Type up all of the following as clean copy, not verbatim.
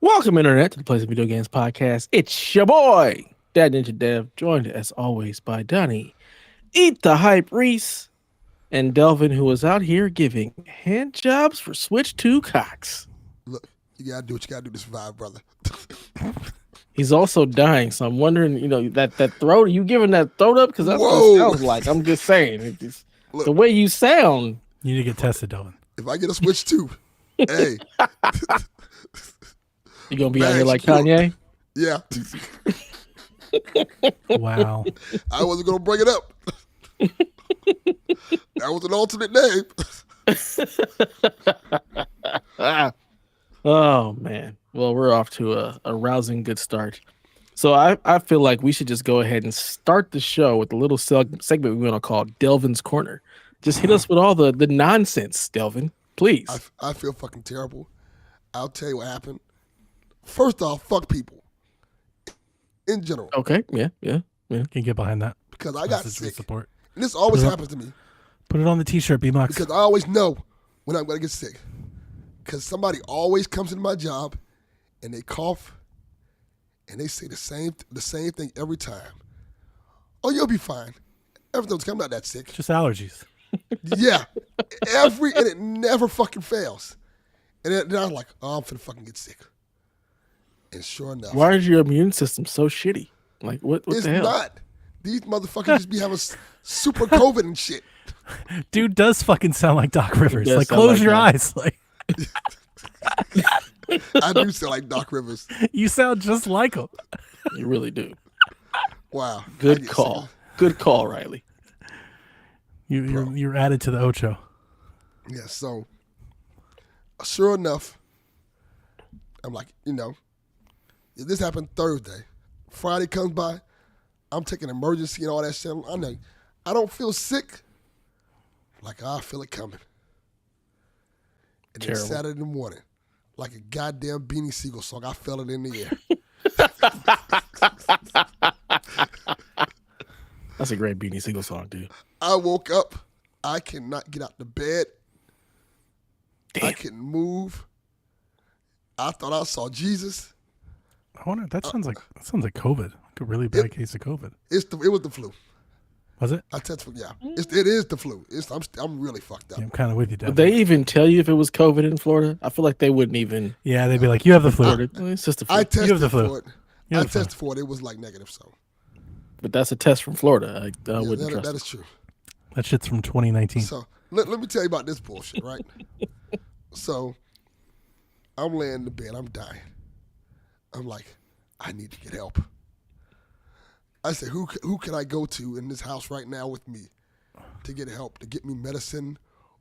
Welcome, Internet, to the Plays of Video Games podcast. It's your boy, Dad Ninja Dev, joined as always by Donnie, Eat the Hype Reese, and Delvin, who is out here giving hand jobs for Switch 2 cocks. Look, you gotta do what you gotta do to survive, brother. He's also dying, so I'm wondering, that throat, are you giving that throat up? Because that's what it sounds like. I'm just saying. Look, the way you sound. You need to get tested, Delvin. If I get a Switch 2, hey. You gonna be out here like Kanye? Yeah. Wow. I wasn't gonna bring it up. That was an alternate name. Oh man. Well, we're off to a rousing good start. So I feel like we should just go ahead and start the show with a little segment we're gonna call Delvin's Corner. Just hit us with all the nonsense, Delvin, please. I feel fucking terrible. I'll tell you what happened. First off, fuck people. In general. Okay. Yeah. Can you get behind that? Because I got sick. Support. And this always happens to me. Put it on the t-shirt, B-Mox. Because I always know when I'm going to get sick. Because somebody always comes into my job and they cough and they say the same thing every time. Oh, you'll be fine. Everything's coming out that sick. Just allergies. Yeah. And it never fucking fails. And then I'm like, oh, I'm finna fucking get sick. And sure enough. Why is your immune system so shitty? Like, what the hell? It's not. These motherfuckers just be having super COVID and shit. Dude does fucking sound like Doc Rivers. Like, close your eyes. Like, I do sound like Doc Rivers. you sound just like him. You really do. Wow. Good call. Sick. Good call, Riley. You're added to the Ocho. Yeah, so sure enough, I'm like, this happened Thursday. Friday comes by, I'm taking emergency and all that shit. I know, I don't feel sick. Like, I feel it coming. And then Saturday morning, like a goddamn Beanie Siegel song, I felt it in the air. That's a great Beanie Siegel song, dude. I woke up. I cannot get out the bed. Damn. I couldn't move. I thought I saw Jesus. I wonder. That sounds like COVID. Like a really bad case of COVID. It was the flu. Was it? I tested. Yeah, it is the flu. I'm really fucked up. Yeah, I'm kind of with you, Dad. Would they even tell you if it was COVID in Florida? I feel like they wouldn't even. Yeah, they'd be like, "You have the flu." It's just a flu. I tested the flu. for it. I tested for it. It was like negative. So, but that's a test from Florida. I wouldn't trust that it. is true. That shit's from 2019. So let me tell you about this bullshit, right? So I'm laying in the bed. I'm dying. I'm like, I need to get help. I said, who can I go to in this house right now with me to get help, to get me medicine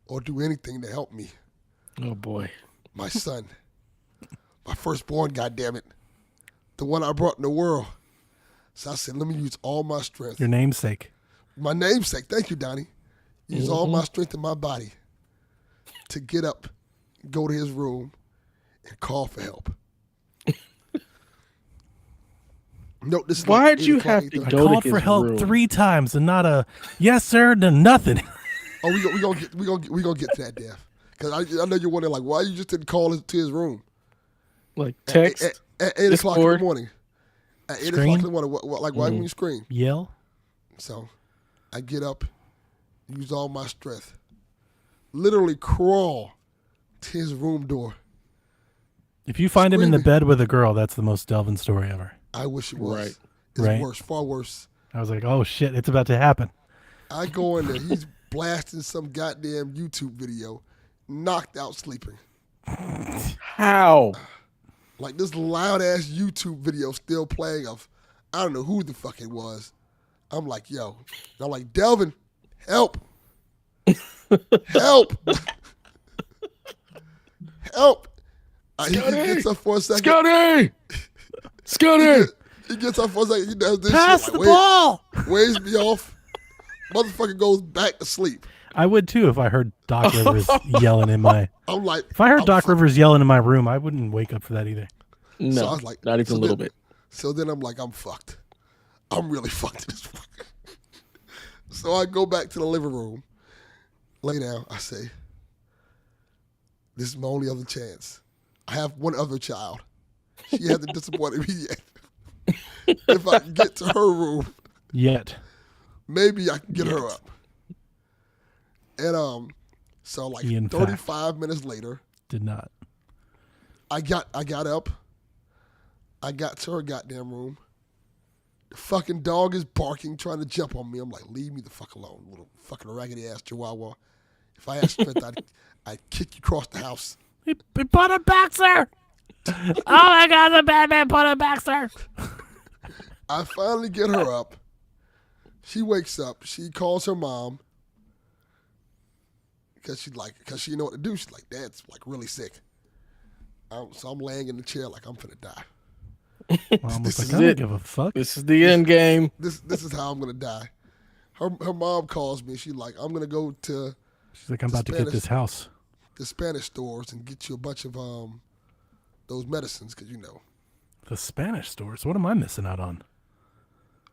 or do anything to help me? Oh, boy. My son. My firstborn, goddammit. The one I brought in the world. So I said, let me use all my strength. Your namesake. My namesake. Thank you, Donnie. Use all my strength in my body to get up, go to his room, and call for help. No, this is Why'd you have to I go called to for his help room? 3 times and not a yes, sir, to nothing. Oh, we gonna get to that, Dev. Because I know you're wondering, like, why you just didn't call to his room? Like text? At 8 o'clock in the morning. At 8 o'clock in Scream? the morning. Why wouldn't you scream? Yell. So I get up, use all my strength, literally crawl to his room door. If you find him in the Screaming. bed with a girl, that's the most Delvin story ever. I wish it was. Right. It's Right. worse, far worse. I was like, oh shit, it's about to happen. I go in there, he's blasting some goddamn YouTube video, knocked out sleeping. How? Like this loud ass YouTube video still playing of, I don't know who the fuck it was. I'm like, yo. And I'm like, Delvin, help. Help. Help. He gets up for a second. Scotty! He gets up for a second. He does this Pass shit. the Like, ball. waves me off. Motherfucker goes back to sleep. I would too if I heard Doc Rivers yelling in my. I'm like, If I heard I'm Doc fuck- Rivers yelling in my room, I wouldn't wake up for that either. No, So I was like, not even so a little then- bit. So then I'm like, I'm fucked. I'm really fucked in this fucker. So I go back to the living room, lay down. I say, this is my only other chance. I have one other child. She hasn't disappointed me yet. If I can get to her room, Yet. maybe I can get her up. And so like In 35 minutes later, Did not. I got up. I got to her goddamn room. The fucking dog is barking, trying to jump on me. I'm like, leave me the fuck alone, little fucking raggedy ass chihuahua. If I had strength, I'd kick you across the house. He put him back, sir. Oh my God, the Batman put him back, sir. I finally get her up. She wakes up. She calls her mom because she didn't know what to do. She's like, Dad's like really sick. So I'm laying in the chair like I'm finna die. Almost like, is I don't it. give a fuck. This is the end game. This is how I'm gonna die. Her mom calls me. She's like, I'm gonna go to She's like, I'm about to get this house. the Spanish stores and get you a bunch of those medicines because you know. The Spanish stores? What am I missing out on?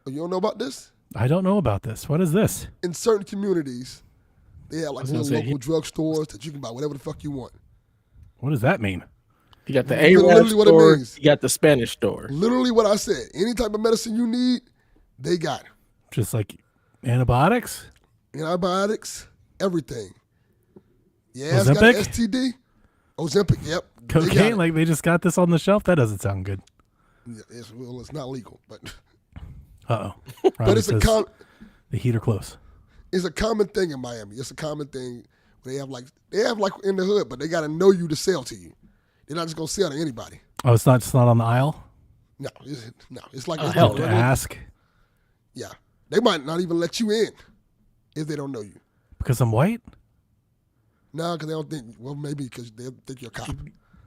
Oh, you don't know about this? I don't know about this. What is this? In certain communities, they have like was gonna little say, local drug stores that you can buy whatever the fuck you want. What does that mean? You got the Literally Arab what it store. means. You got the Spanish store. Literally what I said. Any type of medicine you need, they got it. Just like antibiotics? Antibiotics, everything. Yeah, it's got Ozempic? STD. Ozempic, yep. They got Cocaine? it. Like they just got this on the shelf? That doesn't sound good. Yeah, it's not legal, but But it's the heat are close. it's a common thing in Miami. It's a common thing. They have like in the hood, but they got to know you to sell to you. They're not just gonna sell to anybody. Oh, it's not on the aisle? No, it's like Oh, it's hell like To regular- ask Yeah, they might not even let you in if they don't know you. because I'm white? No, because they don't think. Well, maybe because they think you're a cop.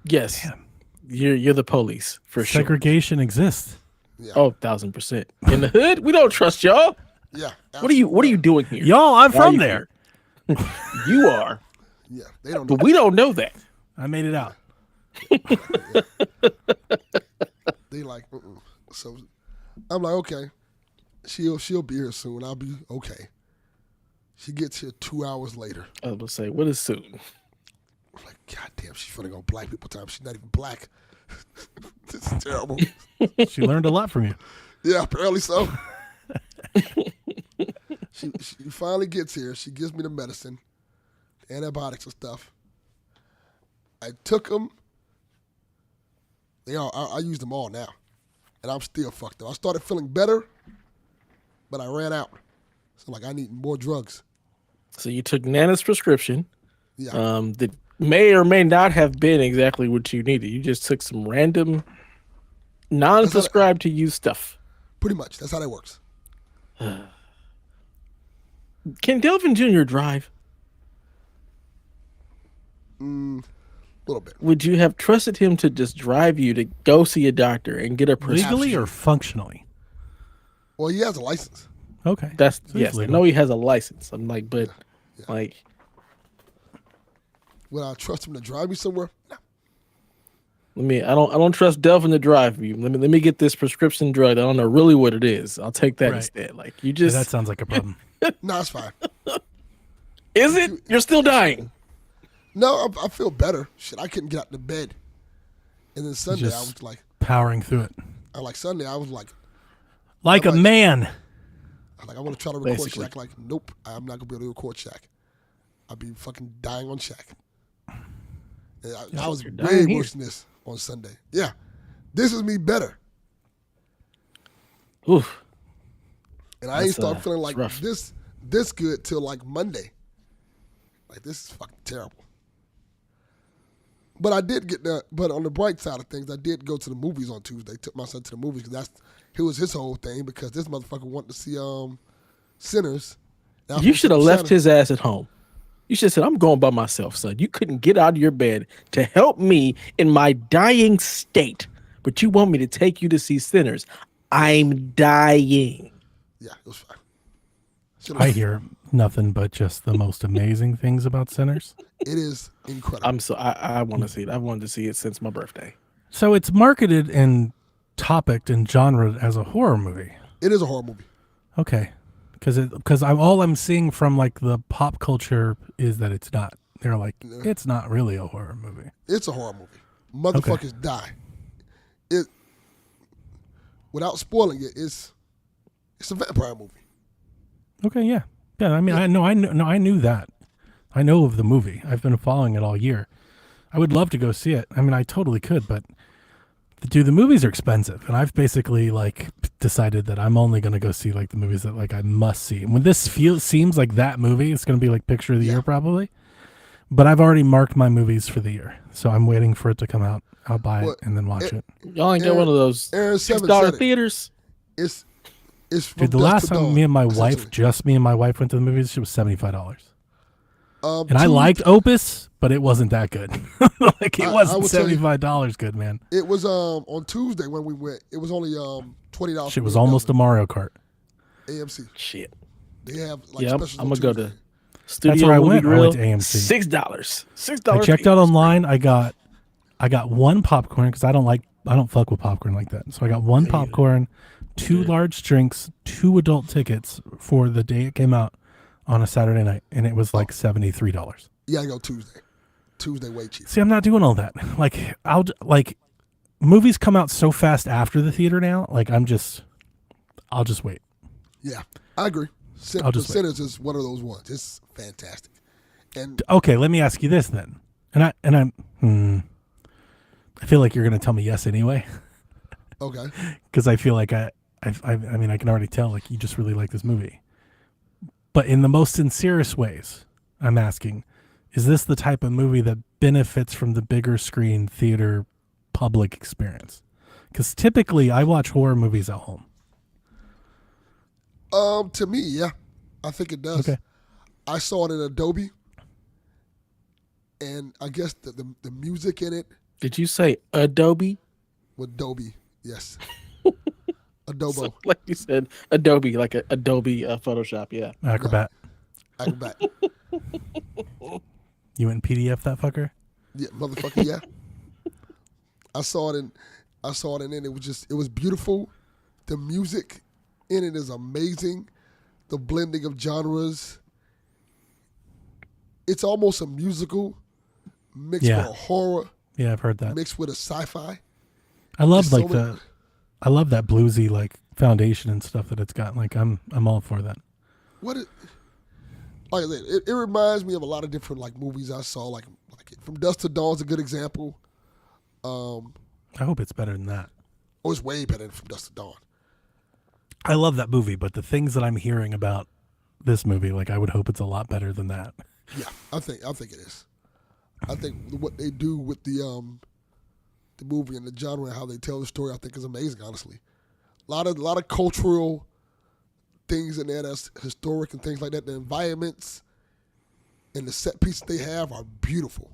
Yes. Damn. You're the police for sure. Segregation exists. Yeah, Oh, 1,000%. In the hood, we don't trust y'all. yeah. What are you doing here? Y'all, I'm Why are from you there. here? You are, Yeah, they don't know. but we don't know that. I made it out. They like. So I'm like, okay, she'll be here soon. I'll be okay. She gets here 2 hours later. I was gonna say, what is soon? I'm like, God damn, she's finna go black people time. She's not even black. This is terrible. She learned a lot from you. Yeah, apparently so. she finally gets here. She gives me the medicine, the antibiotics and stuff. I took them. I used them all now, and I'm still fucked up. I started feeling better, but I ran out. So like, I need more drugs. So you took Nana's prescription. Yeah, That may or may not have been exactly what you needed. You just took some random, non-prescribed to you stuff. pretty much. That's how that works. Can Delvin Jr. drive? A little bit. Would you have trusted him to just drive you to go see a doctor and get a prescription? Legally or functionally? Well, he has a license. Okay. That's So it's yes. I legal. know he has a license. I'm like, but like, Would I trust him to drive me somewhere? No. I don't trust Delvin to drive me. Let me get this prescription drug. I don't know really what it is. I'll take that Right. instead. Like you Yeah, just that sounds like a problem. No, it's fine. is it? You're still dying. No, I feel better. Shit, I couldn't get out of bed. And then Sunday, I Just- was like, Powering through it. Sunday, I was like, Like a like- man. I want to try to record Basically. Shaq. Like, nope, I'm not gonna be able to record Shaq. I'll be fucking dying on Shaq. And I was you're way dying here. worse than this on Sunday. Yeah, this is me better, Oof. and I ain't That's, start feeling it's like rough. this good till like Monday. Like this is fucking terrible. But I did get the. But on the bright side of things, I did go to the movies on Tuesday. Took my son to the movies because it was his whole thing because this motherfucker wanted to see Sinners. Now, You should have left Saturday- his ass at home. You should have said, I'm going by myself, son. You couldn't get out of your bed to help me in my dying state, but you want me to take you to see Sinners. I'm dying. Yeah, it was fine. Should've- I hear nothing but just the most amazing things about Sinners. It is incredible. I want to see it. I've wanted to see it since my birthday. So it's marketed and topicked and genre as a horror movie. It is a horror movie. Okay. Because all I'm seeing from like the pop culture is that it's not. They're like, it's not really a horror movie. It's a horror movie. Motherfuckers die. without spoiling it, it's a vampire movie. Okay, yeah. Yeah, I mean, I knew that. I know of the movie. I've been following it all year. I would love to go see it. I mean, I totally could, but dude, the movies are expensive, and I've basically like decided that I'm only going to go see like the movies that like I must see. And when this seems like that movie, it's going to be like picture of the year probably. But I've already marked my movies for the year, so I'm waiting for it to come out. I'll buy it and then watch it. Y'all ain't got one of those $6 theaters. It's from Dude, the dusk last to time dawn, me and my essentially. wife went to the movies, it was $75. And I Tuesday- liked Opus, but it wasn't that good. Like it I wasn't would tell you- $75 good, man. It was on Tuesday when we went. It was only $20. Shit was almost a Mario Kart. AMC. Shit. They have like Yeah, specials. I'm on gonna go Tuesday. to Studio where I Movie went. I Grill. went to AMC. $6. I checked out online. I got one popcorn because I don't fuck with popcorn like that. So I got one popcorn, two large drinks, 2 adult tickets for the day it came out on a Saturday night, and it was like $73. You gotta go Tuesday. Tuesday way cheap. See, I'm not doing all that. Like movies come out so fast after the theater now. Like I'll just wait. Yeah, I agree. I'll just wait. Sinners is one of those ones. It's fantastic. And Okay, let me ask you this then. I feel like you're gonna tell me yes anyway, okay, because I feel like I mean I can already tell like you just really like this movie. But in the most sincerest ways, I'm asking, is this the type of movie that benefits from the bigger screen theater public experience? Because typically I watch horror movies at home. to me, yeah, I think it does. Okay. I saw it in Adobe, and I guess the music in it Did you say Adobe? with Dolby, yes, Adobo, So, like you said, Adobe, like a Adobe Photoshop. Yeah. Acrobat. Acrobat. You went PDF that fucker? Yeah, motherfucker, yeah. I saw it and then it was beautiful. The music in it is amazing. The blending of genres. It's almost a musical mixed with a horror, Yeah, I've heard that. mixed with a sci-fi. I love There's like so many- I love that bluesy like foundation and stuff that it's got. Like I'm all for that. Like I said, it reminds me of a lot of different like movies I saw. Like From Dusk to Dawn is a good example. I hope it's better than that. Oh, it's way better than From Dusk to Dawn. I love that movie, but the things that I'm hearing about this movie, like I would hope it's a lot better than that. Yeah, I think it is. I think what they do with the movie and the genre and how they tell the story, I think is amazing. Honestly, a lot of cultural things in there that's historic and things like that. The environments and the set pieces they have are beautiful.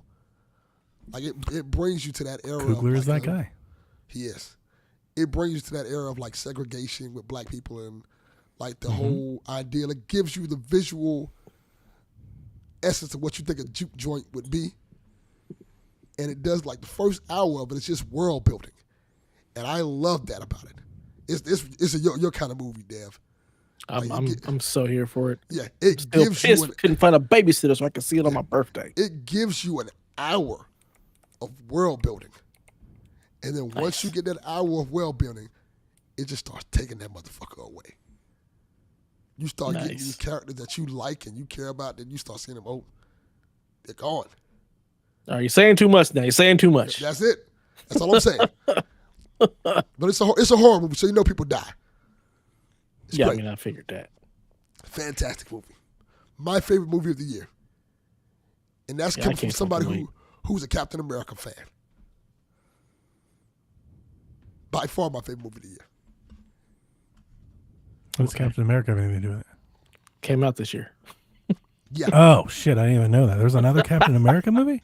Like it brings you to that era. Coogler is that guy. He is. It brings you to that era of like segregation with black people and like the whole ideal. It gives you the visual essence of what you think a juke joint would be. And it does like the first hour of it, it's just world building. And I love that about it. It's your kind of movie, Dev. I'm so here for it. Yeah, it Still gives pissed you we couldn't find a babysitter so I could see it on my birthday. it gives you an hour of world building. And then once you get that hour of world building, it just starts taking that motherfucker away. You start getting these characters that you like and you care about, then you start seeing them, oh, they're gone. Are you saying too much now? You're saying too much. That's it. That's all I'm saying. But it's a horror movie, so you know people die. It's yeah, great. I mean, I figured that. Fantastic movie. My favorite movie of the year. And that's coming from can't somebody fucking who's a Captain America fan. By far my favorite movie of the year. What's Captain America have anything to do with it? Came out this year. Yeah. Oh shit, I didn't even know that. There's another Captain America movie?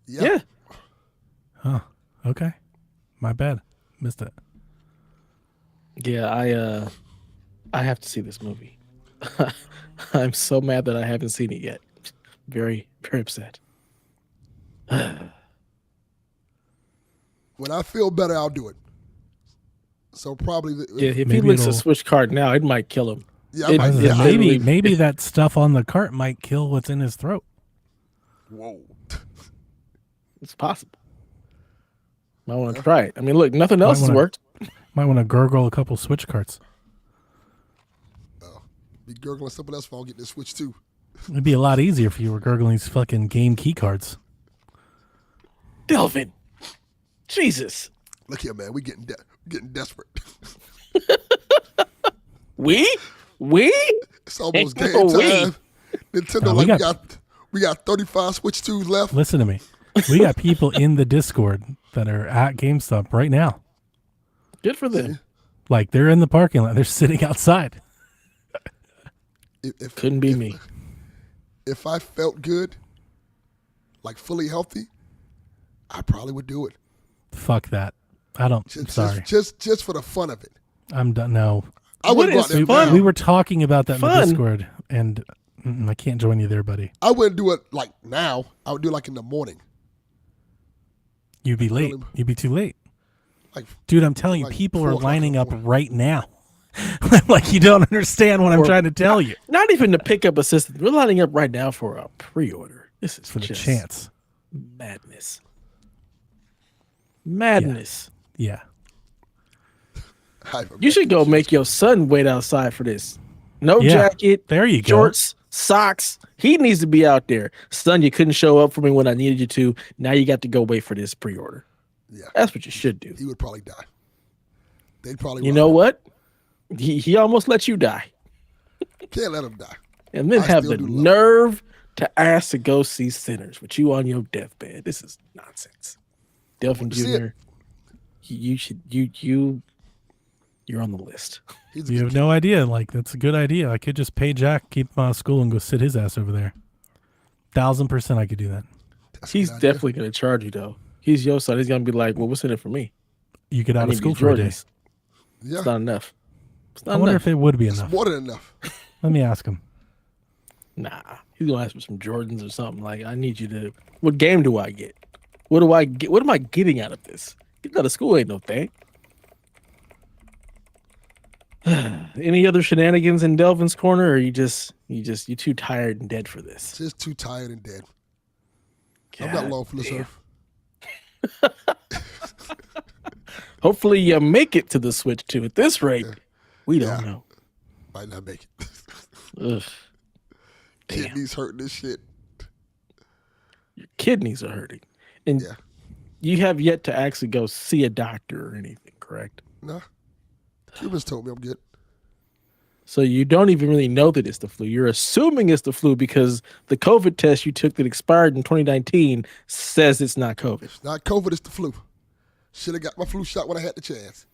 Yeah. Huh. Okay. My bad. Missed it. Yeah, I have to see this movie. I'm so mad that I haven't seen it yet. Very, very upset. When I feel better, I'll do it. So probably Yeah, if he Maybe licks a it'll- switch card now, it might kill him. yeah, it- I might, yeah, yeah, maybe literally- maybe that stuff on the cart might kill what's in his throat. whoa. It's possible. Might want to try it. I mean, look, nothing else has wanna- worked. Might want to gurgle a couple Switch carts. Be gurgling something else if I don't get this Switch too. It'd be a lot easier if you were gurgling these fucking game key cards. Delvin. Jesus. Look here, man. We getting desperate. We? It's almost Ain't game no we. time. Nintendo, No, we got 35 Switch 2s left. Listen to me. We got people in the Discord that are at GameStop right now. Good for them. Like, they're in the parking lot. They're sitting outside. Couldn't be me. If I felt good, like fully healthy, I probably would do it. Fuck that. I don't. Sorry. Just for the fun of it. I'm done. No. I wouldn't go out is there fun? now. We were talking about that in the Fun. Discord, and I can't join you there, buddy. I wouldn't do it like now. I would do it like in the morning. You'd be late. You'd be too late. Like, Dude, I'm telling you, like people 4 are o'clock in lining the up morning. right now. Like, you don't understand what I'm trying to tell you. Not even to pick up assistance. We're lining up right now for a pre-order. This is For the just chance. madness. Madness. Yeah. You should go make your son wait outside for this. No Yeah. jacket. There you go. Shorts, socks. He needs to be out there. Son, you couldn't show up for me when I needed you to. Now you got to go wait for this pre-order. Yeah. That's what you should do. He would probably die. They'd probably. You rob know him. what? He almost let you die. Can't let him die. And then I have still the do love him. nerve to ask to go see Sinners with you on your deathbed. This is nonsense. Delvin Want to see it? Jr., you're on the list. He's a You good have no idea. Like, that's a good idea. I could just pay Jack, keep him out of school, and go sit his ass over there. 1,000% I could do that. That's a He's good idea. definitely going to charge you, though. He's your son. He's going to be like, well, what's in it for me? You get I out of need school these for a day. Jordans. Yeah. It's not enough. It's I not wonder enough. if it would be It's enough. more than enough. Let me ask him. Nah. He's going to ask for some Jordans or something. Like, I need you to... What game do I get? What do I get? What am I getting out of this? Getting out of school ain't no thing. Any other shenanigans in Delvin's corner, or you too tired and dead for this? Just too tired and dead. I'm God not long for this damn. earth. Hopefully you make it to the Switch 2. At this rate, we don't Yeah. know. Might not make it. Ugh. Damn. Kidneys hurting this shit. Your kidneys are hurting. And Yeah. you have yet to actually go see a doctor or anything, correct? Nah. Cubans told me I'm good. So you don't even really know that it's the flu. You're assuming it's the flu because the COVID test you took that expired in 2019 says it's not COVID. It's not COVID, it's the flu. Should have got my flu shot when I had the chance.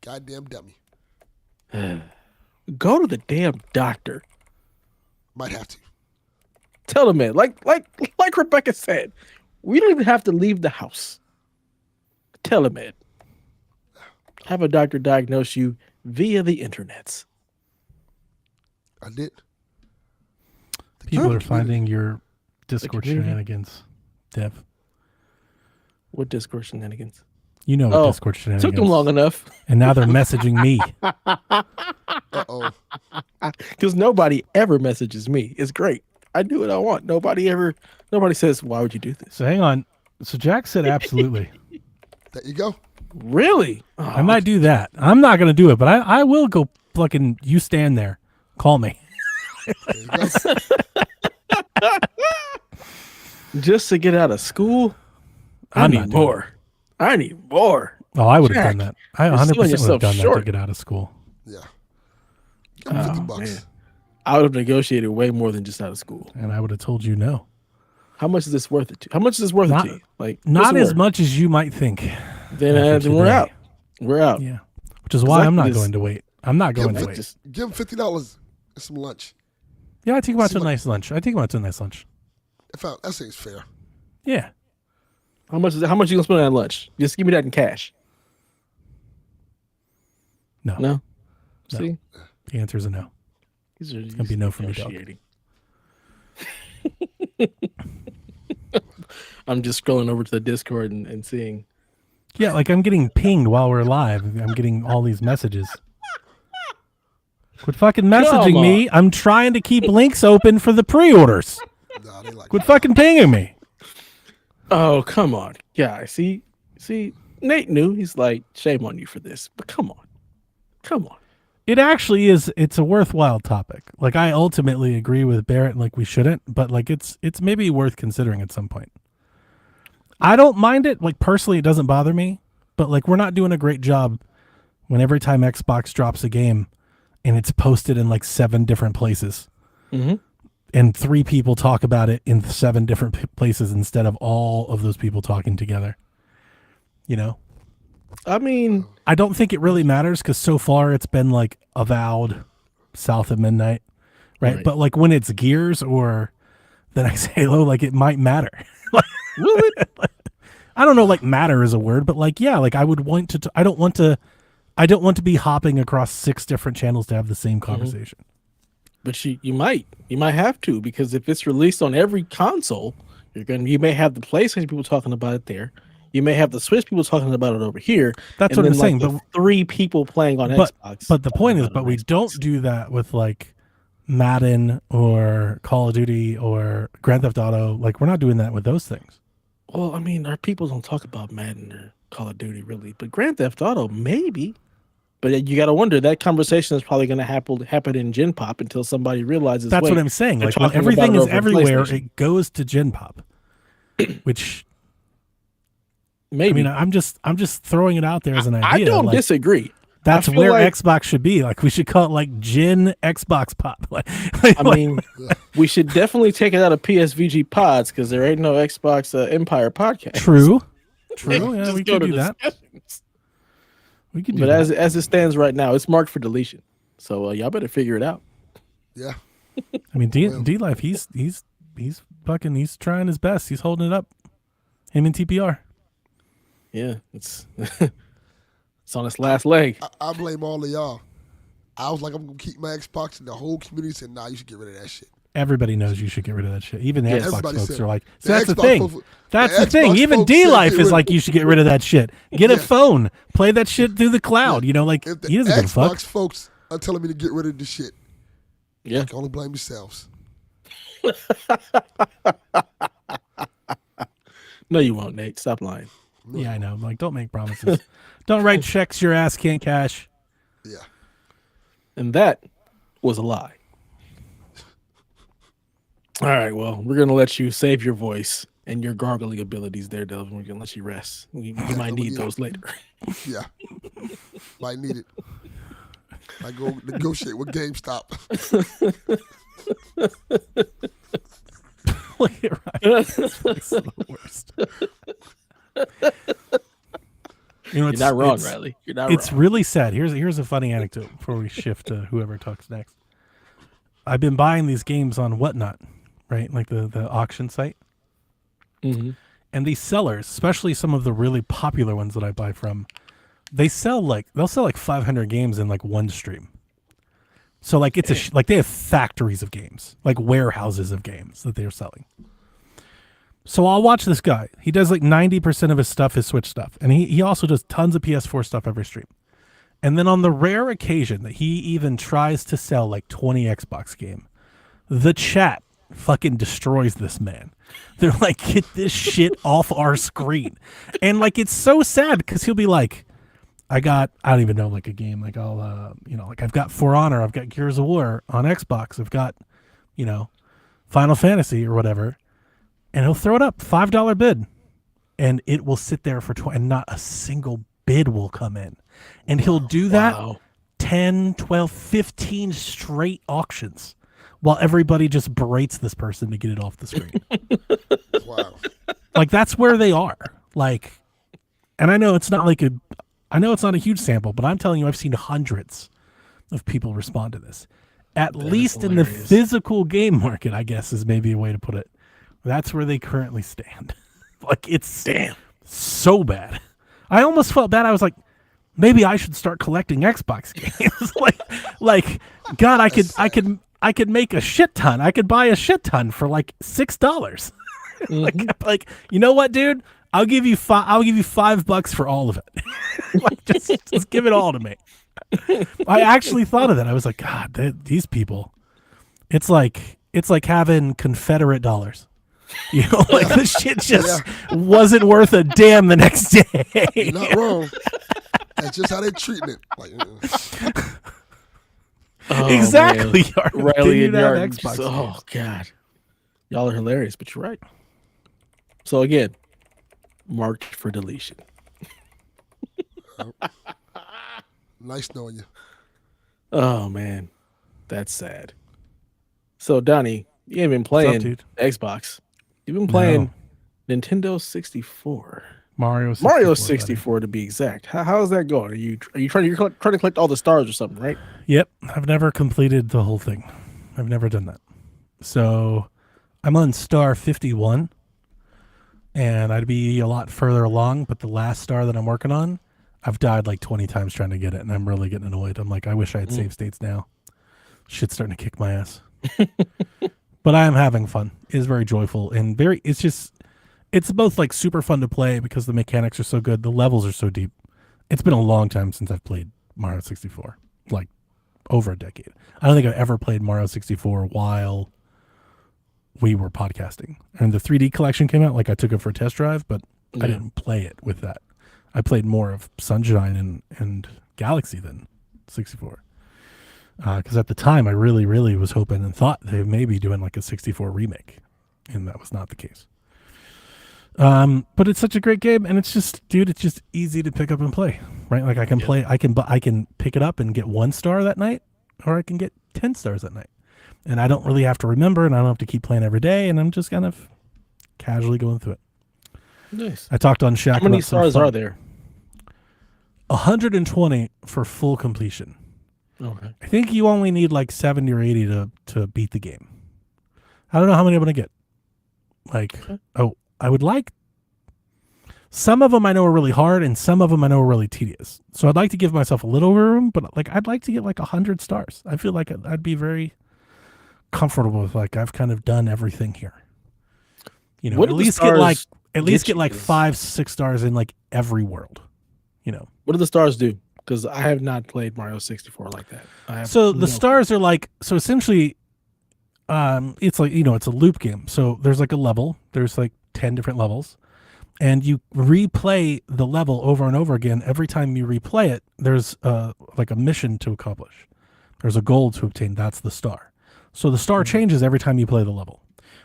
Goddamn dummy. Go to the damn doctor. Might have to. Tell them, man. Like Rebecca said, we don't even have to leave the house. Telemed. Have a doctor diagnose you via the internets. I did. People are community. finding your Discord community? shenanigans, Dev. What Discord shenanigans? You know Oh, Discord shenanigans. Took them long enough And now they're messaging me. Uh-oh. because nobody ever messages me. It's great. I do what I want. Nobody says, why would you do this? So hang on. So Jack said absolutely. There you go. Really? I might do that. I'm not going to do it, but I will go fucking, you stand there. Call me. There you go. Just to get out of school? I I'm need not doing more. I need more. Oh, I would have Jack, done that. I you're 100% selling would have yourself done that to short. get out of school. Yeah. Give me 50 bucks. Man. I would have negotiated way more than just out of school. And I would have told you no. How much is this worth it to? How much is this worth Not- it to you? Like Not what's it as worth? much as you might think. Then after we're today. out. We're out. Yeah. Which is why I I'm not can just- going to wait. I'm not going to Give, wait. Just give him $50 and some lunch. Yeah, I take him out to a See what- nice lunch. I take him out to a nice lunch. That seems fair. Yeah. how much you gonna spend on lunch? Just give me that in cash. No. No. No. See, The answer is a no. these are gonna be no from me, dog. negotiating. I'm just scrolling over to the Discord and seeing. Yeah, like I'm getting pinged while we're live. I'm getting all these messages. Quit fucking messaging Come me. I'm trying to keep links open for the pre-orders. Nah, they like Quit fucking pinging me. Oh, come on, guys. See, Nate knew. He's like, shame on you for this, but come on. It actually is. It's a worthwhile topic. Like, I ultimately agree with Barrett. Like, we shouldn't, but like, it's maybe worth considering at some point. I don't mind it. Like, personally, it doesn't bother me. But like, we're not doing a great job when every time Xbox drops a game, and it's posted in like 7 different places, and 3 people talk about it in 7 different places instead of all of those people talking together. You know. I mean, I don't think it really matters because so far it's been like Avowed, South of Midnight, right? But like when it's Gears or the next Halo, like it might matter. will it? I don't know, like matter is a word, but like, yeah, like I would want to, I don't want to be hopping across 6 different channels to have the same conversation. But you might have to, because if it's released on every console, you may have the PlayStation people talking about it there. You may have the Switch people talking about it over here. That's what I'm saying. But 3 people playing on Xbox. But the point is, we don't do that with like Madden or Call of Duty or Grand Theft Auto. Like, we're not doing that with those things. Well, I mean, our people don't talk about Madden or Call of Duty really, but Grand Theft Auto maybe. But you got to wonder, that conversation is probably going to happen in Gen Pop until somebody realizes. That's what I'm saying. Like, when everything is everywhere, it goes to Gen Pop, which. Maybe. I mean, I'm just throwing it out there as an idea. I don't disagree. That's where Xbox should be. Like, we should call it like Gen Xbox Pop. I mean, we should definitely take it out of PSVG pods because there ain't no Xbox Empire podcast. True. Yeah, we could do that. We could do that. But as it stands right now, it's marked for deletion. So y'all better figure it out. Yeah. I mean, D Life, he's trying his best. He's holding it up. Him and TPR. Yeah, it's on its last leg. I blame all of y'all. I was like, I'm going to keep my Xbox, and the whole community said, nah, you should get rid of that shit. Everybody knows you should get rid of that shit. Even the Xbox folks are like, so that's the Xbox thing. That's the thing. Even D-Life is like, you should get rid of that shit. Get a phone. Play that shit through the cloud. You know, like, if the he doesn't give a fuck. Xbox folks are telling me to get rid of this shit, yeah, you can only blame yourselves. No, you won't, Nate. Stop lying. Yeah, I know. Like, don't make promises. Don't write checks your ass can't cash. Yeah. And that was a lie. All right, well, we're going to let you save your voice and your gargling abilities there, Delvin. We're going to let you rest. You might need those later. Yeah. Might need it. I go negotiate with GameStop. It's the worst. You know, you're not wrong, Riley. You're not It's wrong. really sad. Here's a funny anecdote before we shift to whoever talks next. I've been buying these games on Whatnot, right? Like the auction site. Mm-hmm. And these sellers, especially some of the really popular ones that I buy from, they'll sell like 500 games in like one stream. So like it's like they have factories of games, like warehouses of games that they're selling. So I'll watch this guy. He does like 90% of his stuff is Switch stuff. And he also does tons of PS4 stuff every stream. And then on the rare occasion that he even tries to sell like 20 Xbox game, the chat fucking destroys this man. They're like, get this shit off our screen. And like, it's so sad because he'll be like, I don't even know, like a game, like I'll, like I've got For Honor, I've got Gears of War on Xbox, I've got, Final Fantasy or whatever. And he'll throw it up, $5 bid. And it will sit there for and not a single bid will come in. And he'll do that 10, 12, 15 straight auctions while everybody just berates this person to get it off the screen. Wow. Like, that's where they are. Like, and I know it's not a huge sample, but I'm telling you, I've seen hundreds of people respond to this. At least in the physical game market, I guess is maybe a way to put it. That's where they currently stand. Like, it's so bad. I almost felt bad. I was like, maybe I should start collecting Xbox games. like, God, I could make a shit ton. I could buy a shit ton for like $6. Mm-hmm. like, you know what, dude? I'll give you $5 for all of it. Like, just give it all to me. I actually thought of that. I was like, God, these people. It's like having Confederate dollars. You know, like the shit just wasn't worth a damn the next day. You're not wrong. That's just how they're treating it. Like, Oh, Exactly. man. Yard. Riley and Didn't have Yard. Xbox Oh games. God, y'all are hilarious, but you're right. So again, marked for deletion. nice knowing you. Oh man, that's sad. So Donnie, you ain't been What's up, playing dude? Xbox. You've been playing No. Nintendo 64. Mario 64. Mario buddy. 64 to be exact. How is that going? Are you trying to collect all the stars or something, right? Yep. I've never completed the whole thing. I've never done that. So I'm on star 51, and I'd be a lot further along, but the last star that I'm working on, I've died like 20 times trying to get it, and I'm really getting annoyed. I'm like, I wish I had save states now. Shit's starting to kick my ass. But I am having fun. It's very joyful and it's both like super fun to play because the mechanics are so good. The levels are so deep. It's been a long time since I've played Mario 64, like over a decade. I don't think I've ever played Mario 64 while we were podcasting. And the 3D collection came out, like I took it for a test drive, but I didn't play it with that. I played more of Sunshine and Galaxy than 64. Because at the time, I really, really was hoping and thought they may be doing like a 64 remake, and that was not the case. But it's such a great game, and it's just, dude, it's just easy to pick up and play, right? Like I can play, I can pick it up and get 1 star that night, or I can get 10 stars that night, and I don't really have to remember, and I don't have to keep playing every day, and I'm just kind of casually going through it. Nice. I talked on Shaq. How many about some stars fun. are there? 120 for full completion. Okay. I think you only need like 70 or 80 to beat the game. I don't know how many I'm going to get. Like, I would like... Some of them I know are really hard, and some of them I know are really tedious. So I'd like to give myself a little room, but like I'd like to get like 100 stars. I feel like I'd be very comfortable with like I've kind of done everything here. You know, What at do the least get like stars get you? 5-6 stars in like every world. You know. What do the stars do? Because I have not played Mario 64 like that. So the stars are like, so essentially, it's like, you know, it's a loop game. So there's like a level, there's like 10 different levels, and you replay the level over and over again. Every time you replay it, there's like a mission to accomplish. There's a goal to obtain. That's the star. So the star changes every time you play the level.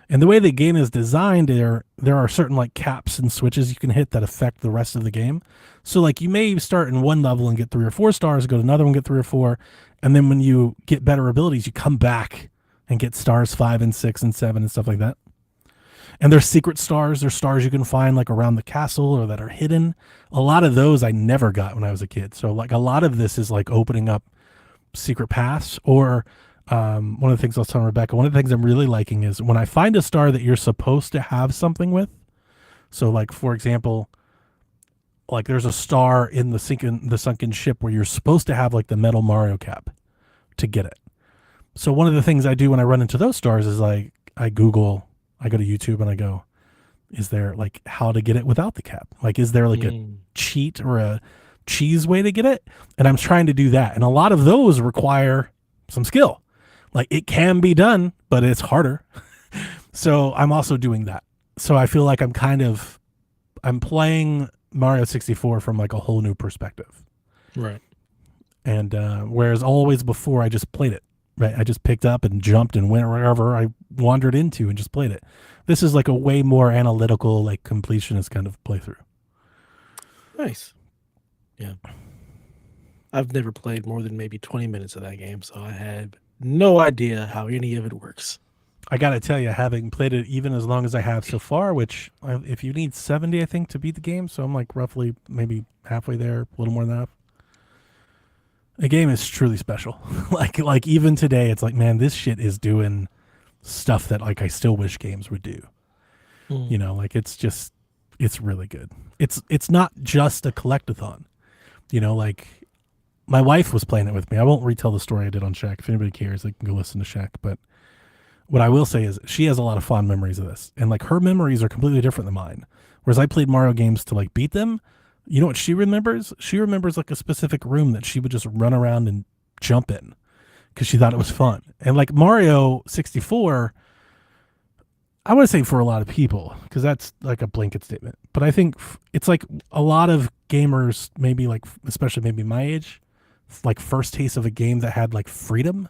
And the way the game is designed, there are certain like caps and switches you can hit that affect the rest of the game. So like you may start in one level and get 3 or 4 stars, go to another one, get 3 or 4, and then when you get better abilities, you come back and get stars 5 and 6 and 7 and stuff like that. And there's secret stars. There's stars you can find like around the castle or that are hidden. A lot of those I never got when I was a kid. So like a lot of this is like opening up secret paths or one of the things I was telling Rebecca, one of the things I'm really liking is when I find a star that you're supposed to have something with. So like, for example, like there's a star in the sunken ship where you're supposed to have like the metal Mario cap to get it. So one of the things I do when I run into those stars is like, I go to YouTube and I go, is there like how to get it without the cap? Like, is there like a cheat or a cheese way to get it? And I'm trying to do that. And a lot of those require some skill. Like it can be done, but it's harder. So I'm also doing that. So I feel like I'm playing Mario 64 from like a whole new perspective. Right. And whereas always before I just played it, right? I just picked up and jumped and went wherever I wandered into and just played it. This is like a way more analytical, like completionist kind of playthrough. Nice. Yeah. I've never played more than maybe 20 minutes of that game, so I have no idea how any of it works. I got to tell you, having played it even as long as I have so far, which if you need 70, I think, to beat the game, so I'm like roughly maybe halfway there, a little more than that. The game is truly special. like even today, it's like, man, this shit is doing stuff that like I still wish games would do. You know, like it's really good. It's not just a collectathon. You know, like my wife was playing it with me. I won't retell the story I did on Shaq. If anybody cares, they can go listen to Shaq. But what I will say is she has a lot of fond memories of this. And like her memories are completely different than mine. Whereas I played Mario games to like beat them. You know what she remembers? She remembers like a specific room that she would just run around and jump in because she thought it was fun. And like Mario 64, I want to say for a lot of people, because that's like a blanket statement. But I think it's like a lot of gamers, maybe like, especially maybe my age, like first taste of a game that had like freedom.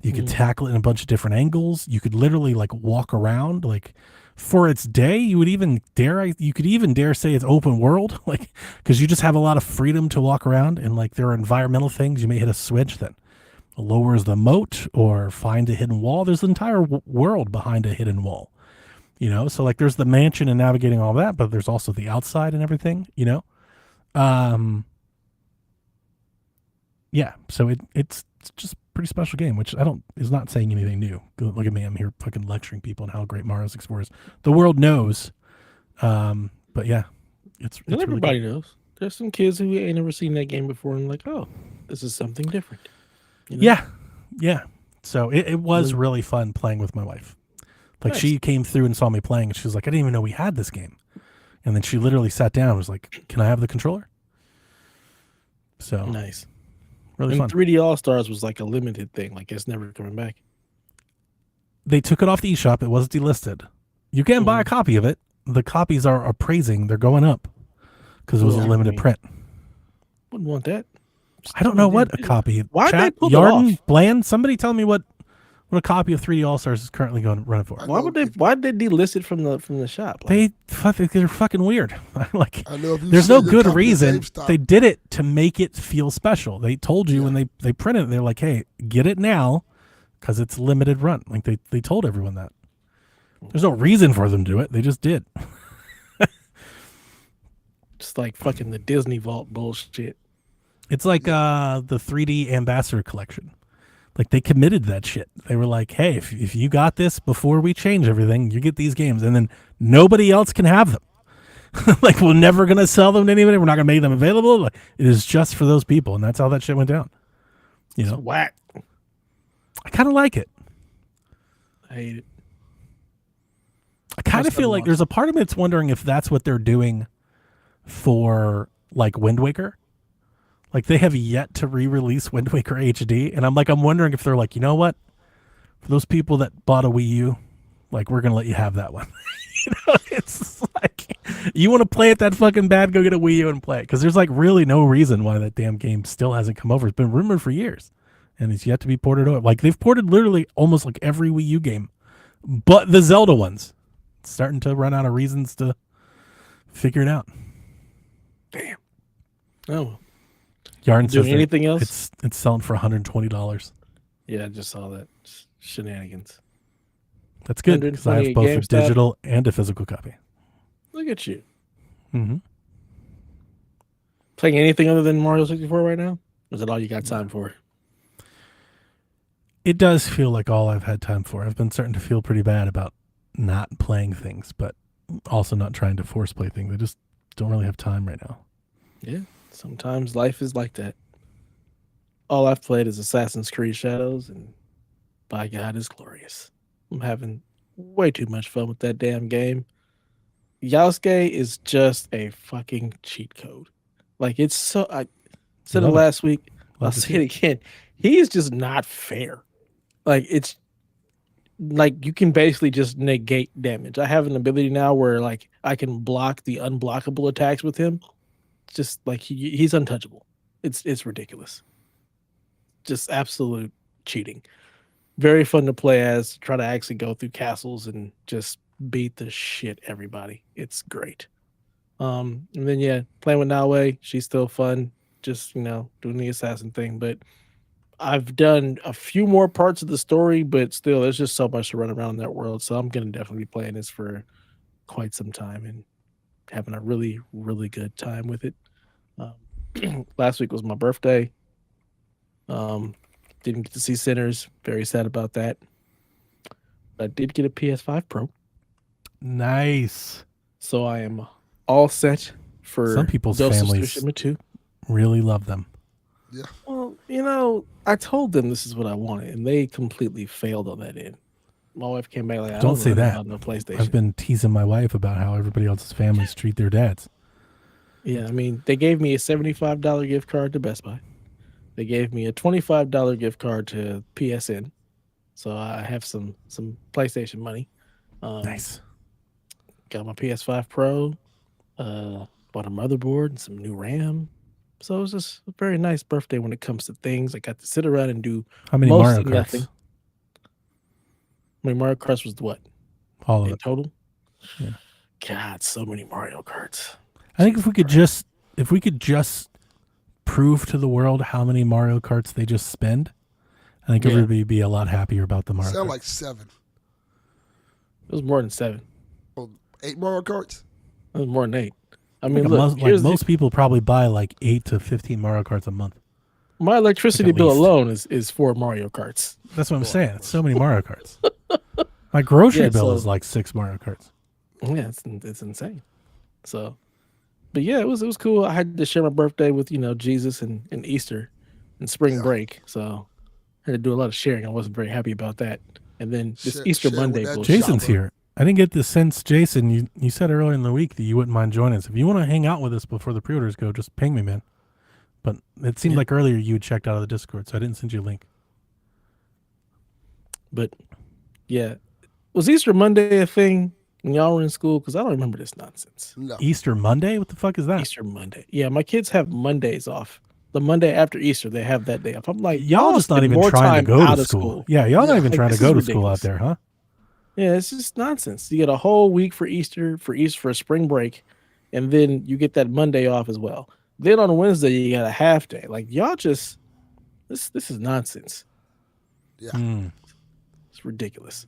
You could tackle it in a bunch of different angles. You could literally like walk around. Like for its day, you could even dare say it's open world, like because you just have a lot of freedom to walk around. And like there are environmental things. You may hit a switch that lowers the moat or find a hidden wall. There's an entire world behind a hidden wall, So like there's the mansion and navigating all that, but there's also the outside and everything. Yeah. So it's just a pretty special game, which is not saying anything new. Look at me, I'm here fucking lecturing people on how great Mario 64 is. The world knows, but yeah, it's Not really everybody good. knows. There's some kids who ain't never seen that game before and like, oh, this is something different. Yeah. So it was really fun playing with my wife. Like she came through and saw me playing, and she was like, I didn't even know we had this game. And then she literally sat down and was like, can I have the controller? So nice. Really and fun. 3D All Stars was like a limited thing. Like it's never coming back. They took it off the eShop. It was delisted. You can buy a copy of it. The copies are appraising. They're going up because it was a limited print. Wouldn't want that. I don't know what a copy. Why Chat, they pull it Yarden, off? Bland, somebody tell me what a copy of 3D All Stars is currently going running for. Why would they? Why did they delist it from the shop? Like, they're fucking weird. Like, I know if you there's sell no your good copy at reason. GameStop- They did it to make it feel special. They told you when they printed it, they're like, hey, get it now because it's limited run. Like they told everyone that. There's no reason for them to do it. They just did. Just like fucking the Disney Vault bullshit. It's like the 3D Ambassador Collection. Like they committed that shit. They were like, hey, if you got this before we change everything, you get these games. And then nobody else can have them. Like we're never going to sell them to anybody. We're not going to make them available. Like, it is just for those people. And that's how that shit went down. It's whack. I kind of like it. I hate it. I kind of feel like there's a part of me that's wondering if that's what they're doing for like Wind Waker. Like they have yet to re-release Wind Waker HD, and I'm wondering if they're like, you know what, for those people that bought a Wii U, like we're gonna let you have that one. It's like you want to play it that fucking bad, go get a Wii U and play it, because there's like really no reason why that damn game still hasn't come over. It's been rumored for years, and it's yet to be ported over. Like they've ported literally almost like every Wii U game, but the Zelda ones. It's starting to run out of reasons to figure it out. Damn. Oh. Yarn says anything else? It's selling for $120. Yeah, I just saw that. Shenanigans. That's good because I have both a digital and a physical copy. Look at you. Mm-hmm. Playing anything other than Mario 64 right now? Or is that all you got time for? It does feel like all I've had time for. I've been starting to feel pretty bad about not playing things, but also not trying to force play things. I just don't really have time right now. Yeah, sometimes life is like that. All I've played is Assassin's Creed Shadows, and by God, it's glorious. I'm having way too much fun with that damn game. Yasuke is just a fucking cheat code. Like, it's so... I said it last week. I'll say it again. He is just not fair. Like, it's... Like, you can basically just negate damage. I have an ability now where, like, I can block the unblockable attacks with him. Just, like, he's untouchable. It's ridiculous. Just absolute cheating. Very fun to play as. Try to actually go through castles and just beat the shit everybody. It's great. And then, yeah, playing with Nawe. She's still fun. Just, doing the assassin thing. But I've done a few more parts of the story, but still, there's just so much to run around in that world. So I'm going to definitely be playing this for quite some time and having a really, really good time with it. Last week was my birthday. Didn't get to see Sinners. Very sad about that. But I did get a PS5 Pro. Nice. So I am all set for some people's families too. Really love them. Yeah. Well, I told them this is what I wanted, and they completely failed on that end. My wife came back like, don't say that. No PlayStation. I've been teasing my wife about how everybody else's families treat their dads. Yeah, I mean, they gave me a $75 gift card to Best Buy. They gave me a $25 gift card to PSN. So I have some PlayStation money. Nice. Got my PS5 Pro. Bought a motherboard and some new RAM. So it was just a very nice birthday when it comes to things. I got to sit around and do How many Mario mostly Karts? nothing. My Mario Karts was what All of in it. total? Yeah. God, so many Mario Karts. I think if we could just prove to the world how many Mario Karts they just spend, I think everybody would be a lot happier about the Mario Sound Kart. like 7. It was more than 7. Oh, 8 Mario Karts? It was more than 8. I mean, Like look, most people probably buy like 8 to 15 Mario Karts a month. my electricity Like at bill least. alone is 4 Mario Karts. That's what I'm saying. It's so many Mario Karts. My grocery Yeah, bill so- is like 6 Mario Karts. Yeah, it's insane. So, but yeah, it was cool. I had to share my birthday with Jesus and Easter and spring break. So I had to do a lot of sharing. I wasn't very happy about that. And then this Easter share with Monday that bullshit. Jason's here. I didn't get the sense, Jason, you said earlier in the week that you wouldn't mind joining us. If you want to hang out with us before the pre-orders go, just ping me, man. But it seemed like earlier you had checked out of the Discord, so I didn't send you a link. But yeah, was Easter Monday a thing when y'all were in school? Because I don't remember this nonsense. No. Easter Monday? What the fuck is that? Easter Monday. Yeah, my kids have Mondays off. The Monday after Easter, they have that day off. I'm like, Y'all just not spend even more trying to time go out to of school. Yeah, y'all not even Like, trying to this go is to school out ridiculous. there, huh? Yeah, it's just nonsense. You get a whole week for Easter, for spring break, and then you get that Monday off as well. Then on Wednesday you got a half day. Like y'all just this is nonsense. Yeah. It's ridiculous.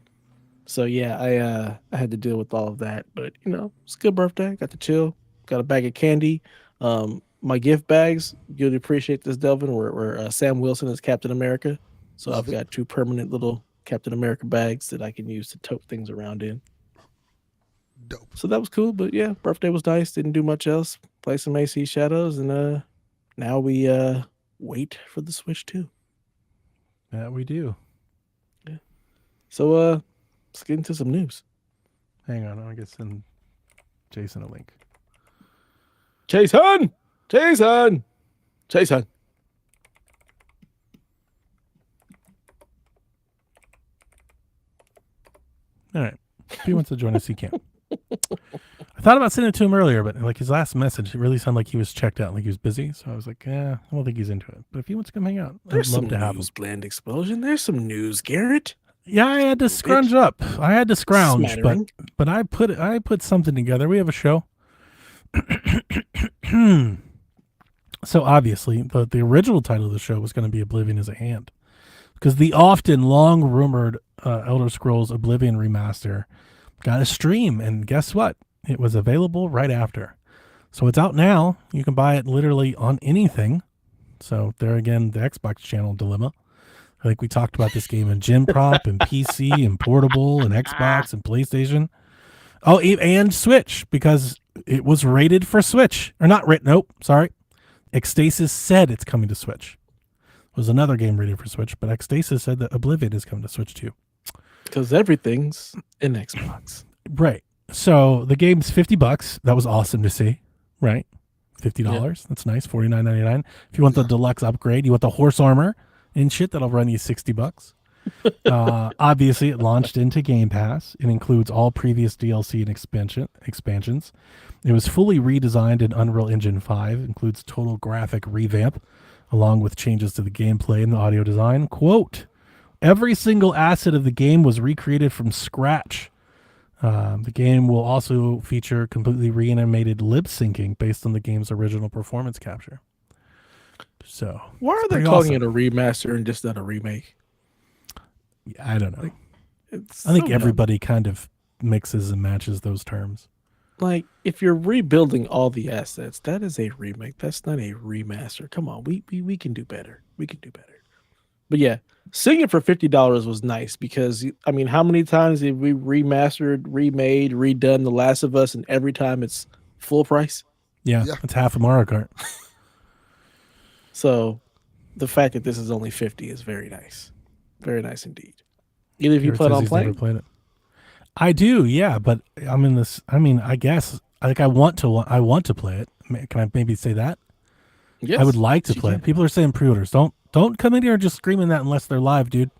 So yeah, I had to deal with all of that, but it's a good birthday. Got to chill. Got a bag of candy. My gift bags, you'd appreciate this, Delvin. Where Sam Wilson is Captain America. So Love I've it. got 2 permanent little Captain America bags that I can use to tote things around in. Dope. So that was cool, but yeah, birthday was nice. Didn't do much else. Play some AC Shadows, and now we wait for the Switch 2. Yeah, we do. So let's get into some news. Hang on, I guess send Jason a link. Jason. All right. If he wants to join us, he can. I thought about sending it to him earlier, but like his last message, it really sounded like he was checked out, like he was busy. So I was like, I don't think he's into it. But if he wants to come hang out, There's I'd some love to have him. news, Bland Explosion. There's some news, Garrett. Yeah, I had to scrunch up. I had to scrounge, Smattering. but I put something together. We have a show. So obviously, the original title of the show was going to be Oblivion is at Hand, because the often long rumored Elder Scrolls Oblivion remaster got a stream, and guess what? It was available right after. So it's out now. You can buy it literally on anything. So there again, the Xbox channel dilemma. I think we talked about this game in Gen Prop and PC and portable and Xbox and PlayStation. Oh, and Switch, because it was rated for Switch. Or not rated. Nope, sorry. Xstasis said it's coming to Switch. It was another game rated for Switch, but Xstasis said that Oblivion is coming to Switch too. Because everything's in Xbox. Right. So the game's $50. That was awesome to see. Right. $50. Yeah. That's nice. $49.99. If you want the deluxe upgrade, you want the horse armor and shit, that'll run you $60. Obviously, it launched into Game Pass. It includes all previous DLC and expansions. It was fully redesigned in Unreal Engine 5. Includes total graphic revamp, along with changes to the gameplay and the audio design. Quote, every single asset of the game was recreated from scratch. The game will also feature completely reanimated lip syncing based on the game's original performance capture. So Why are they pretty calling awesome. it a remaster and just not a remake? I don't know. It's I think so dumb. everybody kind of mixes and matches those terms. Like, if you're rebuilding all the assets, that is a remake. That's not a remaster. Come on, we can do better. We can do better. But yeah, seeing it for $50 was nice because I mean, how many times have we remastered, remade, redone The Last of Us, and every time it's full price? Yeah, Yeah. it's half a Mario Kart. So the fact that this is only 50 is very nice. Very nice indeed. Either of you Garrett plan says on he's never playing? played it. I do, yeah, but I'm in this. I mean, I guess like I want to play it. Can I maybe say that? Yes. I would like to you play can. it. People are saying pre-orders. Don't come in here and just screaming that unless they're live, dude.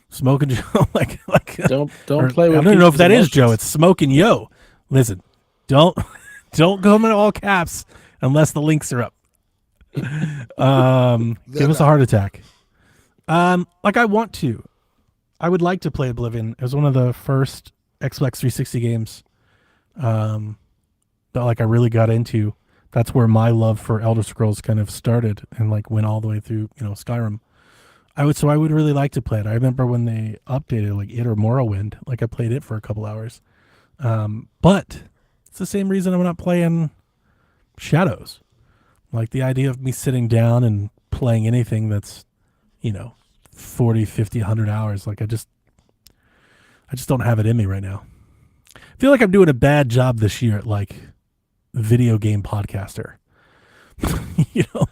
Smoking Joe, like Don't or, play with. I don't even know if people's that is Joe. emotions. It's Smoking Yo. Listen, don't come in all caps unless the links are up. Give us a heart attack. Like I want to. I would like to play Oblivion. It was one of the first Xbox 360 games that like I really got into. That's where my love for Elder Scrolls kind of started and like went all the way through, Skyrim. I would really like to play it. I remember when they updated like it or Morrowind, like I played it for a couple hours. But it's the same reason I'm not playing Shadows. Like the idea of me sitting down and playing anything that's, 40, 50, 100 hours. Like I just don't have it in me right now. I feel like I'm doing a bad job this year at like video game podcaster.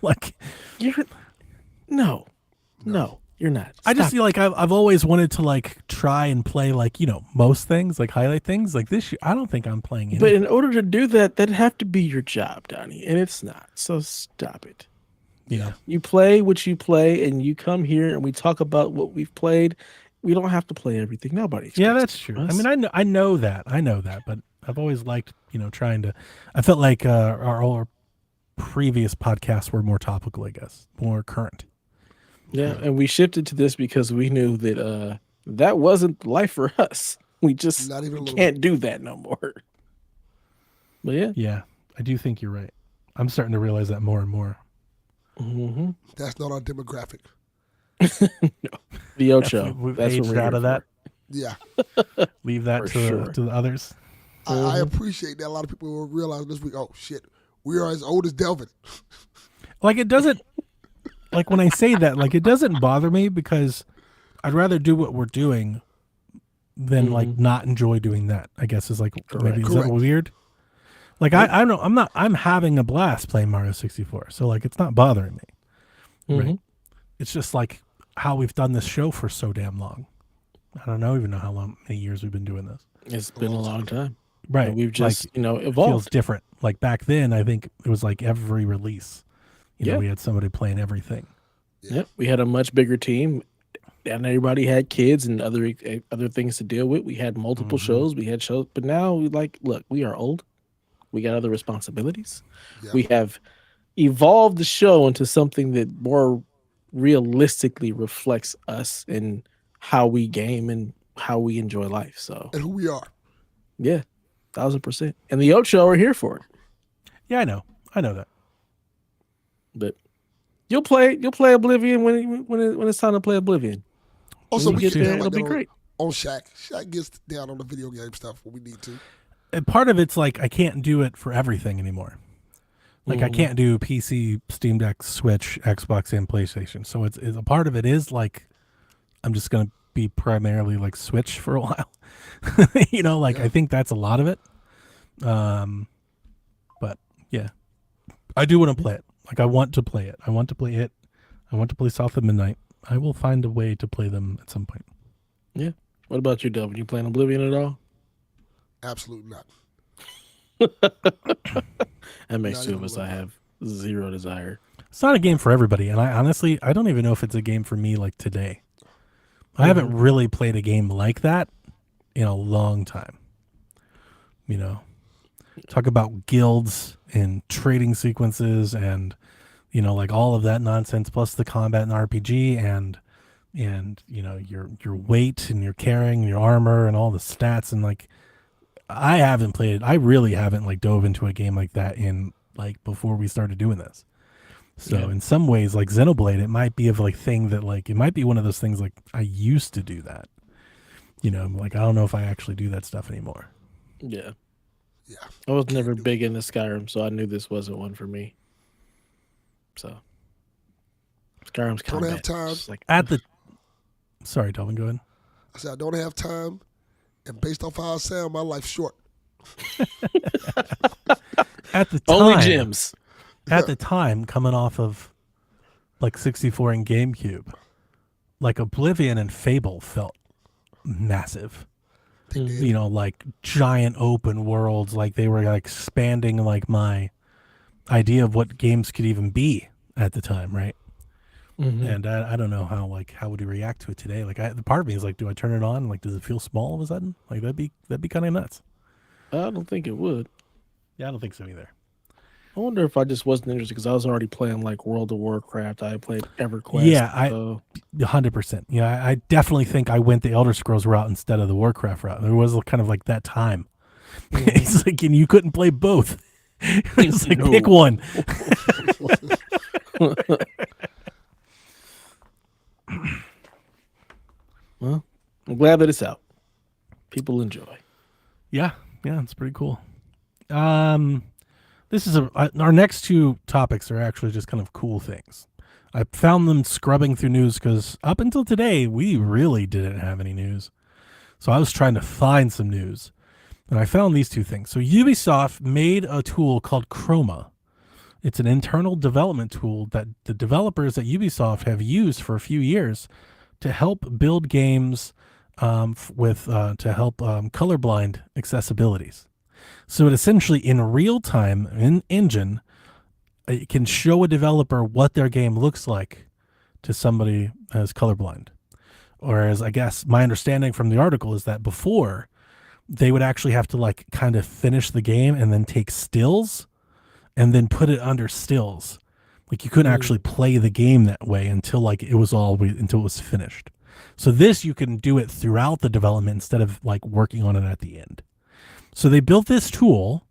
Like No, you're not. I just Stop. feel like I've always wanted to like try and play like, most things, like highlight things. Like this year, I don't think I'm playing anything. But in order to do that, that'd have to be your job, Donnie, and it's not. So stop it. Yeah. You play what you play, and you come here and we talk about what we've played. We don't have to play everything. Nobody. Yeah, expects that's it true. from I us. mean, I know that, but I've always liked, trying to. I felt like our previous podcasts were more topical, I guess, more current. Yeah, and we shifted to this because we knew that that wasn't life for us. We just Not even a little can't do that no more. But yeah, Yeah, I do think you're right. I'm starting to realize that more and more. mm-hmm. That's not our demographic. The Ocho. We've That's what aged we're out here of that. Yeah. Leave that For to sure. to the others. I appreciate that a lot of people will realize this week, oh, shit, we are as old as Delvin. Like it doesn't. Like when I say that, like it doesn't bother me because I'd rather do what we're doing than like not enjoy doing that. I guess is like maybe is that Correct. weird? Like I don't I'm having a blast playing Mario 64, so like it's not bothering me. Right? It's just like how we've done this show for so damn long. I don't know even know how many years we've been doing this. It's been a long time. Right. And we've just, like, feels evolved. different. Like back then, I think it was like every release. We had somebody playing everything. Yep. We had a much bigger team, and everybody had kids and other things to deal with. We had multiple shows. We had shows, but now look, we are old. We got other responsibilities. Yeah. We have evolved the show into something that more realistically reflects us and how we game and how we enjoy life. So And who we are. yeah, 1000%. And the Ocho are here for it. Yeah, I know that. But you'll play Oblivion when it's time to play Oblivion. Also, When we you get get there, down like it'll be that great. on Shaq. Shaq gets down on the video game stuff when we need to. And part of it's like I can't do it for everything anymore. Like I can't do PC, Steam Deck, Switch, Xbox, and PlayStation. So it's a part of it is like I'm just gonna be primarily like Switch for a while. I think that's a lot of it. But yeah, I do want to play it. Like I want to play it. I want to play it. I want to play South of Midnight. I will find a way to play them at some point. Yeah. What about you, Delvin? You playing Oblivion at all? Absolutely not. That makes Not two of even us. a I little. have zero desire. It's not a game for everybody, and I don't even know if it's a game for me like today. I haven't really played a game like that in a long time. Talk about guilds and trading sequences and like all of that nonsense plus the combat and RPG and your weight and your carrying and your armor and all the stats and like I haven't played it. I really haven't like dove into a game like that in like before we started doing this. So in some ways, like Xenoblade, it might be of like thing that like it might be one of those things like I used to do that. Like I don't know if I actually do that stuff anymore. Yeah. Yeah. I was never big into Skyrim, so I knew this wasn't one for me. So Skyrim's Don't combat. have time. It's like Sorry, Delvin, go ahead. I said, I don't have time. And based off how I sound, my life's short. At the time, only gyms. at the time, coming off of like 64 and GameCube, like Oblivion and Fable felt massive. Like giant open worlds, like they were like expanding like my idea of what games could even be at the time, right? And I don't know how would he react to it today. Like the part of me is like, do I turn it on? Like, does it feel small all of a sudden? Like that'd be kind of nuts. I don't think it would. Yeah, I don't think so either. I wonder if I just wasn't interested because I was already playing like World of Warcraft. I played EverQuest. Yeah, so 100%. Yeah, I definitely think I went the Elder Scrolls route instead of the Warcraft route. There was kind of like that time. It's like, and you couldn't play both. It's like, pick one. Well, I'm glad that it's out. People enjoy. Yeah, it's pretty cool. This is our next two topics are actually just kind of cool things. I found them scrubbing through news because up until today, we really didn't have any news. So I was trying to find some news. And I found these two things. So Ubisoft made a tool called Chroma. It's an internal development tool that the developers at Ubisoft have used for a few years to help build games to help colorblind accessibilities. So it essentially, in real time, in engine, it can show a developer what their game looks like to somebody as colorblind. Whereas I guess my understanding from the article is that before they would actually have to like kind of finish the game and then take stills and then put it under stills. Like you couldn't actually play the game that way until it was finished. So this, you can do it throughout the development instead of like working on it at the end. So they built this tool,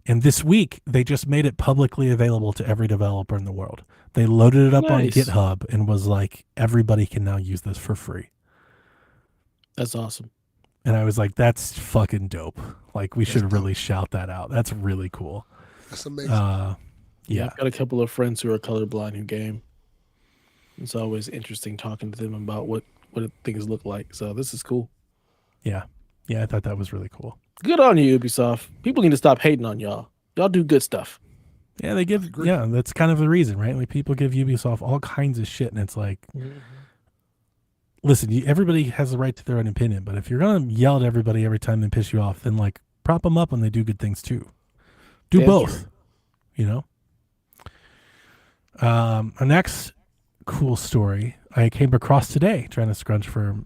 and this week they just made it publicly available to every developer in the world. They loaded it up on GitHub and was like, everybody can now use this for free. That's awesome. And I was like, that's fucking dope. Like we should really shout that out. That's really cool. That's amazing. Yeah. I've got a couple of friends who are colorblind who game. It's always interesting talking to them about what things look like. So this is cool. Yeah. I thought that was really cool. Good on you, Ubisoft. People need to stop hating on y'all. Y'all do good stuff. Yeah, that's kind of the reason, right? Like people give Ubisoft all kinds of shit, and it's like, listen, everybody has the right to their own opinion, but if you're gonna yell at everybody every time they piss you off, then like prop them up when they do good things too. Do both, you know. Our next cool story I came across today, trying to scrunch for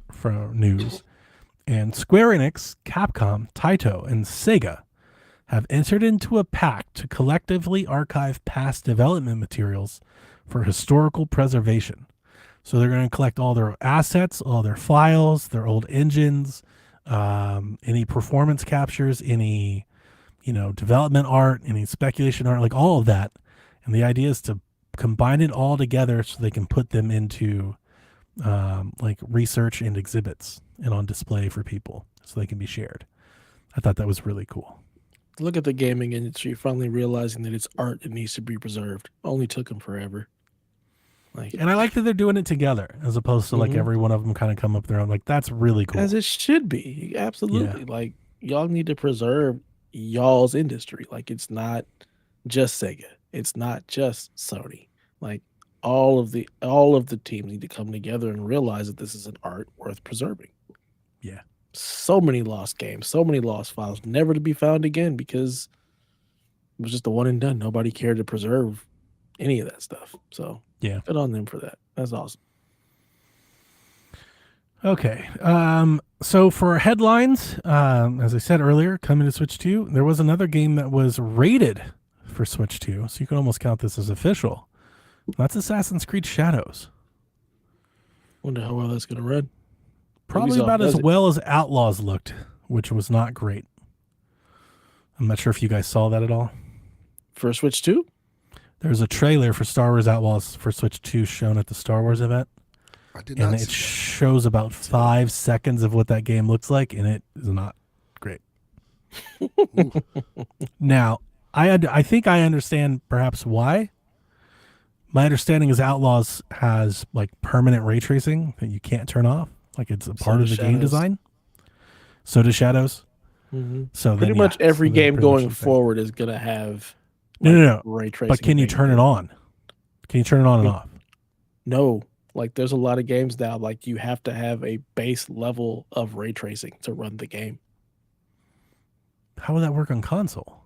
news. And Square Enix, Capcom, Taito, and Sega have entered into a pact to collectively archive past development materials for historical preservation. So they're going to collect all their assets, all their files, their old engines, any performance captures, any development art, any speculation art, like all of that. And the idea is to combine it all together so they can put them into like research and exhibits and on display for people so they can be shared. I thought that was really cool. Look at the gaming industry finally realizing that it's art that needs to be preserved. Only took them forever. And I like that they're doing it together as opposed to like every one of them kind of come up their own. Like that's really cool. As it should be. Absolutely. Yeah. Like y'all need to preserve y'all's industry. Like it's not just Sega. It's not just Sony. Like all of the teams need to come together and realize that this is an art worth preserving. Yeah. So many lost games, so many lost files, never to be found again because it was just a one and done. Nobody cared to preserve any of that stuff. So yeah, good on them for that. That's awesome. Okay. So for headlines, as I said earlier, coming to Switch 2, there was another game that was rated for Switch 2. So you can almost count this as official. That's Assassin's Creed Shadows. Wonder how well that's going to run. Probably about as well as Outlaws looked, which was not great. I'm not sure if you guys saw that at all. For Switch 2? There's a trailer for Star Wars Outlaws for Switch 2 shown at the Star Wars event. I did not see that. And it shows about 5 seconds of what that game looks like, and it is not great. Now, I think I understand perhaps why. My understanding is Outlaws has like permanent ray tracing that you can't turn off. Like it's a part of the game design. So does Shadows. Mm-hmm. So pretty much every game going forward is going to have no ray tracing. But can you turn it on? Can you turn it on and off? No. Like there's a lot of games now, like you have to have a base level of ray tracing to run the game. How would that work on console?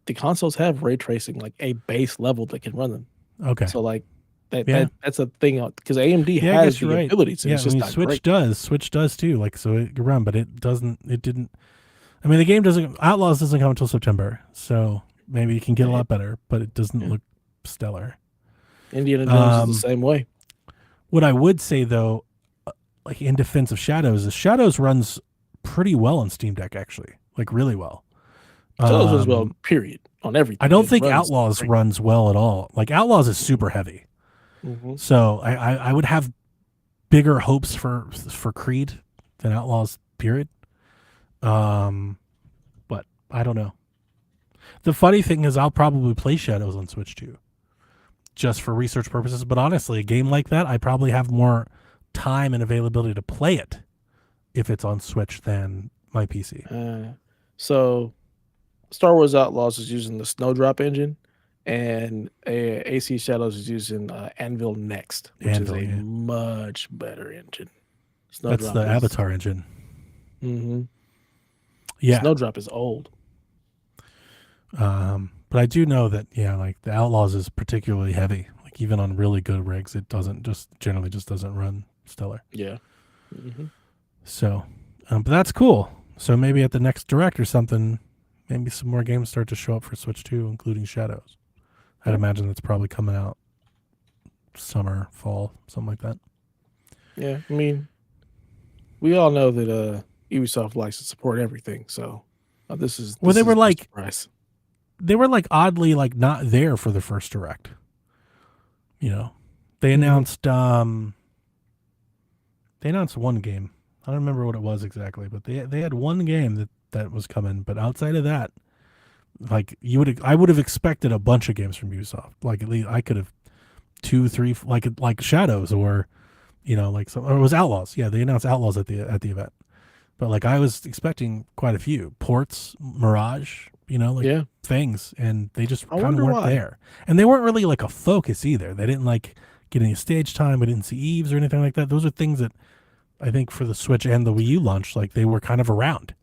The consoles have ray tracing, like a base level that can run them. Okay. So like That's a thing because AMD Yeah, I has guess the you're right. ability to. Yeah, It's I just mean, not Switch great. does. Switch does too. Like, so it can run, but it doesn't. It didn't. I mean, the game doesn't. Outlaws doesn't come until September, so maybe it can get a lot better, but it doesn't look stellar. Indiana Jones is the same way. What I would say though, like in defense of Shadows, is Shadows runs pretty well on Steam Deck actually, like really well. Shadows runs well, period, on everything. I don't It think runs Outlaws great. runs well at all. Like Outlaws is super heavy, so I would have bigger hopes for Creed than Outlaws, period. But I don't know. The funny thing is, I'll probably play Shadows on Switch too, just for research purposes. But honestly, a game like that, I probably have more time and availability to play it if it's on Switch than my PC. So, Star Wars Outlaws is using the Snowdrop engine, and AC Shadows is using Anvil Next, which is a much better engine. That's the Avatar engine. Mm-hmm. Yeah. Snowdrop is old. But I do know that, like the Outlaws is particularly heavy. Like even on really good rigs, it generally doesn't run stellar. Yeah. Mm-hmm. So, but that's cool. So maybe at the next Direct or something, maybe some more games start to show up for Switch 2, including Shadows. I'd imagine that's probably coming out summer, fall, something like that. Yeah, I mean, we all know that Ubisoft likes to support everything. So this they were is like, surprise. They were like oddly like not there for the first Direct. They announced one game. I don't remember what it was exactly, but they had one game that was coming. But outside of that, like I would have expected a bunch of games from Ubisoft. Like at least I could have 2, 3, like Shadows or or it was Outlaws. Yeah, they announced Outlaws at the event. But like I was expecting quite a few ports, Mirage, things, and they just kind of weren't there. And they weren't really like a focus either. They didn't like get any stage time. We didn't see Eves or anything like that. Those are things that I think for the Switch and the Wii U launch, like they were kind of around.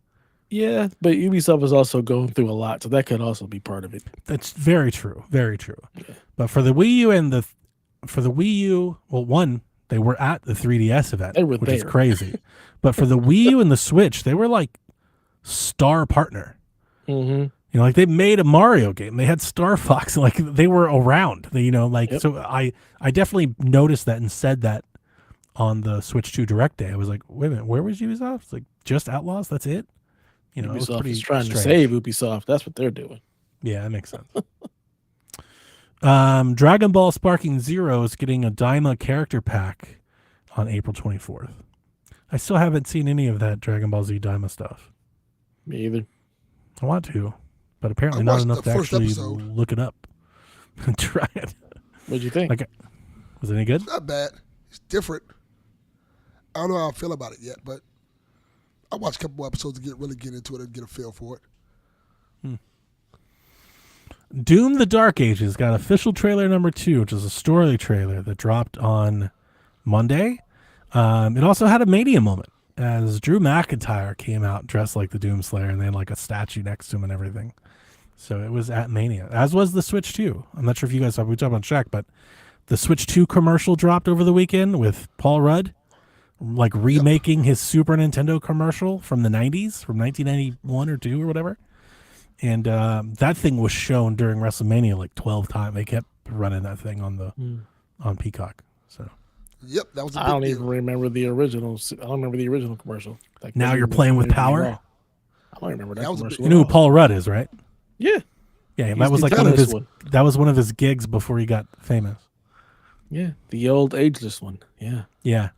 Yeah, but Ubisoft is also going through a lot, so that could also be part of it. That's very true. Very true. Yeah. But for the Wii U well, one, they were at the 3DS event, which is crazy. But for the Wii U and the Switch, they were like star partner. Mm-hmm. Like they made a Mario game. They had Star Fox. Like they were around. So I definitely noticed that and said that on the Switch 2 Direct Day. I was like, wait a minute, where was Ubisoft? It's like just Outlaws. That's it. Ubisoft is trying to save Ubisoft. That's what they're doing. Yeah, that makes sense. Dragon Ball Sparking Zero is getting a Daima character pack on April 24th. I still haven't seen any of that Dragon Ball Z Daima stuff. Me either. I want to, but apparently not enough to actually look it up and try it. What'd you think? Was it any good? It's not bad. It's different. I don't know how I feel about it yet, but I watched a couple more episodes to really get into it and get a feel for it. Doom the Dark Ages got official trailer number 2, which is a story trailer that dropped on Monday. It also had a Mania moment as Drew McIntyre came out dressed like the Doomslayer, and they had like a statue next to him and everything. So it was at Mania, as was the Switch 2. I'm not sure if you guys saw, we talked about Shaq, but the Switch 2 commercial dropped over the weekend with Paul Rudd, like remaking his Super Nintendo commercial from the 90s, from 1991 or 2 or whatever. And that thing was shown during WrestleMania like 12 times. They kept running that thing on Peacock. So. Yep, that was. I don't even remember the original. I don't remember the original commercial. Like now you're playing with power. I don't remember that commercial. You know who Paul Rudd is, right? Yeah. Yeah, that was like one of his. That was one of his gigs before he got famous. Yeah, the old ageless one. Yeah. Yeah,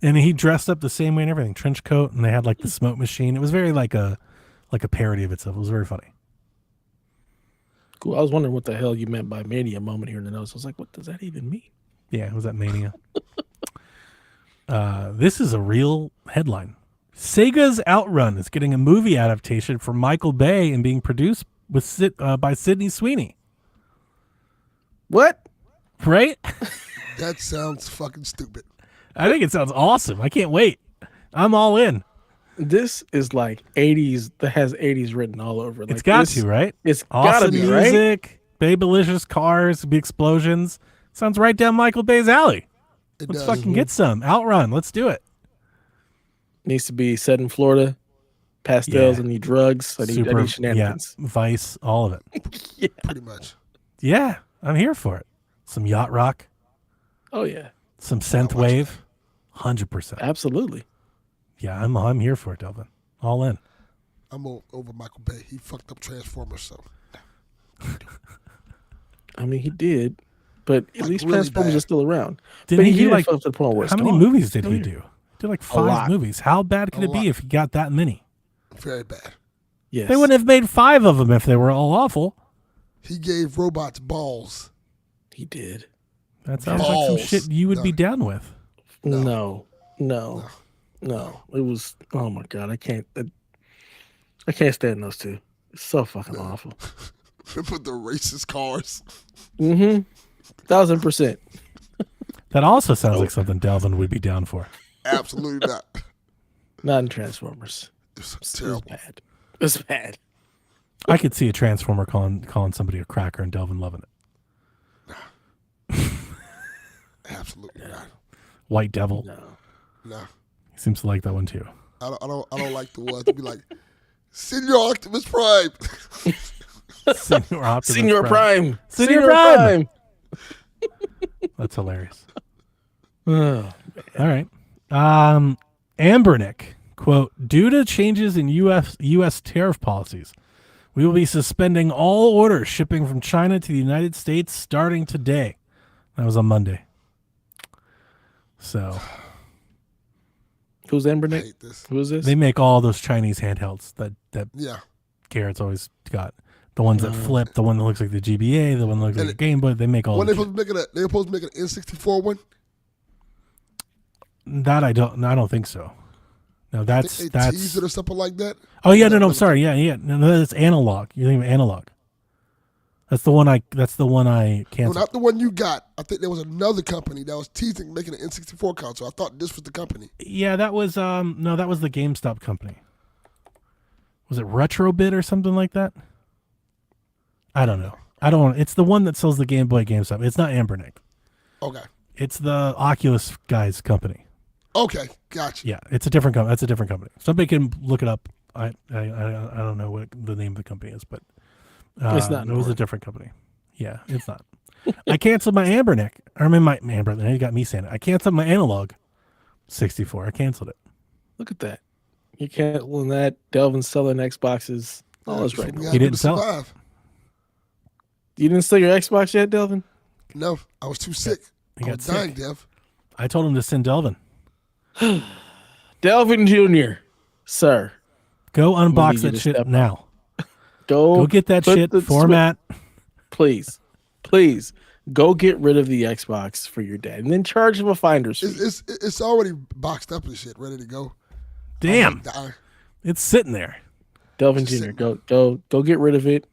and he dressed up the same way and everything, trench coat, and they had like the smoke machine. It was very like a parody of itself. It was very funny. Cool. I was wondering what the hell you meant by Mania moment here in the notes. I was like, what does that even mean? Yeah, it was at Mania. This is a real headline. Sega's Outrun is getting a movie adaptation from Michael Bay and being produced by Sydney Sweeney. What? Right? That sounds fucking stupid. I think it sounds awesome. I can't wait. I'm all in. This is like 80s that has 80s written all over. Like it's got to, right? It's awesome gotta be, music, right? Babylicious cars, big explosions, Sounds right down Michael Bay's alley. It Let's does. fucking get some. Outrun. Let's do it. Needs to be set in Florida. Pastels. Yeah. I need drugs. I need shenanigans. Yeah, Vice, all of it. Pretty much. Yeah, I'm here for it. Some yacht rock, Oh yeah, some synth wave, 100%. absolutely. Yeah, I'm here for it, Delvin. All in. I'm over Michael Bay. He fucked up Transformers, so. I mean, he did, but at least really Transformers bad. are still around. Didn't but he do did like fuck up to the point where it's how many gone. movies did Still he here. do? He did like lot. 5 movies. How bad could A it be lot. if he got that many? Very bad. Yes, They wouldn't have made 5 of them if they were all awful. He gave robots balls. He did. That sounds like some Balls. shit you would be No. down with. No. It was. Oh my god, I can't stand those two. It's so fucking awful. Put the racist cars. 1000%. That also sounds like something Delvin would be down for. Absolutely not. Not in Transformers. It's It was terrible. bad. It was bad. I could see a Transformer calling somebody a cracker and Delvin loving it. Absolutely not. White Devil. No. He seems to like that one too. I don't like the ones to be like, Senor Optimus Prime. Senior Optimus Senior Prime. Senior Prime. That's hilarious. Oh, All right. Ambernick, quote, due to changes in U.S. tariff policies, we will be suspending all orders shipping from China to the United States starting today. That was on Monday. So who's I Ambernick? hate this. Who is this? they make all those Chinese handhelds that Yeah. Garrett's always got. The ones that flip, the one that looks like the GBA, the one that looks like a Game Boy. They make all When that they shit. supposed to make an N64 one? That I don't think so. No, They that's teased it or something like that. oh yeah, no, I'm sorry. Yeah. No, that's analog. You're thinking of analog. That's the one I No, canceled. not the one you got. I think there was another company that was teasing making an N64 console. I thought this was the company. Yeah, that was no, that was the GameStop company. Was it Retrobit or something like that? I don't know. It's the one that sells the Game Boy GameStop. It's not Ambernick. Okay. It's the Oculus guys company. Okay. Gotcha. Yeah, it's a different company. That's a different company. Somebody can look it up. I don't know what the name of the company is, but It's not It was a important. different company. Yeah, it's not. I canceled my Ambernick. I mean my Ambernick. You got me saying it. I canceled my analog 64. I canceled it. Look at that. You canceling that. Delvin selling Xboxes. All is right. We now. gotta He do didn't to sell it. survive. You didn't sell your Xbox yet, Delvin? No, I was too sick. He I got was dying, sick. Dev. I told him to send Delvin. Delvin Jr., sir. Go unbox you that to shit step up. now. Go Go get that put shit the format. Please. Go get rid of the Xbox for your dad and then charge him a finder's fee. It's already boxed up and shit, ready to go. Damn, Die. it's sitting there. Delvin Just Jr., sitting go get rid of it.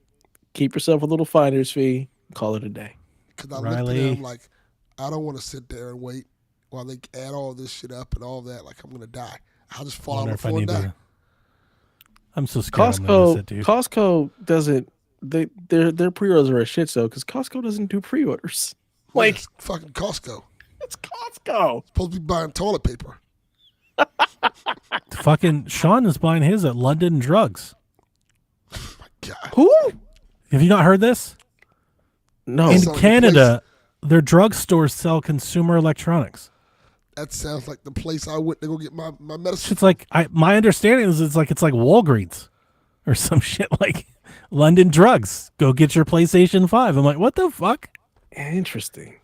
Keep yourself a little finder's fee. Call it a day. Because I looked at Riley. it, I'm like, I don't want to sit there and wait while they add all this shit up and all that. Like, I'm going to die. I'll just fall on Wonder the if I floor need and die. to. I'm so scared. I'm gonna miss it, dude. Costco doesn't. Their pre-orders are a shit show because Costco doesn't do pre-orders. Like It's fucking Costco. it's Costco. Supposed to be buying toilet paper. Fucking Sean is buying his at London Drugs. God. Who? Have you not heard this? No. In Sounds like Canada, their drugstores sell consumer electronics. That sounds like the place I went to go get my medicine. It's like my understanding is it's like Walgreens or some shit like London Drugs. Go get your PlayStation 5. I'm like, what the fuck? Interesting.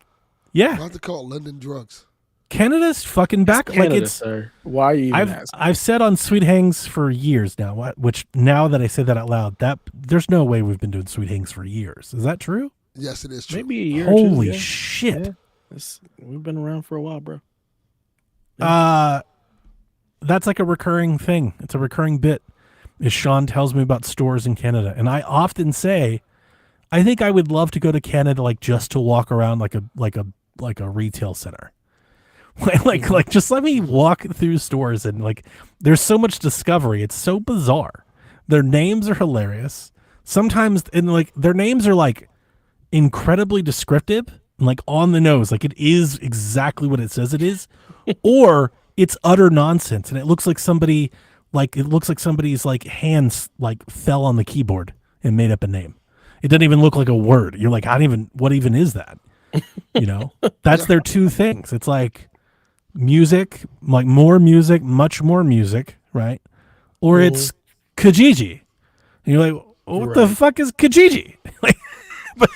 Yeah, I have to call it London Drugs. Canada's fucking back. Canada, like it's. sir. Why are you even asking? I've said on Sweet Hangs for years now. Which now that I say that out loud, that there's no way we've been doing Sweet Hangs for years. Is that true? Yes, it is true. Maybe a year. Holy or two, yeah. shit! Yeah. We've been around for a while, bro. That's like a recurring thing. It's a recurring bit. Is Sean tells me about stores in Canada, and I often say, I think I would love to go to Canada, like just to walk around like a retail center. like just let me walk through stores and like there's so much discovery. It's so bizarre. Their names are hilarious. Sometimes and like their names are like incredibly descriptive like on the nose, like it is exactly what it says it is, or it's utter nonsense and it looks like somebody's like hands like fell on the keyboard and made up a name. It doesn't even look like a word. You're like, what even is that? You know, that's their two things. It's like music, like more music, much more music, right? Or it's Kijiji. And you're like, what the fuck is Kijiji? Like, but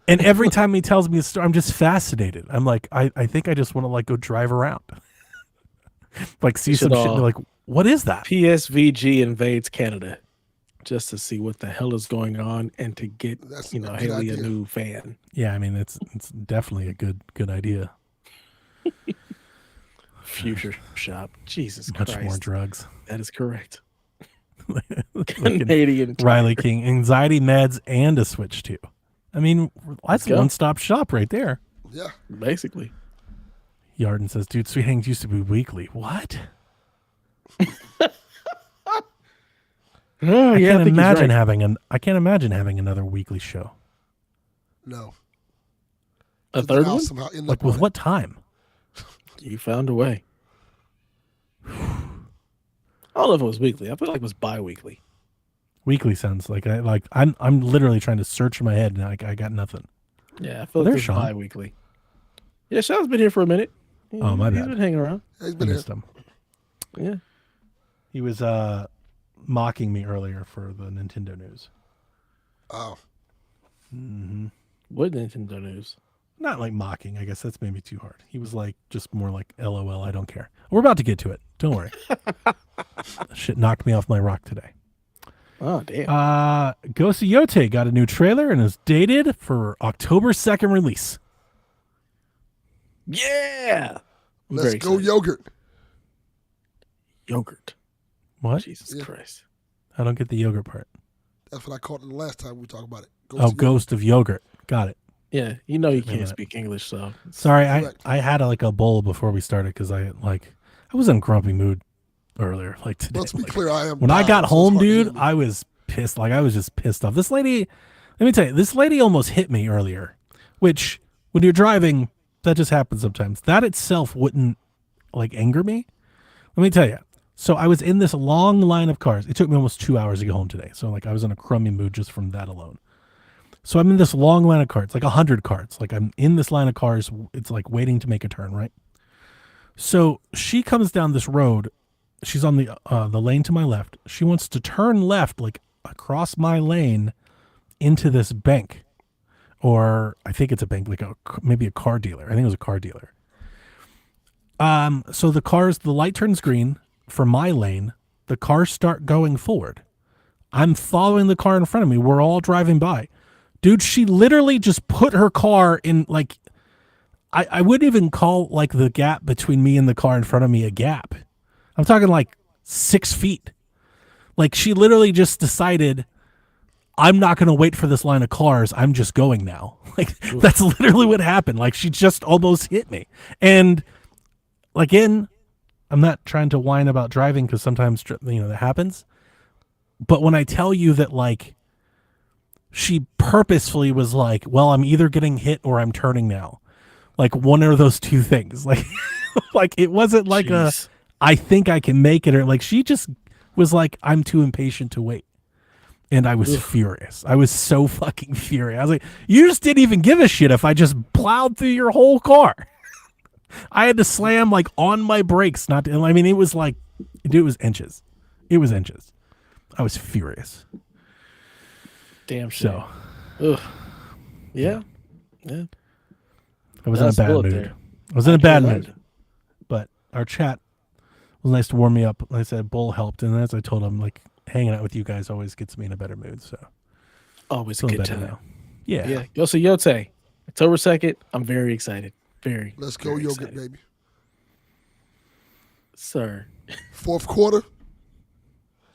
and every time he tells me a story, I'm just fascinated. I'm like, I think I just want to like go drive around. Like see some shit and be like, what is that? PSVG invades Canada just to see what the hell is going on and to get Haley a new fan. Yeah, I mean it's definitely a good idea. Future shop. Jesus Much Christ. more drugs. That is correct. Canadian Riley King, anxiety meds and a Switch 2. I mean, that's a one-stop shop right there. Yeah. Basically. Yarden says, dude, Sweet Hangs used to be weekly. What? I can't imagine having another weekly show. No. A third one? Like with what time? You found a way. I don't know if it was weekly. I feel like it was bi-weekly. Weekly sounds like I'm literally trying to search in my head and I got nothing. Yeah, I feel like it's bi-weekly. Yeah, Sean's been here for a minute. My bad. He's been hanging around. He's been here. Yeah. He was mocking me earlier for the Nintendo news. Oh. Mm-hmm. What Nintendo news? Not like mocking. I guess that's maybe too hard. He was like, just more like, LOL, I don't care. We're about to get to it. Don't worry. Shit knocked me off my rock today. Oh, damn. Ghost of Yote got a new trailer and is dated for October 2nd release. Yeah. Let's go yogurt. Yogurt. What? Jesus Christ. I don't get the yogurt part. That's what I called it the last time we talked about it. Ghost of Yogurt. Got it. Yeah, you know you can't speak English, so. Sorry, I had a bowl before we started because I was in a grumpy mood earlier, like today. Let's be clear, I am. When I got home, dude, I was pissed. Like I was just pissed off. This lady, let me tell you, this lady almost hit me earlier, which when you're driving, that just happens sometimes. That itself wouldn't like anger me. Let me tell you. So I was in this long line of cars. It took me almost 2 hours to get home today. So like I was in a crummy mood just from that alone. So I'm in this long line of cars, like 100 cars. Like I'm in this line of cars. It's like waiting to make a turn, right? So she comes down this road. She's on the lane to my left. She wants to turn left, like across my lane into this bank. Or I think it's a bank, like maybe a car dealer. I think it was a car dealer. So the light turns green for my lane. The cars start going forward. I'm following the car in front of me. We're all driving by. Dude, she literally just put her car in like, I wouldn't even call like the gap between me and the car in front of me a gap. I'm talking like 6 feet. Like she literally just decided, I'm not going to wait for this line of cars. I'm just going now. Like that's literally what happened. Like she just almost hit me. And again, I'm not trying to whine about driving because sometimes, that happens. But when I tell you that like, she purposefully was like, well, I'm either getting hit or I'm turning now. Like one of those two things. Like, like it wasn't like I think I can make it, or like she just was like, I'm too impatient to wait. And I was furious. I was so fucking furious. I was like, you just didn't even give a shit if I just plowed through your whole car. I had to slam like on my brakes. It was like, dude, it was inches. It was inches. I was furious. Damn shame. So, yeah. I was in a bad mood. I was in a bad mood. But our chat was nice to warm me up. Like I said, Bull helped. And as I told him, like, hanging out with you guys always gets me in a better mood. So, always a good time. Now. Yeah. Yeah. Ghost of Yote, October 2nd. I'm very excited. Let's go yogurt, baby. Sir. Fourth quarter.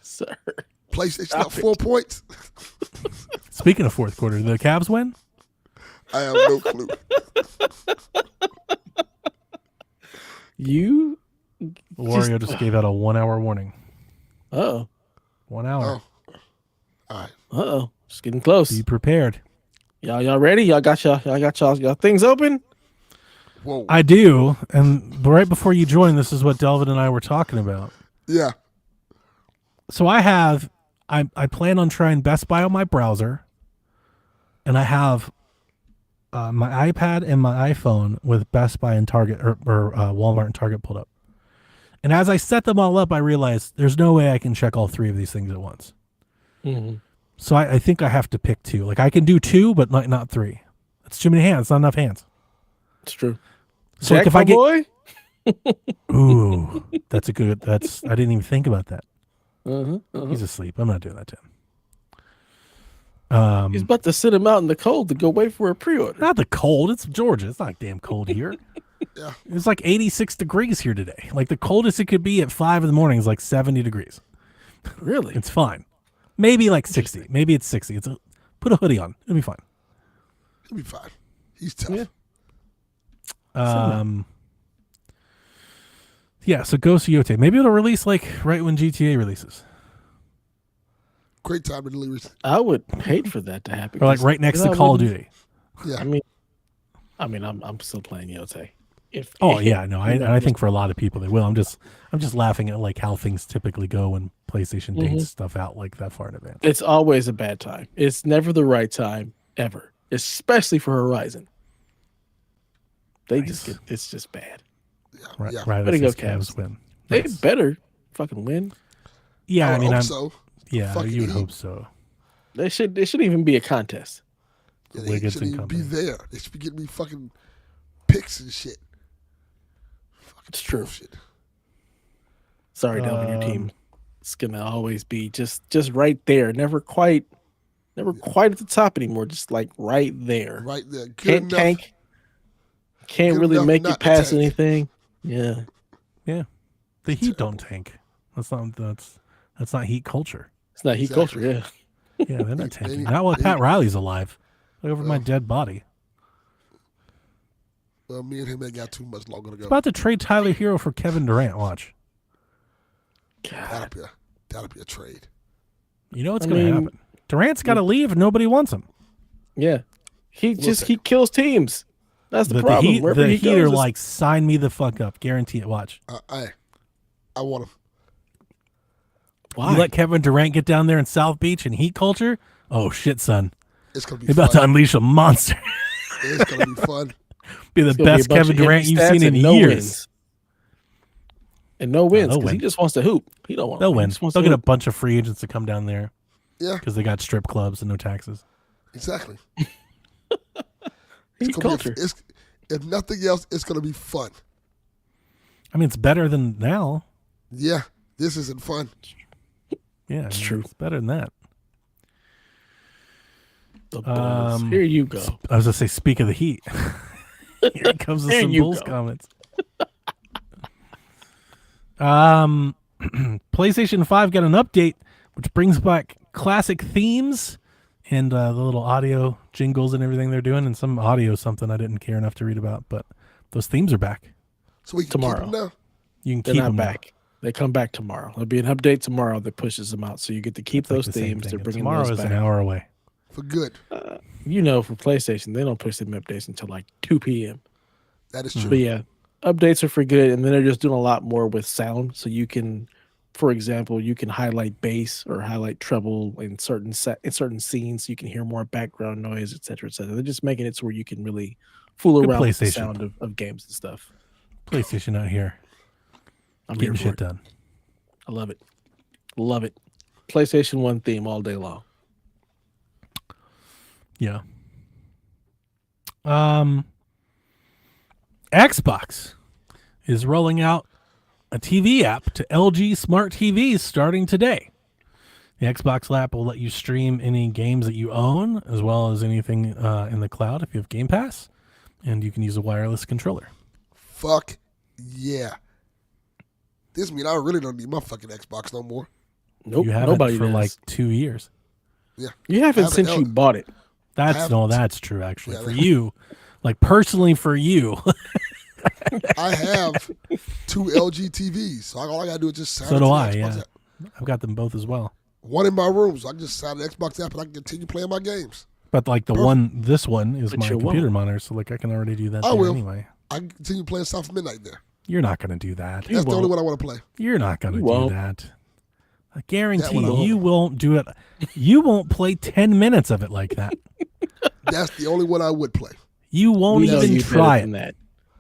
Sir. PlayStation up 4 points. Speaking of fourth quarter, the Cavs win? I have no clue. Wario just gave out a 1 hour warning. Uh-oh. 1 hour. Oh. All right. Uh-oh. Just getting close. Be prepared. Y'all ready? Y'all got y'all things open? Whoa. I do, and right before you joined, this is what Delvin and I were talking about. Yeah. So I plan on trying Best Buy on my browser, and I have my iPad and my iPhone with Best Buy and Target or Walmart and Target pulled up. And as I set them all up, I realized there's no way I can check all three of these things at once. Mm-hmm. So I think I have to pick two. Like I can do two, but not three. That's too many hands. Not enough hands. It's true. So Jack, like if I get, boy? ooh, I didn't even think about that. Uh-huh. He's asleep. I'm not doing that to him. He's about to sit him out in the cold to go wait for a pre-order. Not the cold. It's Georgia. It's not damn cold here. Yeah. It's like 86 degrees here today. Like the coldest it could be at 5 in the morning is like 70 degrees. Really? It's fine. Maybe like 60. Maybe it's 60. Put a hoodie on. It'll be fine. He'll be fine. He's tough. Yeah, so Ghost of Yote. Maybe it'll release like right when GTA releases. Great time to release. I would hate for that to happen. Or like right next to Call of Duty. Yeah. I mean, I'm still playing Yote. I think for a lot of people they will. I'm just laughing at like how things typically go when PlayStation dates stuff out like that far in advance. It's always a bad time. It's never the right time ever, especially for Horizon. It's just bad. Right, Yeah. right. Way to go, Cavs Cavs. win. They Nice. better fucking win. Yeah, I mean, hope so. yeah, Fucking you would E. hope so. It shouldn't even be a contest. Yeah, Wiggins they shouldn't and even be company. there. They should be getting me fucking picks and shit. Fucking It's true. bullshit. Sorry, Delvin, your team. It's gonna always be just right there. Never quite at the top anymore. Just like right there. Right there. Good Can't enough. tank. Can't Good really enough make not it to past tank. anything. Yeah. Yeah, the Heat don't tank. That's not Heat culture. It's not heat Exactly. culture, yeah. Yeah, they're not tanking. They- Not while they- Pat Riley's alive. Look over my Well. dead body. Well, me and him ain't got too much longer to go. About to trade Tyler Hero for Kevin Durant. Watch. God. That'll be a trade. You know what's I going to mean- happen. Durant's got to leave. And nobody wants him. Yeah. He Listen. kills teams. That's the The problem. Heat, Wherever the he Heat are goes, like, sign me the fuck up. Guarantee it. Watch. I want him. why? You let Kevin Durant get down there in South Beach and Heat culture? Oh, shit, son. It's gonna be You're about to fun. unleash a monster. It's gonna be fun. Be the It's gonna be a best bunch Kevin of Durant empty you've stats seen in and no years. wins. And no wins they'll because he win. just wants to hoop. He don't want. They'll He win. just wants They'll to get a hoop. bunch of free agents to come down there Yeah, because they got strip clubs and no taxes. exactly. Heat Gonna culture. be, if nothing else, it's gonna be fun. I mean, it's better than now. Yeah, this isn't fun. Yeah, It's true. It's better than that. The Bulls. Here you go. I was going to say, speak of the Heat. Here comes with There some you Bulls go. comments. PlayStation 5 got an update, which brings back classic themes and the little audio jingles and everything they're doing, and some audio something I didn't care enough to read about, but those themes are back. So we can Tomorrow. keep them now. You can They're keep not them now. back. They come back tomorrow. There'll be an update tomorrow that pushes them out, so you get to keep It's like those the same themes. thing. They're And bringing tomorrow those is back. an hour away. For good. You know, for PlayStation, they don't push them updates until like 2 p.m. That is Hmm. true. But yeah, updates are for good, and then they're just doing a lot more with sound. So you can, for example, you can highlight bass or highlight treble in certain scenes. You can hear more background noise, et cetera, et cetera. They're just making it so where you can really fool Good around with the PlayStation. sound of games and stuff. PlayStation out here. I'm Getting here for shit it. done. I love it. Love it. PlayStation 1 theme all day long. Yeah. Xbox is rolling out a TV app to LG smart TVs starting today. The Xbox app will let you stream any games that you own, as well as anything in the cloud if you have Game Pass, and you can use a wireless controller. Fuck yeah. This means I really don't need my fucking Xbox no more. Nope. You have Nobody it for does. like 2 years. Yeah. You haven't Have it since out. you bought it. That's true actually. Yeah, For you, like personally for you. I have 2 LG TVs, so all I gotta do is just sign So into do the I, Xbox yeah. app. I've got them both as well. One in my room, so I can just sign the Xbox app and I can continue playing my games. But like this one is But my you computer won't. monitor, so like I can already do that I there will. anyway. I can continue playing South Midnight there. You're not going to do that. That's the only won't. one I want to play. You're not going to You do won't. that. I guarantee one I you won't do it. You won't play 10 minutes of it like that. That's the only one I would play. You won't We know even you try better than it. that.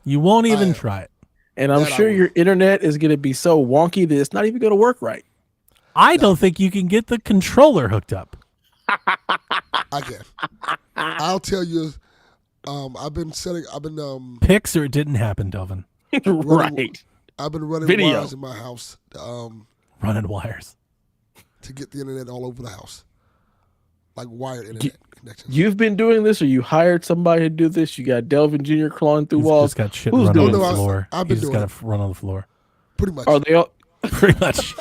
You won't even am. try it. And I'm That I sure will. your internet is going to be so wonky that it's not even going to work right. I don't think you can get the controller hooked up. I can. I'll tell you. I've been Picks or it didn't happen, Delvin. Right. I've been running Video. wires in my house Running wires. to get the internet all over the house, like wired internet connections. You've been doing this, or you hired somebody to do this? You got Delvin Jr. crawling through He's walls. just got shit Who's run doing on the this? floor. I've He's been just doing got to run on the floor. Pretty much. Are they all? Pretty much.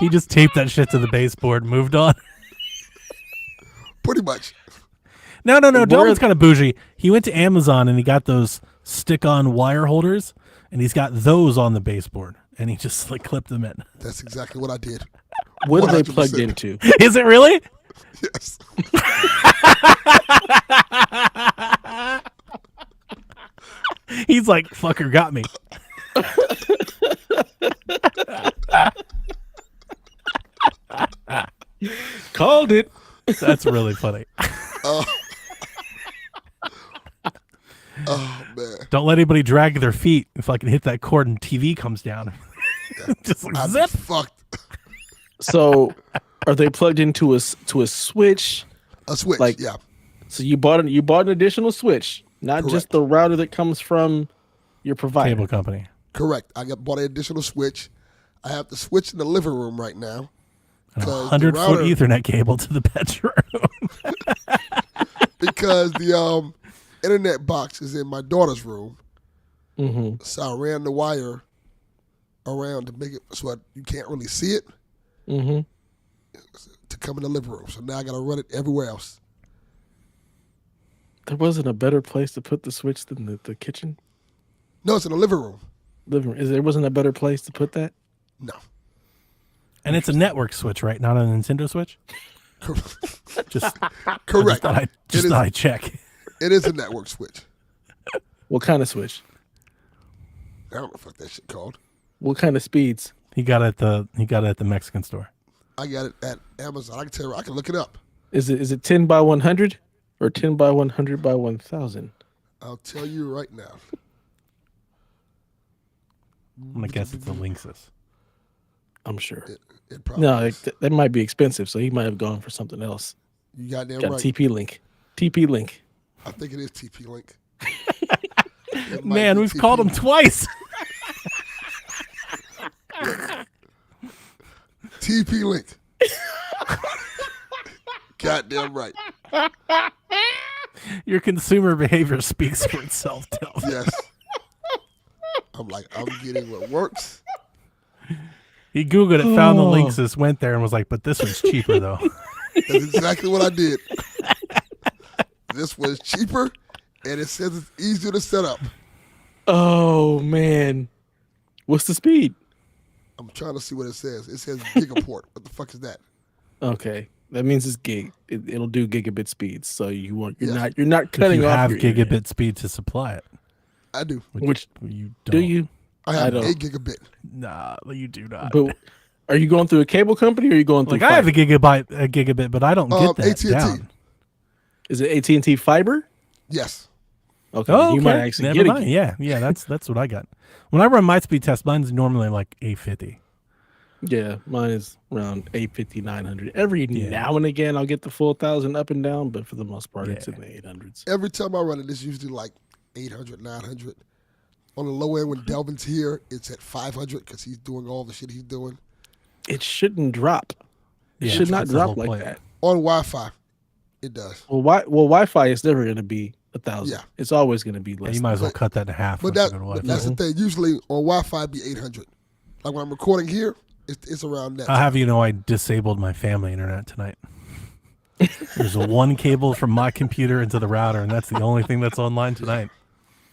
He just taped that shit to the baseboard and moved on. Pretty much. No. Where- Delvin's kind of bougie. He went to Amazon and he got those stick-on wire holders, and he's got those on the baseboard, and he just like clipped them in. That's exactly what I did. What are they 100%. plugged into? Is it really? Yes. He's like, fucker got me. Called it. That's really funny. Oh man. Don't let anybody drag their feet. If I can hit that cord and TV comes down. Just like I'd be zip. fucked. So, are they plugged into a switch? A switch. Like- yeah. So you bought an additional switch, not just Correct. the router that comes from your provider. Cable company. Correct. I bought an additional switch. I have the switch in the living room right now. And a 'cause the 100-foot router- Ethernet cable to the bedroom. Because the internet box is in my daughter's room. Mm-hmm. So I ran the wire around to make it so you can't really see it Mm-hmm. to come in the living room. So now I got to run it everywhere else. There wasn't a better place to put the switch than the kitchen. No, it's in the living room. Living room. There wasn't a better place to put that. No. And it's a network switch, right? Not a Nintendo Switch? Just Correct. thought I'd check. It is a network switch. What kind of switch? I don't know what that shit called. What kind of speeds? He got it at the Mexican store. I got it at Amazon. I can tell you, I can look it up. Is it 10 by 100 or 10 by 100 by 1000? I'll tell you right now. I'm gonna guess it's a Linksys. I'm sure. It probably No, is. that might be expensive, so he might have gone for something else. You goddamn Got right. TP Link. TP Link. I think it is TP Link. It might Man, be we've TP called him Link. twice. TP Link. Goddamn right. Your consumer behavior speaks for itself, Delvin. Yes. I'm like, I'm getting what works. He Googled it, found the Oh. Linksys, went there, and was like, but this one's cheaper, though. That's exactly what I did. This was cheaper, and it says it's easier to set up. Oh man. What's the speed? I'm trying to see what it says. It says gigaport. What the fuck is that? Okay. That means it's gig. It'll do gigabit speeds. So you're Yeah. not If cutting you off have your gigabit internet. speed to supply it. I do. Which you don't. do you? I have don't. 8 gigabit. Nah, you do not. But are you going through a cable company or are you going through Like I have a fiber? gigabit, but I don't get that AT&T. down. Is it AT&T fiber? Yes. Okay. Oh, You might okay. actually Never get mind. it. Yeah, that's what I got. When I run my speed test, mine's normally like 850. Yeah, mine is around 850, 900. Every now and again, I'll get the full 1,000 up and down, but for the most part, it's in the 800s. Every time I run it, it's usually like 800, 900. On the low end, when Delvin's here, it's at 500 because he's doing all the shit he's doing. It shouldn't drop. It Yeah, should not that's the drop whole like point. that. On Wi-Fi, it does. Well, Wi-Fi is never going to be 1,000. Yeah. It's always going to be less. You might as well But- cut that in half. But once that, you go to but Wi-Fi. that's the thing. Usually on Wi-Fi, it'd be 800. Like when I'm recording here, it's around that. I'll have you know I disabled my family internet tonight. There's one cable from my computer into the router, and that's the only thing that's online tonight.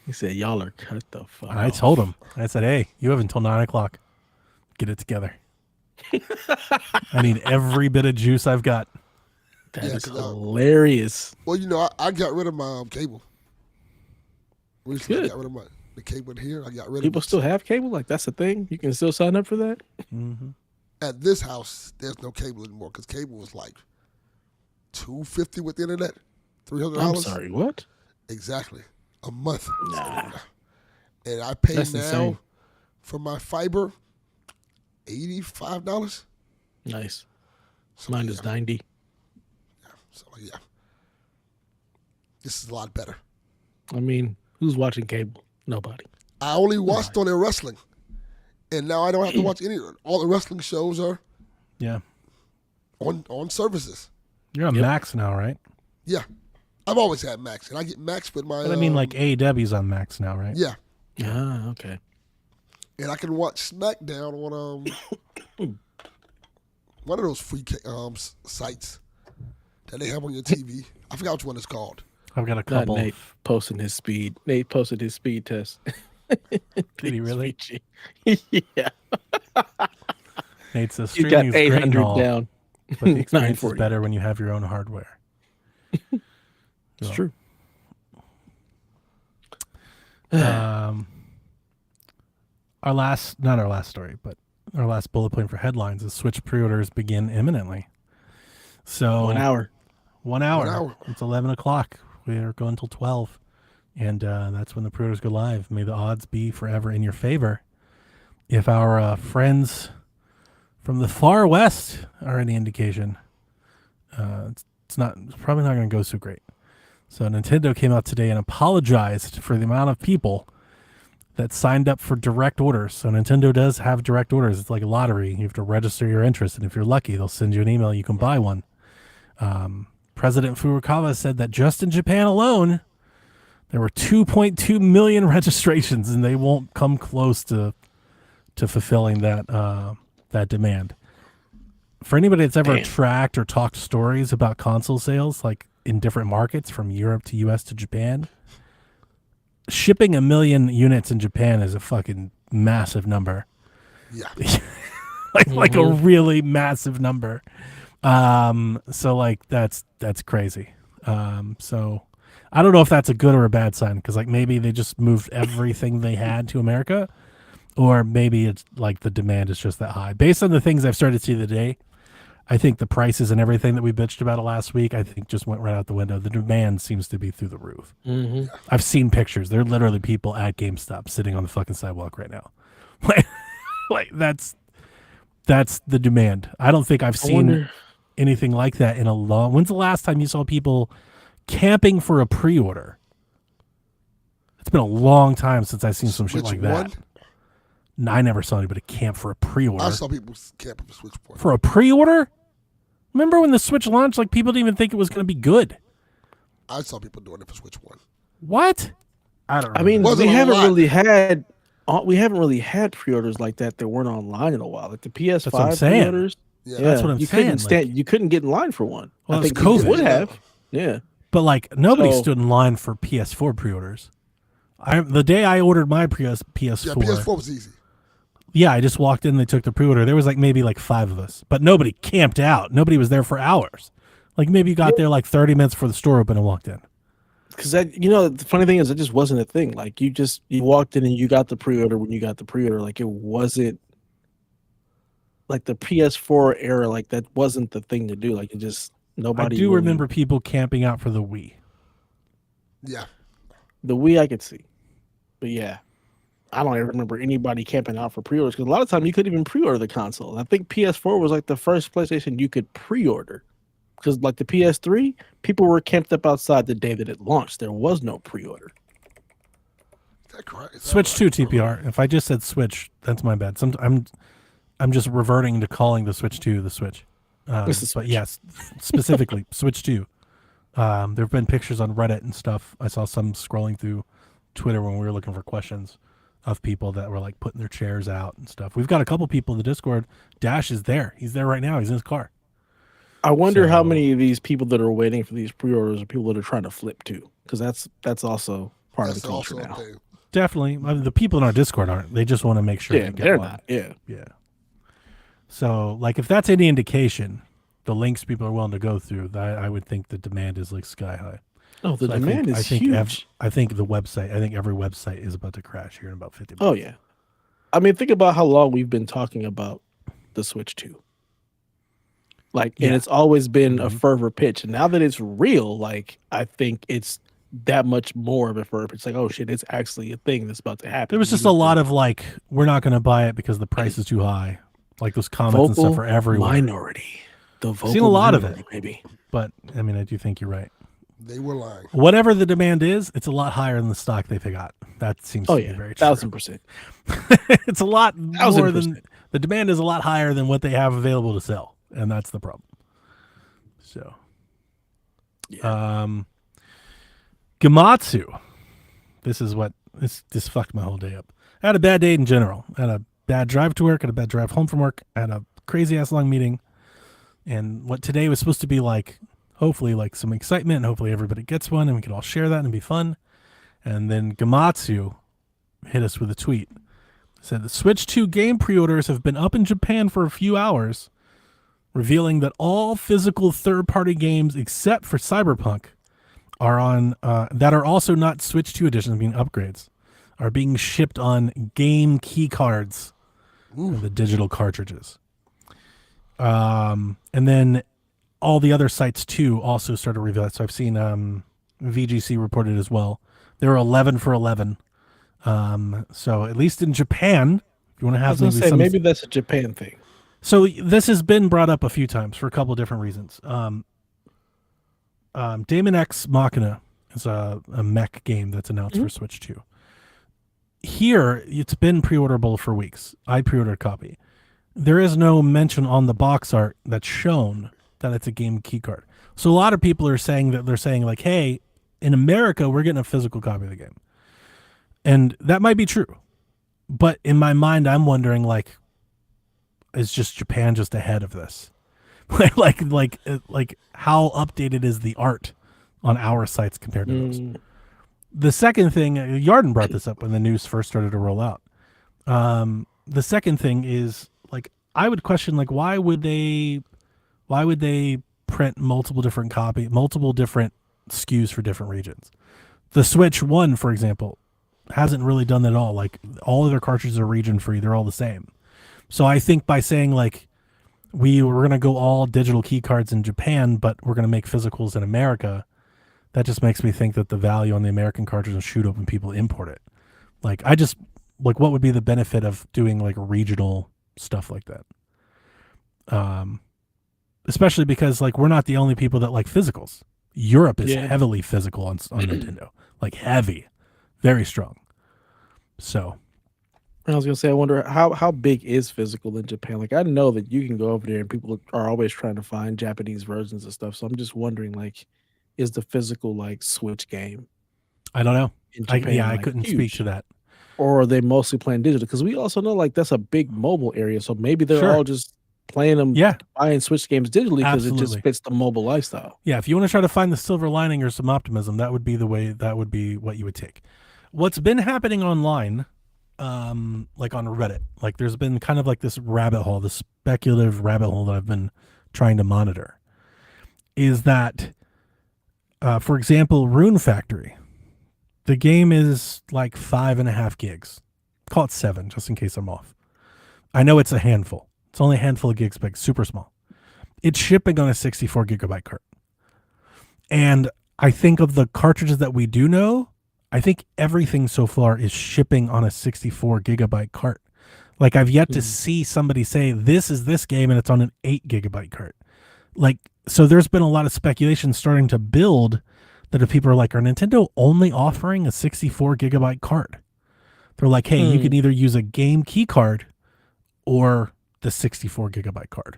He said, y'all are cut the fuck And I off." told him, I said, hey, you have until 9 o'clock. Get it together. I need every bit of juice I've got. That Yeah, is 'cause, hilarious. well, I got rid of my cable. Recently, I Good. got rid of the cable here. I got rid of People it. still have cable? Like, that's a thing? You can still sign up for that? Mm-hmm. At this house, there's no cable anymore because cable was like $250 with the internet, $300. I'm sorry, what? Exactly, a month. Nah. And I pay That's now insane. for my fiber $85. Nice. So, Mine yeah. is 90. So yeah, this is a lot better. I mean, who's watching cable? Nobody. I only watched on their wrestling, and now I don't have to watch any. All the wrestling shows are Yeah. on services. You're on Max now, right? Yeah, I've always had Max, and I get Max with my. But I mean, like AEW's on Max now, right? Yeah, Ah, okay. and I can watch SmackDown on one of those free sites that they have on your TV. I forgot which one it's called. I've got a Not couple. Nate posting his speed. Nate posted his speed test. Did he really? Yeah. Nate says He got streaming is great and 800 all, down. but the experience is 940. better when you have your own hardware. It's So, true. not our last story, but our last bullet point for headlines is Switch pre-orders begin imminently. So 1 hour. 1 hour. 1 hour. It's 11 o'clock. We are going until 12. And that's when the pre-orders go live. May the odds be forever in your favor. If our friends from the far west are any indication, it's probably not going to go so great. So Nintendo came out today and apologized for the amount of people that signed up for direct orders. So Nintendo does have direct orders. It's like a lottery. You have to register your interest, and if you're lucky, they'll send you an email. You can buy one. President Furukawa said that just in Japan alone, there were 2.2 million registrations, and they won't come close to fulfilling that demand. For anybody that's ever tracked or talked stories about console sales, like in different markets from Europe to US to Japan, shipping 1 million units in Japan is a fucking massive number. Yeah, like a really massive number. So like that's crazy. So I don't know if that's a good or a bad sign, because like maybe they just moved everything they had to America, or maybe it's like the demand is just that high. Based on the things I've started to see today, I think the prices and everything that we bitched about it last week, I think just went right out the window. The demand seems to be through the roof. Mm-hmm. I've seen pictures. There are literally people at GameStop sitting on the fucking sidewalk right now. Like that's the demand. I don't think I've seen anything like that in a long. When's the last time you saw people camping for a pre-order? It's been a long time since I've seen some shit like that. No, I never saw anybody camp for a pre-order. I saw people camping for Switch One. For a pre-order? Remember when the Switch launched? Like people didn't even think it was going to be good. I saw people doing it for Switch One. What? I don't know. I mean, Wasn't we a haven't lot. really had pre-orders like that weren't online in a while. Like the PS5 That's what I'm saying. pre-orders. Yeah, That's what I'm you saying. You couldn't get in line for one. Well, I it's think people COVID. would have. Yeah. But like nobody So- stood in line for PS4 pre-orders. The day I ordered my PS4, yeah, PS4 was easy. yeah, I just walked in. They took the pre-order. There was like maybe like 5 of us, but nobody camped out. Nobody was there for hours. Like maybe you got there like 30 minutes before the store opened and walked in. Because the funny thing is, it just wasn't a thing. Like you walked in and you got the pre-order when you got the pre-order. Like it wasn't like the PS4 era. Like that wasn't the thing to do. Like it just nobody. I do really- remember people camping out for the Wii. Yeah, the Wii. I could see, but yeah, I don't ever remember anybody camping out for pre-orders because a lot of time you couldn't even pre-order the console. I think PS4 was like the first PlayStation you could pre-order. Because like the PS3, people were camped up outside the day that it launched. There was no pre-order. is that correct? Is that Switch right? 2 TPR. If I just said Switch, that's my bad. I'm just reverting to calling the Switch 2 the Switch. It's the But Switch. yes, specifically Switch 2. There have been pictures on Reddit and stuff. I saw some scrolling through Twitter when we were looking for questions of people that were like putting their chairs out and stuff. We've got a couple people in the Discord. Dash is there. He's there right now. He's in his car. I wonder how So- many of these people that are waiting for these pre-orders are people that are trying to flip too, because that's also part of That's the culture also a now. thing. Definitely. I mean, the people in our Discord aren't. They just want to make sure Yeah, they get they're one. not. Yeah, Yeah. So, like, if that's any indication, the links people are willing to go through, I would think the demand is like sky high. Oh, the So demand is huge. I think every website is about to crash here in about 50 minutes. Oh yeah. I mean, think about how long we've been talking about the Switch 2. Like, and it's always been a fervor pitch. And now that it's real, like, I think it's that much more of a fervor pitch. It's like, oh shit, it's actually a thing that's about to happen. There was just a lot of like, we're not going to buy it because the price is too high. Like those comments and stuff are everywhere. Minority. The vocal I've seen a lot of it, maybe. But I mean, I do think you're right. They were lying. Whatever the demand is, it's a lot higher than the stock they got. That seems to be very true. 1000%. It's a lot more than the demand is a lot higher than what they have available to sell, and that's the problem. So, Gamatsu. This is what this fucked my whole day up. I had a bad day in general. I had a bad drive to work. I had a bad drive home from work. I had a crazy ass long meeting, and what today was supposed to be like, hopefully like some excitement, and hopefully everybody gets one, and we can all share that and be fun. And then Gamatsu hit us with a tweet. It said the Switch 2 game pre-orders have been up in Japan for a few hours, revealing that all physical third-party games except for Cyberpunk are on that are also not Switch 2 editions, being upgrades, are being shipped on game key cards, the digital cartridges. And then all the other sites too also started revealing it. So I've seen VGC reported as well. There were 11 for 11. So at least in Japan, if you want to have maybe that's a Japan thing. So this has been brought up a few times for a couple of different reasons. Daemon X Machina is a mech game that's announced for Switch 2. Here, it's been pre-orderable for weeks. I pre-ordered a copy. There is no mention on the box art that's shown that it's a game keycard. So a lot of people are saying that they're saying like, hey, in America, we're getting a physical copy of the game. And that might be true. But in my mind, I'm wondering like, is just Japan just ahead of this? like how updated is the art on our sites compared to those? The second thing, Yarden brought this up when the news first started to roll out. The second thing is like, I would question like, why would they print multiple different SKUs for different regions? The Switch 1, for example, hasn't really done that at all. Like all of their cartridges are region free. They're all the same. So I think by saying like, we're going to go all digital key cards in Japan, but we're going to make physicals in America, that just makes me think that the value on the American cartridge will shoot up when people import it. Like, what would be the benefit of doing like regional stuff like that? Especially because like, we're not the only people that like physicals. Europe is heavily physical on Nintendo, like heavy, very strong. So I was gonna say, I wonder how big is physical in Japan. Like, I know that you can go over there and people are always trying to find Japanese versions of stuff. So I'm just wondering, like, is the physical like Switch game? I don't know. In Japan, I couldn't speak to that. Or are they mostly playing digital? Because we also know like that's a big mobile area. So maybe they're all just playing them, buying Switch games digitally because it just fits the mobile lifestyle. Yeah, if you want to try to find the silver lining or some optimism, that would be the way. That would be what you would take. What's been happening online? Like on Reddit, like there's been kind of like this rabbit hole, this speculative rabbit hole that I've been trying to monitor, is that, for example, Rune Factory, the game is like 5.5 gigs. Call it 7, just in case I'm off. I know it's a handful. It's only a handful of gigs, but super small. It's shipping on a 64 gigabyte cart. And I think of the cartridges that we do know, I think everything so far is shipping on a 64 gigabyte cart. Like I've yet to see somebody say this is this game and it's on an 8 gigabyte cart. Like, so there's been a lot of speculation starting to build that if people are like, are Nintendo only offering a 64 gigabyte cart? They're like, hey, you can either use a game key card or the 64 gigabyte card.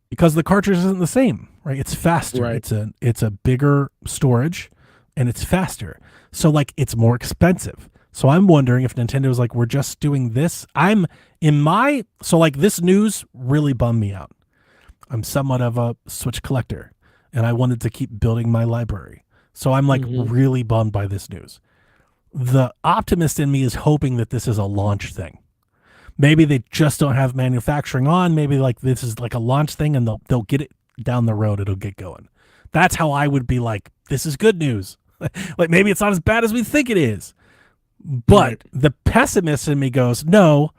Because the cartridge isn't the same, right? It's faster. Right. It's a bigger storage and it's faster. So like it's more expensive. So I'm wondering if Nintendo's like, we're just doing this. So like this news really bummed me out. I'm somewhat of a Switch collector and I wanted to keep building my library. So I'm like really bummed by this news. The optimist in me is hoping that this is a launch thing. Maybe they just don't have manufacturing on. Maybe like this is like a launch thing and they'll get it down the road it'll get going. That's how I would be like, this is good news. Like maybe it's not as bad as we think it is. But the pessimist in me goes, no,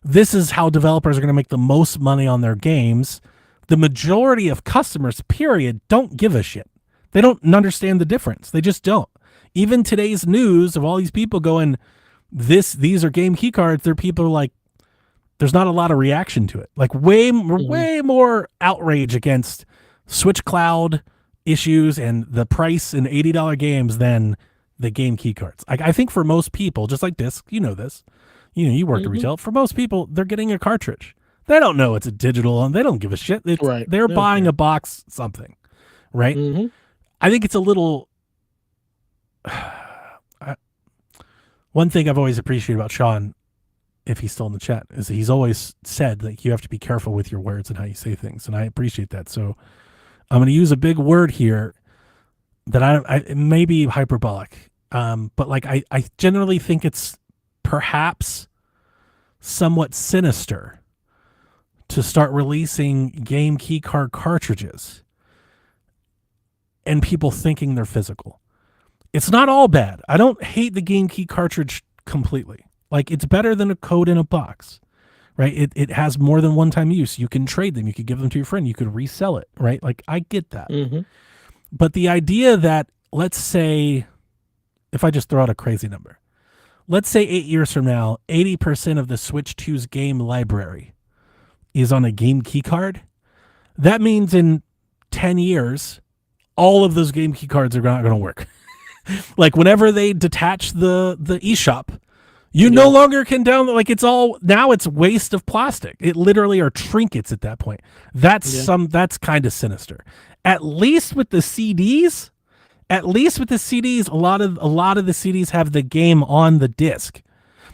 this is how developers are going to make the most money on their games. The majority of customers, period, don't give a shit. They don't understand the difference. They just don't. Even today's news of all these people going, these are game key cards, there are people like, there's not a lot of reaction to it. Like way more outrage against Switch Cloud issues and the price in $80 games than the game key cards. I think for most people, just like disc, you know this, you work at retail. For most people, they're getting a cartridge. They don't know it's a digital and they don't give a shit. They're buying a box something, right? I think it's a little... one thing I've always appreciated about Sean, if he's still in the chat, is he's always said that you have to be careful with your words and how you say things, and I appreciate that. So I'm going to use a big word here that it may be hyperbolic, but like I generally think it's perhaps somewhat sinister to start releasing game key card cartridges and people thinking they're physical. It's not all bad. I don't hate the game key cartridge completely. Like, it's better than a code in a box, right? It has more than one-time use. You can trade them. You could give them to your friend. You could resell it, right? Like, I get that. But the idea that, let's say, if I just throw out a crazy number, let's say 8 years from now, 80% of the Switch 2's game library is on a game key card. That means in 10 years, all of those game key cards are not going to work. Like, whenever they detach the eShop, you no longer can download. Like, it's waste of plastic. It literally are trinkets at that point. That's kind of sinister. At least with the CDs, a lot of the CDs have the game on the disc.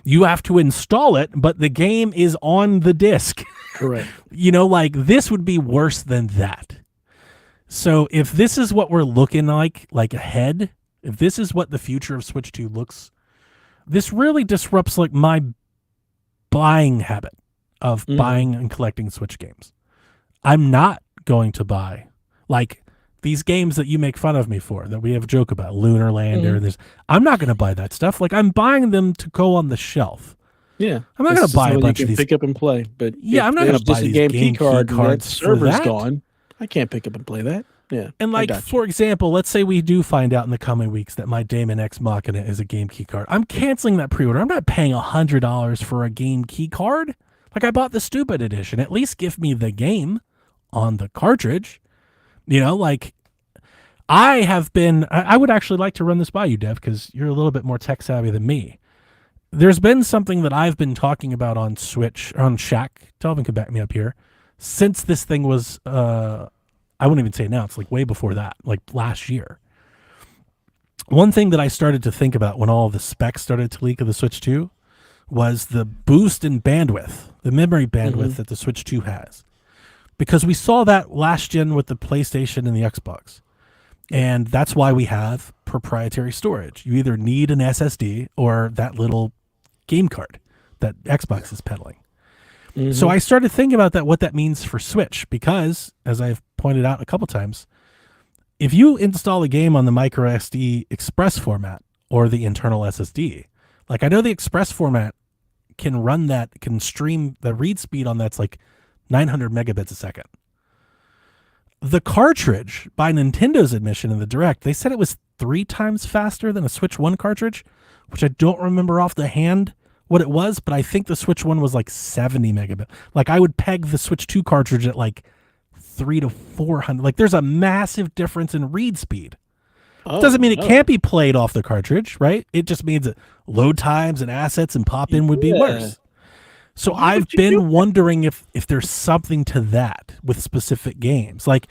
You have to install it, but the game is on the disc. Correct. Like, this would be worse than that. So if this is what we're looking like ahead, if this is what the future of Switch 2 looks, this really disrupts like my buying habit of buying and collecting Switch games. I'm not going to buy like these games that you make fun of me for, that we have a joke about, Lunar Lander. I'm not going to buy that stuff. Like, I'm buying them to go on the shelf. Yeah, I'm not going to buy a bunch of these. Pick up and play, but I'm not going to buy these game key cards. That server's gone. I can't pick up and play that. Yeah, and like, for example, let's say we do find out in the coming weeks that my Daemon X Machina is a game key card. I'm canceling that pre-order. I'm not paying $100 for a game key card. Like, I bought the stupid edition. At least give me the game on the cartridge. Like, I would actually like to run this by you, Dev, because you're a little bit more tech savvy than me. There's been something that I've been talking about on Switch, on Shack. Delvin can back me up here. Since this thing was, I wouldn't even say announced, like way before that, like last year. One thing that I started to think about when all the specs started to leak of the Switch 2 was the boost in bandwidth, the memory bandwidth that the Switch 2 has. Because we saw that last gen with the PlayStation and the Xbox. And that's why we have proprietary storage. You either need an SSD or that little game card that Xbox is peddling. So I started thinking about that, what that means for Switch, because, as I've pointed out a couple times, if you install a game on the micro SD Express format or the internal SSD, like, I know the Express format can run that, can stream the read speed on that's like 900 megabits a second. The cartridge, by Nintendo's admission in the Direct, they said it was 3 times faster than a Switch 1 cartridge, which I don't remember off the hand what it was, but I think the Switch 1 was like 70 megabit. Like, I would peg the Switch 2 cartridge at like 300 to 400. Like, there's a massive difference in read speed. Doesn't mean it can't be played off the cartridge, right? It just means that load times and assets and pop-in would be worse. So I've been wondering if there's something to that with specific games. Like,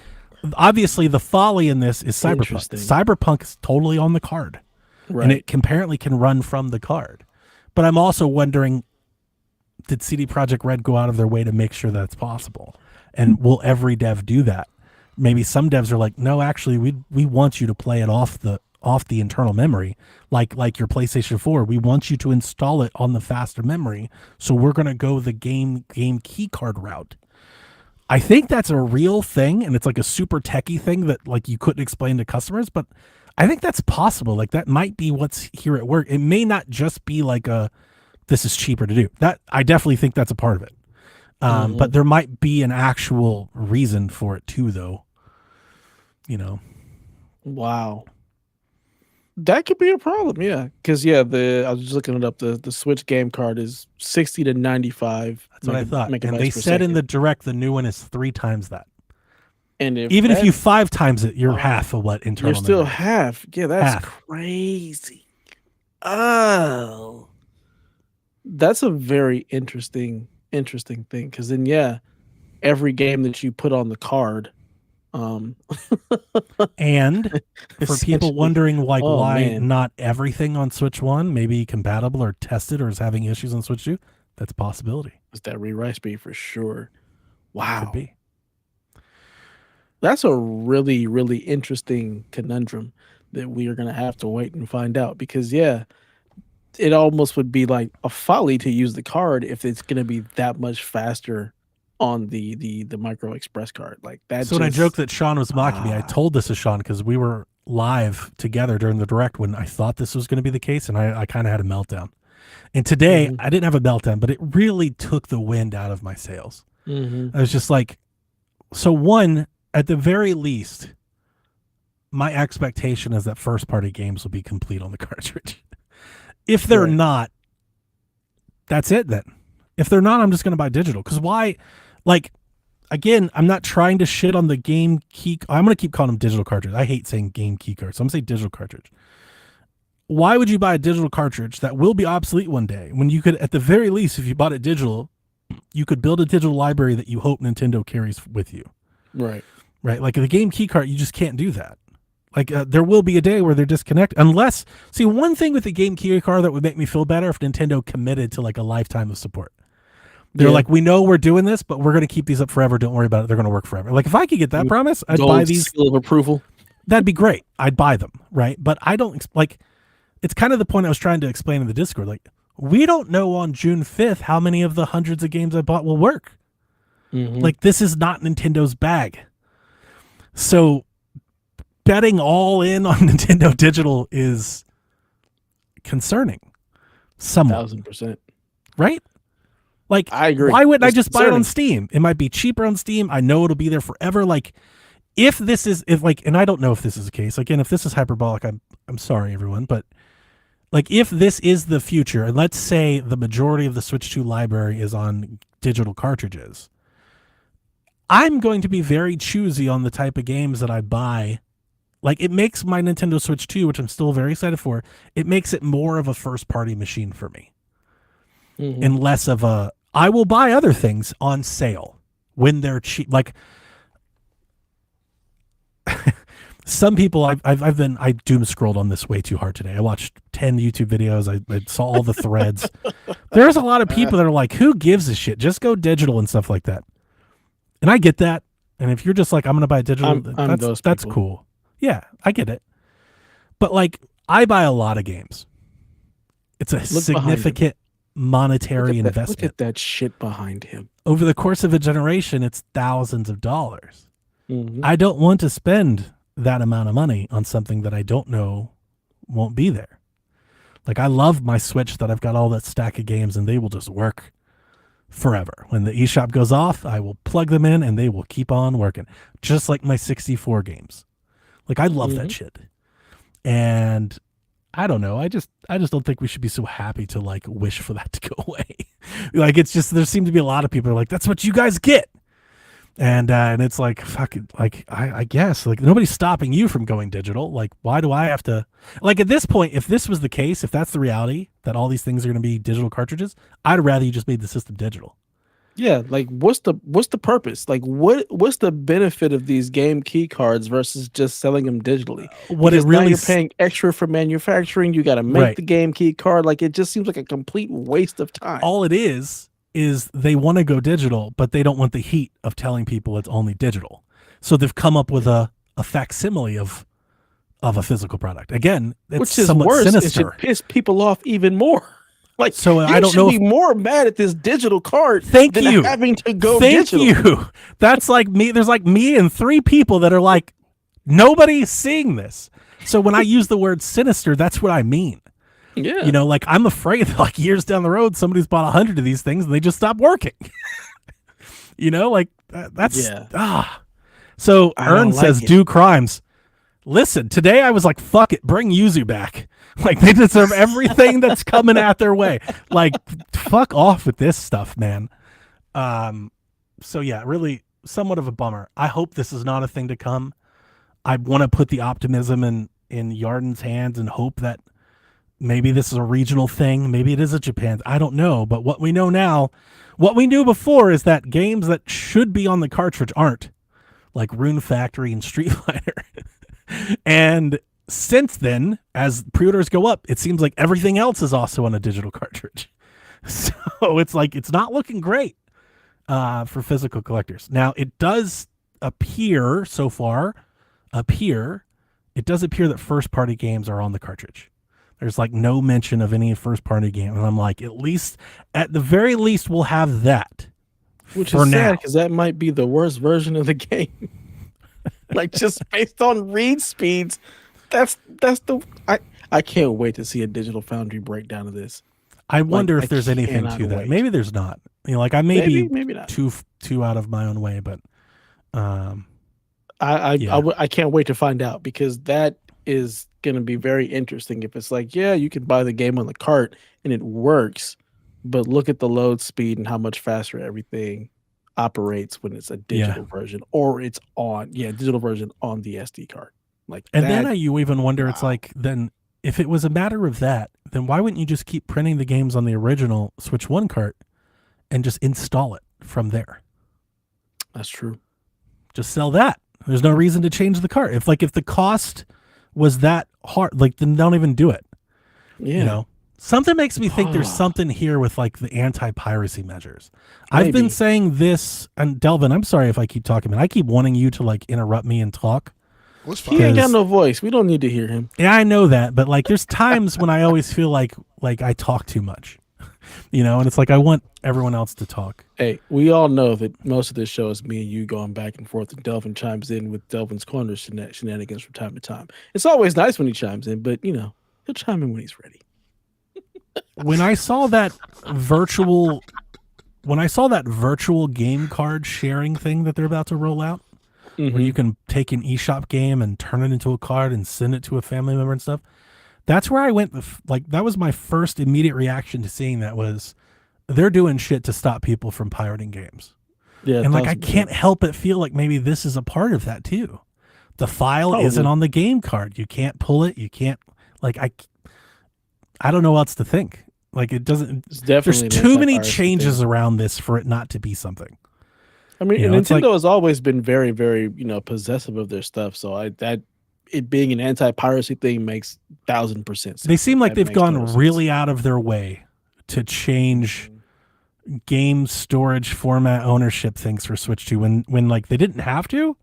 obviously the folly in this is Cyberpunk. Cyberpunk is totally on the card. Right. And it apparently can run from the card. But I'm also wondering, did CD Projekt Red go out of their way to make sure that's possible? And will every dev do that? Maybe some devs are like, no, actually, we want you to play it off the internal memory, like your PlayStation 4. We want you to install it on the faster memory, so we're going to go the game key card route. I think that's a real thing, and it's like a super techie thing that like you couldn't explain to customers, but I think that's possible. Like that might be what's here at work. It may not just be like this is cheaper to do. That I definitely think that's a part of it. But there might be an actual reason for it too, though. Wow. That could be a problem, yeah. Because I was just looking it up. The Switch game card is 60 to 95. That's what I thought. And megabytes they per said in second. the direct the new one is 3 times that. And Even if you 5 times it, you're half of what internal. You're still memory is. half. Yeah, that's Half. crazy. Oh, that's a very interesting thing. Because then, every game that you put on the card, And for people wondering like why man. not everything on Switch 1 may be compatible or tested or is having issues on Switch 2, that's a possibility. It's that rewrite speed for sure. Wow. Could be. That's a really, really interesting conundrum that we are going to have to wait and find out because, it almost would be like a folly to use the card if it's going to be that much faster on the micro express card. Like that. So when I joked that Sean was mocking me, I told this to Sean because we were live together during the direct when I thought this was going to be the case, and I kind of had a meltdown. And today I didn't have a meltdown, but it really took the wind out of my sails. I was just like, so one, at the very least, my expectation is that first party games will be complete on the cartridge. If they're not, that's it then. If they're not, I'm just going to buy digital. Because why? Like, again, I'm not trying to shit on the game key. I'm going to keep calling them digital cartridge. I hate saying game key cards. So I'm going to say digital cartridge. Why would you buy a digital cartridge that will be obsolete one day when you could, at the very least, if you bought it digital, you could build a digital library that you hope Nintendo carries with you. Right. Right. Like the game key card, you just can't do that. Like there will be a day where they're disconnected unless, see, one thing with the game key card that would make me feel better if Nintendo committed to like a lifetime of support. They're like, we know we're doing this, but we're going to keep these up forever. Don't worry about it. They're going to work forever. Like if I could get that promise, I'd buy these. Seal of approval. That'd be great. I'd buy them. Right. But I don't like, it's kind of the point I was trying to explain in the Discord. Like we don't know on June 5th how many of the hundreds of games I bought will work. Like this is not Nintendo's bag. So betting all in on Nintendo Digital is concerning. Somewhat. 1000%. Right? Like, I agree. Why wouldn't I just buy it on Steam? It might be cheaper on Steam. I know it'll be there forever. Like, and I don't know if this is the case. Again, if this is hyperbolic, I'm sorry, everyone. But like, if this is the future, and let's say the majority of the Switch 2 library is on digital cartridges, I'm going to be very choosy on the type of games that I buy. Like, it makes my Nintendo Switch 2, which I'm still very excited for, it makes it more of a first-party machine for me. And less of a, I will buy other things on sale when they're cheap. Like, some people, I doom scrolled on this way too hard today. I watched 10 YouTube videos. I saw all the threads. There's a lot of people that are like, who gives a shit? Just go digital and stuff like that. And I get that. And if you're just like, I'm going to buy digital, that's cool. Yeah, I get it. But like, I buy a lot of games. It's a significant monetary investment. Look at that shit behind him. Over the course of a generation, it's thousands of dollars. I don't want to spend that amount of money on something that I don't know won't be there. Like, I love my Switch that I've got all that stack of games and they will just work forever. When the eShop goes off, I will plug them in and they will keep on working. Just like my 64 games. Like, I love that shit. And I don't know. I just don't think we should be so happy to like wish for that to go away. Like, it's just, there seem to be a lot of people who are like, that's what you guys get. And it's like, fucking, like, I guess, like, nobody's stopping you from going digital. Like, why do I have to, like, at this point, if this was the case, if that's the reality, that all these things are going to be digital cartridges, I'd rather you just made the system digital. Yeah, like, what's the purpose? Like, what's the benefit of these game key cards versus just selling them digitally? What because it really now you're paying extra for manufacturing. You got to make the game key card. Like, it just seems like a complete waste of time. All it is they want to go digital, but they don't want the heat of telling people it's only digital. So they've come up with a facsimile of a physical product. Again, it's which is somewhat worse. sinister. It should piss people off even more. Like, So you I don't should know be more mad at this digital card Thank than you. having to go Thank digital. you. That's like me. There's like me and 3 people that are like, nobody's seeing this. So when I use the word sinister, that's what I mean. Yeah. You know, like I'm afraid that like years down the road, somebody's bought 100 of these things and they just stop working. You know, like that's So I don't Ern like says, it. do crimes. Listen, today I was like, fuck it, bring Yuzu back. Like they deserve everything that's coming at their way. Like, fuck off with this stuff, man. So yeah, really somewhat of a bummer. I hope this is not a thing to come. I want to put the optimism in Yarden's hands and hope that maybe this is a regional thing. Maybe it is a Japan. I don't know. But what we know now, what we knew before is that games that should be on the cartridge aren't, like Rune Factory and Street Fighter. And since then, as pre-orders go up, it seems like everything else is also on a digital cartridge. So it's like, it's not looking great for physical collectors. Now, it does appear so far, it does appear that first-party games are on the cartridge. There's like no mention of any first-party game. And I'm like, at the very least, we'll have that. Which for is now. sad because that might be the worst version of the game. Like just based on read speeds, that's the I can't wait to see a Digital Foundry breakdown of this. I wonder Like, if there's anything cannot to that. wait. Maybe there's not. You know, like I may be Maybe not. too out of my own way, but I can't wait to find out because that is going to be very interesting. If it's like, yeah, you can buy the game on the cart and it works, but look at the load speed and how much faster everything operates when it's a digital version or it's on digital version on the SD card. Like, and that, then you even wonder, wow. It's like, then if it was a matter of that, then why wouldn't you just keep printing the games on the original Switch 1 cart and just install it from there? That's true. Just sell that. There's no reason to change the cart. If the cost was that hard, like then don't even do it. Yeah. You know? Something makes me think there's something here with like the anti-piracy measures. I've been saying this, and Delvin, I'm sorry if I keep talking, but I keep wanting you to like interrupt me and talk. What's He ain't got no voice. We don't need to hear him. Yeah, I know that, but like there's times when I always feel like I talk too much. You know, and it's like I want everyone else to talk. Hey, we all know that most of this show is me and you going back and forth, and Delvin chimes in with Delvin's Corner shenanigans from time to time. It's always nice when he chimes in, but you know, he'll chime in when he's ready. When I saw that virtual game card sharing thing that they're about to roll out, where you can take an eShop game and turn it into a card and send it to a family member and stuff, that's where I went. That was my first immediate reaction to seeing that was they're doing shit to stop people from pirating games. Yeah, and like I can't help but feel like maybe this is a part of that too. The file isn't on the game card. You can't pull it. You can't I don't know what else to think. Like it doesn't. There's too many changes around this for it not to be something. I mean, Nintendo has always been very, very, possessive of their stuff. So it being an anti-piracy thing makes 1,000% sense. They seem like they've gone really out of their way to change game storage format ownership things for Switch 2 when like they didn't have to,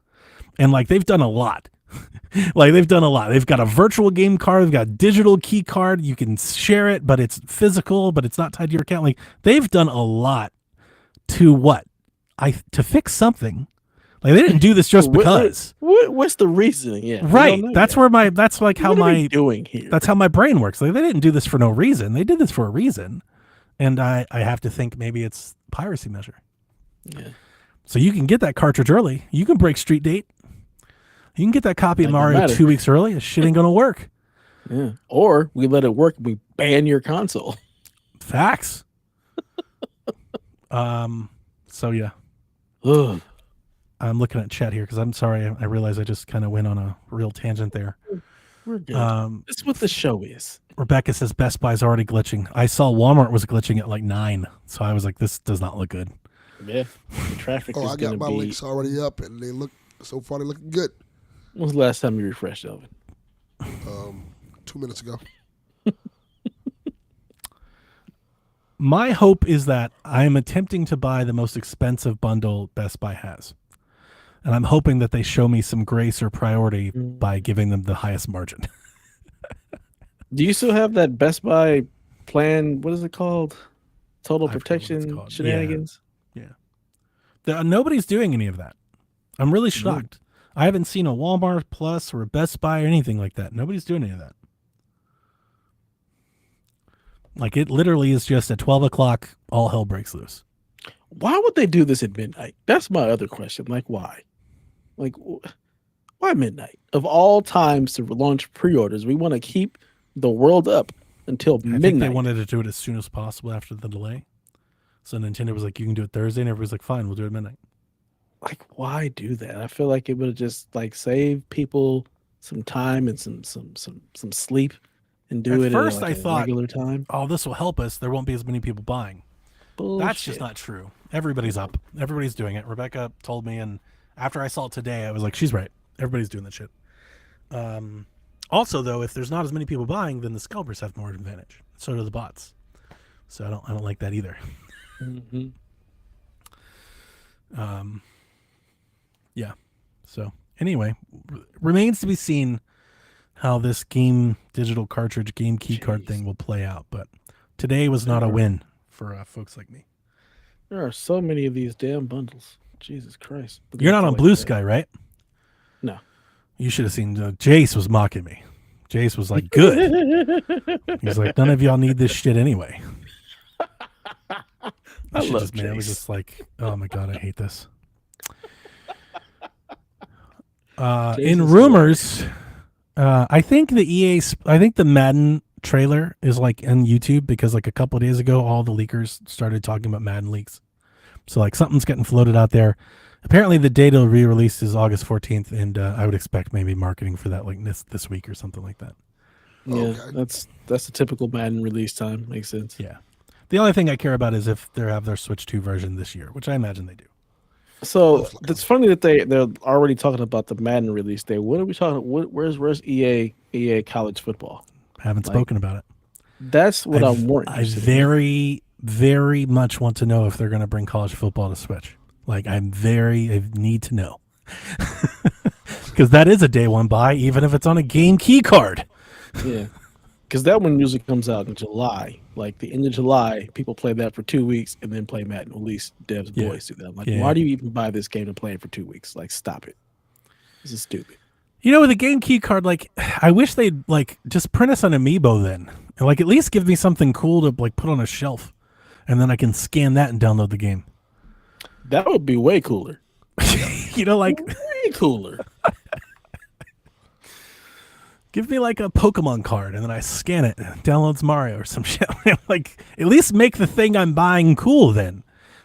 and like they've done a lot. They've got a virtual game card. They've got a digital key card. You can share it, but it's physical, but it's not tied to your account. Like they've done a lot to fix something. Like they didn't do this just because. What's the reasoning? Yeah, right. That's yet. That's like how doing here. That's how my brain works. Like they didn't do this for no reason. They did this for a reason, and I have to think maybe it's piracy measure. Yeah. So you can get that cartridge early. You can break Street Date. You can get that copy of Mario 2 weeks early. This shit ain't gonna work. Yeah. Or we let it work and we ban your console. Facts. So yeah. Ugh. I'm looking at chat here because I'm sorry. I realize I just kind of went on a real tangent there. We're good. That's what the show is. Rebecca says Best Buy's already glitching. I saw Walmart was glitching at like 9. So I was like, this does not look good. Yeah. The traffic is I got my links already up and they look looking good. When was the last time you refreshed, Delvin? 2 minutes ago. My hope is that I am attempting to buy the most expensive bundle Best Buy has. And I'm hoping that they show me some grace or priority by giving them the highest margin. Do you still have that Best Buy plan. What is it called? Total I forget what it's protection called. shenanigans. Nobody's doing any of that. I'm really shocked. I haven't seen a Walmart Plus or a Best Buy or anything like that. Nobody's doing any of that. Like, it literally is just at 12 o'clock, all hell breaks loose. Why would they do this at midnight? That's my other question. Like, why? Like, why midnight? Of all times to launch pre-orders, we want to keep the world up until I think midnight. they wanted to do it as soon as possible after the delay. So Nintendo was like, you can do it Thursday, and everybody's like, fine, we'll do it at midnight. Like, why do that? I feel like it would have just like saved people some time and some sleep and do At it first, at like I a thought, regular time. oh, this will help us. There won't be as many people buying. Bullshit. That's just not true. Everybody's up. Everybody's doing it. Rebecca told me, and after I saw it today, I was like, she's right. Everybody's doing that shit. Also, though, if there's not as many people buying, then the scalpers have more advantage. So do the bots. So I don't like that either. Mm-hmm. Yeah. So anyway, remains to be seen how this game digital cartridge game key card thing will play out. But today was not a win for folks like me. There are so many of these damn bundles. Jesus Christ. You're not on Blue Sky, right? No. You should have seen Jace was mocking me. Jace was like, good. He's like, none of y'all need this shit anyway. I love just, man, I was Jace. just like, oh my God, I hate this. Jace In is rumors, I think the Madden trailer is like on YouTube because like a couple of days ago, all the leakers started talking about Madden leaks. So like something's getting floated out there. Apparently the date it'll re-release is August 14th, and I would expect maybe marketing for that like this week or something like that. Yeah, Okay. that's the typical Madden release time. Makes sense. Yeah. The only thing I care about is if they have their Switch 2 version this year, which I imagine they do. So it's funny that they're already talking about the Madden release day. What are we talking? Where's EA college football? Haven't Like, spoken about it. That's what I'm more I interested in. very, very much want to know if they're going to bring college football to Switch. Like, I need to know. Because that is a day one buy, even if it's on a game key card. Yeah, because that one usually comes out in July. Like the end of July, people play that for 2 weeks and then play Madden. At least Dev's Yeah. boys do that. I'm like, Yeah. why do you even buy this game and play it for 2 weeks? Like, stop it. This is stupid. You know, with a game key card, like, I wish they'd, like, just print us an amiibo then. And, like, at least give me something cool to, like, put on a shelf. And then I can scan that and download the game. That would be way cooler. You know, like, Way cooler. give me, like, a Pokemon card, and then I scan it, and it downloads Mario or some shit. Like, at least make the thing I'm buying cool then.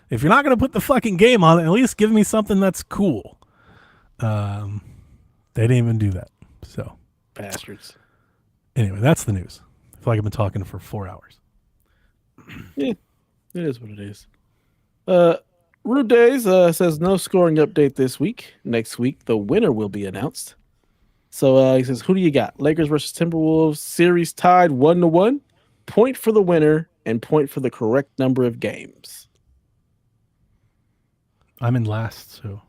If you're not going to put the fucking game on it, at least give me something that's cool. They didn't even do that. So, Bastards. anyway, that's the news. I feel like I've been talking for 4 hours. Yeah, it is what it is. Rude Days says no scoring update this week. Next week, the winner will be announced. So he says, who do you got? Lakers versus Timberwolves. Series tied 1-1. Point for the winner and point for the correct number of games. I'm in last, so.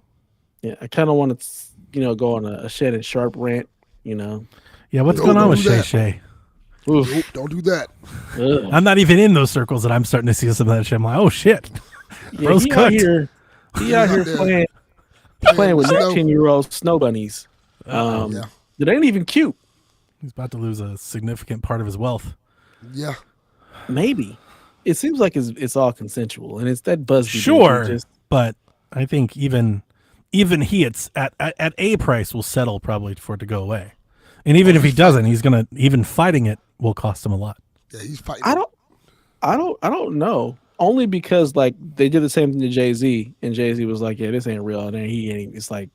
Yeah, I kind of want to, go on a Shannon Sharp rant, Yeah, what's No, going on don't with do Shay that. Shay? Oof. Nope, don't do that. Ugh. I'm not even in those circles, and I'm starting to see some of that shit. I'm like, oh shit, Yeah, bro's he out cooked. here, there. playing with Snow. 19-year-old snow bunnies. Yeah. That ain't even cute. He's about to lose a significant part of his wealth. Yeah. Maybe. It seems like it's all consensual, and it's that Busby. dude Sure, who just but I think even he at a price will settle probably for it to go away. And even if he doesn't, he's gonna even fighting it will cost him a lot. Yeah, he's fighting. I don't know. Only because like they did the same thing to Jay-Z, and Jay-Z was like, "Yeah, this ain't real," and then he ain't. It's like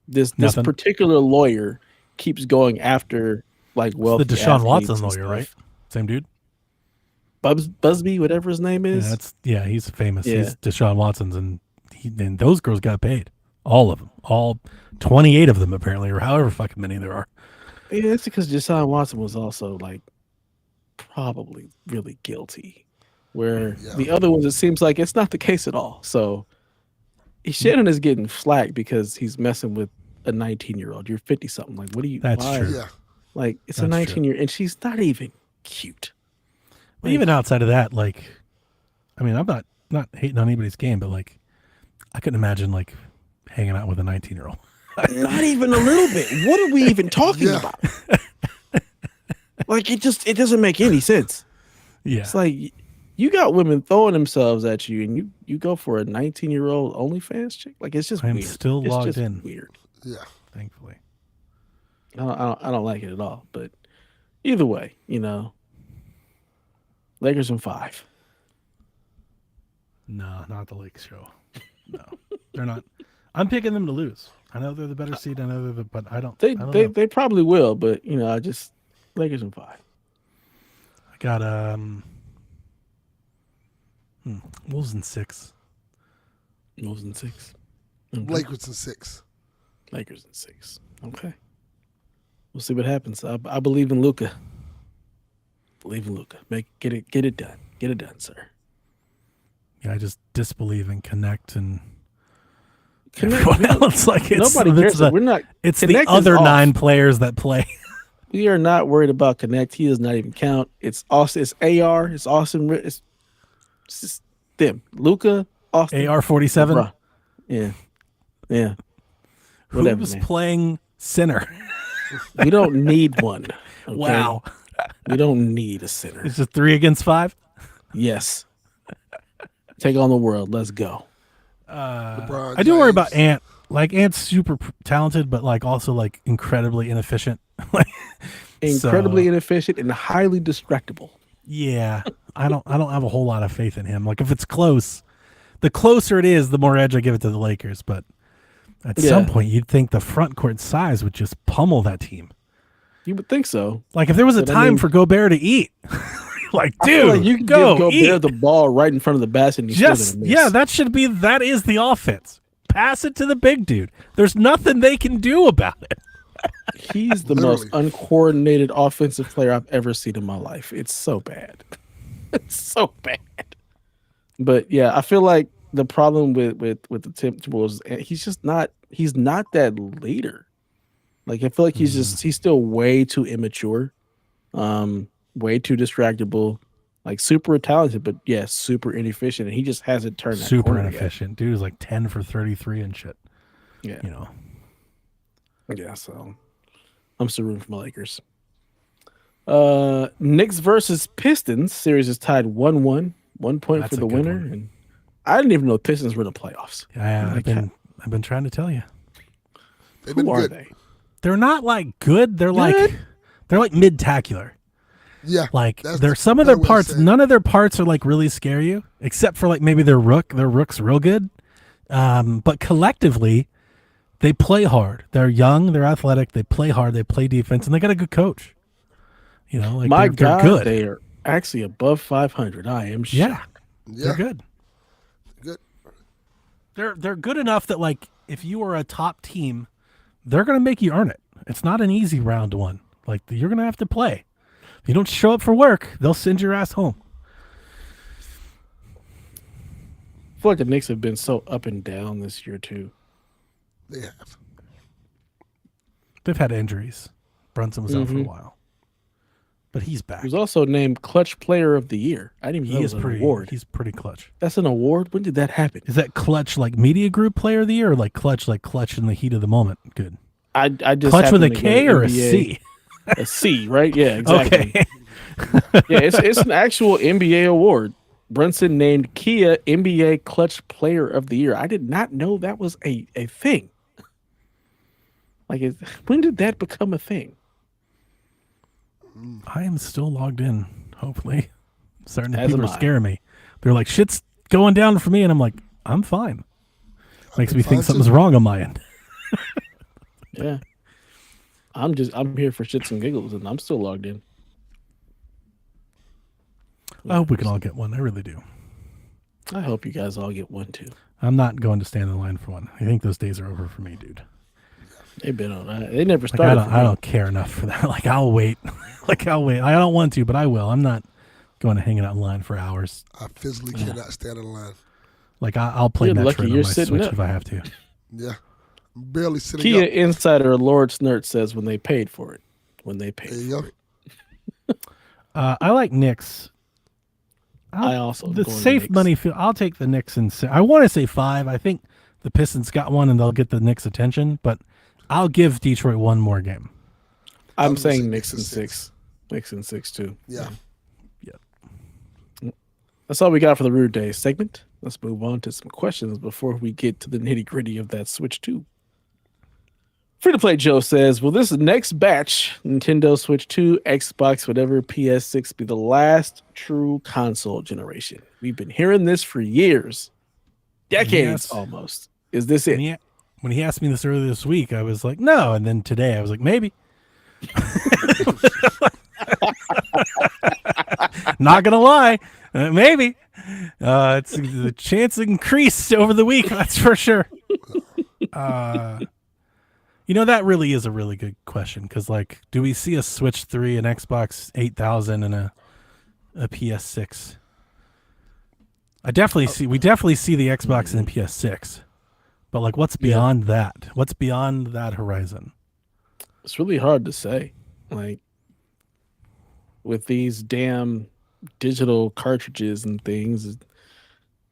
this Nothing. particular lawyer keeps going after like It's wealthy the Deshaun athletes Watson and lawyer, stuff. right? Same dude. Busby, whatever his name is. He's famous. Yeah. He's Deshaun Watson's, and those girls got paid, all of them, all 28 of them apparently, or however fucking many there are. Yeah, it's because Deshaun Watson was also like probably really guilty. Where Yeah. the other ones, it seems like it's not the case at all. So Shannon is getting flack because he's messing with a 19-year-old. You're 50 something. Like, what do you? That's why? true. Yeah. Like, it's That's a true. 19-year, and she's not even cute. But even outside of that, like, I mean, I'm not hating on anybody's game, but like, I couldn't imagine like hanging out with a 19-year-old. Not even a little bit. What are we even talking Yeah. about? Like it doesn't make any sense. Yeah. It's like you got women throwing themselves at you, and you go for a 19-year-old OnlyFans chick. Like it's just I'm weird. still It's logged just in. Yeah. Weird. Thankfully. I don't like it at all. But either way, Lakers in 5. No, not the Lakes show. No, they're not. I'm picking them to lose. I know they're the better seed. I know but I don't. I don't know. They probably will. But I just Lakers in 5. I got Wolves in 6. Wolves in 6. Okay. Lakers in 6. Lakers in 6. Okay. We'll see what happens. I believe in Luka. Believe in Luka. Get it done. Get it done, sir. Yeah, I just disbelieve in Connect and Connect, everyone else. Like it's nobody cares. the, We're not. It's the Connect is other off. 9 players that play. We are not worried about Connect. He does not even count. It's Austin. It's AR. It's Austin. It's just them. Luka, Austin. AR-47. Yeah. Whatever, Who's man. playing center? We don't need one. Okay? Wow. We don't need a center. It's just 3 against 5. Yes. Take on the world. Let's go. LeBron I do worry James. about Ant. Like Ant's super talented, but like also like incredibly inefficient. Like Incredibly so, inefficient and highly distractible. yeah, I don't have a whole lot of faith in him. Like if it's close, the closer it is, the more edge I give it to the Lakers. But at some point, you'd think the front court size would just pummel that team. You would think so. Like if there was a But I time mean- for Gobert to eat, like I feel dude, like you can go give Gobert eat. the ball right in front of the basket and he's still Just gonna miss. yeah, that is the offense. Pass it to the big dude. There's nothing they can do about it. He's the most uncoordinated offensive player I've ever seen in my life. It's so bad. It's so bad. But yeah, I feel like the problem with the Timberwolves, he's not that leader. Like I feel like he's still way too immature, way too distractible, like super talented, but super inefficient, and he just hasn't turned that Super corner yet. inefficient. Dude is like 10 for 33 and shit. Yeah. Yeah, so I'm still rooting for my Lakers. Knicks versus Pistons series is tied 1-1, 1 point That's for a the good winner. one. And I didn't even know the Pistons were in the playoffs. Yeah, I've been trying to tell you. They've been Who are good. they? They're not like good. They're like mid-tacular. Yeah. Like that's there's some of better their way to parts. say it. None of their parts are like really scare you, except for like maybe their rook. Their rook's real good. But collectively, they play hard. They're young. They're athletic. They play hard. They play defense, and they got a good coach. Like My they're God, good. they are actually above 500. I am shocked. Yeah, Yeah. they're good. Good. They're good enough that like if you are a top team, they're gonna make you earn it. It's not an easy round one. Like you're gonna have to play. If you don't show up for work, they'll send your ass home. I feel like the Knicks have been so up and down this year too. They have. They've had injuries. Brunson was out for a while, but he's back. He was also named Clutch Player of the Year. I didn't even know He it is was an pretty. award. He's pretty clutch. That's an award. When did that happen? Is that clutch like media group player of the year, or like clutch in the heat of the moment? Good. I just Clutch with a happened to go K to or a NBA. C? A C, right? Yeah, exactly. Okay. Yeah, it's an actual NBA award. Brunson named Kia NBA Clutch Player of the Year. I did not know that was a thing. Like, when did that become a thing? I am still logged in. Hopefully, certain As people am are I. scaring me. They're like, shit's going down for me, and I'm like, I'm fine. Makes me think fine, something's too. wrong on my end. Yeah. I'm here for shits and giggles, and I'm still logged in. I hope we can all get one. I really do. I hope you guys all get one too. I'm not going to stand in line for one. I think those days are over for me, dude. They've been on that. They never Like, started. I don't care enough for that. Like I'll wait. I don't want to, but I will. I'm not going to hang out in line for hours. I physically cannot stand in line. Like I'll play You're lucky Metroid on you're my sitting Switch up. if I have to. Yeah. I'm barely sitting Kia up. Insider Lord Snert says when they paid for it. When they paid There you for go. it. I like Knicks I also the going safe Knicks. money. I'll take the Knicks and I want to say 5. I think the Pistons got one and they'll get the Knicks' attention, but I'll give Detroit one more game. I'm was gonna saying say Knicks and 6. Knicks and 6 too. Yeah. That's all we got for the Rude Day segment. Let's move on to some questions before we get to the nitty gritty of that Switch 2. Free to Play Joe says, will this next batch, Nintendo Switch 2, Xbox, whatever, PS6, be the last true console generation? We've been hearing this for years, decades almost. Is this it? When he asked me this earlier this week, I was like, no. And then today I was like, maybe. Not going to lie. Maybe. It's the chance increased over the week. That's for sure. That really is a really good question. Because, like, do we see a Switch 3, an Xbox 8000, and a PS6? We definitely see the Xbox and the PS6. But, like, what's beyond that? What's beyond that horizon? It's really hard to say. Like, with these damn digital cartridges and things,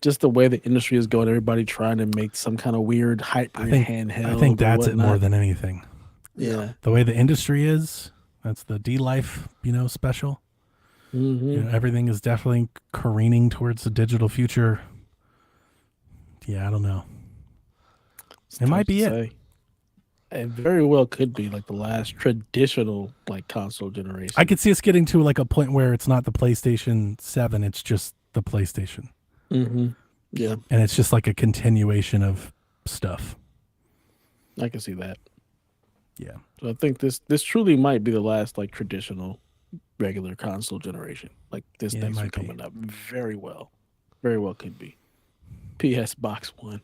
just the way the industry is going, everybody trying to make some kind of weird hybrid handheld. I think that's it more than anything. Yeah. The way the industry is, that's the D-Life, special. Mm-hmm. Everything is definitely careening towards the digital future. Yeah, I don't know. It might be it. It very well could be like the last traditional like console generation. I could see us getting to like a point where it's not the PlayStation 7, it's just the PlayStation. Mm-hmm. Yeah. And it's just like a continuation of stuff. I can see that. Yeah. So I think this truly might be the last like traditional regular console generation. Like this next one coming up. Very well could be. PS Box 1.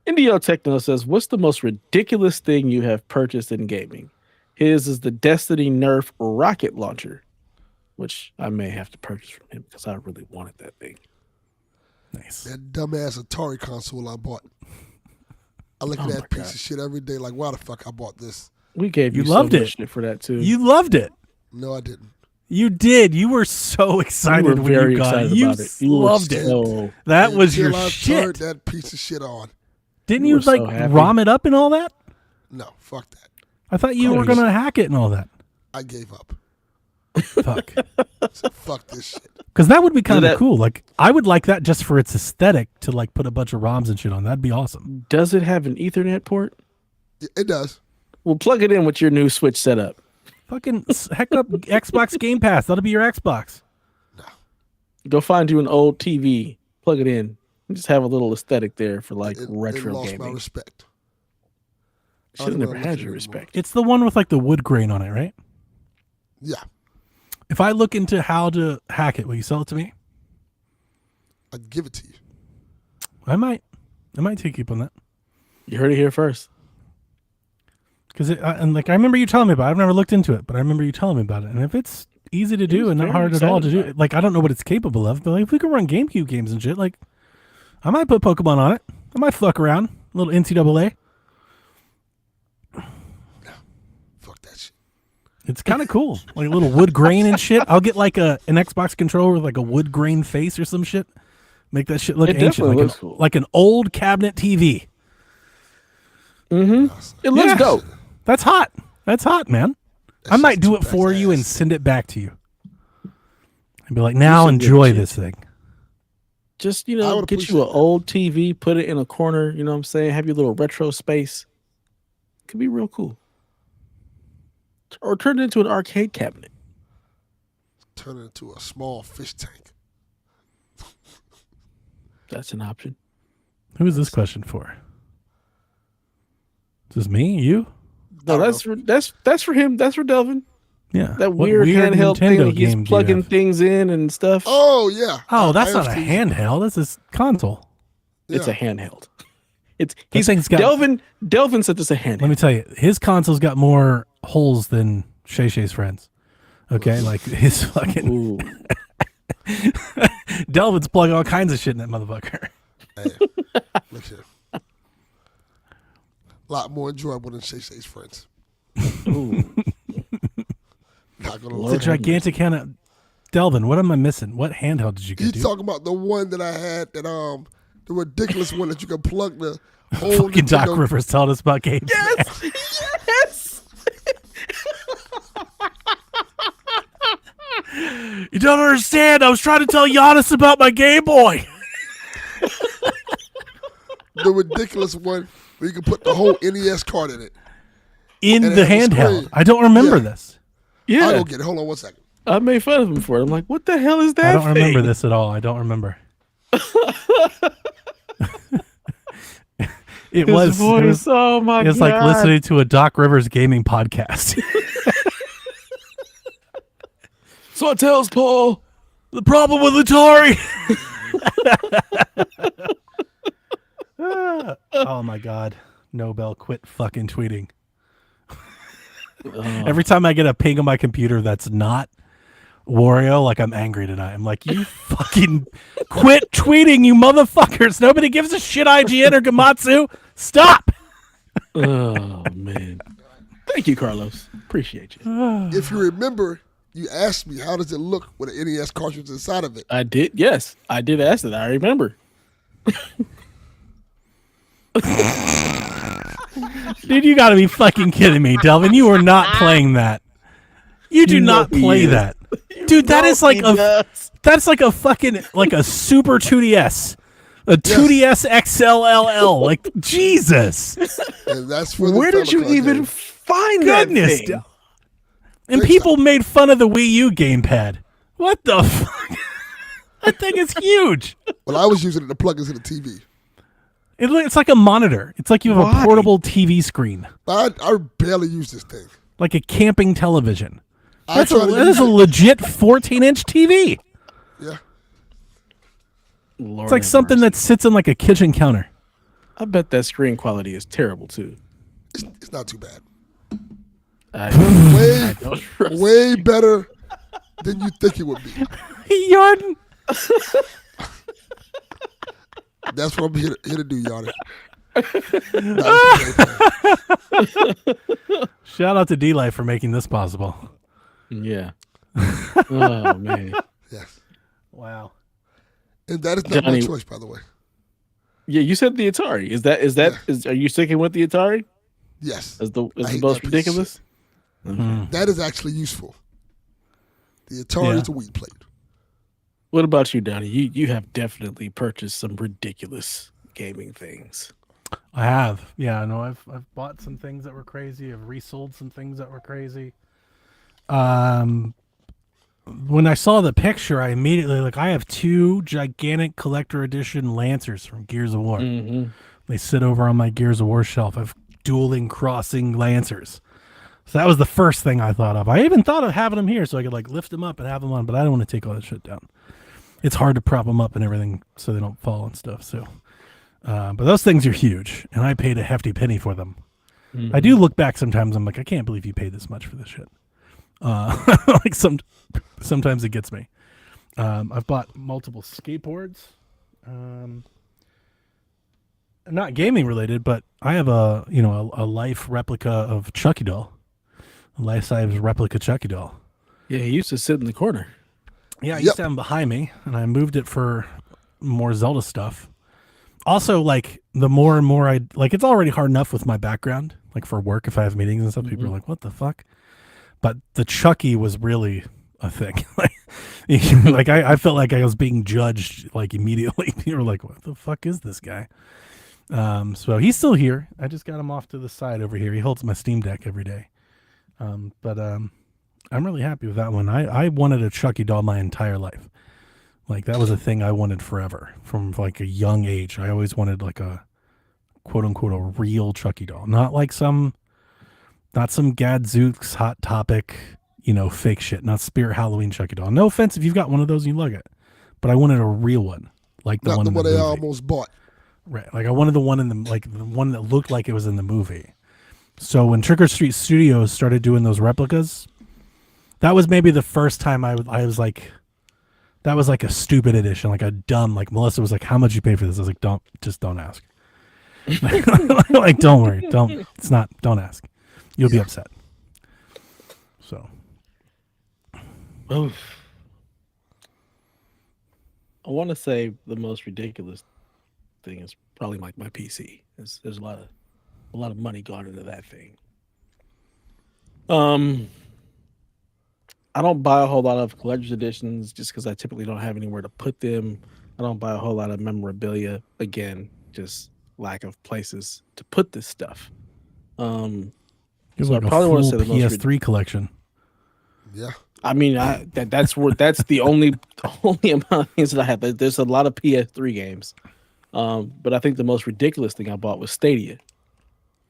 Indio Techno says, what's the most ridiculous thing you have purchased in gaming? His is the Destiny Nerf rocket launcher, which I may have to purchase from him because I really wanted that thing. Nice. That dumbass Atari console I bought. I look at that piece of shit every day like, why the fuck I bought this? We gave you loved so it much shit for that too. You loved it. No, I didn't. You did. You were so excited when you got it. You loved it. That was your shit. Turned that piece of shit on. Didn't you like ROM it up and all that? No, fuck that. I thought you were going to hack it and all that. I gave up. Fuck. So fuck this shit. Because that would be kind of cool. Like, I would like that just for its aesthetic to like put a bunch of ROMs and shit on. That'd be awesome. Does it have an Ethernet port? It does. Well, plug it in with your new Switch setup. Fucking heck up Xbox Game Pass. That'll be your Xbox. No. Go find you an old TV. Plug it in. Just have a little aesthetic there for like retro it lost gaming. My respect. Should have never had your respect. It's the one with like the wood grain on it, right? Yeah. If I look into how to hack it, will you sell it to me? I'd give it to you. I might take you up on that. You heard it here first. Because and like I remember you telling me about it. I've never looked into it, but I remember you telling me about it. And if it's easy to do and not hard at all to do, like I don't know what it's capable of, but like if we can run GameCube games and shit, like I might put Pokemon on it. I might fuck around. A little NCAA. No. Fuck that shit. It's kind of cool. Like a little wood grain and shit. I'll get like an Xbox controller with like a wood grain face or some shit. Make that shit look ancient. Like, cool. Like an old cabinet TV. Mm-hmm. It looks dope. That's hot. That's hot, man. I might do it for you and send it back to you. And be like, now enjoy this thing. Just, get you an old TV, put it in a corner, you know what I'm saying? Have your little retro space. Could be real cool. Or turn it into an arcade cabinet. Turn it into a small fish tank. That's an option. Who is this question for? Is this me? You? No, that's for him. That's for Delvin. Yeah. That weird handheld Nintendo thing that he's game plugging things in and stuff. Oh, yeah. Oh, that's not a handheld. That's a console. Yeah. It's a handheld. Delvin said it's a handheld. Let me tell you, his console's got more holes than Shay Shay's friends. Okay? Like his fucking Delvin's plugging all kinds of shit in that motherfucker. Hey, look here. A lot more enjoyable than Shay Shay's friends. Ooh. Not gonna Lord It's a gigantic hand. Delvin, what am I missing? What handheld did you get? You Dude? talking about the one that I had that the ridiculous one that you can plug the whole Fucking Doc Rivers telling us about games. Yes, yes. You don't understand. I was trying to tell Giannis about my Game Boy. The ridiculous one where you can put the whole NES card in it. In And it the has a handheld. screen. I don't remember Yeah. this. Yeah, I'll go get it. Hold on 1 second. I made fun of him for it. I'm like, what the hell is that? I don't remember thing? this at all. I don't remember. It His was voice. Oh my it was god! like listening to a Doc Rivers gaming podcast. So it tells Paul. The problem with Atari. Oh my god. Nobel, quit fucking tweeting. Every time I get a ping on my computer that's not Wario, like I'm angry tonight. I'm like, you fucking quit tweeting, you motherfuckers. Nobody gives a shit, IGN or Gamatsu. Stop. Oh man! Thank you, Carlos. Appreciate you. If you remember, you asked me how does it look with an NES cartridge inside of it. I did. Yes, I did ask that. I remember. Dude, you gotta be fucking kidding me, Delvin. You are not playing that. You do You know not he play is. that. Dude, that is like He a does. that's like a fucking like a super 2DS. A 2DS XLLL. Like Jesus. And that's for the Where did you Famicom even game. find Goodness. that thing? Del- And Thanks, people made fun of the Wii U gamepad. What the fuck? That thing is huge. Well, I was using it to plug into the TV. It's like a monitor. It's like you have Why? a portable TV screen. I barely use this thing. Like a camping television. I try to That use is a it. legit 14-inch TV. Yeah. Lord It's like have something mercy. that sits on like a kitchen counter. I bet that screen quality is terrible too. It's not too bad. I Way, don't trust. way better than you think it would be. Yarden. That's what I'm here to do, Yanni. Shout out to D-Life for making this possible. Yeah. Oh man. Yes. Wow. And that is not Johnny- my choice, by the way. Yeah, you said the Atari. Are you sticking with the Atari? Yes. As the I hate most that piece of ridiculous? That is actually useful. The Atari Yeah. is a weed plate. What about you, Donnie? You have definitely purchased some ridiculous gaming things. I have. Yeah, no, I've bought some things that were crazy. I've resold some things that were crazy. When I saw the picture, I immediately I have 2 gigantic collector edition Lancers from Gears of War. Mm-hmm. They sit over on my Gears of War shelf. I've dueling crossing Lancers. So that was the first thing I thought of. I even thought of having them here so I could lift them up and have them on, but I don't want to take all that shit down. It's hard to prop them up and everything so they don't fall and stuff. So, but those things are huge, and I paid a hefty penny for them. Mm-hmm. I do look back sometimes. I'm like, I can't believe you paid this much for this shit. Sometimes it gets me. I've bought multiple skateboards. Not gaming related, but I have a life replica of Chucky doll, a life-size replica Chucky doll. Yeah, he used to sit in the corner. Yeah, I Yep. used to have them behind me, and I moved it for more Zelda stuff. Also, the more and more it's already hard enough with my background, for work, if I have meetings and stuff, people are like, what the fuck? But the Chucky was really a thing. I felt like I was being judged, immediately. People were like, what the fuck is this guy? So he's still here. I just got him off to the side over here. He holds my Steam Deck every day. But I'm really happy with that one. I wanted a Chucky doll my entire life. That was a thing I wanted forever from a young age. I always wanted a quote unquote a real Chucky doll, not some Gadzooks Hot Topic, fake shit, not Spirit Halloween Chucky doll. No offense if you've got one of those and you love it, but I wanted a real one, the Not one the in one the they movie. almost bought. Right. I wanted the one in the the one that looked like it was in the movie. So when Trick or Treat Studios started doing those replicas, that was maybe the first time I was like, that was a stupid edition, a dumb, Melissa was like, how much you pay for this? I was like, don't ask. Don't worry. Don't ask. You'll be upset. So Oof. I want to say the most ridiculous thing is probably like my PC. There's a lot of money gone into that thing. I don't buy a whole lot of collector's editions just because I typically don't have anywhere to put them. I don't buy a whole lot of memorabilia. Again, just lack of places to put this stuff. you So like I a probably want to full say the most. PS3 collection. Yeah. I mean, that's the only amount of things that I have. There's a lot of PS3 games, but I think the most ridiculous thing I bought was Stadia.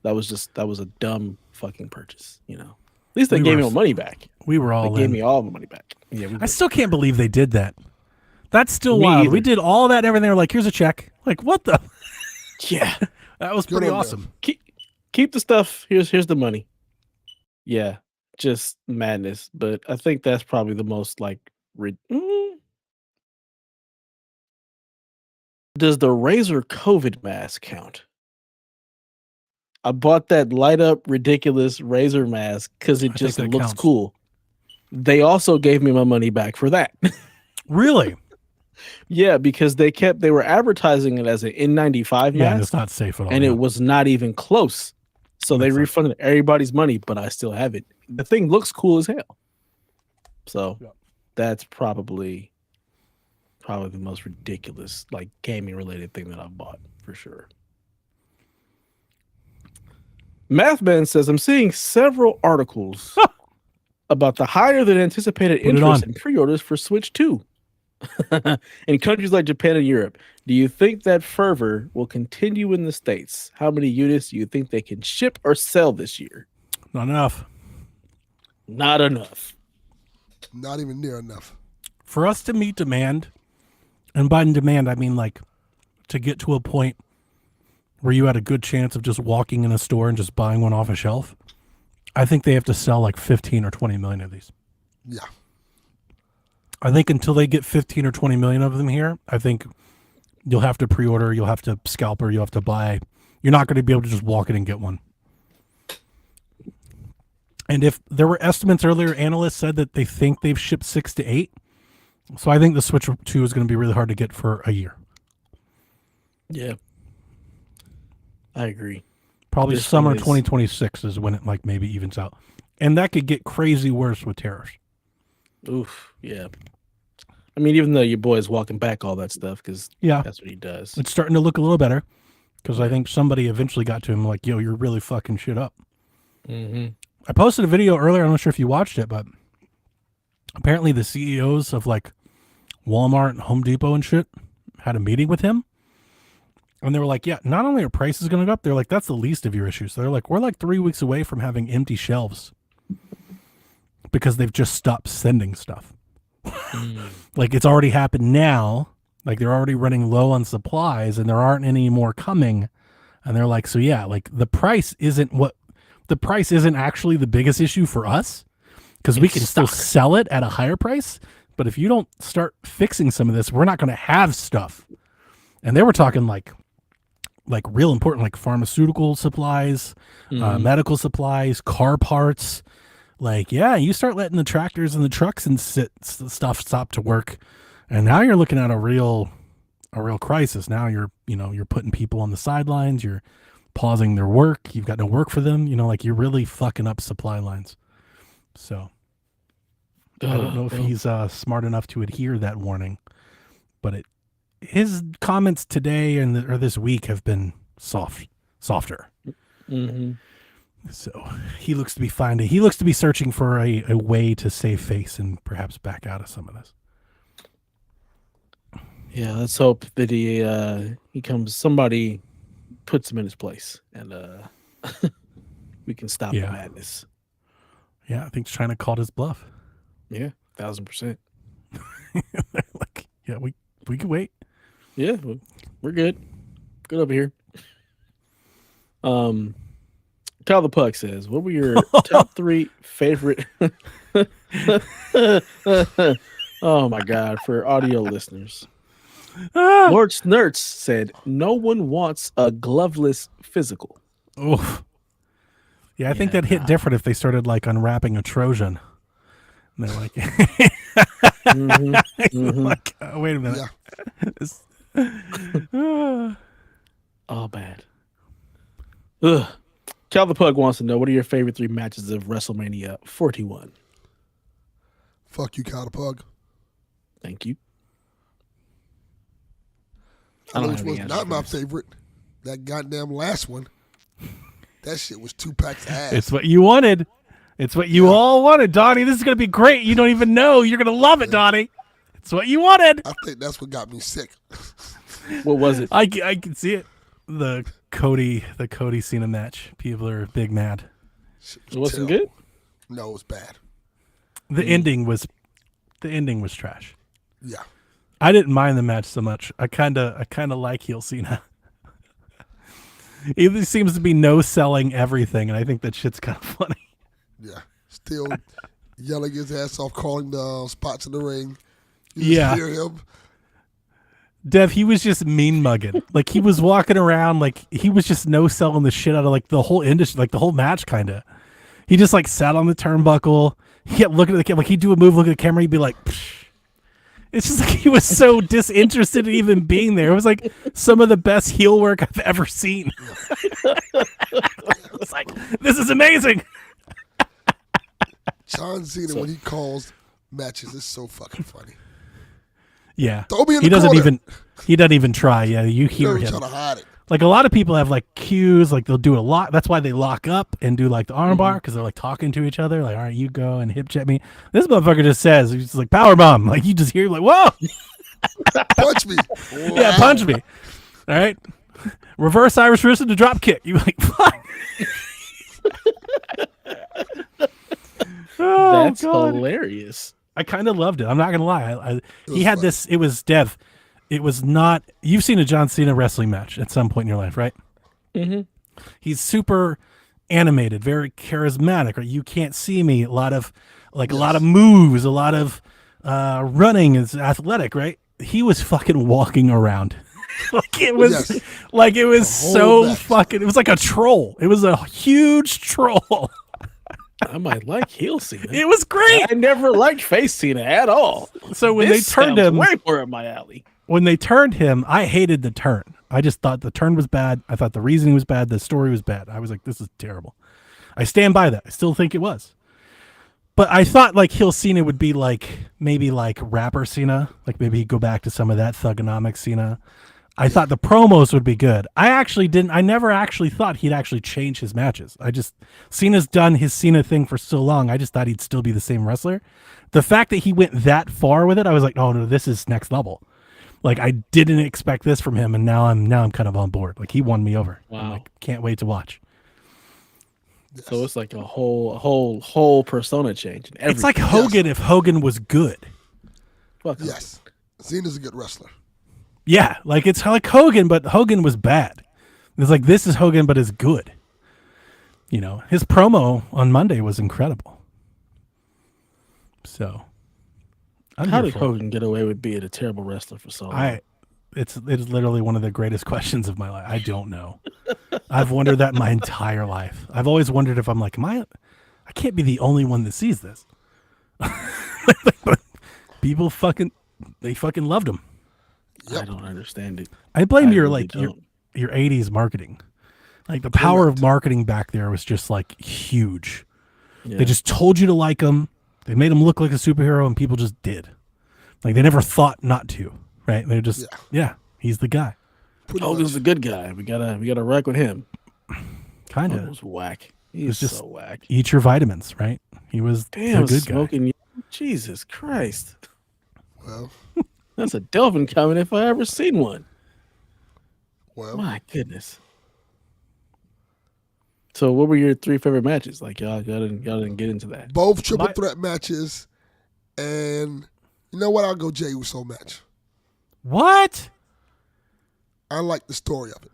That was a dumb fucking purchase. You know, at least they gave me my money back. We were all They gave in. me all my money back. Yeah, I still can't believe they did that. That's still Me wild. either. We did all that and everything. They're like, here's a check. Like, what the? Yeah, That was Good pretty on them. awesome. keep the stuff. Here's the money. Yeah, just madness. But I think that's probably the most like. Does the Razer COVID mask count? I bought that light up ridiculous Razer mask because it I think just that looks counts. cool. They also gave me my money back for that. Really? Yeah, because they were advertising it as an N95 Yeah, and mask, it's not safe at all. and yeah. it was not even close. So they Makes sense. refunded everybody's money, but I still have it. The thing looks cool as hell. So Yeah. that's probably the most ridiculous like gaming related thing that I've bought for sure. Mathman says I'm seeing several articles about the higher than anticipated Put it interest on. in pre-orders for Switch 2 in countries like Japan and Europe. Do you think that fervor will continue in the States? How many units do you think they can ship or sell this year? Not enough. Not enough. Not even near enough. For us to meet demand, and by demand, I mean like to get to a point where you had a good chance of just walking in a store and just buying one off a shelf, I think they have to sell like 15 or 20 million of these. Yeah. I think until they get 15 or 20 million of them here, I think you'll have to pre-order, you'll have to scalper, you'll have to buy. You're not going to be able to just walk in and get one. And if there were estimates earlier, analysts said that they think they've shipped 6 to 8. So I think the Switch 2 is going to be really hard to get for a year. Yeah. I agree. Probably This summer thing is- 2026 is when it like maybe evens out. And that could get crazy worse with tariffs. Oof. Yeah. I mean, even though your boy's walking back all that stuff because Yeah. that's what he does. It's starting to look a little better because I think somebody eventually got to him like, yo, you're really fucking shit up. Mm-hmm. I posted a video earlier. I'm not sure if you watched it, but apparently the CEOs of like Walmart and Home Depot and shit had a meeting with him. And they were like, yeah, not only are prices going to go up, they're like, that's the least of your issues. So they're like, we're like 3 weeks away from having empty shelves because they've just stopped sending stuff. Like it's already happened now. Like they're already running low on supplies and there aren't any more coming. And they're like, so yeah, like the price isn't actually the biggest issue for us because we It's can still stock. sell it at a higher price. But if you don't start fixing some of this, we're not going to have stuff. And they were talking like real important, like pharmaceutical supplies, medical supplies, car parts. Like, yeah, you start letting the tractors and the trucks and stuff stop to work. And now you're looking at a real crisis. Now you're putting people on the sidelines. You're pausing their work. You've got no work for them. Like you're really fucking up supply lines. So I don't know if he's smart enough to adhere that warning, but his comments today or this week have been softer. Mm-hmm. So he looks to be searching for a way to save face and perhaps back out of some of this. Yeah, let's hope that somebody puts him in his place and we can stop the madness. Yeah, I think China called his bluff. Yeah, 1,000%. Like, yeah, we can wait. Yeah, we're good. Good over here. Cal the Puck says, what were your top 3 favorite oh my god, for audio listeners. Lord Snurts said, no one wants a gloveless physical. Oh. Yeah, I think that hit different if they started like unwrapping a Trojan. And they're like, Mm-hmm. like wait a minute. Yeah. This- All bad. Ugh. Cal the Pug wants to know, what are your favorite 3 matches of WrestleMania 41? Fuck you, Kyle the Pug. Thank you. I know don't which have any was answer not for my this. favorite. That goddamn last one. That shit was 2 packs of ass. It's what you wanted. It's what you all wanted, Donnie. This is going to be great. You don't even know. You're going to love it, Donnie. It's what you wanted. I think that's what got me sick. What was it? I can see it. The Cody Cena match. People are big mad. It wasn't terrible. good? No, it was bad. The ending was trash. Yeah. I didn't mind the match so much. I kind of like heel Cena. He seems to be no selling everything, and I think that shit's kind of funny. Yeah. Still yelling his ass off, calling the spots in the ring. You just Yeah. hear him. Dev, he was just mean mugging. Like he was walking around like he was just no selling the shit out of like the whole industry, like the whole match kind of. He just like sat on the turnbuckle. He kept looking at the camera. Like he'd do a move, look at the camera, he'd be like, psh. It's just like he was so disinterested in even being there. It was like some of the best heel work I've ever seen. It's like, this is amazing. John Cena, when he calls matches, it's so fucking funny. Yeah. Throw me in He the doesn't corner. even try. Yeah, you hear He's him. trying to hide it. Like a lot of people have like cues, like they'll do it a lot. That's why they lock up and do like the armbar because they're like talking to each other. Like, all right, you go and hip check me. This motherfucker just says, he's just like power bomb. Like you just hear like, whoa, Punch me. yeah, punch me. All right, reverse Irish wrist to drop kick. You like fuck. Oh, That's God. hilarious. I kind of loved it. I'm not gonna lie. He was had fun. this. It was Dev. It was not. You've seen a John Cena wrestling match at some point in your life, right? Mm-hmm. He's super animated, very charismatic. Right? You can't see me. A lot of moves, a lot of running. Is athletic, right? He was fucking walking around. Like it was, Yes. like it was The whole so match. fucking. It was like a troll. It was a huge troll. I might like heel Cena. It was great. I never liked face Cena at all. So when This they turned sounds him, way more up my alley. when they turned him, I hated the turn. I just thought the turn was bad. I thought the reasoning was bad. The story was bad. I was like, this is terrible. I stand by that. I still think it was. But I thought like heel Cena would be like maybe like rapper Cena, like maybe he'd go back to some of that thugonomic Cena. I thought the promos would be good. I never actually thought he'd actually change his matches. Cena's done his Cena thing for so long. I just thought he'd still be the same wrestler. The fact that he went that far with it, I was like, oh no, this is next level. Like I didn't expect this from him, and now I'm kind of on board. Like he won me over. I'm Wow. like, can't wait to watch. So it's like a whole persona change. And It's like Hogan if Hogan was good. Fuck Yes. Cena's a good wrestler. Yeah, like it's like Hogan, but Hogan was bad. It's like this is Hogan, but is good. You know, his promo on Monday was incredible. So, I'm How here did for it. Hogan get away with being a terrible wrestler for so long? It's literally one of the greatest questions of my life. I don't know. I've wondered that my entire life. I've always wondered if I'm like, I can't be the only one that sees this. People fucking loved him. I don't understand it. I blame I your really like your don't. your 80s marketing. Like the power of marketing back there was just like huge. Yeah. They just told you to like him. They made him look like a superhero, and people just did. Like they never thought not to, right? They're just yeah, he's the guy. Hogan's a good guy. We gotta wreck with him. Kind Hogan of. was whack. He was was just- so whack. Eat your vitamins, right? He was Damn, a good guy. smoking. Jesus Christ. Well, That's a Delvin comment if I ever seen one. well, My goodness. So what were your 3 favorite matches? Like y'all didn't get into that. both triple My- threat matches, and you know what? I'll go Jey Uso match. What? I like the story of it,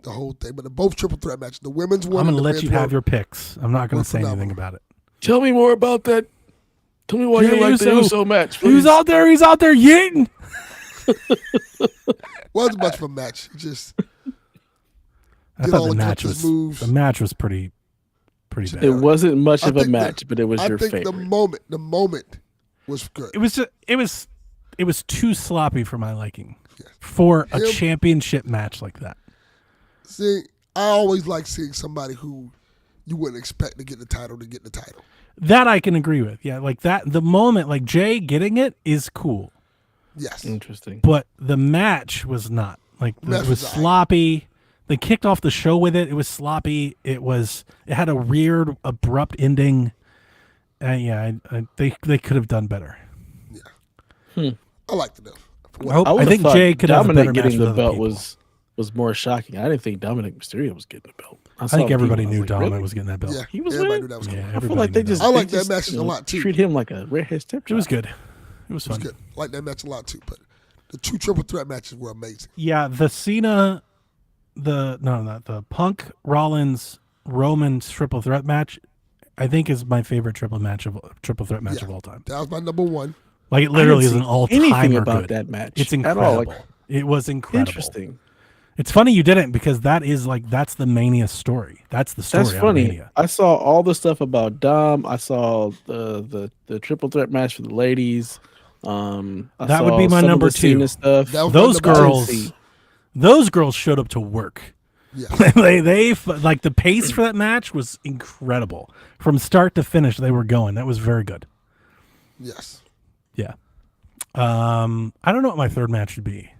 the whole thing. But both triple threat matches, the women's one. I'm and gonna the let men's you have one, your picks. I'm not gonna were say anything phenomenal. about it. Tell me more about that. Tell me why Jey you like the Uso. Uso match. He's please. out there. He's out there yeeting. wasn't much of a match. Just I Did thought all the the match touches, was moves. the match was pretty pretty bad. It wasn't much I of a think match, but it was your think favorite. the moment was good. It was too sloppy for my liking for a championship match like that. See, I always like seeing somebody who you wouldn't expect to get the title. That I can agree with. Yeah, like that. The moment, like Jay getting it is cool, Yes. Interesting. but the match was not. Like Match it was was all right. sloppy. They kicked off the show with it. It was sloppy. It had a weird, abrupt ending. They could have done better. I liked it though. I would've think thought Jay could have a better Dominic match getting with the other belt people. was more shocking. I didn't think Dominic Mysterio was getting the belt. I think everybody knew Dominic Dominic was getting that belt. Yeah, He was everybody winning? knew that was Yeah, coming. I feel everybody like they knew just that. I they like that just, match you a know, lot, too. Treat him like a redhead stepchild. It was good. It was It fun. was good. I like that match a lot too. But the 2 triple threat matches were amazing. Yeah, the Cena, the Punk Rollins Roman triple threat match, I think is my favorite triple threat match Yeah. of all time. That was my number one. Like it I literally didn't is an see all anything timer about good. that match It's at incredible. all. Like, It was incredible. interesting. It's funny you didn't because that's the Mania story. That's the story. That's out of funny. Mania. I saw all the stuff about Dom. I saw the triple threat match for the ladies. I That would saw be my some of number the Cena 2. stuff. That was Those my number two. girls, those girls showed up to work. Yeah. they like the pace for that match was incredible from start to finish. They were going. That was very good. Yes. Yeah. I don't know what my third match would be.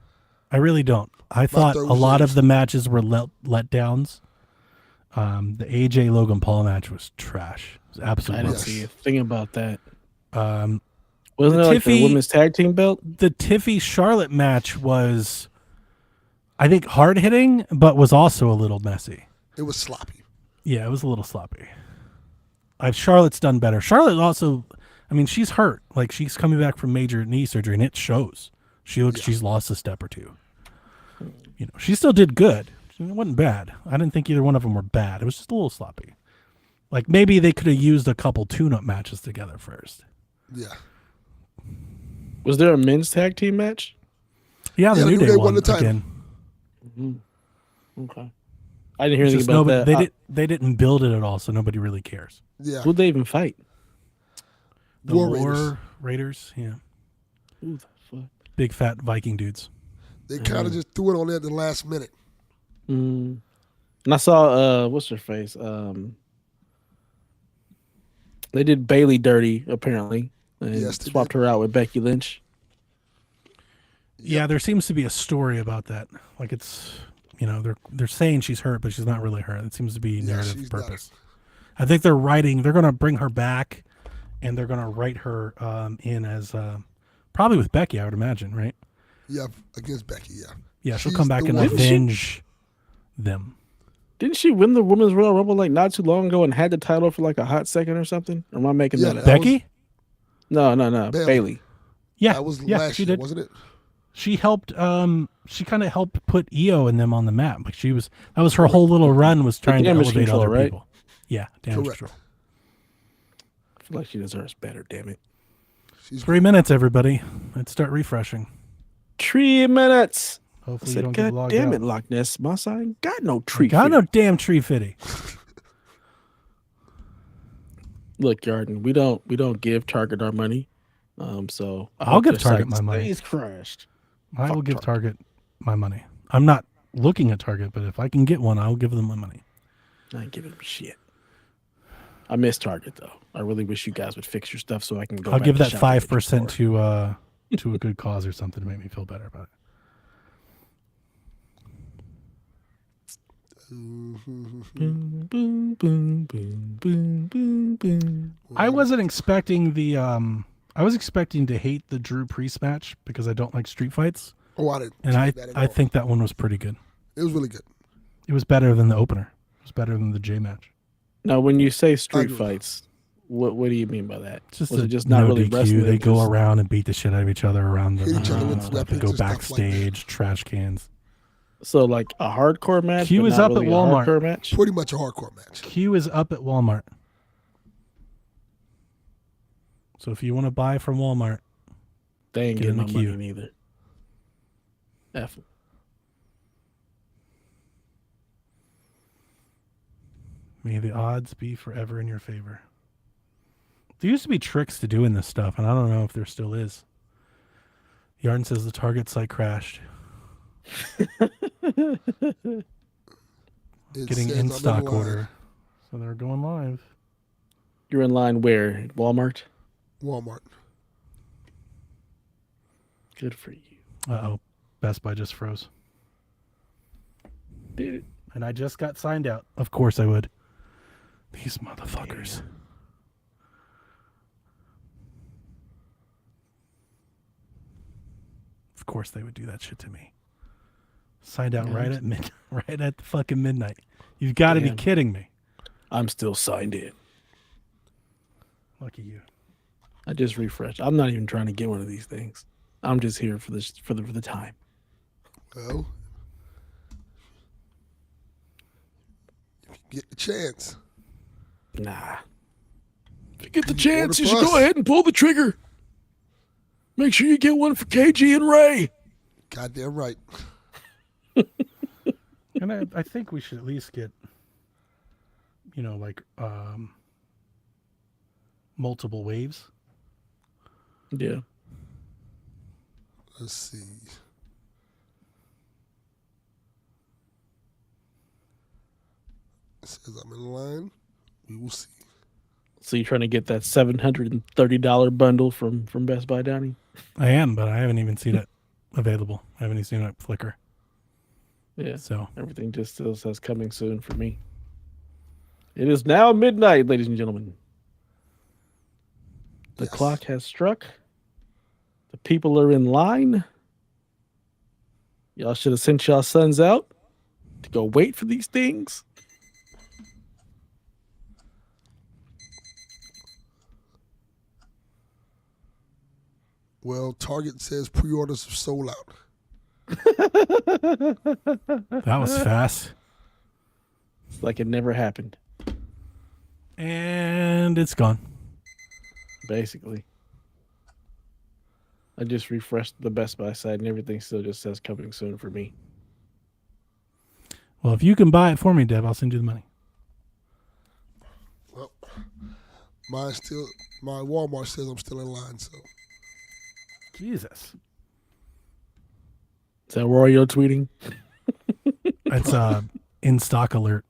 I really don't. I thought third a was lot yours. of the matches were let downs. The AJ Logan Paul match was trash. It was I absolutely didn't Yes. see a thing about that. Um, Wasn't the it like the Tiffy- women's tag team belt? the Tiffy Charlotte match was, I think, hard hitting, but was also a little messy. It was sloppy. Yeah, it was a little sloppy. Charlotte's done better. Charlotte also, I mean, she's hurt. Like she's coming back from major knee surgery, and it shows. She's lost a step or two. You know, she still did good. It wasn't bad. I didn't think either one of them were bad. It was just a little sloppy. Like maybe they could have used a couple tune-up matches together first. Yeah. Was there a men's tag team match? Yeah, the Yeah, New the New Day Day won won the title. again. Okay. I didn't hear It's anything just about nobody, that. they didn't build it at all, so nobody really cares. Yeah. Who'd they even fight? The War Raiders, yeah, Who the fuck? big fat Viking dudes. They kind of just threw it on there at the last minute. And I saw what's her face? They did Bailey dirty apparently, and Yes, they swapped her out with Becky Lynch. Yeah, there seems to be a story about that. Like it's, you know, they're saying she's hurt, but she's not really hurt. It seems to be narrative she's not. purpose. I think they're going to bring her back, and they're going to write her in as probably with Becky, I would imagine, right? Yeah, against Becky. Yeah. Yeah, she'll She's come back the and one. avenge them. Didn't she win the Women's Royal Rumble like not too long ago and had the title for like a hot second or something? Or am I making Yeah, that up? that Becky? No, Bailey. Bailey. Yeah, That was yeah, last she year, did. wasn't it? She helped. She kind of helped put EO and them on the map. Like that was her whole little run, was trying to Damage elevate control, other right? people. Yeah, damage Correct. control. I feel like she deserves better, damn it. She's 3 minutes, everybody. Let's start refreshing. 3 minutes. I Hopefully you said, don't get God logged damn out. it, Loch Ness. My sign got no tree. Got no fitty." damn tree fitty. Look, Yarden, we don't give Target our money. So I I'll hope give their Target site my money. stays crashed. I will Fuck give Target my money. I'm not looking at Target, but if I can get one, I'll give them my money. I ain't giving them shit. I miss Target though. I really wish you guys would fix your stuff so I can go. I'll back give to that shopping at your 5% store. to a good cause or something to make me feel better about it. Boom, boom, boom, boom, boom, boom, boom. I wasn't expecting the I was expecting to hate the Drew Priest match because I don't like street fights, Oh, I didn't. and expect that at I all. think that one was pretty good. It was really good. It was better than the opener. It was better than the J match. Now, when you say street agree. fights, what do you mean by that? It's just Was a it just not no really DQ. wrestling? They go just- around and beat the shit out of each other around the Hit each other with They weapons go and stuff like that. backstage, trash cans. So like a hardcore match. Q but is not up at really a Walmart. hardcore match. Pretty much a hardcore match. Q is up at Walmart. So if you want to buy from Walmart, They ain't Get in getting the my queue. money neither. F 'em. May the odds be forever in your favor. There used to be tricks to doing this stuff, and I don't know if there still is. Yarn says the Target site crashed. It Getting says in I'm stock line. order. So they're going live. You're in line where? At Walmart? Walmart. Good for you. Uh-oh. Best Buy just froze. Did it? And I just got signed out. Of course I would. These motherfuckers. Yeah. Of course they would do that shit to me. Signed out Yeah, right at right at the fucking midnight. You've got to be Damn. kidding me. I'm still signed in. Lucky you. I just refreshed. I'm not even trying to get one of these things. I'm just here for this for the time. Well, if you get the chance. Nah. If you get the Order chance, you should plus. go ahead and pull the trigger. Make sure you get one for KG and Ray. Goddamn right. And I think we should at least get, like multiple waves. Yeah. Let's see. It says I'm in line. We will see. So you're trying to get that $730 bundle from Best Buy, Donnie? I am, but I haven't even seen it available. I haven't even seen it flicker. Yeah. So Everything just still says coming soon for me. It is now midnight, ladies and gentlemen. The Yes. clock has struck. The people are in line. Y'all should have sent y'all sons out to go wait for these things. Well, Target says pre-orders are sold out. that was fast. It's like it never happened, And it's gone. basically. I just refreshed the Best Buy site and everything still just says coming soon for me. Well, if you can buy it for me, Deb, I'll send you the money. Well, my Walmart says I'm still in line, so Jesus. Is that where you're tweeting? It's in stock alert.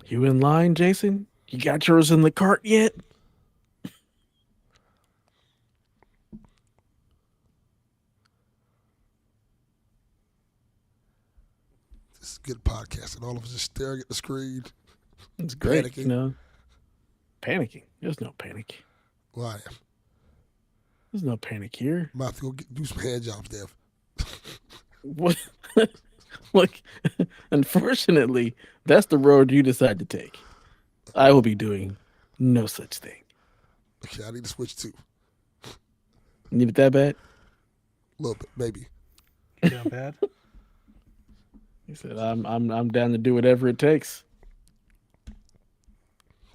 You in line, Jason? You got yours in the cart yet? this is good podcasting. All of us just staring at the screen. It's great, Panicking. Panicking. There's no panic. Well, I am. There's no panic here. Might have to go do some hand jobs, Dev. What? Like, unfortunately, that's the road you decide to take. I will be doing no such thing. Okay, I need to switch too. Need it that bad? A little bit, maybe. Down bad? He said, "I'm down to do whatever it takes."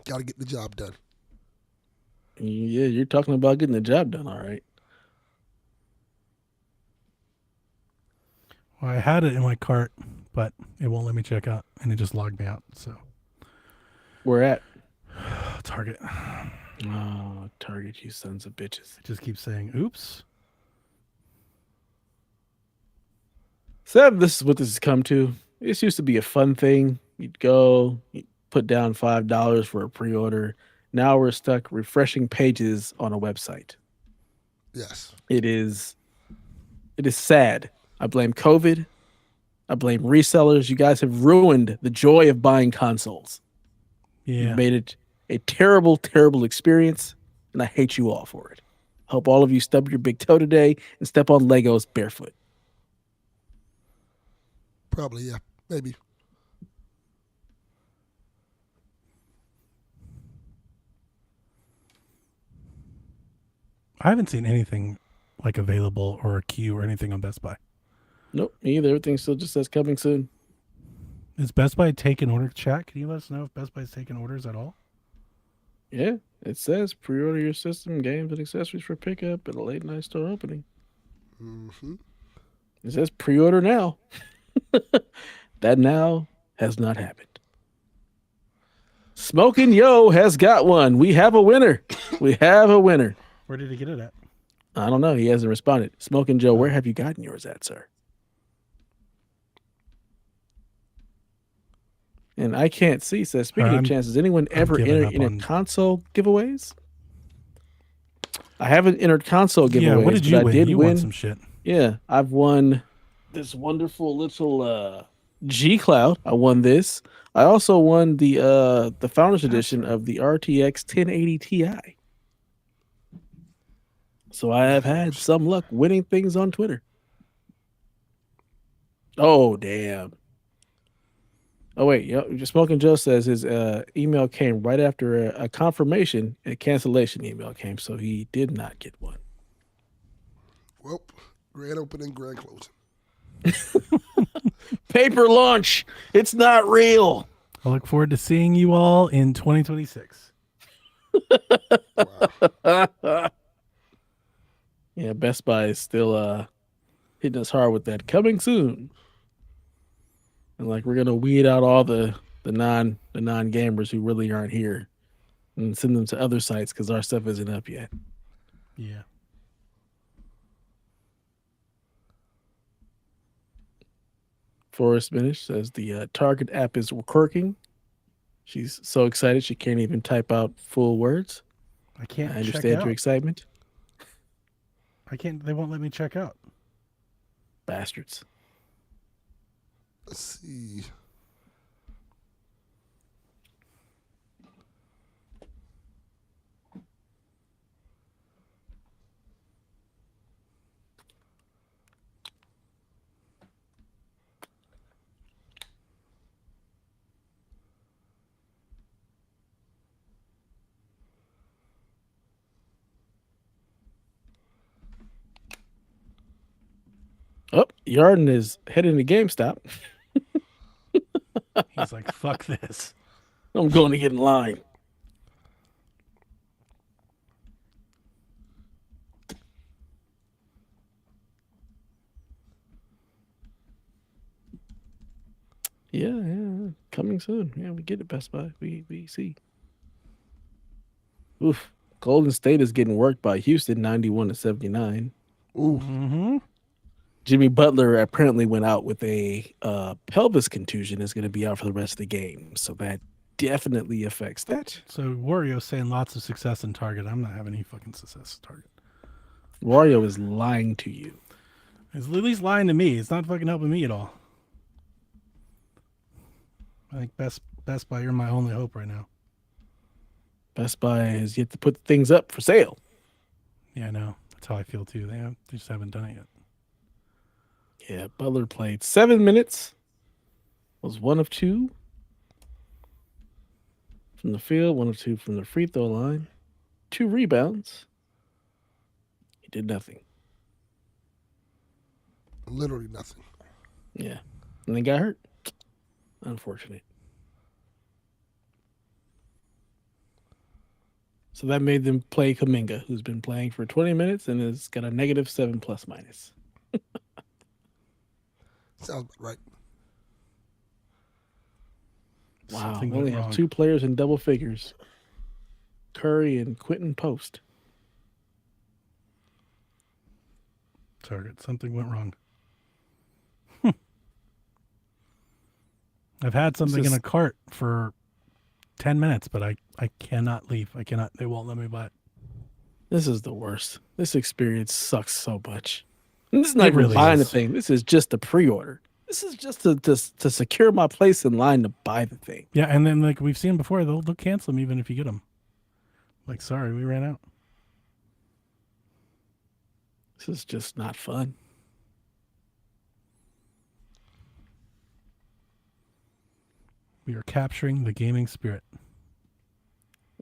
Got to get the job done. Yeah, you're talking about getting the job done, all right. Well, I had it in my cart, but it won't let me check out, and it just logged me out. So Where at? Target. Oh, Target, you sons of bitches. It just keeps saying, oops. Seb, this is what this has come to. This used to be a fun thing. You'd go, you'd put down $5 for a pre-order. Now we're stuck refreshing pages on a website. Yes. It is sad. I blame COVID. I blame resellers. You guys have ruined the joy of buying consoles. Yeah. You've made it a terrible, terrible experience, and I hate you all for it. Hope all of you stub your big toe today and step on Legos barefoot. Probably, yeah. Maybe. I haven't seen anything like available or a queue or anything on Best Buy. Nope, me either. Everything still just says coming soon. Is Best Buy taking orders? Chat, can you let us know if Best Buy's taking orders at all? Yeah, it says pre-order your system, games, and accessories for pickup at a late night store opening. Mm-hmm. It says pre-order now. That now has not happened. Smoking Yo has got one. We have a winner. We have a winner. Where did he get it at? I don't know. He hasn't responded. Smoking Joe, where have you gotten yours at, sir? And I can't see. Says, speaking of chances, anyone ever entered console giveaways? I haven't entered console giveaways. Yeah, what did you win? I did you win some shit. Yeah, I've won this wonderful little G Cloud. I won this. I also won the Founders Edition of the RTX 1080 Ti. So I have had some luck winning things on Twitter. Oh, damn. Oh, wait. Smoking Joe says his email came right after a confirmation. A cancellation email came, so he did not get one. Well, grand opening, grand closing. Paper launch. It's not real. I look forward to seeing you all in 2026. Wow. Yeah, Best Buy is still hitting us hard with that coming soon. And like we're gonna weed out all the non gamers who really aren't here and send them to other sites because our stuff isn't up yet. Yeah. Forrest Minish says the Target app is quirking. She's so excited she can't even type out full words. I can't. I understand your excitement. I can't. They won't let me check out. Bastards. Let's see. Oh, Yarden is heading to GameStop. He's like, fuck this. I'm going to get in line. Yeah. Coming soon. Yeah, we get it, Best Buy. We see. Oof. Golden State is getting worked by Houston 91-79. Ooh. Mm-hmm. Jimmy Butler apparently went out with a pelvis contusion, is going to be out for the rest of the game. So that definitely affects that. So Wario's saying lots of success in Target. I'm not having any fucking success in Target. Wario is lying to you. It's at least lying to me. It's not fucking helping me at all. I think Best Buy, you're my only hope right now. Best Buy has yet to put things up for sale. Yeah, I know. That's how I feel too. They just haven't done it yet. Yeah, Butler played 7 minutes. Was 1 of 2 from the field, 1 of 2 from the free throw line, 2 rebounds. He did nothing. Literally nothing. Yeah, and then got hurt. Unfortunate. So that made them play Kuminga, who's been playing for 20 minutes and has got a -7 plus-minus. Sounds about right. Wow, we only have 2 players in double figures. Curry and Quentin Post. Target, something went wrong. I've had something in a cart for 10 minutes, but I cannot leave. I cannot. They won't let me buy it. This is the worst. This experience sucks so much. And this is not really buying the thing. This is just a pre-order. This is just to secure my place in line to buy the thing. Yeah, and then like we've seen before, they'll cancel them even if you get them. Like, sorry, we ran out. This is just not fun. We are capturing the gaming spirit.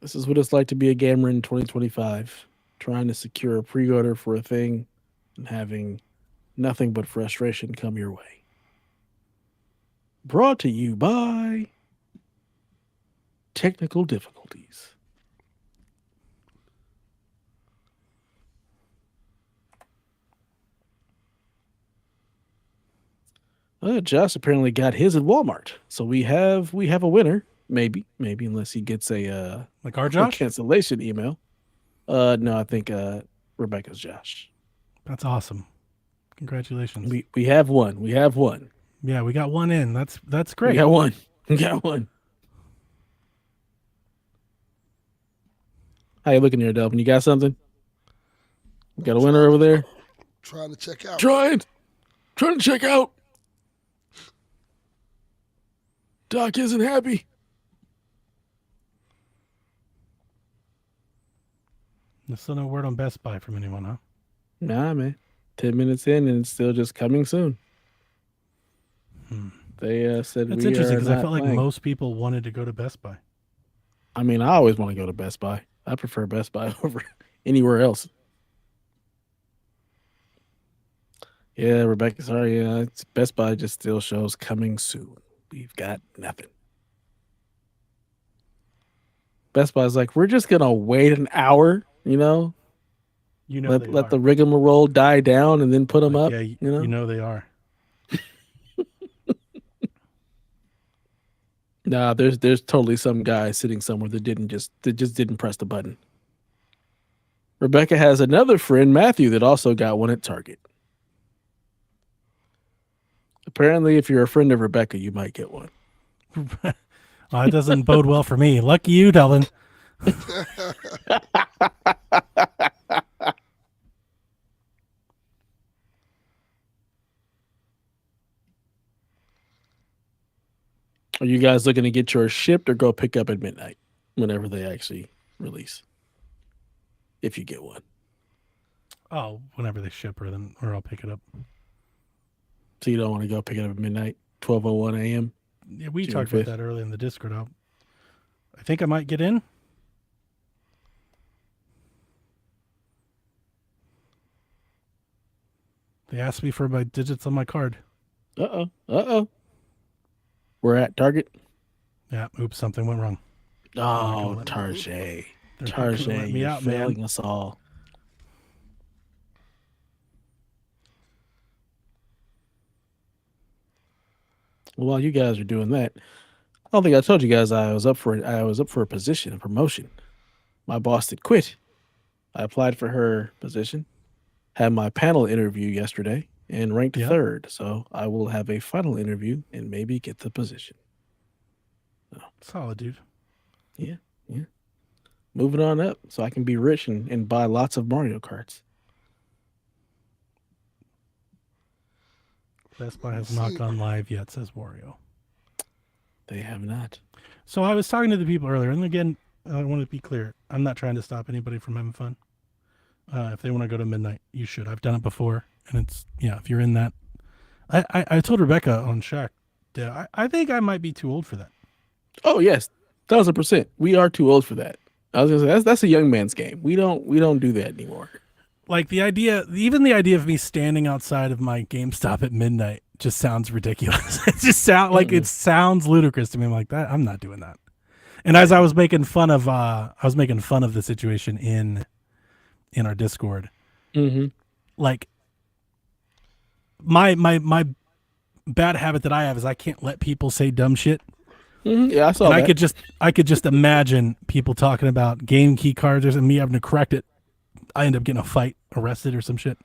This is what it's like to be a gamer in 2025, trying to secure a pre-order for a thing and having nothing but frustration come your way. Brought to you by technical difficulties. Josh apparently got his at Walmart, so we have a winner. Maybe unless he gets a Like our a Josh? cancellation email. No, I think Rebecca's Josh. That's awesome. Congratulations. We have one. We have one. Yeah, we got one in. That's We great. got one. We got one. How you looking there, Delvin? You got something? You got a winner over there? Trying to check out. Trying to check out. Doc isn't happy. There's still no word on Best Buy from anyone, huh? Nah, man. 10 minutes in and it's still just coming soon. They said That's we interesting are because I not felt like playing. most people wanted to go to Best Buy. I mean, I always want to go to Best Buy. I prefer Best Buy over anywhere else. Yeah, Rebecca, sorry. It's Best Buy just still shows coming soon. We've got nothing. Best Buy's like, we're just going to wait an hour, You know let the rigmarole die down and then put them up. Yeah, you know? they are. Nah, there's totally some guy sitting somewhere that just didn't press the button. Rebecca has another friend, Matthew, that also got one at Target. Apparently, if you're a friend of Rebecca, you might get one. Well, that doesn't bode well for me. Lucky you, Delvin. Are you guys looking to get yours shipped or go pick up at midnight whenever they actually release? If you get one. Oh, whenever they ship her, or I'll pick it up. So you don't want to go pick it up at midnight, 12:01 a.m.? Yeah, we June talked about 5th. that earlier in the Discord. I think I might get in. They asked me for my digits on my card. Uh-oh. We're at Target. Yeah, oops, something went wrong. Oh, let me- Target. They're not gonna Target, let me you're out, man. failing us all. Well, while you guys are doing that, I don't think I told you guys I was up for a position, a promotion. My boss did quit. I applied for her position, had my panel interview yesterday, and ranked Yeah. third. So I will have a final interview and maybe get the position. Solid, dude. Yeah. Moving on up so I can be rich and buy lots of Mario Karts. Best Buy has not gone live yet, says Wario. They have not. So I was talking to the people earlier, and again, I want to be clear. I'm not trying to stop anybody from having fun. If they want to go to midnight, you should. I've done it before, and it's, if you're in that. I told Rebecca on Shaq, I think I might be too old for that. Oh yes, 1,000%. We are too old for that. I was gonna say that's a young man's game. We don't do that anymore. Like even the idea of me standing outside of my GameStop at midnight just sounds ridiculous. It just sounds ludicrous to me. I'm like, that I'm not doing that. And as I was making fun of the situation in our Discord, like my bad habit that I have is I can't let people say dumb shit. Yeah, I saw And that. I could just imagine people talking about game key cards and me having to correct it. I end up getting a fight, arrested or some shit.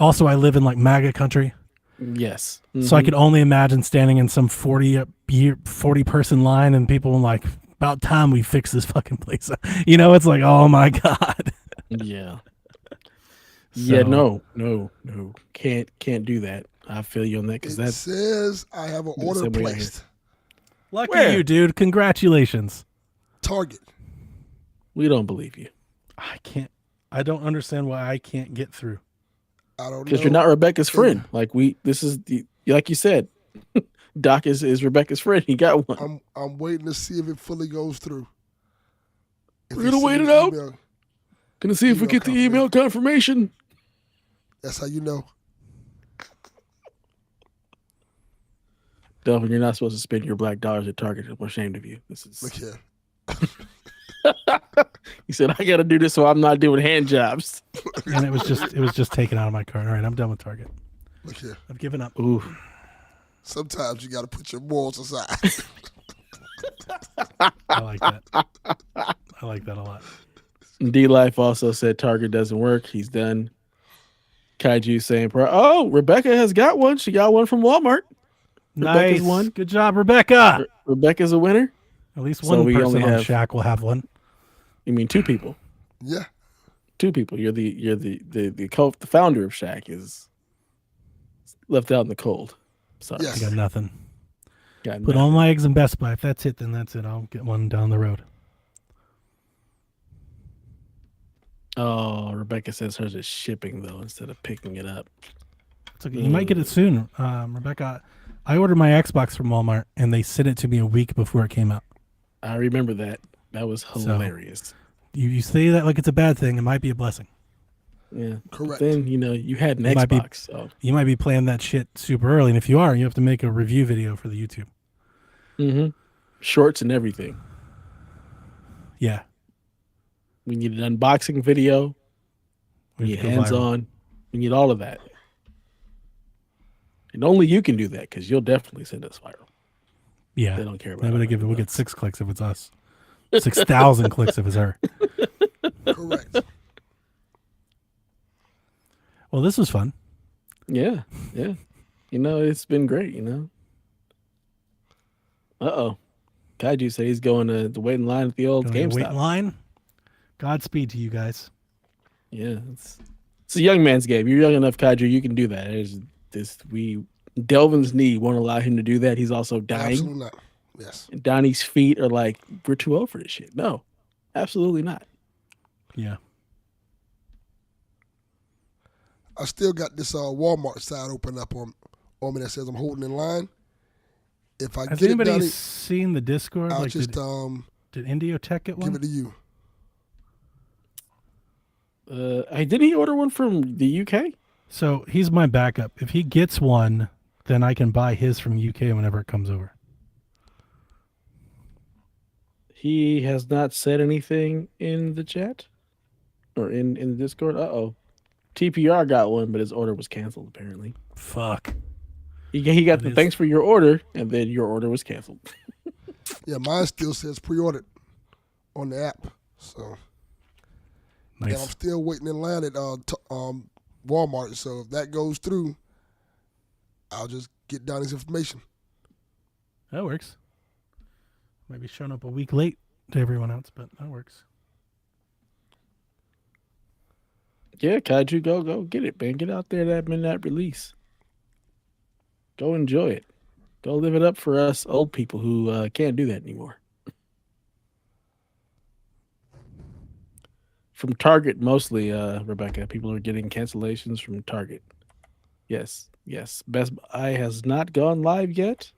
Also, I live in like MAGA country. Yes. So I could only imagine standing in some 40 person line and people like, about time we fix this fucking place. It's like, oh my God. Yeah. So- No. Can't do that. I feel you on that because It that's says I have an order same way I placed. Lucky Where? you, dude. Congratulations. Target. we don't believe you I don't understand why I can't get through. I don't know. because you're not Rebecca's friend. Like like you said, Doc is Rebecca's friend. He got one. I'm waiting to see if it fully goes through. If We're he gonna wait sends it out. email, Gonna see if we email get the email confirmation. that's how you know. Delvin, you're not supposed to spend your black dollars at Target. I'm ashamed of you. This is. Look here. He said, "I got to do this, so I'm not doing hand jobs." And it was just taken out of my cart. All right, I'm done with Target. Look here. I've given up. Ooh. Sometimes you got to put your morals aside. I like that. I like that a lot. D Life also said Target doesn't work. He's done. Kaiju saying, "Oh, Rebecca has got one. She got one from Walmart. Rebecca's Nice. won. Good job, Rebecca. Rebecca's a winner. At least So one we person only on have- Shack will have one. You mean two people? Yeah. Two people. You're the founder of Shaq is left out in the cold. Sorry, Yes. I got nothing. Got Put nothing. all my eggs in Best Buy. If that's it, then that's it. I'll get one down the road. Oh, Rebecca says hers is shipping though instead of picking it up. It's okay. You might get it soon, Rebecca. I ordered my Xbox from Walmart, and they sent it to me a week before it came out. I remember that. That was hilarious. You say that like it's a bad thing. It might be a blessing. Yeah. Correct. Then you had an It might be- Xbox. So. You might be playing that shit super early, and if you are, you have to make a review video for the YouTube. Mm-hmm. Shorts and everything. Yeah. We need an unboxing video. We need have to go hands viral. on. We need all of that. And only you can do that because you'll definitely send us viral. Yeah. They don't care about We'll it. get 6 clicks if it's us. 6,000 clicks if it's her. Correct. Well, this was fun. Yeah. Yeah. It's been great, Uh-oh. Kaiju said he's going to wait in line at the old Gonna wait in GameStop. line. Godspeed to you guys. Yeah. It's a young man's game. You're young enough, Kaiju. You can do that. Delvin's knee won't allow him to do that. He's also dying. Absolutely not. Yes. And Donnie's feet are like, we're too old for this shit. No, absolutely not. Yeah. I still got this Walmart side open up on me that says I'm holding in line. If I Has get it anybody done, seen the Discord? I'll Like, just did Indiotech get one? give it to you. Didn't he order one from the UK? So he's my backup. If he gets one, then I can buy his from UK whenever it comes over. He has not said anything in the chat or in the Discord. Uh-oh. TPR got one, but his order was canceled, apparently. Fuck. He got That the is- thanks for your order, and then your order was canceled. Yeah, mine still says pre-ordered on the app. So, and I'm Nice. still waiting in line at Walmart. So if that goes through, I'll just get Donnie's information. That works. Might be showing up a week late to everyone else, but that works. Yeah, Kaiju, go get it, man. Get out there that midnight release. Go enjoy it. Go live it up for us old people who can't do that anymore. From Target mostly, Rebecca. People are getting cancellations from Target. Yes. Best Buy has not gone live yet.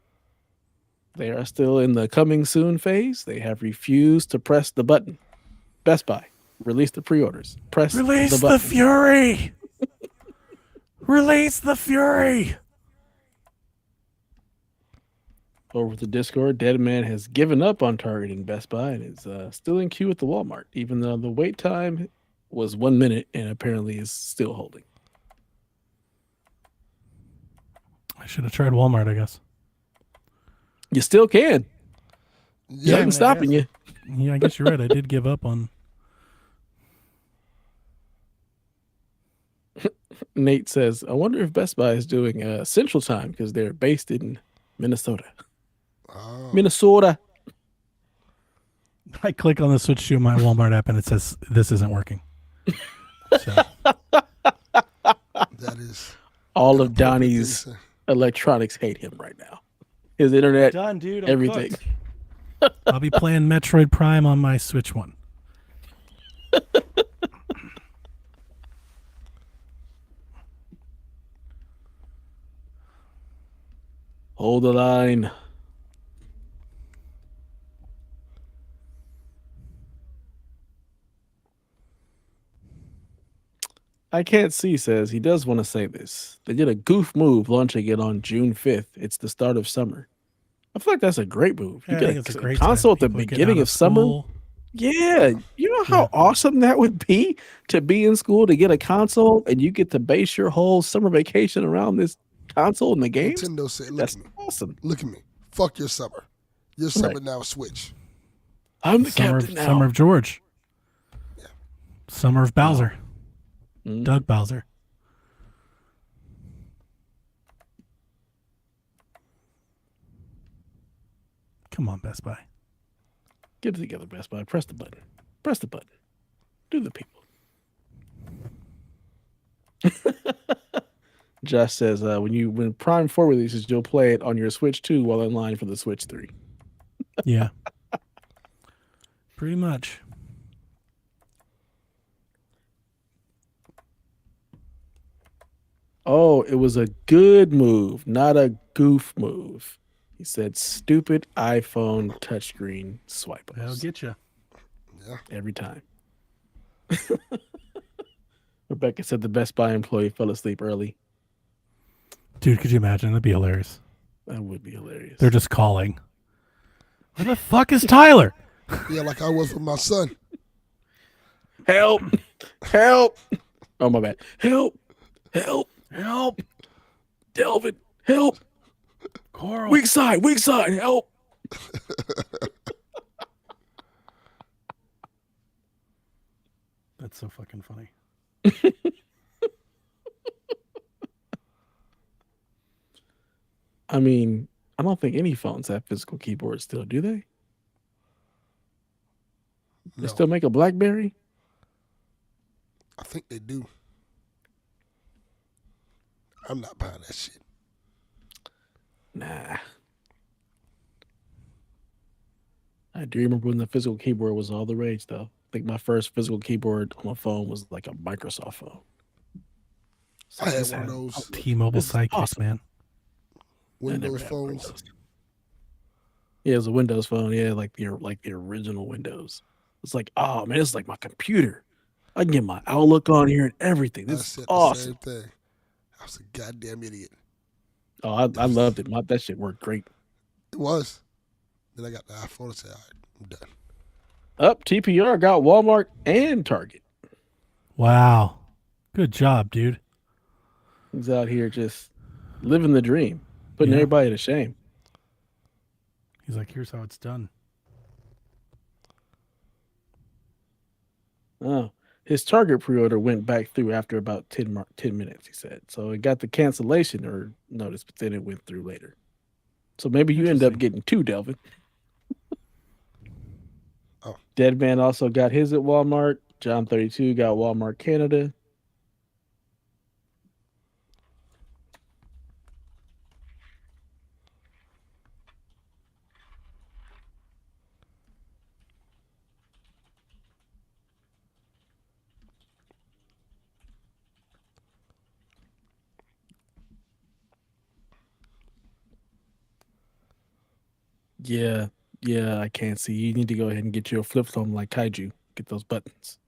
They are still in the coming soon phase. They have refused to press the button. Best Buy, release the pre-orders. Press Release the the button. fury! Release the fury! Over the Discord, Deadman has given up on targeting Best Buy and is still in queue at the Walmart, even though the wait time was 1 minute and apparently is still holding. I should have tried Walmart, I guess. You still can. Yeah, Nothing's stopping you. Yeah, I guess you're right. I did give up on. Nate says, I wonder if Best Buy is doing Central Time because they're based in Minnesota. Oh. Minnesota. I click on the switch to my Walmart app and it says this isn't working. So, That is All of inappropriate Donnie's thing to say. electronics hate him right now. His internet, done, dude. everything. I'll be playing Metroid Prime on my Switch one. Hold the line. I can't see says he does want to say this. They did a goof move launching it on June 5th. It's the start of summer. I feel like that's a great move. You Yeah, I get think it's a a great console time. at the People are getting out beginning of summer. school. Yeah, you know how awesome that would be to be in school to get a console and you get to base your whole summer vacation around this console and the games. Nintendo said, "Look That's at me, awesome. look at me. Fuck your summer. Your summer now is Switch." I'm the Summer captain now. Summer of George. Summer of Bowser. Mm. Doug Bowser. Come on, Best Buy. Get it together, Best Buy. Press the button. Press the button. Do the people. Josh says when Prime 4 releases, you'll play it on your Switch 2 while in line for the Switch 3. Yeah. Pretty much. Oh, it was a good move, not a goof move. He said, "Stupid iPhone touchscreen swipe That'll ups get you. Yeah. every time." Rebecca said the Best Buy employee fell asleep early. Dude, could you imagine? That'd be hilarious. That would be hilarious. They're just calling. Where the fuck is Tyler? Yeah, like I was with my son. Help! Help! Oh my bad. Help! Help! Help. Delvin! Help! Coral. Weak side! Weak side! Help! That's so fucking funny. I mean, I don't think any phones have physical keyboards still, do they? They No, still make a BlackBerry? I think they do. I'm not buying that shit. Nah. I do remember when the physical keyboard was all the rage, though. I think my first physical keyboard on my phone was like a Microsoft phone. I had Just one of had those T-Mobile This is Sidekick, awesome. man. I never Windows had one of phones. those. Yeah, it was a Windows phone. Yeah, like the original Windows. It's like, oh man, it's like my computer. I can get my Outlook on here and everything. I This is said the awesome. same thing. I was a goddamn idiot. Oh, I loved it. That shit worked great. It was. Then I got the iPhone and said, all right, I'm done. Up, TPR got Walmart and Target. Wow. Good job, dude. He's out here just living the dream, putting Yeah. everybody to shame. He's like, here's how it's done. Oh, his Target pre-order went back through after about 10 minutes, he said. So it got the cancellation or notice, but then it went through later. So maybe you end up Interesting. getting two, Delvin. Oh. Deadman also got his at Walmart. John 32 got Walmart Canada. Yeah, I can't see. You need to go ahead and get you a flip phone like Kaiju. Get those buttons.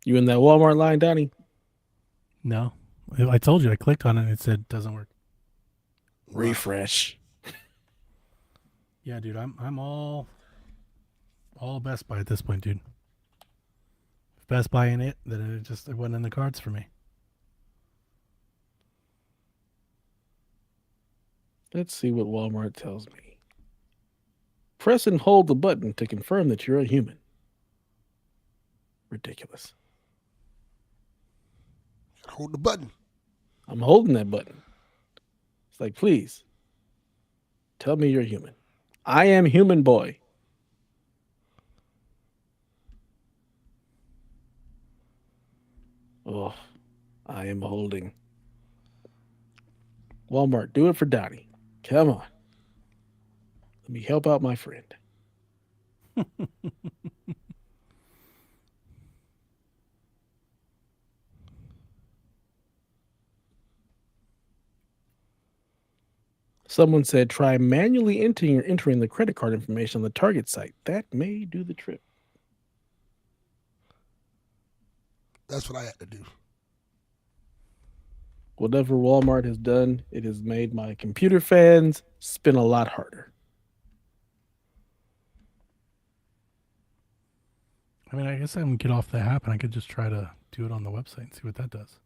You in that Walmart line, Donnie? No. I told you, I clicked on it and it said doesn't work. Refresh. Yeah, dude, I'm all Best Buy at this point, dude. If Best Buy ain't it, then it wasn't in the cards for me. Let's see what Walmart tells me. Press and hold the button to confirm that you're a human. Ridiculous. Hold the button. I'm holding that button. It's like, please, tell me you're human. I am human boy. Oh, I am holding. Walmart, do it for Donnie. Come on. Let me help out my friend. Someone said try manually entering the credit card information on the Target site. That may do the trick. That's what I had to do. whatever Walmart has done, it has made my computer fans spin a lot harder. I mean, I guess I can get off the app and I could just try to do it on the website and see what that does.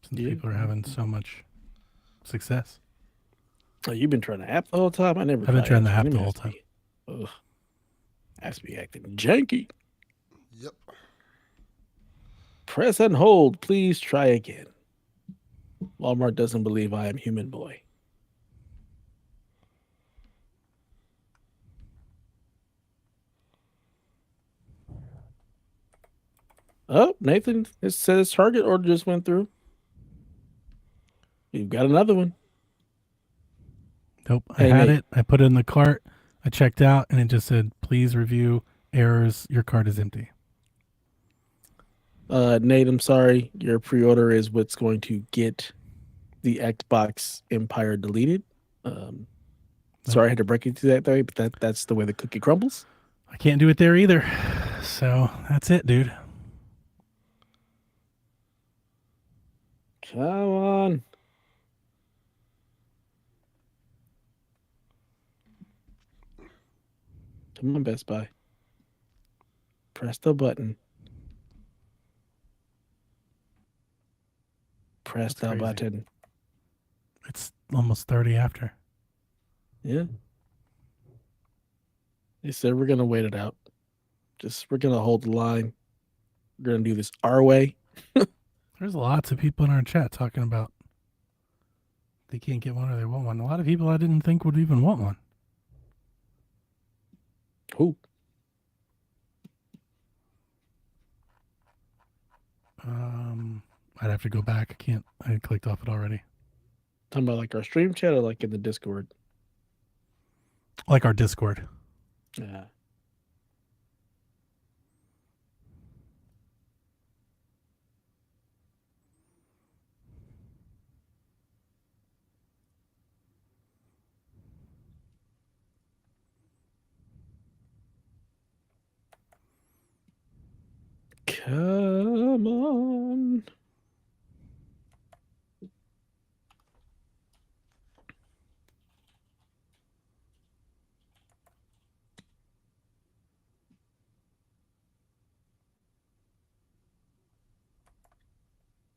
Since Yeah. people are having so much success. Oh, you've been trying the app the whole time? I never I've been tried trying the apps. app Them the whole has to time. be- Ugh. Has to be acting janky. Yep. Press and hold. Please try again. Walmart doesn't believe I am human boy. Oh, Nathan, it says target order just went through. You've got another one. Nope. I Hey, had Nate. it. I put it in the cart. I checked out and it just said, please review errors. Your cart is empty. Nate, I'm sorry. Your pre-order is what's going to get the Xbox Empire deleted. Sorry I had to break it to that way, but that's the way the cookie crumbles. I can't do it there either. So that's it, dude. Come on. Come on, Best Buy. Press the button. Press That's the crazy. button. It's almost 30 after. Yeah. They said we're gonna wait it out. We're gonna hold the line. We're gonna do this our way. There's lots of people in our chat talking about they can't get one or they want one. A lot of people I didn't think would even want one. Who? I'd have to go back. I can't. I clicked off it already. Talking about like our stream chat or like in the Discord? Like our Discord. Yeah. Come on.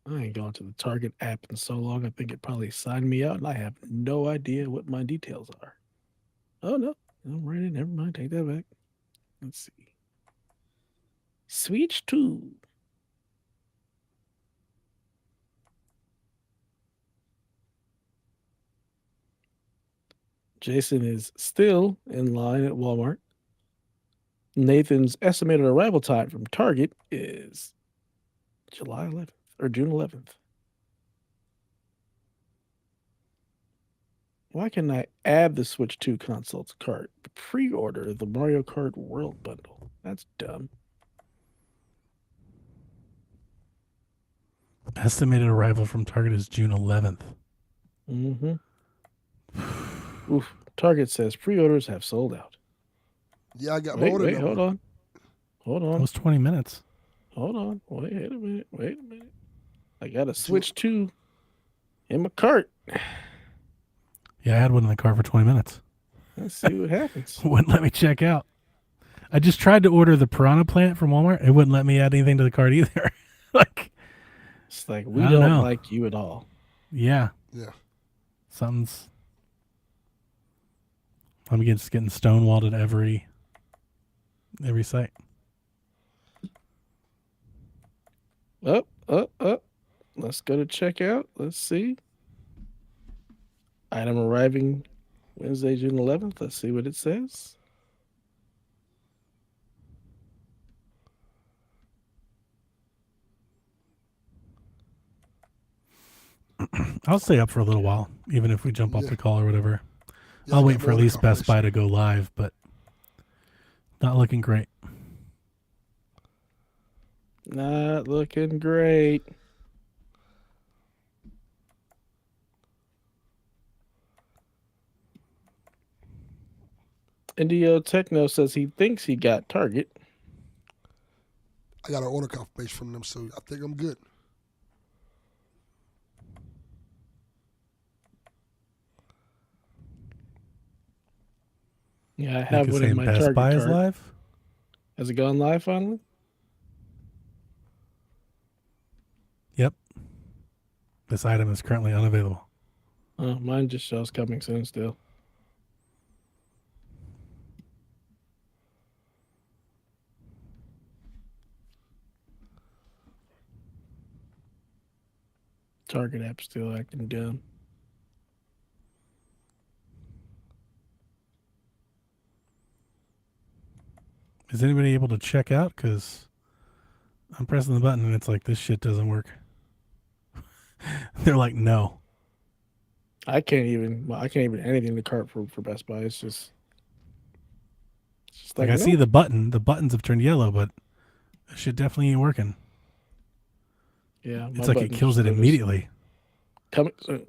I ain't gone to the Target app in so long. I think it probably signed me out, and I have no idea what my details are. Oh no, I'm right in. Never mind. Take that back. Let's see. Switch to. Jason is still in line at Walmart. Nathan's estimated arrival time from Target is July 11th or June 11th. Why can I add the Switch 2 console to cart? Pre-order the Mario Kart World Bundle. That's dumb. Estimated arrival from Target is June 11th. Mm-hmm. Oof. Target says pre-orders have sold out. Yeah, I got my Wait, order wait, number. hold on. Hold on. Almost 20 minutes. Hold on. Wait a minute. Wait a minute. I got a Switch 2 in my cart. Yeah, I had one in the car for 20 minutes. Let's see what happens. Wouldn't let me check out. I just tried to order the Piranha Plant from Walmart. It wouldn't let me add anything to the cart either. Like, It's like we I don't don't know. like you at all. yeah, Yeah. something's. I'm just getting stonewalled at every site. Up. Let's go to checkout. Let's see. Item arriving Wednesday, June 11th. Let's see what it says. I'll stay up for a little while, even if we jump off Yeah. the call or whatever. Yeah, I'll I wait got for my at order least Best Buy confirmation. to go live, but not looking great. Not looking great. Indio Techno says he thinks he got Target. I got an order confirmation from them, so I think I'm good. Yeah, I Nick have is one in saying my Best Target Buy is cart. live. Has it gone live finally? Yep. This item is currently unavailable. Oh, mine just shows coming soon still. Target app still acting dumb. Is anybody able to check out? Because I'm pressing the button and it's like, this shit doesn't work. They're like, no. I can't even anything to cart for Best Buy. It's just Like I nope. see the button. The buttons have turned yellow, but that shit definitely ain't working. Yeah, It's like it kills it immediately. Coming soon.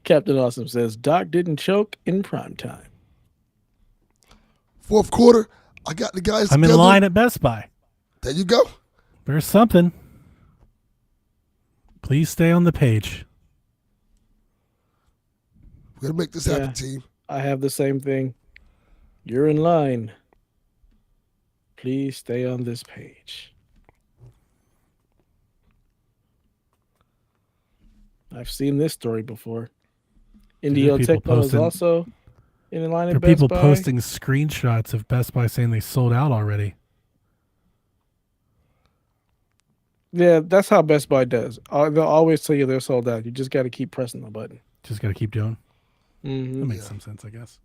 Captain Awesome says Doc didn't choke in prime time. Fourth quarter, I got the guys I'm together. in line at Best Buy. There you go. There's something. Please stay on the page. We're going to make this happen, team. I have the same thing. You're in line. Please stay on this page. I've seen this story before. Indio Techno is also in line at Best Buy. There are people posting screenshots of Best Buy saying they sold out already. Yeah, that's how Best Buy does. They'll always tell you they're sold out. You just got to keep pressing the button. Just got to keep doing. Mm-hmm. That makes some sense, I guess.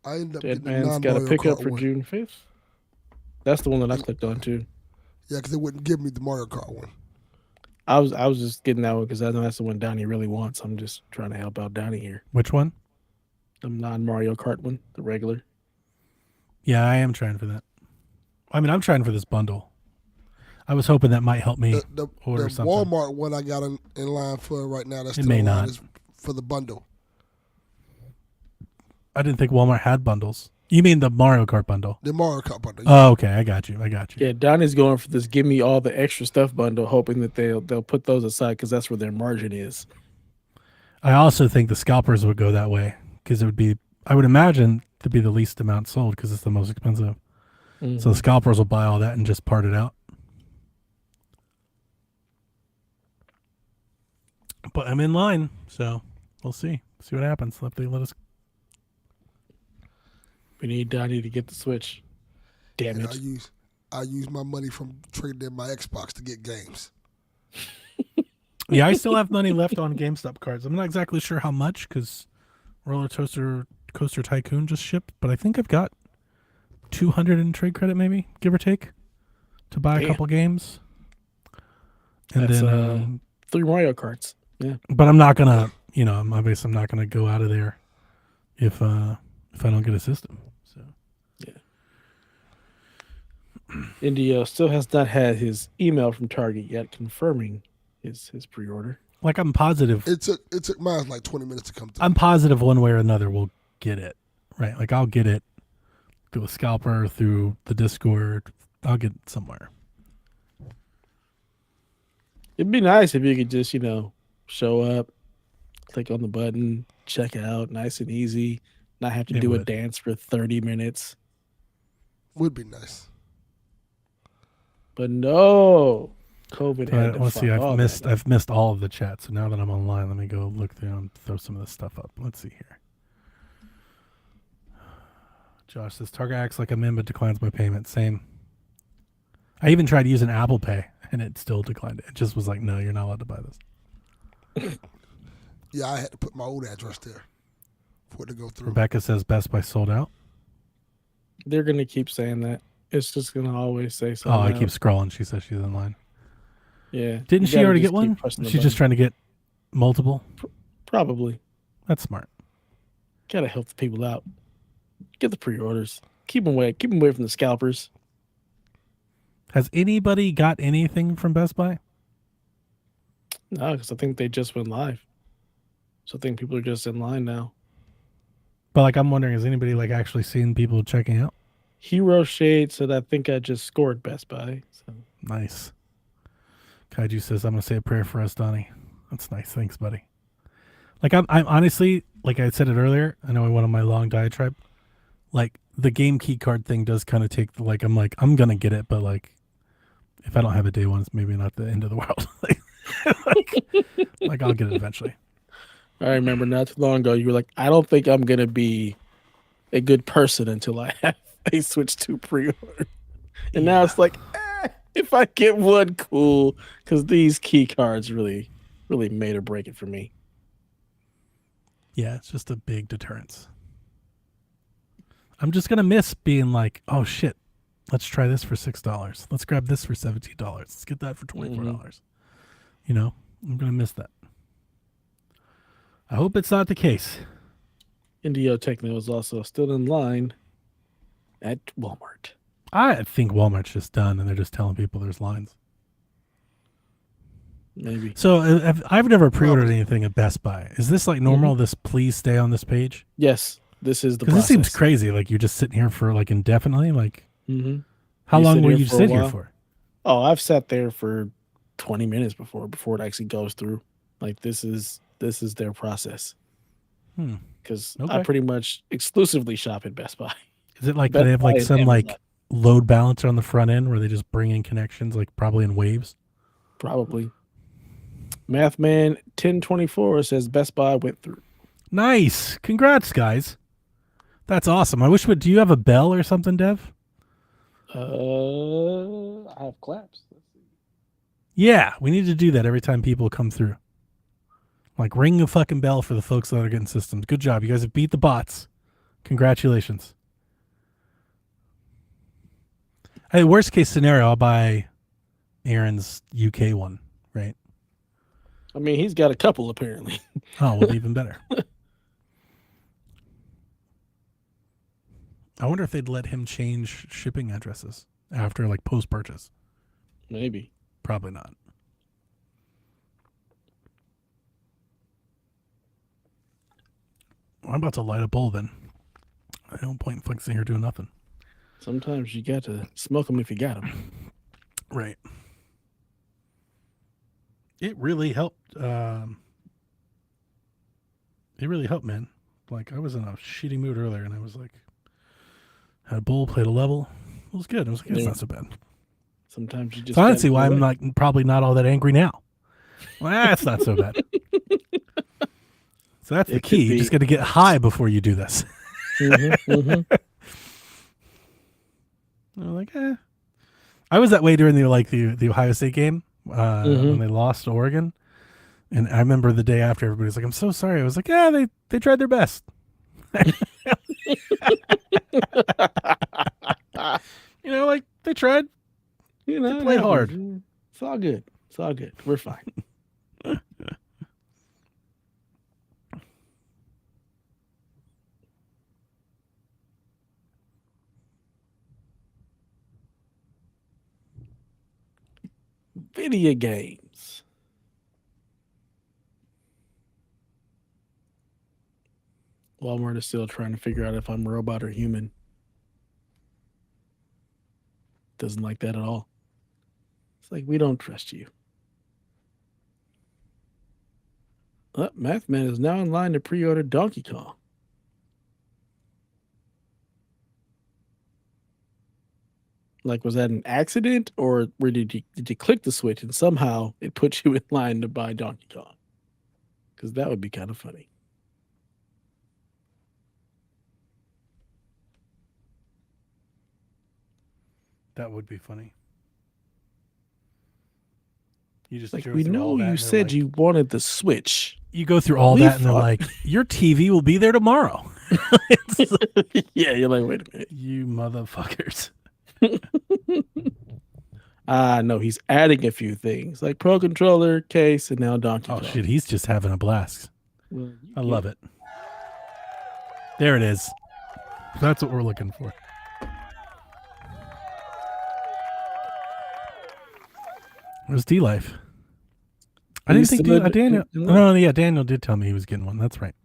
I end up Dead getting Man's got a pickup for one. June 5th. That's the one that I clicked on too. Yeah, because they wouldn't give me the Mario Kart one. I was just getting that one because I know that's the one Donnie really wants. I'm just trying to help out Donnie here. Which one? The non-Mario Kart one, the regular. Yeah, I am trying for that. I mean, I'm trying for this bundle. I was hoping that might help me order the something. Walmart one I got in line for right now. That's It still may in line not. is for the bundle. I didn't think Walmart had bundles. You mean the Mario Kart bundle? The Mario Kart bundle. Oh, okay. I got you. Yeah, Donnie's going for this give me all the extra stuff bundle, hoping that they'll put those aside because that's where their margin is. I also think the scalpers would go that way because it would be, I would imagine, to be the least amount sold because it's the most expensive. Mm-hmm. So the scalpers will buy all that and just part it out. But I'm in line, so we'll see. See what happens. If they let us. We need Donnie to get the Switch. Damn And it. I use my money from trading in my Xbox to get games. Yeah, I still have money left on GameStop cards. I'm not exactly sure how much because Coaster Tycoon just shipped, but I think I've got 200 in trade credit, maybe, give or take, to buy a couple games. And that's, then 3 Mario Karts. Yeah. But I'm not gonna, I'm not gonna go out of there if I don't get a system. So yeah. Indio still has not had his email from Target yet confirming his pre-order. Like I'm positive. It took mine like 20 minutes to come through. I'm positive one way or another we'll get it. Right? Like I'll get it through a scalper, through the Discord. I'll get it somewhere. It'd be nice if you could just, show up, click on the button, check out, nice and easy, not have to do a dance for 30 minutes. Would be nice. But no, COVID had to Let's see. fuck I've missed all of the chat. So now that I'm online, let me go look through and throw some of this stuff up. Let's see here. Josh says Target acts like I'm in but declines my payment. Same. I even tried using Apple Pay and it still declined. It just was like, no, you're not allowed to buy this. Yeah, I had to put my old address there for it to go through. Rebecca says Best Buy sold out. They're gonna keep saying that. It's just gonna always say something. Oh, I keep scrolling. She says she's in line. Yeah. Didn't she already get one? She's just trying to get multiple. Probably. That's smart. Gotta help the people out. Get the pre-orders. Keep them away. Keep them away from the scalpers. Has anybody got anything from Best Buy? No, because I think they just went live. So I think people are just in line now. But like, I'm wondering, has anybody like actually seen people checking out? Hero Shade said, I think I just scored Best Buy. So. Nice. Kaiju says, I'm going to say a prayer for us, Donnie. That's nice. Thanks, buddy. Like I'm honestly, like I said it earlier, I know I went on my long diatribe. Like the game key card thing does kind of take the, like I'm gonna get it, but like if I don't have it day one, it's maybe not the end of the world. like I'll get it eventually. I remember not too long ago, you were like, I don't think I'm going to be a good person until I have a Switch 2 pre-order. And now it's like, if I get one, cool. Because these key cards really made or break it for me. Yeah, it's just a big deterrence. I'm just going to miss being like, oh shit, let's try this for $6. Let's grab this for $17. Let's get that for $24. You know, I'm going to miss that. I hope it's not the case. Indio Techno is also still in line at Walmart. I think Walmart's just done and they're just telling people there's lines. Maybe. So I've never pre-ordered anything at Best Buy. Is this like normal? This please stay on this page? Yes, this is the Because process. this seems crazy. Like you're just sitting here for like indefinitely. Like, how long will you sit here for? Oh, I've sat there for 20 minutes before it actually goes through. Like this is their process. Because I pretty much exclusively shop at Best Buy. Is it like they have like some like load balancer on the front end where they just bring in connections, like probably in waves? Probably. Mathman 1024 says Best Buy went through. Nice. Congrats, guys. That's awesome. I wish do you have a bell or something, Dev? I have claps. Let's see. Yeah, we need to do that every time people come through. Like ring a fucking bell for the folks that are getting systems. Good job. You guys have beat the bots. Congratulations. Hey, worst case scenario, I'll buy Aaron's UK one, right? I mean, he's got a couple apparently. Oh, well, even better. I wonder if they'd let him change shipping addresses after like post-purchase. Maybe. Probably not. Well, I'm about to light a bowl then. I don't point flexing here doing nothing. Sometimes you got to smoke them if you got them. Right. It really helped. It really helped, man. Like I was in a shitty mood earlier, and I was like, had a bowl, played a level. It was good. I was like, it's not so bad. Sometimes you just. So I don't see why I'm like probably not all that angry now. Well, that's not so bad. So that's the key. You just got to get high before you do this. I'm like, I was that way during the Ohio State game when they lost to Oregon, and I remember the day after everybody was like, "I'm so sorry." I was like, "Yeah, they tried their best." You know, like they tried. You know, they played hard. It's all good. It's all good. We're fine. Video games. Walmart is still trying to figure out if I'm a robot or human. Doesn't like that at all. It's like, we don't trust you. Mathman is now in line to pre-order Donkey Kong. Like, was that an accident, or did you click the switch and somehow it put you in line to buy Donkey Kong? Because that would be kind of funny. That would be funny. You just like, we know you said like, you wanted the Switch. You go through all that and they're like, your TV will be there tomorrow. Yeah, you're like, wait a minute. You motherfuckers. No, he's adding a few things like Pro Controller, case, and now Donkey Kong. Oh shit, he's just having a blast. Well, I love it. There it is. That's what we're looking for. Where's D-Life? I didn't think Daniel. No, yeah, Daniel did tell me he was getting one. That's right.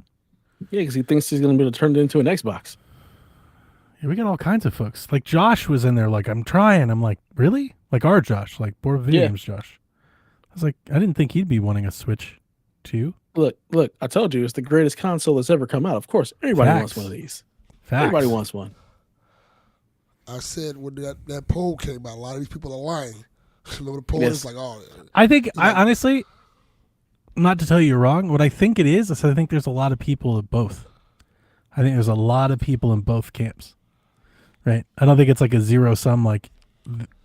Yeah, because he thinks he's going to be able to turn it into an Xbox. Yeah, we got all kinds of folks. Like Josh was in there. Like, I'm trying. I'm like, really? Like our Josh, like Board of Video Games Josh. I was like, I didn't think he'd be wanting a Switch. to you. Look, I told you it's the greatest console that's ever come out. Of course, everybody wants Facts. one of these. Facts. Everybody wants one. I said when that poll came out, a lot of these people are lying. The poll Yes. is like, oh, I think, honestly, not to tell you you're wrong, what I think it is I think there's a lot of people at both. I think there's a lot of people in both camps, right? I don't think it's like a zero sum, like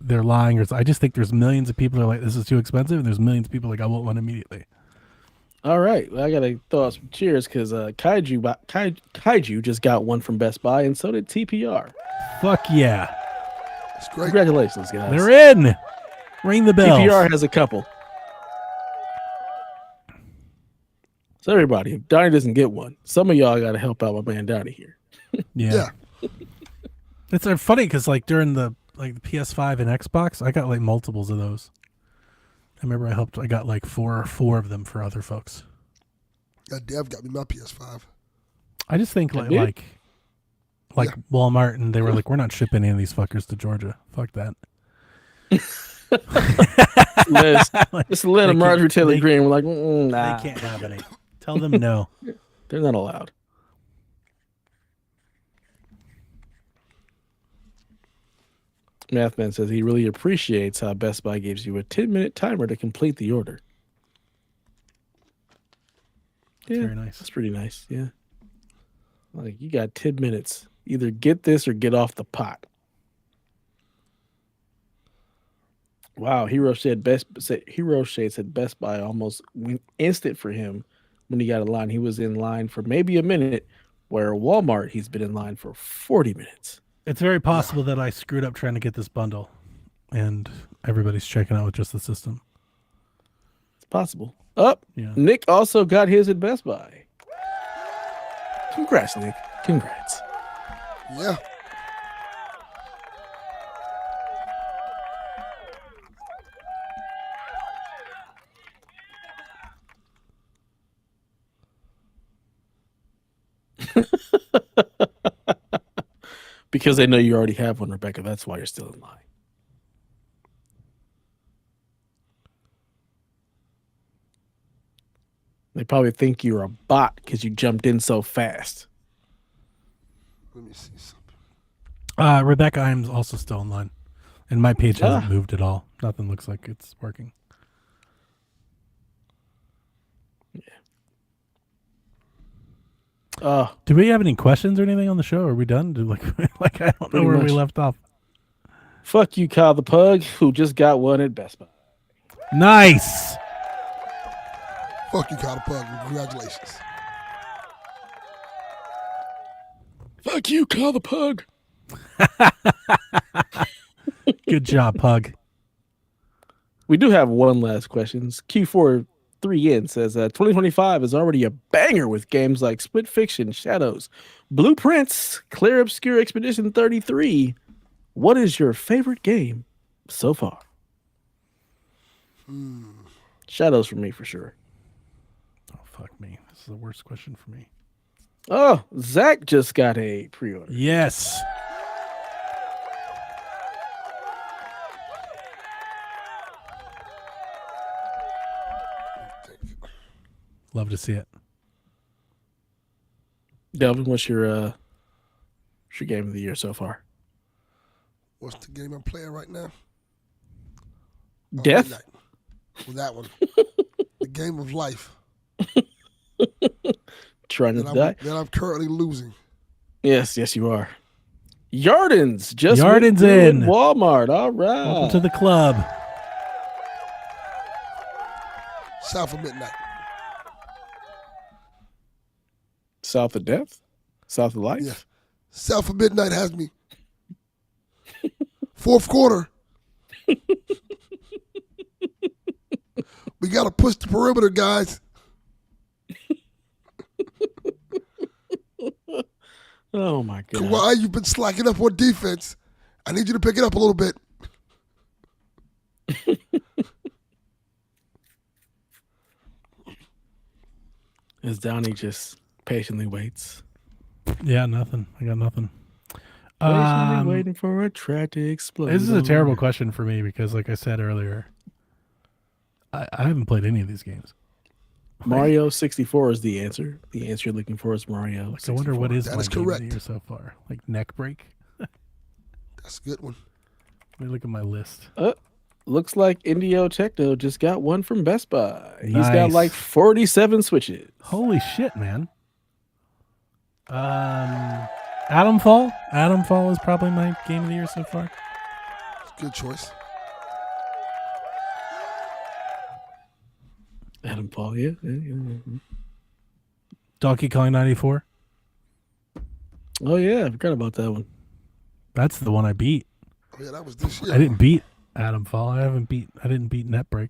they're lying. I just think there's millions of people that are like, this is too expensive, and there's millions of people like, I want one immediately. All right, well, I gotta throw out some cheers because Kaiju just got one from Best Buy, and so did TPR. Fuck yeah. it's great. Congratulations, guys. They're in. Ring the bell. TPR has a couple. So everybody, if Donnie doesn't get one, some of y'all got to help out my man Donnie here. Yeah. It's funny because like during the PS5 and Xbox, I got like multiples of those. I remember I got like four of them for other folks. Dev got me my PS5. I just think like did? like Walmart, and they were like, we're not shipping any of these fuckers to Georgia. Fuck that. Just let a Marjorie Taylor Greene. We're like, nah. They can't have any. Tell them no. They're not allowed. Mathman says he really appreciates how Best Buy gives you a 10-minute timer to complete the order. Yeah, very nice. That's pretty nice. Yeah. Like, you got 10 minutes. Either get this or get off the pot. Wow, Hero Shade said Best Buy almost went instant for him when he got in line. He was in line for maybe a minute, where Walmart he's been in line for 40 minutes. It's very possible that I screwed up trying to get this bundle, and everybody's checking out with just the system. It's possible. Yeah. Nick also got his at Best Buy. Congrats, Nick. Congrats. Yeah. Because they know you already have one, Rebecca. That's why you're still in line. They probably think you're a bot because you jumped in so fast. Let me see something. Rebecca, I'm also still in line, and my page hasn't moved at all. Nothing looks like it's working. Do we have any questions or anything on the show? Are we done? Like I don't know where we left off. Fuck you, Kyle the Pug, who just got one at Best Buy. Nice. Fuck you, Kyle the Pug. Congratulations. Fuck you, Kyle the Pug. Good job, Pug. We do have one last question. Q43N says 2025 is already a banger with games like Split Fiction, Shadows, Blueprints, Clear Obscure Expedition 33. What is your favorite game so far? Shadows for me, for sure. Oh, fuck me. This is the worst question for me. Oh, Zach just got a pre-order. Yes. Love to see it. Delvin, what's your game of the year so far? What's the game I'm playing right now? Death? Midnight. Well, that one. The game of life. Trying to die? That I'm currently losing. Yes, you are. Yardens just Yardens went in through at Walmart. All right. Welcome to the club. South of Midnight. South of Death? South of Life? Yeah. South of Midnight has me. Fourth quarter. We got to push the perimeter, guys. Oh, my God. Kawhi, you've been slacking up on defense. I need you to pick it up a little bit. As Donnie just patiently waits. Yeah, nothing. I got nothing. Patiently waiting for a track to explode. This is a terrible question for me because, like I said earlier, I haven't played any of these games. Mario 64 is the answer. The answer you're looking for is Mario. Like, I wonder what 64. is That my is game of the correct. year so far. Like neck break. That's a good one. Let me look at my list. Looks like Indio Techno just got one from Best Buy. He's got Nice. like 47 Switches. Holy shit, man. Adam Fall. Adam Fall is probably my game of the year so far. Good choice. Adam Paul, yeah. Donkey Kong 94. Oh yeah, I forgot about that one. That's the one I beat. Oh, yeah, that was this year. I didn't beat Adam Fall. I didn't beat Netbreak.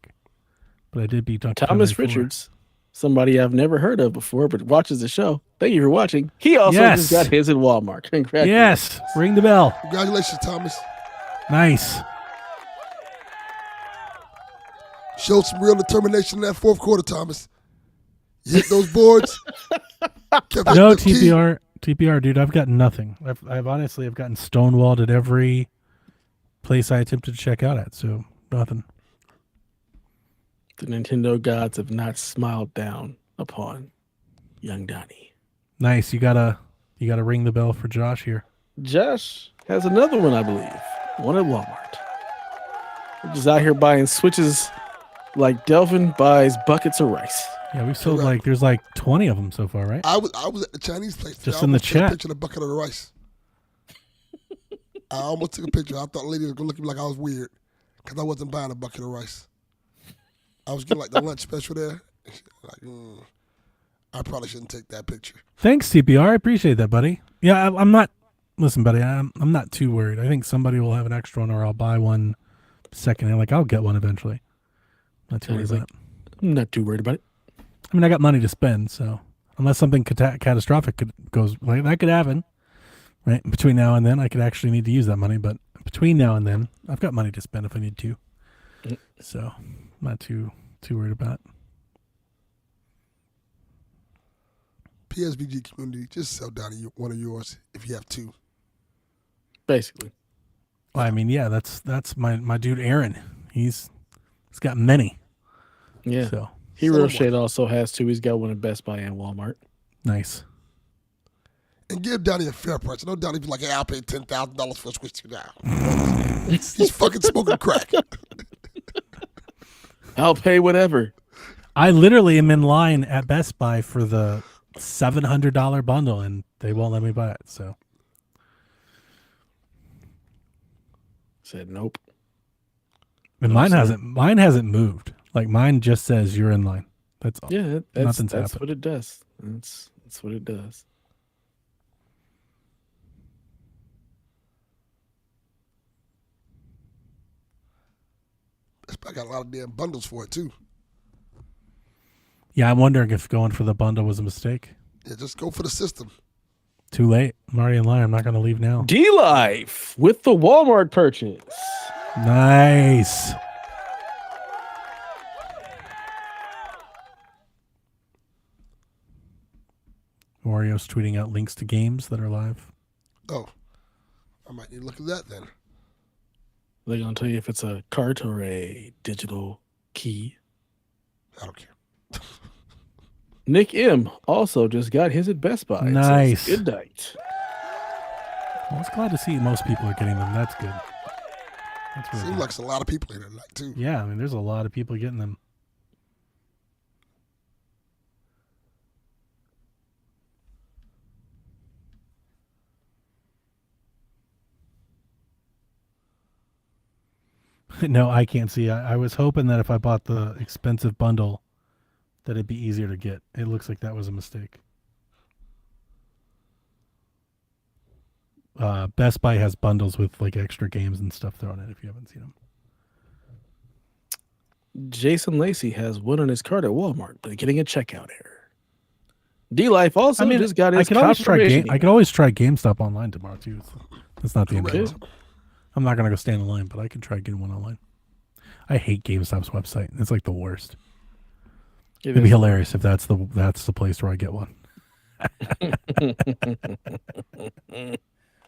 But I did beat Donkey Kong Thomas 94. Richards, somebody I've never heard of before, but watches the show. Thank you for watching. He also Yes. just got his at Walmart. Congratulations. Yes. Ring the bell. Congratulations, Thomas. Nice. Showed some real determination in that fourth quarter, Thomas. You hit those boards. Kept hitting No the key. TPR, dude. I've got nothing. I've honestly gotten stonewalled at every place I attempted to check out at. So nothing. The Nintendo gods have not smiled down upon young Donnie. Nice. You gotta ring the bell for Josh here. Josh has another one, I believe. One at Walmart. We're just out here buying Switches like Delvin buys buckets of rice. Yeah, we've sold Correct. there's like 20 of them so far, right? I was at the Chinese place. Just I in the almost took a chat. picture of the bucket of the rice. I almost took a picture. I thought the lady was going to look at me like I was weird because I wasn't buying a bucket of rice. I was getting like the lunch special there. Like, I probably shouldn't take that picture. Thanks, TPR. I appreciate that, buddy. Yeah, I'm not. Listen, buddy, I'm not too worried. I think somebody will have an extra one, or I'll buy one secondhand. Like I'll get one eventually. Not too worried about it. I'm not too worried about it. I mean, I got money to spend, so unless something catastrophic goes like that could happen, right? Between now and then, I could actually need to use that money. But between now and then, I've got money to spend if I need to. So, I'm not too worried about it. PSVG community, just sell Donnie one of yours if you have two. Basically. Well, I mean, yeah, that's my dude Aaron. He's got many. Yeah. So Hero Someone. Shade also has two. He's got one at Best Buy and Walmart. nice. And give Donnie a fair price. I know Donnie be like, hey, I'll pay $10,000 for a Switch 2 now. He's fucking smoking crack. I'll pay whatever. I literally am in line at Best Buy for the $700 bundle, and they won't let me buy it. So Said nope. and mine hasn't moved. Like mine just says you're in line. That's all. Yeah, Nothing's that's happened. what it does. That's what it does. I got a lot of damn bundles for it, too. Yeah, I'm wondering if going for the bundle was a mistake. Yeah, just go for the system. Too late. I'm already in line. I'm not going to leave now. D Life with the Walmart purchase. Nice. Mario's tweeting out links to games that are live. Oh, I might need to look at that then. They're gonna tell you if it's a cart or a digital key. I don't care. Nick M also just got his at Best Buy. It says, Nice. good night. I was glad to see most people are getting them. That's good. That's really Seems good. like there's a lot of people here tonight, too. Yeah, I mean, there's a lot of people getting them. No, I can't see. I was hoping that if I bought the expensive bundle, that it'd be easier to get. It looks like that was a mistake. Best Buy has bundles with like extra games and stuff thrown in if you haven't seen them. Jason Lacey has one on his cart at Walmart, but getting a checkout error. D Life also just got his I could always try confirmation I could always try GameStop online tomorrow too. That's not the end of Correct. it. I'm not gonna go stand in line, but I can try getting one online. I hate GameStop's website. It's like the worst. It'd be hilarious if that's the place where I get one.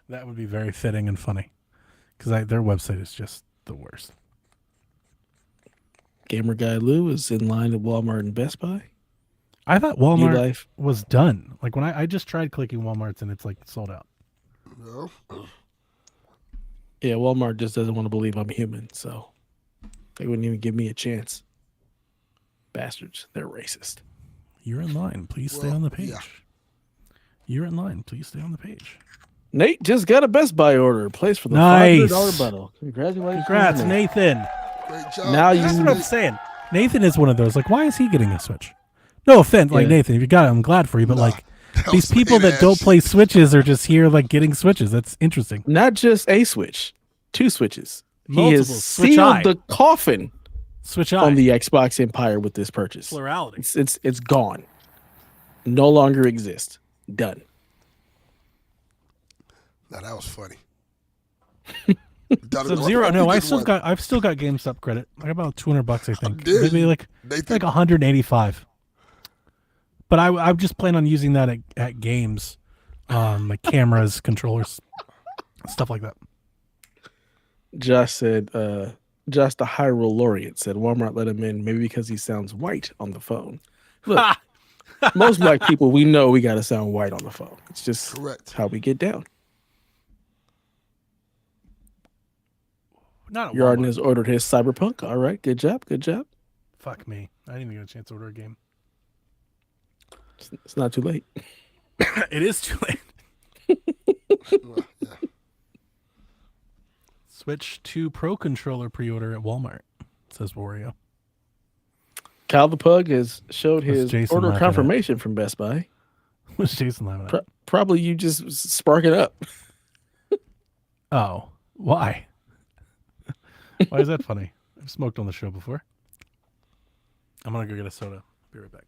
That would be very fitting and funny, because their website is just the worst. Gamer Guy Lou is in line at Walmart and Best Buy. I thought Walmart Life. was done. Like when I just tried clicking Walmart's and it's like sold out. No. Yeah, Walmart just doesn't want to believe I'm human, so they wouldn't even give me a chance. Bastards, they're racist. You're in line. Please stay Well, on the page. yeah. You're in line. Please stay on the page. Nate just got a Best Buy order placed for the Nice. $500 bundle. Congratulations. Congrats, Nate. Nathan. Great job. Now you- That's what I'm saying. Nathan is one of those. Like, why is he getting a Switch? No offense, like Yeah. Nathan, if you got it, I'm glad for you. But Nah, like that these was people that lame-ass don't shit. play Switches are just here like getting Switches. That's interesting. Not just a Switch, 2 Switches. He Multiple. has Switch sealed eye. the coffin Switch on eye. the Xbox Empire with this purchase. Plurality. It's gone. No longer exists. Done. Now that was funny. Sub-Zero. No, I've still got GameStop credit. I got about $200, I think. dare Maybe you. like Nathan, 185. But I just plan on using that at games, like cameras, controllers, stuff like that. Josh said, Josh the Hyrule Laureate said Walmart let him in maybe because he sounds white on the phone. Look, most black people, we know we got to sound white on the phone. It's just correct. how we get down. Not at Yarden Walmart. has ordered his Cyberpunk. All right, good job, good job. Fuck me. I didn't even get a chance to order a game. It's not too late. It is too late. Well, yeah. Switch 2 Pro controller pre-order at Walmart, says Wario. Cal the Pug has showed What's his Jason order laughing at? confirmation from Best Buy. What's Jason laughing at? Probably you just spark it up. Oh, why? Why is that funny? I've smoked on the show before. I'm going to go get a soda. Be right back.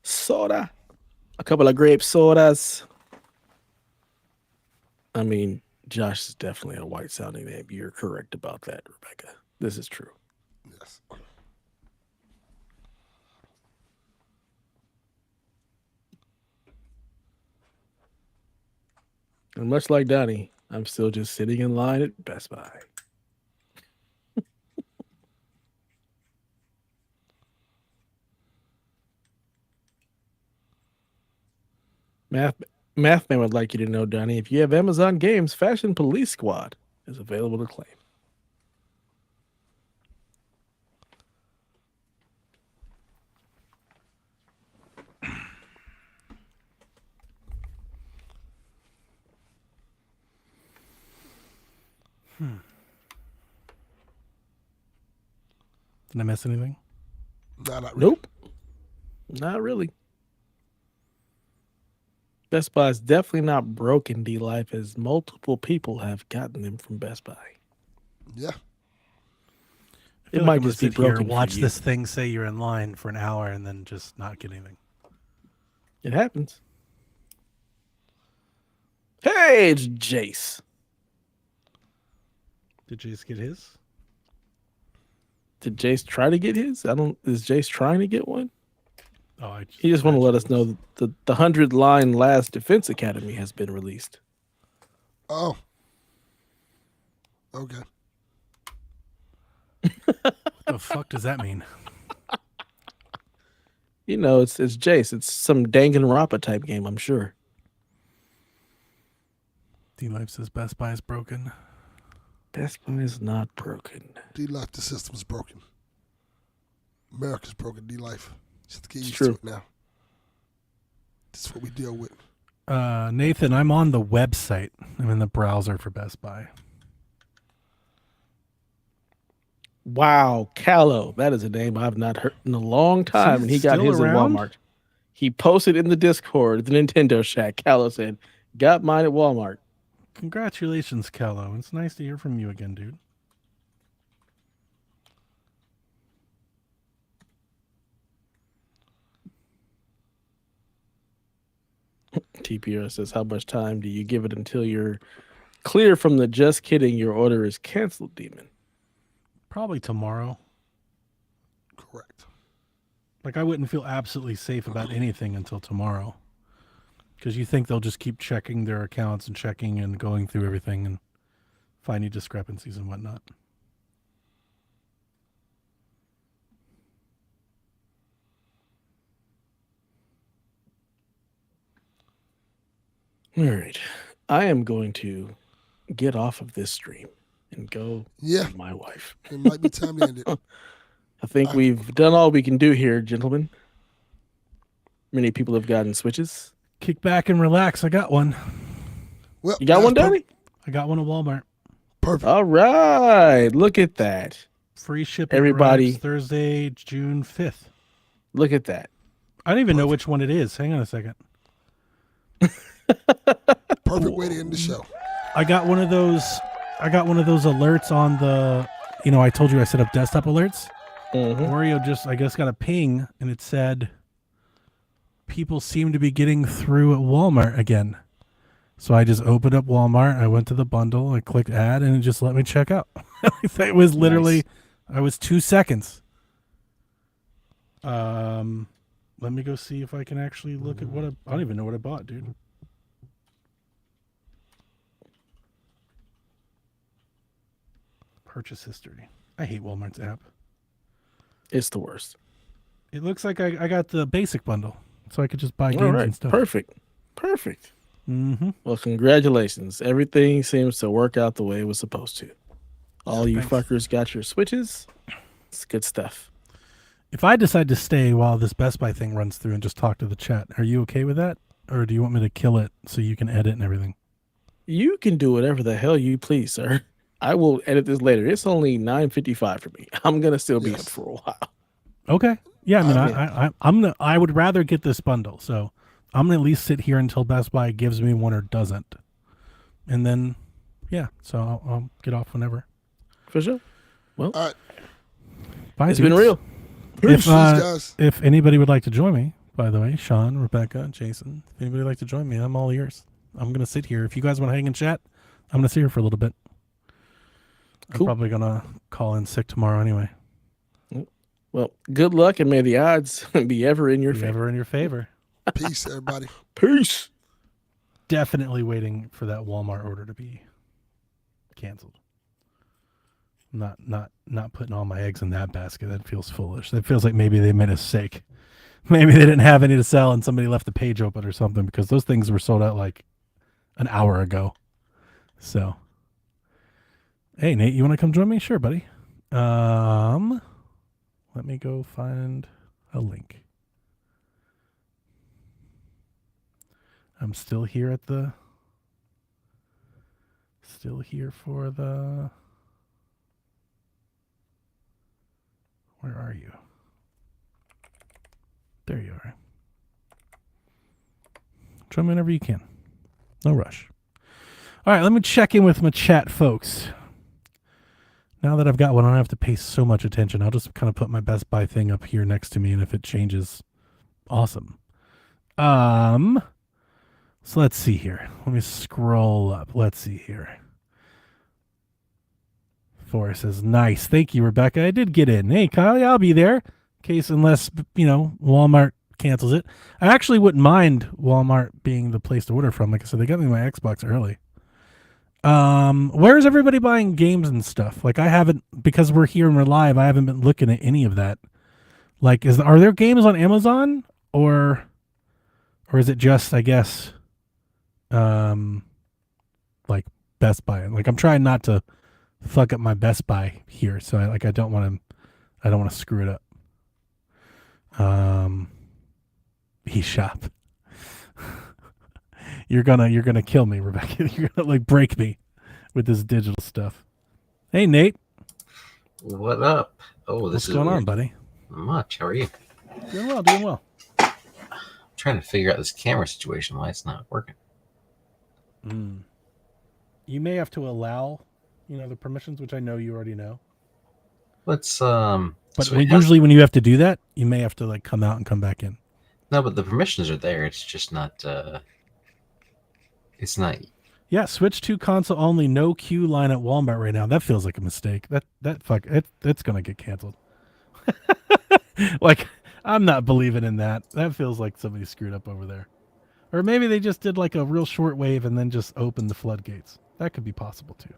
Soda. A couple of grape sodas. I mean, Josh is definitely a white sounding name. You're correct about that, Rebecca. This is true. Yes. And much like Donnie, I'm still just sitting in line at Best Buy. Mathman would like you to know, Donnie, if you have Amazon Games, Fashion Police Squad is available to claim. Did I miss anything? Nah, not really. Nope. Not really. Best Buy is definitely not broken, D-Life, as multiple people have gotten them from Best Buy. Yeah. I feel might I'm gonna just be sit here, broken for watch you. this thing say you're in line for an hour and then just not get anything. It happens. Hey, it's Jace. Did Jace get his? Did Jace try to get his? Is Jace trying to get one? Oh, He just want to let us know that the 100-line Last Defense Academy has been released. Oh. Okay. What the fuck does that mean? You know, it's Jace. It's some Danganronpa type game, I'm sure. D-Life says Best Buy is broken. Best Buy is not broken. D-Life, the system's broken. America's broken, D-Life. Just to get It's used true. to it now. This is what we deal with. Nathan, I'm on the website. I'm in the browser for Best Buy. Wow, Callow. That is a name I've not heard in a long time. And he got still his around? at Walmart. He posted in the Discord, the Nintendo Shack. Callow said, got mine at Walmart. Congratulations, Kello. It's nice to hear from you again, dude. TPR says, how much time do you give it until you're clear from the just kidding, your order is canceled demon? Probably tomorrow. Correct. Like, I wouldn't feel absolutely safe about anything until tomorrow. Because you think they'll just keep checking their accounts and checking and going through everything and finding discrepancies and whatnot. All right. I am going to get off of this stream and go Yeah, see my wife. it might be time to end it. I think we've done all we can do here, gentlemen. Many people have gotten switches. Kick back and relax. I got one. Well, You got one, that's Donnie? I got one at Walmart. Perfect. All right. Look at that. Free shipping. Everybody- arrives Thursday, June 5th. Look at that. I don't even know which one it is. Hang on a second. Perfect way to end the show. I got one of those alerts on the, I told you I set up desktop alerts. Mhm. Oreo just, I guess, got a ping and it said people seem to be getting through at Walmart again. So I just opened up Walmart. I went to the bundle. I clicked add and it just let me check out. It was literally, I was 2 seconds. Let me go see if I can actually look at what I don't even know what I bought, dude. Purchase history. I hate Walmart's app. It's the worst. It looks like I got the basic bundle, so I could just buy All games right. and stuff. Perfect. Mm-hmm. Well, congratulations. Everything seems to work out the way it was supposed to. All you Thanks. fuckers got your switches. It's good stuff. If I decide to stay while this Best Buy thing runs through and just talk to the chat, are you okay with that? Or do you want me to kill it so you can edit and everything? You can do whatever the hell you please, sir. I will edit this later. It's only 9:55 for me. I'm gonna still be up Yes. for a while. Okay. Yeah, I mean, Okay. I would rather get this bundle, so I'm gonna at least sit here until Best Buy gives me one or doesn't, and then, yeah. So I'll get off whenever. For sure. Well, All right. Bye, it's been dudes. real. If Peace, guys. if anybody would like to join me, by the way, Sean, Rebecca, Jason, if anybody would like to join me, I'm all ears. I'm gonna sit here. If you guys want to hang and chat, I'm gonna sit here for a little bit. I'm Cool. probably gonna call in sick tomorrow anyway. Well, good luck and may the odds be ever in your Be favor. ever in your favor. Peace, everybody. Peace. Definitely waiting for that Walmart order to be canceled. Not putting all my eggs in that basket. That feels foolish. That feels like maybe they made a mistake. Maybe they didn't have any to sell and somebody left the page open or something, because those things were sold out like an hour ago. So, hey Nate, you want to come join me? Sure, buddy. Let me go find a link. I'm still here for the. Where are you? There you are. Join me whenever you can. No rush. All right, let me check in with my chat, folks. Now that I've got one, I don't have to pay so much attention. I'll just kind of put my Best Buy thing up here next to me, and if it changes, awesome. So let's see here. Let me scroll up. Let's see here. Forrest says, nice. Thank you, Rebecca. I did get in. Hey, Kyle, I'll be there. In case, unless, Walmart cancels it. I actually wouldn't mind Walmart being the place to order from. Like I said, they got me my Xbox early. Where's everybody buying games and stuff? Like, I haven't, because we're here and we're live, I haven't been looking at any of that. Like, are there games on Amazon or is it just, I guess, like Best Buy? Like, I'm trying not to fuck up my Best Buy here, so I don't want to screw it up. eShop. You're gonna kill me, Rebecca. You're gonna like break me with this digital stuff. Hey, Nate. What up? Oh, this What's is going on, weird. buddy? Not much. How are you? Doing well. Doing well. Trying to figure out this camera situation, why it's not working. You may have to allow, the permissions, which I know you already know. Let's But so usually when you have to do that, you may have to like come out and come back in. no, but the permissions are there. It's just not. It's not. Yeah, Switch 2 console only, no queue line at Walmart right now. That feels like a mistake. That's gonna get canceled. Like, I'm not believing in that. That feels like somebody screwed up over there. Or maybe they just did like a real short wave and then just opened the floodgates. That could be possible too.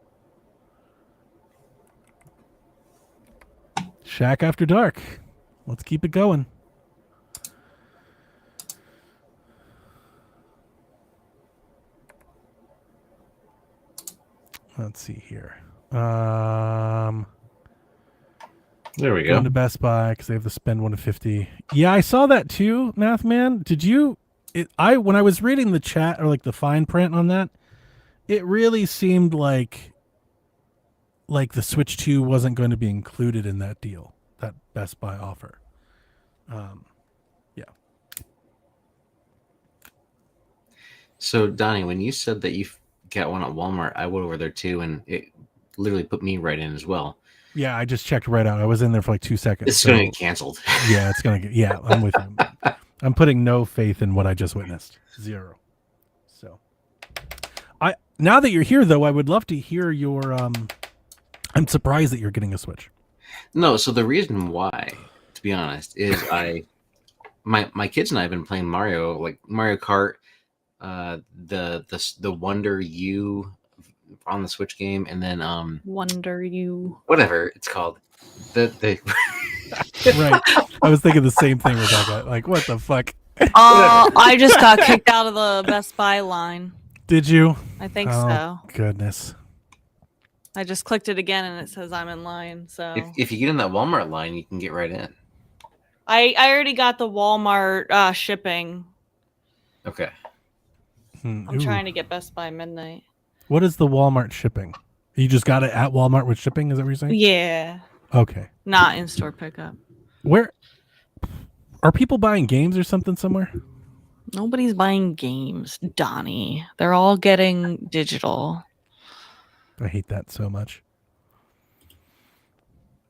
Shack After Dark. Let's keep it going. Let's see here. There we Going go. to Best Buy because they have to spend $150. Yeah, I saw that too, Math Man. Did you? When I was reading the chat or like the fine print on that, it really seemed like the Switch 2 wasn't going to be included in that deal, that Best Buy offer. Yeah. So Donnie, when you said that you got one at Walmart, I went over there too, and it literally put me right in as well. Yeah, I just checked right out. I was in there for like 2 seconds. It's going to get canceled. Yeah, it's going to get. Yeah, I'm with you. I'm putting no faith in what I just witnessed. 0. So, now that you're here though, I would love to hear your. I'm surprised that you're getting a Switch. No, so the reason why, to be honest, is my kids and I have been playing Mario, like Mario Kart, the Wonder U on the Switch game, and then Wonder You. whatever it's called. The Right. I was thinking the same thing, Rebecca. Like, what the fuck? I just got kicked out of the Best Buy line. Did you? I think Oh, so. Goodness. I just clicked it again and it says I'm in line. So if you get in that Walmart line, you can get right in. I already got the Walmart shipping. Okay. I'm trying to get Best Buy midnight. What is the Walmart shipping? You just got it at Walmart with shipping? Is that what you're saying? Yeah. Okay. Not in store pickup. Where are people buying games or something somewhere? Nobody's buying games, Donnie. They're all getting digital. I hate that so much.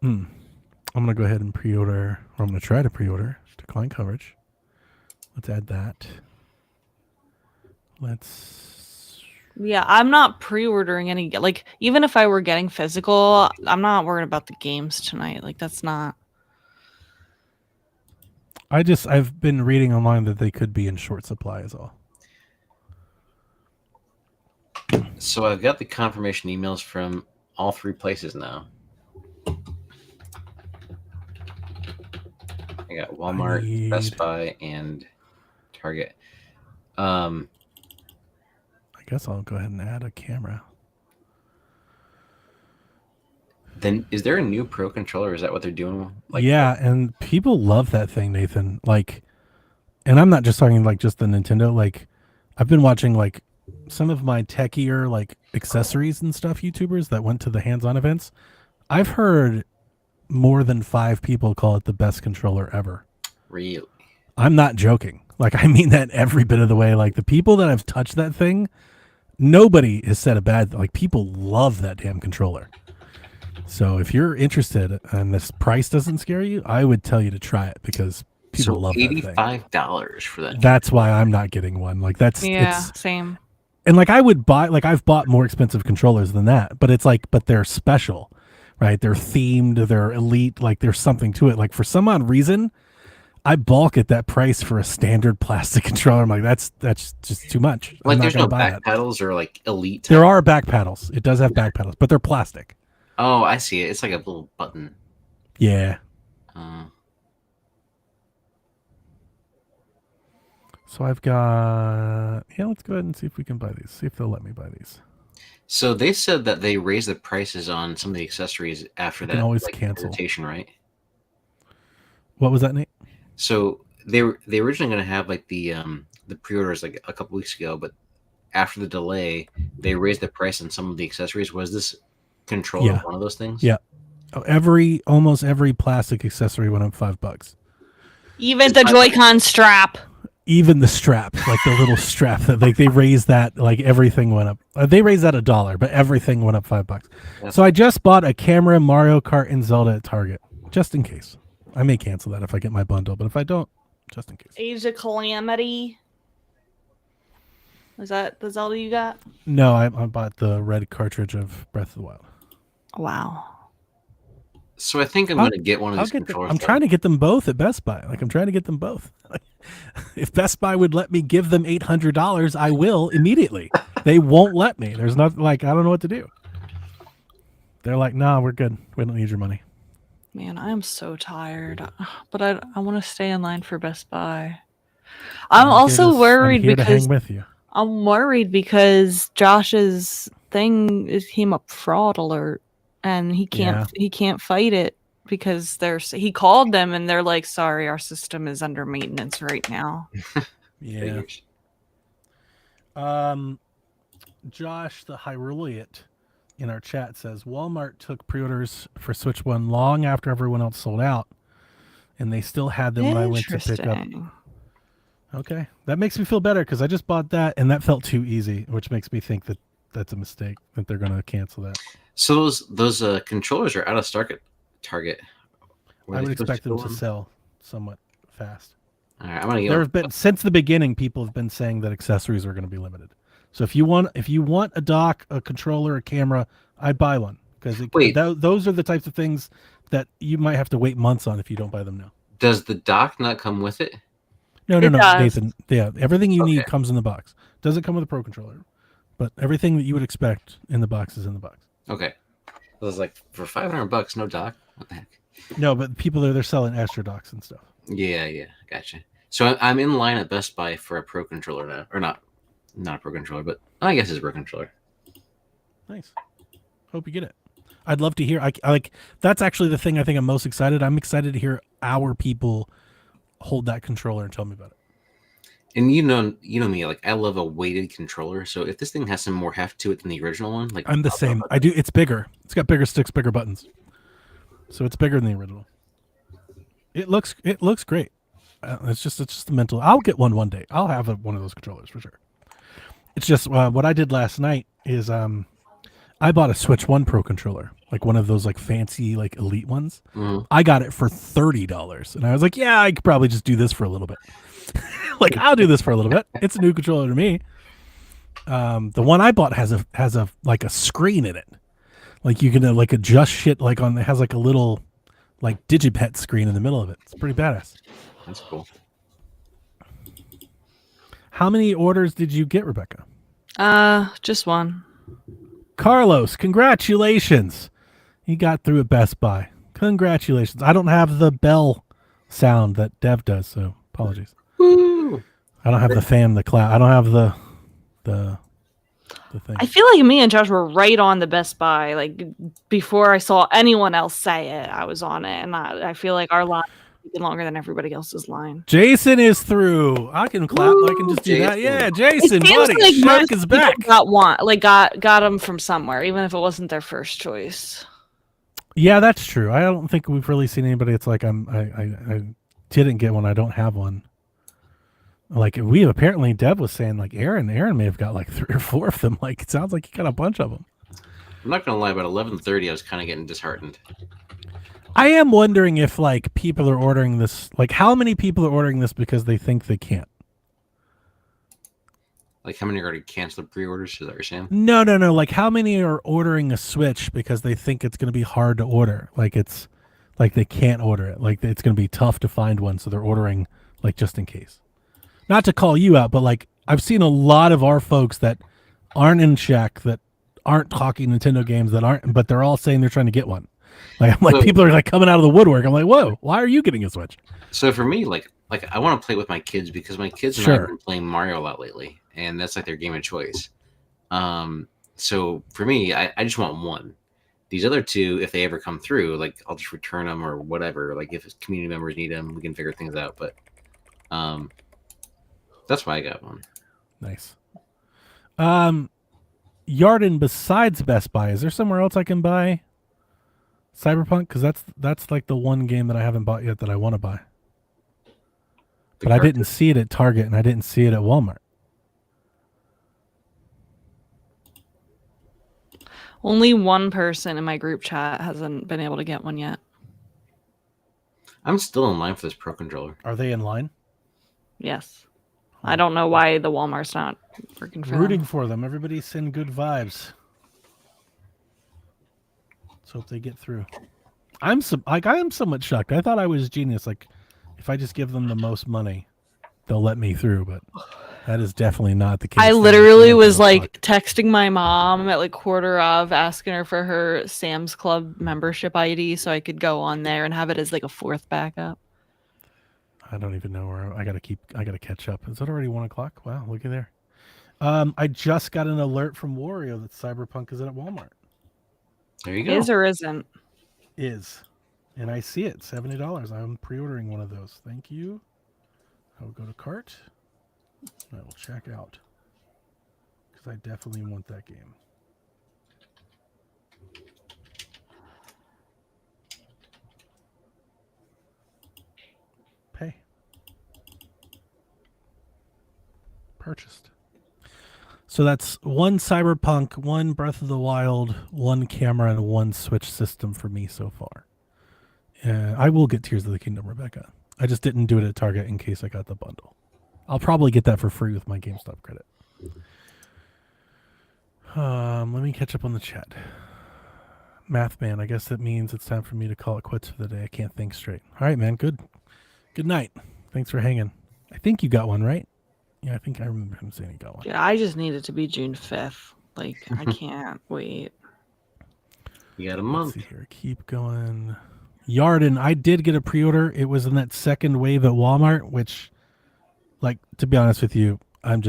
I'm gonna go ahead and pre-order, or I'm gonna try to pre-order. Decline coverage. Let's add that. Yeah, I'm not pre-ordering any. Like, even if I were getting physical, I'm not worried about the games tonight. Like, that's not. I've been reading online that they could be in short supply is all. So I've got the confirmation emails from all 3 places now. I got Walmart, Best Buy, and Target. I guess I'll go ahead and add a camera. Then is there a new Pro controller? Is that what they're doing? Yeah, and people love that thing, Nathan. Like, and I'm not just talking like just the Nintendo. Like, I've been watching like some of my techier like accessories and stuff YouTubers that went to the hands-on events. I've heard more than 5 people call it the best controller ever. Really? I'm not joking. Like, I mean that every bit of the way. Like, the people that have touched that thing, nobody has said a bad. Like, people love that damn controller. So if you're interested and this price doesn't scare you, I would tell you to try it because people love that thing. $85 for that. That's why I'm not getting one. Like, that's Same. And like, I would buy, like, I've bought more expensive controllers than that, but it's like, but they're special, right? They're themed, they're elite, like there's something to it. Like, for some odd reason, I balk at that price for a standard plastic controller. I'm like, that's just too much. Like, I'm there's not no gonna buy back that. pedals or like elite. There are back paddles. It does have back paddles, but they're plastic. Oh, I see it. It's like a little button. Yeah. So I've got, let's go ahead and see if we can buy these. See if they'll let me buy these. So they said that they raised the prices on some of the accessories after that. Can always like, cancel. rotation, right? What was that, Nate? So they were originally going to have like the pre-orders like a couple weeks ago, but after the delay, they raised the price on some of the accessories. Was this controller one of those things? Yeah. Oh, almost every plastic accessory went up $5. Even the Joy-Con strap. Even the strap, like the little strap that they raised that, like everything went up. They raised that $1, but everything went up $5. So I just bought a camera, Mario Kart, and Zelda at Target, just in case. I may cancel that if I get my bundle, but if I don't, just in case. Age of Calamity. Is that the Zelda you got? No, I bought the red cartridge of Breath of the Wild. Wow. So I think I'm going to get one of these controllers. I'm trying to get them both at Best Buy. Like, I'm trying to get them both. If Best Buy would let me give them $800, I will immediately. They won't let me. There's not, like, I don't know what to do. They're like, no, we're good. We don't need your money. Man, I am so tired. But I want to stay in line for Best Buy. I'm also worried I'm here because to hang with you. I'm worried because Josh's thing came up fraud alert, and he can't fight it because he called them and they're like, sorry, our system is under maintenance right now. Yeah. Josh the Hyrulean in our chat says Walmart took pre-orders for Switch 1 long after everyone else sold out, and they still had them when I went to pick up. Okay, that makes me feel better because I just bought that and that felt too easy, which makes me think that that's a mistake, that they're going to cancel that. So those controllers are out of stock at Target. I would expect them to sell somewhat fast. All right, I'm gonna There have been, since the beginning, people have been saying that accessories are going to be limited. So if you want a dock, a controller, a camera, I'd buy one because those are the types of things that you might have to wait months on if you don't buy them now. Does the dock not come with it? No, Nathan. Yeah, everything you need comes in the box. Doesn't come with a Pro Controller, but everything that you would expect in the box is in the box. Okay. I was like, for $500, no dock? What the heck? No, but people they're selling extra docks and stuff. Yeah, gotcha. So I'm in line at Best Buy for a Pro Controller now, or not a Pro Controller, but I guess it's a Pro Controller. Nice. Hope you get it. I'd love to hear. I like that's actually the thing I think I'm most excited. I'm excited to hear our people hold that controller and tell me about it. And you know me, like I love a weighted controller. So if this thing has some more heft to it than the original one, like I'm the same. I do. It's bigger. It's got bigger sticks, bigger buttons. So it's bigger than the original. It looks great. It's just the mental. I'll get one day. I'll have one of those controllers for sure. It's just what I did last night is I bought a Switch 1 Pro controller, like one of those like fancy like elite ones. Mm-hmm. I got it for $30, and I was like, yeah, I could probably just do this for a little bit. Like I'll do this for a little bit. It's a new controller to me. The one I bought has a like a screen in it, like you can like adjust shit like on. It has like a little like digipet screen in the middle of it. It's pretty badass. That's cool. How many orders did you get, Rebecca? Just one. Carlos, congratulations. He got through at Best Buy. Congratulations. I don't have the bell sound that Dev does, so apologies. Woo! I don't have the fan, the clap. I don't have the thing. I feel like me and Josh were right on the Best Buy. Like before I saw anyone else say it, I was on it, and I feel like our line is taking longer than everybody else's line. Jason is through. I can clap. Woo, I can just do Jason. that. Yeah, Jason, It seems buddy. like Shaq most is back. people got them from somewhere, even if it wasn't their first choice. Yeah, that's true. I don't think we've really seen anybody. It's like I didn't get one. I don't have one. Like we apparently, Deb was saying like Aaron may have got like 3 or 4 of them. Like it sounds like he got a bunch of them. I'm not gonna lie, about 11:30, I was kind of getting disheartened. I am wondering if like people are ordering this. Like how many people are ordering this because they think they can't? Like how many already canceled pre-orders? Is that what you're saying? No. Like how many are ordering a Switch because they think it's going to be hard to order? Like it's like they can't order it. Like it's going to be tough to find one, so they're ordering like just in case. Not to call you out, but like I've seen a lot of our folks that aren't in check, that aren't talking Nintendo games, but they're all saying they're trying to get one. Like I'm like people are like coming out of the woodwork. I'm like, whoa, why are you getting a Switch? So for me, like I want to play with my kids because my kids and I have been playing Mario a lot lately, and that's like their game of choice. So for me, I just want one. These other 2, if they ever come through, like I'll just return them or whatever. Like if community members need them, we can figure things out. But that's why I got one. Nice. Yarden, besides Best Buy, is there somewhere else I can buy Cyberpunk? Because that's like the one game that I haven't bought yet that I want to buy. But I didn't see it at Target and I didn't see it at Walmart. Only one person in my group chat hasn't been able to get one yet. I'm still in line for this Pro Controller. Are they in line? Yes. I don't know why the Walmart's not working for Rooting them. for them. Everybody send good vibes. Let's hope they get through. I am somewhat shocked. I thought I was genius. Like, if I just give them the most money, they'll let me through. But that is definitely not the case. I literally was like texting my mom at like quarter of, asking her for her Sam's Club membership ID so I could go on there and have it as like a 4th backup. I don't even know where I gotta catch up. Is it already 1:00? Wow, look at there. I just got an alert from Wario that Cyberpunk is at Walmart. There you go. Is or isn't? Is. And I see it, $70. I'm pre-ordering one of those. Thank you. I will go to cart. I will check out. Because I definitely want that game. Pay. Purchased. So that's one Cyberpunk, one Breath of the Wild, one camera, and one Switch system for me so far. I will get Tears of the Kingdom, Rebecca. I just didn't do it at Target in case I got the bundle. I'll probably get that for free with my GameStop credit. Let me catch up on the chat. Math man, I guess that means it's time for me to call it quits for the day. I can't think straight. All right, man. Good night. Thanks for hanging. I think you got one, right? Yeah, I think I remember him saying he got one. Yeah, I just need it to be June 5th. Like, I can't wait. You got a month. Let's see here. Keep going. Yarden, I did get a pre-order. It was in that second wave at Walmart, which, like, to be honest with you, I'm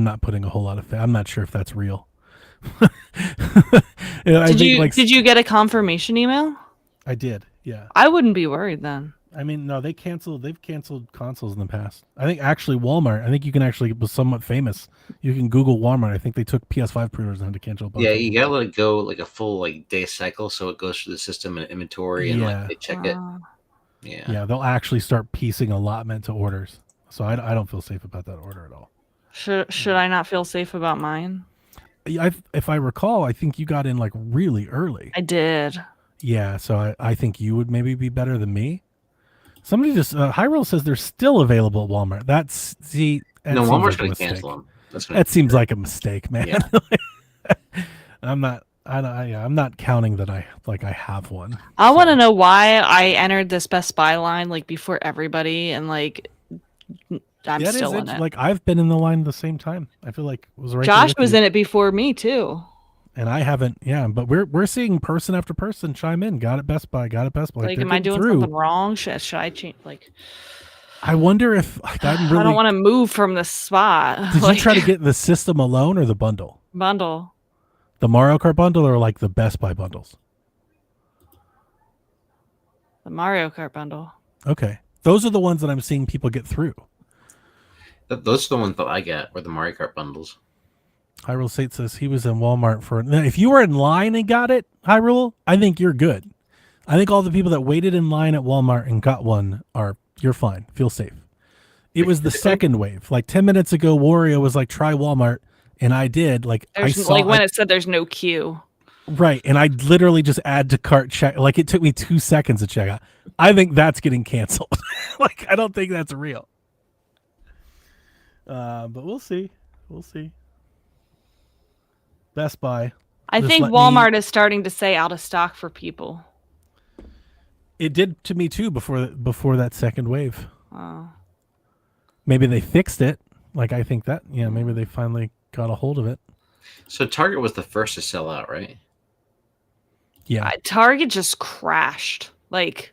not putting a whole lot of faith. I'm not sure if that's real. Did you get a confirmation email? I did, yeah. I wouldn't be worried then. I mean, no, they've canceled consoles in the past. I think actually Walmart, it was somewhat famous. You can Google Walmart. I think they took PS5 pre-orders and had to cancel a bunch. Yeah, you gotta let it go like a full day cycle so it goes through the system and inventory and like they check it. Yeah. Yeah, they'll actually start piecing allotment to orders. So I don't feel safe about that order at all. Should I not feel safe about mine? If I recall, I think you got in like really early. I did. Yeah, so I think you would maybe be better than me. Somebody just Hyrule says they're still available at Walmart. Walmart's going to cancel them. That seems like a mistake, man. Yeah. I'm not counting that I have one. I want to know why I entered this Best Buy line like before everybody, and like I'm still in it. Like I've been in the line at the same time. I feel like it was right. Josh was in it before me too. And I haven't, but we're seeing person after person chime in. Got it, Best Buy. Got it, Best Buy. Like, am I doing something wrong? Should I change? Like, I wonder if I don't want to move from the spot. Did you try to get the system alone or the bundle? Bundle. The Mario Kart bundle or like the Best Buy bundles? The Mario Kart bundle. Okay, those are the ones that I'm seeing people get through. Those are the ones that I got, were the Mario Kart bundles. Hyrule State says he was in Walmart if you were in line and got it, Hyrule, I think you're good. I think all the people that waited in line at Walmart and got one you're fine. Feel safe. It was the second wave. Like 10 minutes ago, Wario was like, try Walmart. And I did. Like it said there's no queue. Right. And I literally just add to cart check. Like it took me 2 seconds to check out. I think that's getting canceled. Like, I don't think that's real. But we'll see. Best Buy. I think Walmart is starting to say out of stock for people. It did to me too before that second wave. Oh. Maybe they fixed it. Like I think that, maybe they finally got a hold of it. So Target was the first to sell out, right? Yeah. Target just crashed. Like,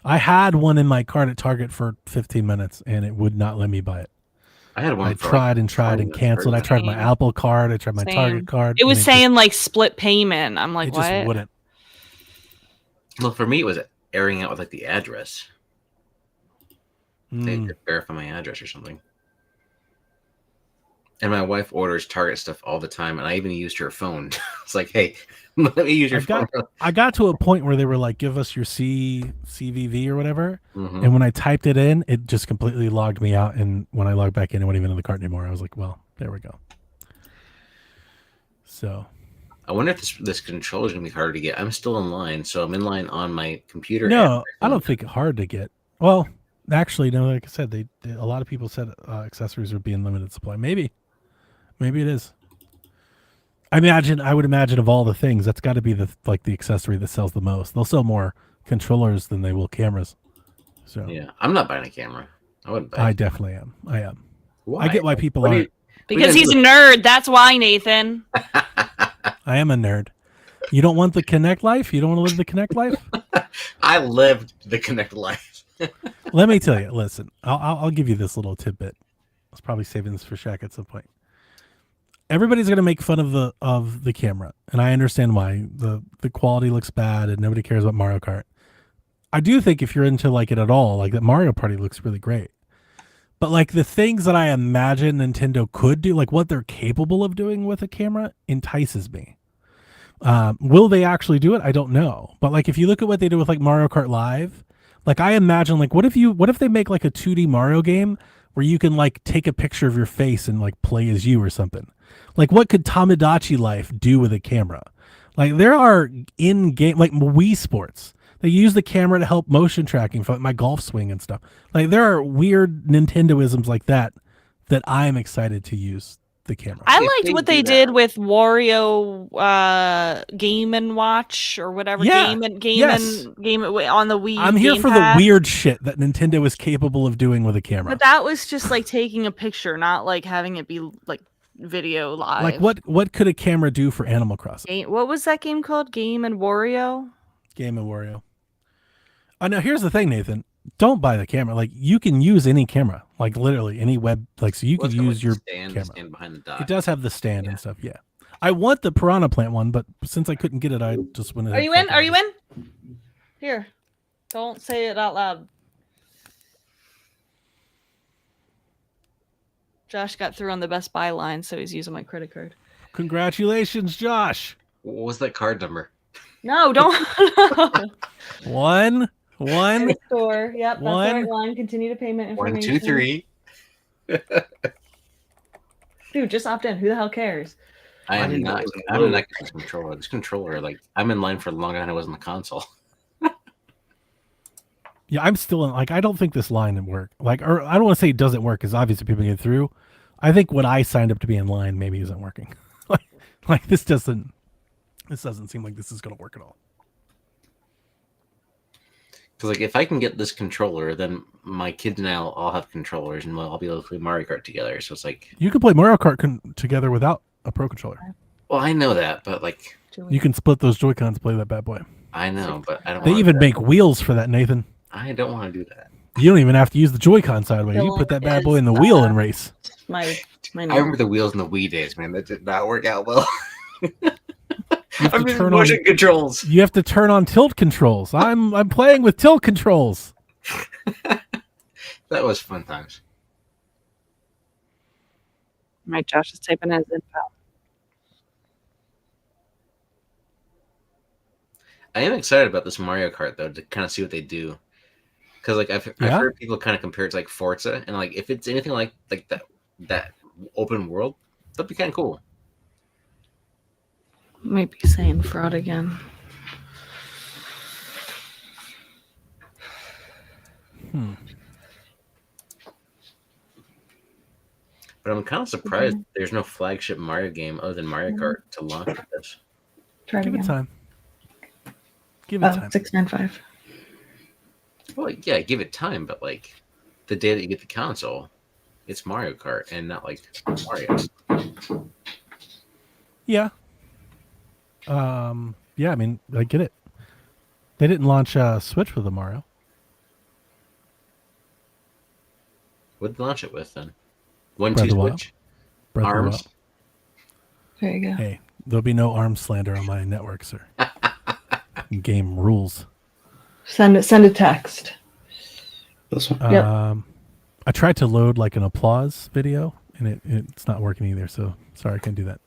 I had one in my cart at Target for 15 minutes and it would not let me buy it. I had one. I tried and canceled. I tried my Apple card. I tried my Target card. It was saying like split payment. I'm like, what? It just wouldn't. Well, for me, it was airing out with like the address. They had to verify my address or something. And my wife orders Target stuff all the time, and I even used her phone. It's like, hey, let me use your phone. I got to a point where they were like, give us your CVV or whatever. Mm-hmm. And when I typed it in, it just completely logged me out. And when I logged back in, it wasn't even in the cart anymore. I was like, well, there we go. So I wonder if this controller is going to be hard to get. I'm still in line, so I'm in line on my computer. No, I don't think it's hard to get. Well, actually, no, like I said, a lot of people said accessories would be in limited supply. Maybe it is. I would imagine of all the things, that's got to be the accessory that sells the most. They'll sell more controllers than they will cameras. So yeah, I'm not buying a camera. I wouldn't buy. I definitely am. I am. Why? I get why people aren't. Because he's a nerd. That's why, Nathan. I am a nerd. You don't want the Kinect life? You don't want to live the Kinect life? I lived the Kinect life. Let me tell you. Listen, I'll give you this little tidbit. I was probably saving this for Shaq at some point. everybody's going to make fun of the camera, and I understand why. The quality looks bad and nobody cares about Mario Kart. I do think if you're into like it at all, like that Mario Party looks really great. But like the things that I imagine Nintendo could do, like what they're capable of doing with a camera, entices me. Will they actually do it? I don't know. But like if you look at what they do with like Mario Kart Live, like I imagine like what if they make like a 2D Mario game where you can like take a picture of your face and like play as you or something? Like what could Tamagotchi Life do with a camera? Like there are in-game like Wii Sports. They use the camera to help motion tracking for my golf swing and stuff. Like there are weird Nintendoisms like that I'm excited to use the camera. I liked what they did with Wario Game and Watch or whatever. Game on the Wii. I'm here for the weird shit that Nintendo is capable of doing with a camera. But that was just like taking a picture, not like having it be like video live. Like what could a camera do for Animal Crossing? What was that game called? Game and Wario? Game and Wario. Now here's the thing, Nathan. Don't buy the camera. Like you can use any camera, like literally any web. Like so, you can use your camera. Stand behind the dock. It does have the stand and stuff. Yeah, I want the Piranha Plant one, but since I couldn't get it, I just went. Are you in? Are you in? Here, don't say it out loud. Josh got through on the Best Buy line, so he's using my credit card. Congratulations, Josh. What was that card number? No, don't. One. Store. Yep, that's the right line. Continue to payment information. 1, 2, 3. Dude, just opt in. Who the hell cares? I'm not getting this controller. This controller, like, I'm in line for longer than I was on the console. Yeah, I'm still in. Like, I don't think this line would work. Like, or I don't want to say it doesn't work because obviously people get through. I think what I signed up to be in line maybe isn't working. like this doesn't seem like this is going to work at all. Because like if I can get this controller, then my kids and I will all have controllers, and we'll all be able to play Mario Kart together. So it's like you can play Mario Kart together without a Pro controller. Well, I know that, but like you can split those Joy-Cons to play that bad boy. I know, but I don't. They even make wheels for that, Nathan. I don't want to do that. You don't even have to use the Joy-Con sideways. You put that bad boy in the wheel and race. My I remember the wheels in the Wii days, man. That did not work out well. I'm just turn motion on controls. You have to turn on tilt controls. I'm playing with tilt controls. That was fun times. My Josh is typing his info. I am excited about this Mario Kart though to kind of see what they do, because like I've heard people kind of compare it to like Forza, and like if it's anything like that open world, that'd be kind of cool. Might be saying fraud again. But I'm kind of surprised there's no flagship Mario game other than Mario Kart to launch with this. Try it Give again. it time. Give it time. 695. Well, yeah, give it time, but like the day that you get the console, it's Mario Kart and not like Mario. Yeah. Yeah, I mean, I get it. They didn't launch Switch with the Mario. What did they launch it with then? 1, Breath 2 of the Wild. Switch? Breath of the Arms? Wild. There you go. Hey, there'll be no arm slander on my network, sir. Game rules. Send a text. This one. Yep. I tried to load like an applause video, and it's not working either. So sorry, I can't do that.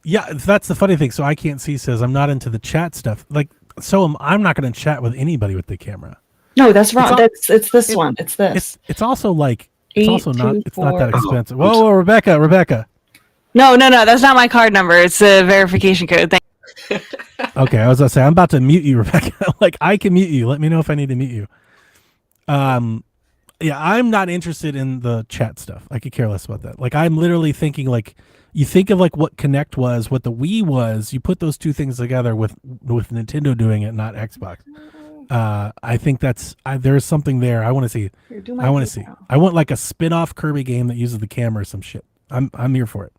Yeah, that's the funny thing. So I can't see says I'm not into the chat stuff. Like, so I'm not going to chat with anybody with the camera. No, that's wrong. It's this one. It's this. It's also like it's also not. It's not that 824. expensive. Whoa, Rebecca. No, that's not my card number. It's a verification code. Okay, I was gonna say I'm about to mute you, Rebecca. Like I can mute you. Let me know if I need to mute you. Yeah, I'm not interested in the chat stuff. I could care less about that. Like I'm literally thinking like you think of like what Kinect was, what the Wii was. You put those two things together with Nintendo doing it, not Xbox. I think there's something there. I want to see. I want to see. I want like a spin-off Kirby game that uses the camera or some shit. I'm here for it.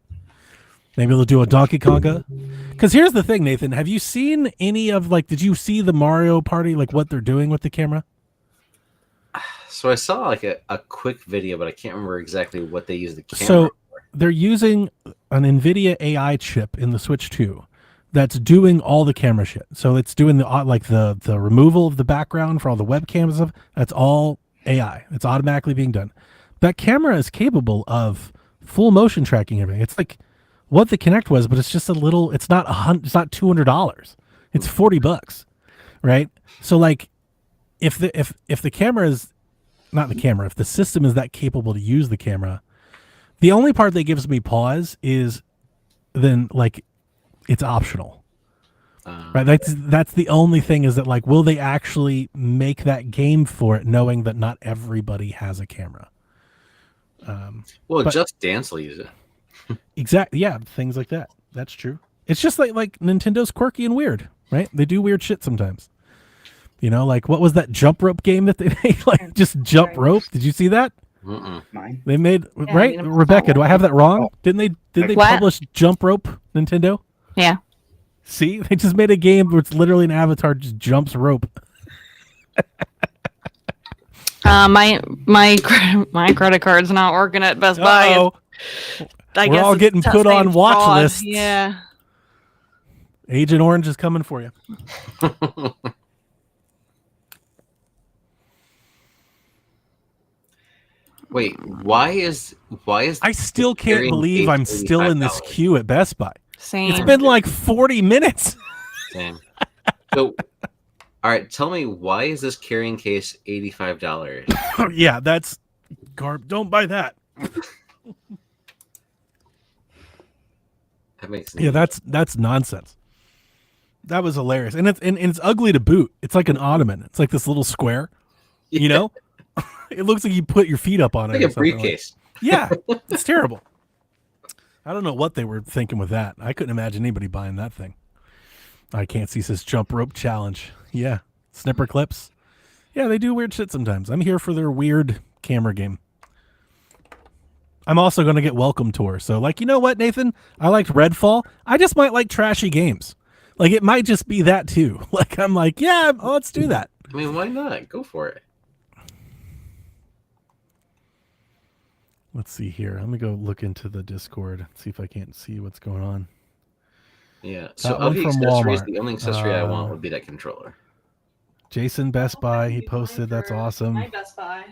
Maybe they'll do a Donkey Konga. Because here's the thing, Nathan. Have you seen any of did you see the Mario Party, like what they're doing with the camera? So I saw like a quick video, but I can't remember exactly what they use the camera So for. they're using an NVIDIA AI chip in the Switch 2 that's doing all the camera shit. So it's doing the removal of the background for all the webcams and stuff. That's all AI. It's automatically being done. That camera is capable of full motion tracking everything. It's like what the Kinect was, but it's just a little. It's not $200. It's $40, right? So like, if the camera is not the camera, if the system is that capable to use the camera, the only part that gives me pause is then like it's optional. Right, that's the only thing, is that like, will they actually make that game for it, knowing that not everybody has a camera? Just Dance will use it. Exactly, yeah, things like that. That's true. It's just like Nintendo's quirky and weird, right? They do weird shit sometimes. You know, like what was that jump rope game that they made? Like just jump rope. Did you see that? Mine. They made right, Rebecca. Do I have that wrong? Didn't they publish Jump Rope? Nintendo. Yeah. See, they just made a game where it's literally an avatar just jumps rope. My credit card's not working at Best Buy. We're all getting put on watch lists. Yeah. Agent Orange is coming for you. Wait, why is I still can't believe I'm still in this queue at Best Buy. Same. It's been like 40 minutes. Same. So, all right, tell me, why is this carrying case $85? Yeah, that's garb. Don't buy that. That makes Yeah, that's nonsense. That was hilarious, and it's ugly to boot. It's like an ottoman. It's like this little square. You know, it looks like you put your feet up on it. Like a briefcase. Yeah, it's terrible. I don't know what they were thinking with that. I couldn't imagine anybody buying that thing. I can't see this jump rope challenge. Yeah, snipper clips. Yeah, they do weird shit sometimes. I'm here for their weird camera game. I'm also going to get Welcome Tour. So, like, you know what, Nathan? I liked Redfall. I just might like trashy games. Like, it might just be that, too. Like, I'm like, yeah, let's do that. I mean, why not? Go for it. Let's see here. Let me go look into the Discord, see if I can't see what's going on. Yeah. That So, one of the from accessories, Walmart. the only accessory I want would be that controller. Jason Best Buy, he posted. That's awesome. My Best Buy.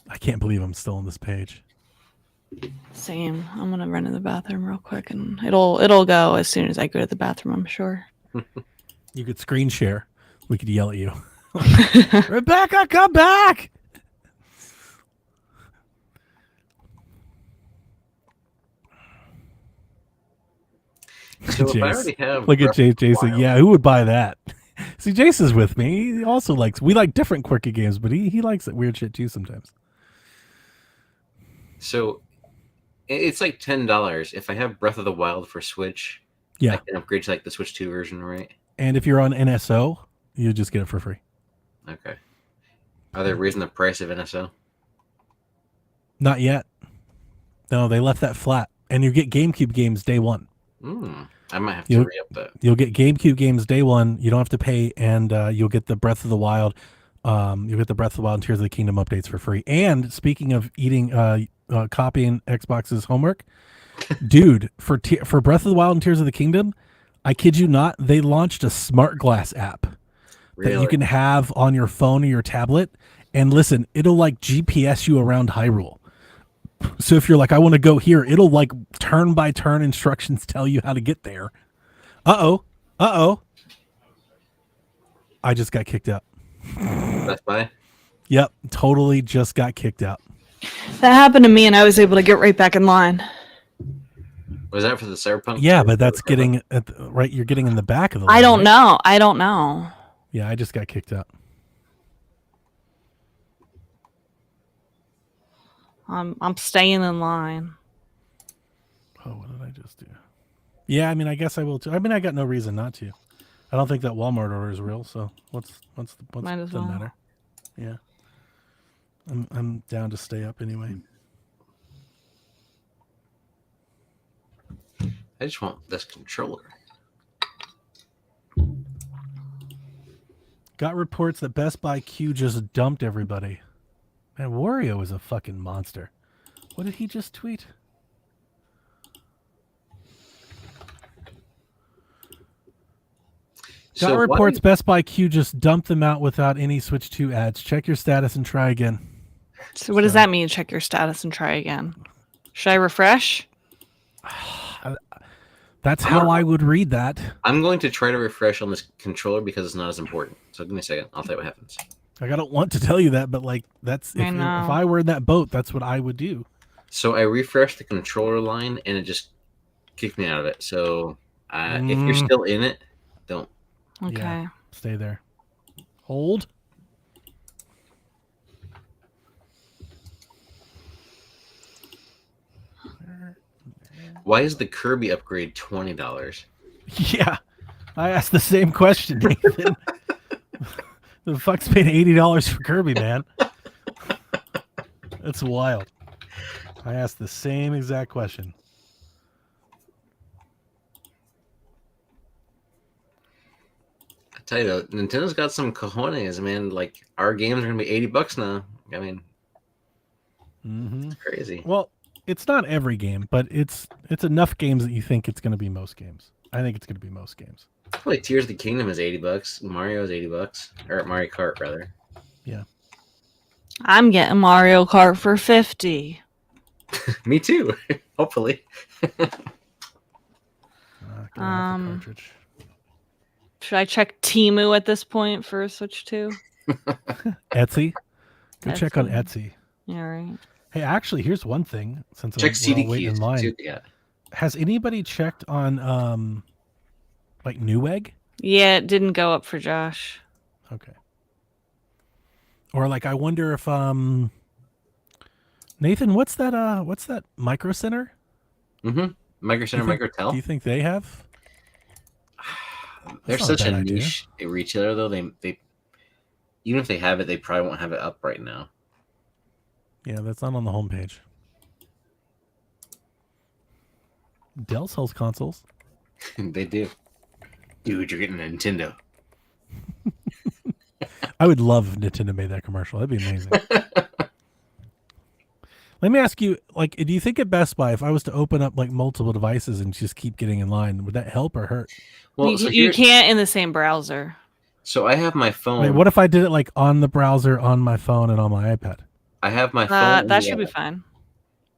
I can't believe I'm still on this page. Same. I'm gonna run to the bathroom real quick, and it'll go as soon as I go to the bathroom, I'm sure. You could screen share. We could yell at you. Rebecca, come back! So if I already have look at Jason. Yeah, who would buy that? See, Jason's with me. He also likes. We like different quirky games, but he likes that weird shit too sometimes. So it's like $10 if I have Breath of the Wild for Switch. Yeah, I can upgrade to like the Switch 2 version, right? And if you're on NSO, you just get it for free. Okay. Are they raising the price of NSO? Not yet. No, they left that flat, and you get GameCube games day one. I might have to re-up that. You'll get GameCube games day one. You don't have to pay, and you'll get the Breath of the Wild. You'll get the Breath of the Wild and Tears of the Kingdom updates for free. And speaking of eating, copying Xbox's homework, dude, for Breath of the Wild and Tears of the Kingdom, I kid you not, they launched a smart glass app that you can have on your phone or your tablet. And listen, it'll like GPS you around Hyrule. So if you're like, I want to go here, it'll like turn by turn instructions tell you how to get there. Uh-oh. I just got kicked out. Best Buy? Yep, totally just got kicked out. That happened to me, and I was able to get right back in line. Was that for the Cyberpunk? Yeah, but that's getting right. You're getting in the back of the line. I don't know. Yeah, I just got kicked out. I'm staying in line. Oh, what did I just do? Yeah, I mean, I guess I will too. I mean, I got no reason not to. I don't think that Walmart order is real. So what's Might as doesn't well. matter. Yeah, I'm down to stay up anyway. I just want this controller. Got reports that Best Buy Q just dumped everybody. Man, Wario is a fucking monster. What did he just tweet? Got reports Best Buy Q just dumped them out without any Switch 2 ads. Check your status and try again. So what does that mean? Check your status and try again. Should I refresh? That's how I would read that. I'm going to try to refresh on this controller because it's not as important. So give me a second. I'll tell you what happens. Like, I don't want to tell you that, but like that's if I were in that boat, that's what I would do. So I refreshed the controller line and it just kicked me out of it. So if you're still in it, don't. Okay. Yeah, stay there. Hold. Why is the Kirby upgrade $20? Yeah, I asked the same question, Nathan. The fuck's paying $80 for Kirby, man? That's wild. I asked the same exact question. I tell you though, Nintendo's got some cojones, man. Like our games are gonna be $80 now. I mean, it's crazy. Well, it's not every game, but it's enough games that you think it's going to be most games. I think it's going to be most games. Like Tears of the Kingdom is $80. Mario is $80, or Mario Kart rather. Yeah. I'm getting Mario Kart for $50. Me too. Hopefully. Cartridge. Should I check Temu at this point for a Switch 2? Etsy. Go check on Etsy. Yeah, right. Hey, actually, here's one thing. Since check CD waiting in line, has anybody checked on like Newegg? Yeah, it didn't go up for Josh. Okay. Or like, I wonder if Nathan, what's that Micro Center? Micro Center, Microtel. Do you think they have? They're such a niche retailer, though. They even if they have it, they probably won't have it up right now. Yeah, that's not on the homepage. Dell sells consoles. They do. Dude, you're getting a Nintendo. I would love if Nintendo made that commercial. That'd be amazing. Let me ask you, like, do you think at Best Buy, if I was to open up like multiple devices and just keep getting in line, would that help or hurt? Well, you can't in the same browser. So I have my phone. Wait, what if I did it like on the browser, on my phone, and on my iPad? I have my phone. That should be fine.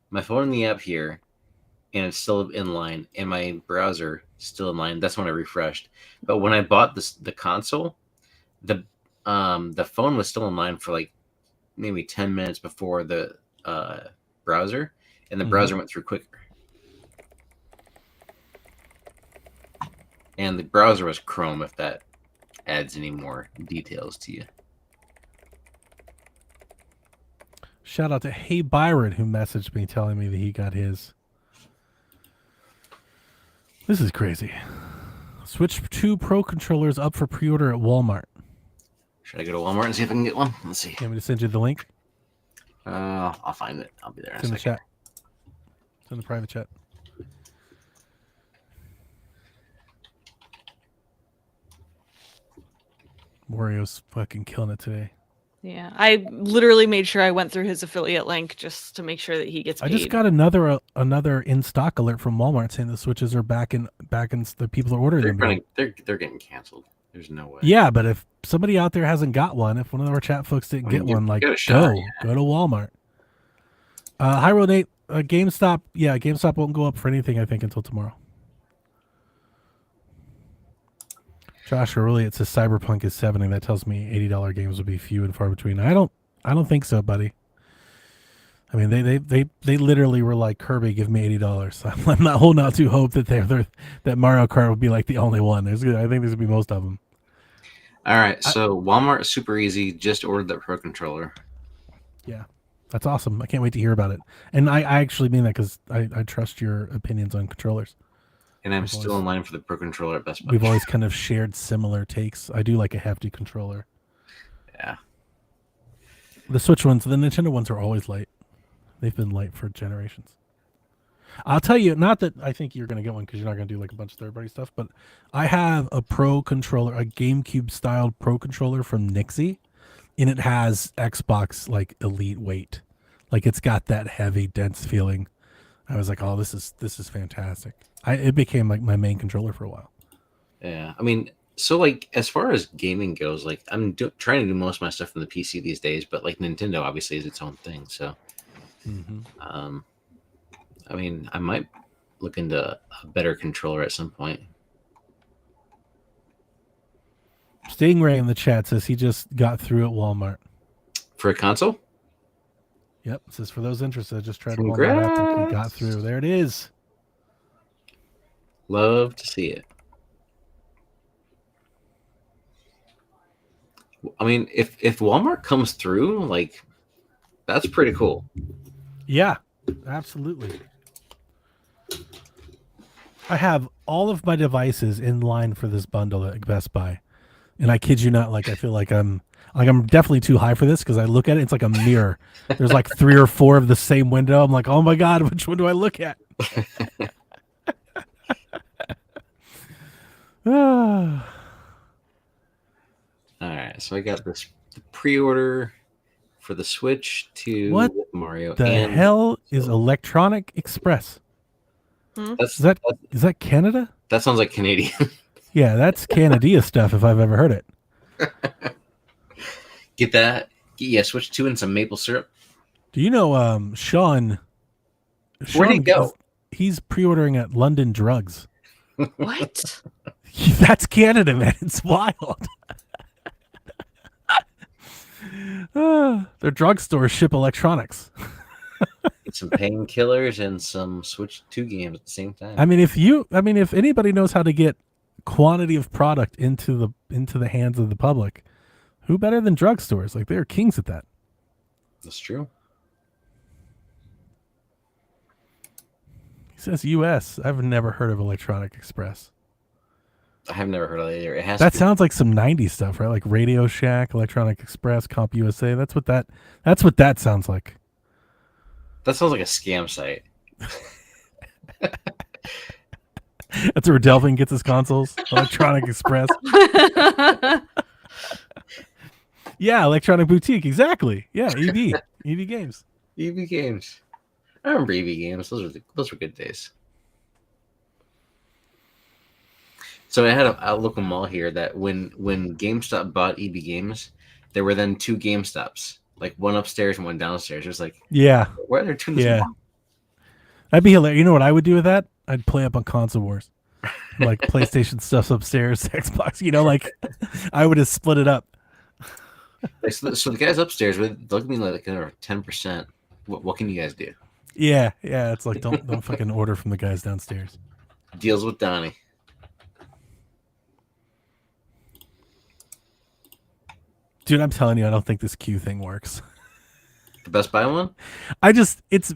My phone in the app here, and it's still in line, and my browser still in line. That's when I refreshed. But when I bought the console, the phone was still in line for like maybe 10 minutes before the browser, and the browser went through quicker. And the browser was Chrome, if that adds any more details to you. Shout out to Hey Byron, who messaged me telling me that he got his. This is crazy. Switch 2 Pro controllers up for pre-order at Walmart. Should I go to Walmart and see if I can get one? Let's see. You want me to send you the link? I'll find it. I'll be there in a second. Chat. It's in the private chat. Wario's fucking killing it today. Yeah, I literally made sure I went through his affiliate link just to make sure that he gets paid. I just got another in stock alert from Walmart saying the Switches are back in the people are ordering them. They're getting canceled. There's no way. Yeah, but if somebody out there hasn't got one, if one of our chat folks didn't get one, like go to Walmart. Hi, Nate. GameStop. Yeah, GameStop won't go up for anything, I think, until tomorrow. Josh, really, it says Cyberpunk is $70. That tells me $80 games would be few and far between. I don't think so, buddy. I mean, they literally were like, Kirby, give me $80. I'm not holding out to hope that that Mario Kart would be like the only one. I think there's gonna be most of them. All right, so Walmart is super easy. Just ordered that Pro controller. Yeah, that's awesome. I can't wait to hear about it. And I actually mean that because I trust your opinions on controllers. And I'm still in line for the Pro controller at Best Buy. We've always kind of shared similar takes. I do like a hefty controller. Yeah. The Switch ones, the Nintendo ones are always light. They've been light for generations. I'll tell you, not that I think you're going to get one because you're not going to do like a bunch of third-party stuff, but I have a Pro controller, a GameCube-styled Pro controller from Nixie, and it has Xbox like Elite weight. Like it's got that heavy, dense feeling. I was like, oh, this is fantastic. It became like my main controller for a while. Yeah, I mean, so like as far as gaming goes, like I'm trying to do most of my stuff from the PC these days, but like Nintendo obviously is its own thing. So, I mean, I might look into a better controller at some point. Stingray in the chat says he just got through at Walmart. For a console? Yep. It says for those interested, just tried Congrats. Walmart app and he got through. There it is. Love to see it. I mean, if Walmart comes through, like, that's pretty cool. Yeah, absolutely. I have all of my devices in line for this bundle at Best Buy. And I kid you not, like I feel like I'm definitely too high for this because I look at it, it's like a mirror. There's like 3 or 4 of the same window. I'm like, oh my God, which one do I look at? All right, so I got this pre-order for the Switch to What Mario. The hell is Electronic Express? Is that Canada? That sounds like Canadian. Yeah, that's Canada stuff if I've ever heard it. Get that. Yeah, Switch 2 and some maple syrup. Do you know Sean? Where'd he go? He's pre-ordering at London Drugs. What? That's Canada, man. It's wild. Their drugstores ship electronics. Get some painkillers and some Switch 2 games at the same time. I mean, if anybody knows how to get quantity of product into the hands of the public, who better than drugstores? Like they're kings at that. That's true. He says U.S. I've never heard of Electronic Express. I have never heard of it either. It has that sounds like some 90s stuff, right? Like Radio Shack, Electronic Express, Comp USA. That's what that sounds like. That sounds like a scam site. That's where Delvin gets his consoles. Electronic Express. Yeah, Electronic Boutique. Exactly. Yeah, EB. EB Games. EB Games. I remember EB Games. Those were good days. So I had a local mall here that when GameStop bought EB Games, there were then 2 GameStops, like one upstairs and one downstairs. It was like, yeah, why are there 2 in this mall? That'd be hilarious. You know what I would do with that? I'd play up on Console Wars. Like PlayStation stuff's upstairs, Xbox, like I would have split it up. So the guys upstairs would look at me like 10%. What can you guys do? Yeah. It's like don't fucking order from the guys downstairs. Deals with Donnie. Dude, I'm telling you, I don't think this Q thing works. The Best Buy one? I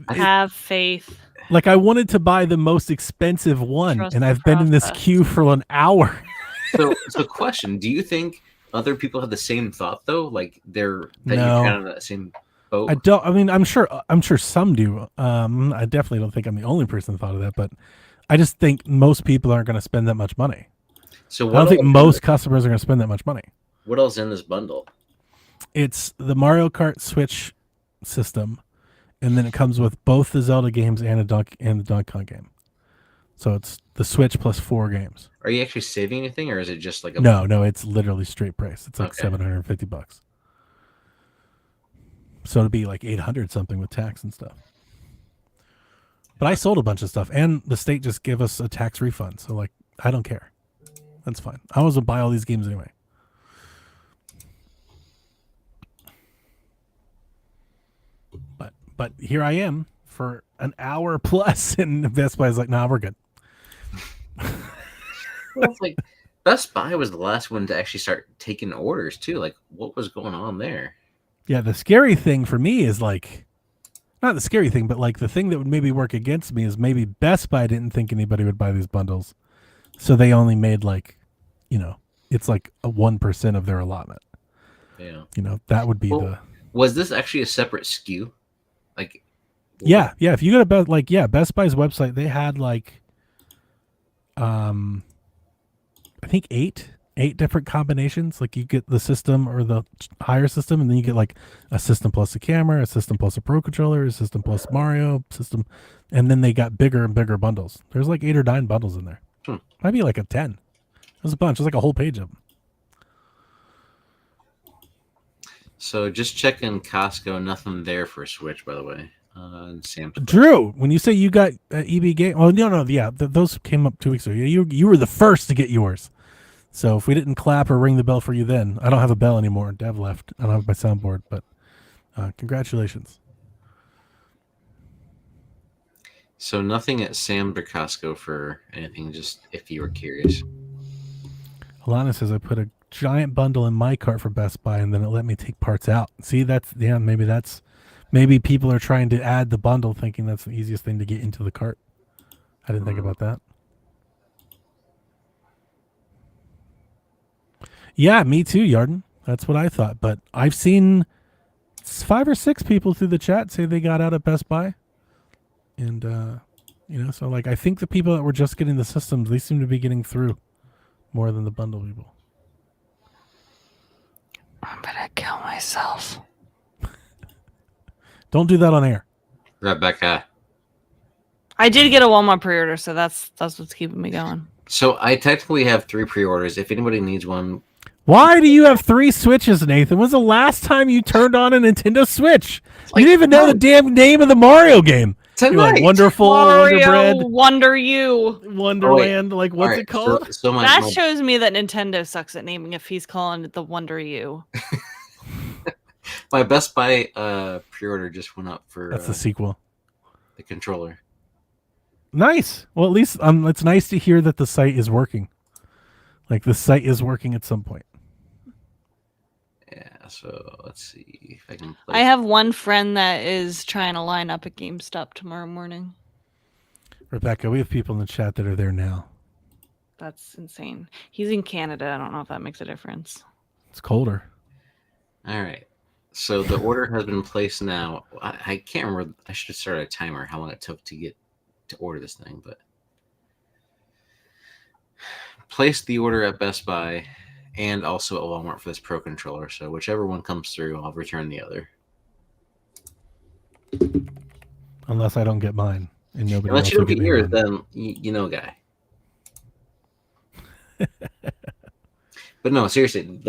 have faith. Like I wanted to buy the most expensive one, and I've been in this queue for an hour. So question: do you think other people have the same thought though? Like you're kind of in that same boat? I don't. I mean, I'm sure some do. I definitely don't think I'm the only person that thought of that, but I just think most people aren't going to spend that much money. So I don't think most customers are going to spend that much money. What else in this bundle? It's the Mario Kart Switch system, and then it comes with both the Zelda games and the Donkey Kong game. So it's the Switch plus 4 games. Are you actually saving anything, or is it just like a... No, it's literally straight price. It's like $750. So it'd be like 800 something with tax and stuff. But I sold a bunch of stuff, and the state just gave us a tax refund. So like, I don't care. That's fine. I was gonna buy all these games anyway. But here I am for an hour plus, and Best Buy's like, nah, we're good. Well, it's like Best Buy was the last one to actually start taking orders too. Like, what was going on there? Yeah, the scary thing for me is like, not the scary thing, but like the thing that would maybe work against me is maybe Best Buy didn't think anybody would buy these bundles, so they only made like, it's like a 1% of their allotment. Yeah, that would be the. Was this actually a separate SKU? Like, yeah. If you go to Best Buy's website, they had like, I think 8 8 different combinations. Like you get the system or the higher system, and then you get like a system plus a camera, a system plus a Pro Controller, a system plus Mario system, and then they got bigger and bigger bundles. There's like 8 or 9 bundles in there. Might be like a 10. There's a bunch. There's like a whole page of them. So just checking Costco, nothing there for Switch, by the way. Sam's Drew, when you say you got EB game, oh no, yeah, those came up 2 weeks ago. You were the first to get yours. So if we didn't clap or ring the bell for you then, I don't have a bell anymore. Dev left. I don't have my soundboard, but congratulations. So nothing at Sam's or Costco for anything, just if you were curious. Alana says I put a giant bundle in my cart for Best Buy and then it let me take parts out. See, maybe people are trying to add the bundle thinking that's the easiest thing to get into the cart. I didn't think about that. Yeah, me too, Yarden. That's what I thought. But I've seen 5 or 6 people through the chat say they got out at Best Buy. And, so like I think the people that were just getting the systems, they seem to be getting through more than the bundle people. I'm gonna kill myself. Don't do that on air. Rebecca. I did get a Walmart pre-order, so that's what's keeping me going. So I technically have 3 pre-orders. If anybody needs one. Why do you have 3 Switches, Nathan? When's the last time you turned on a Nintendo Switch? You didn't even know the damn name of the Mario game. Tonight. You're like Wonderful, Mario, Wonder Bread, Wonder You, Wonderland. Like, what's it called? So that shows me that Nintendo sucks at naming if he's calling it the Wonder You. My Best Buy pre-order just went up for That's the sequel. The controller. Nice. Well, at least it's nice to hear that the site is working. Like the site is working at some point. Yeah, so let's see if I can I have one friend that is trying to line up at GameStop tomorrow morning. Rebecca, we have people in the chat that are there now. That's insane. He's in Canada. I don't know if that makes a difference. It's colder. All right. So the order has been placed now. I can't remember. I should have started a timer how long it took to order this thing, but place the order at Best Buy and also at Walmart for this Pro Controller. So whichever one comes through, I'll return the other. Unless I don't get mine. And nobody Unless else you don't will get yours, then you know, guy. But no, seriously,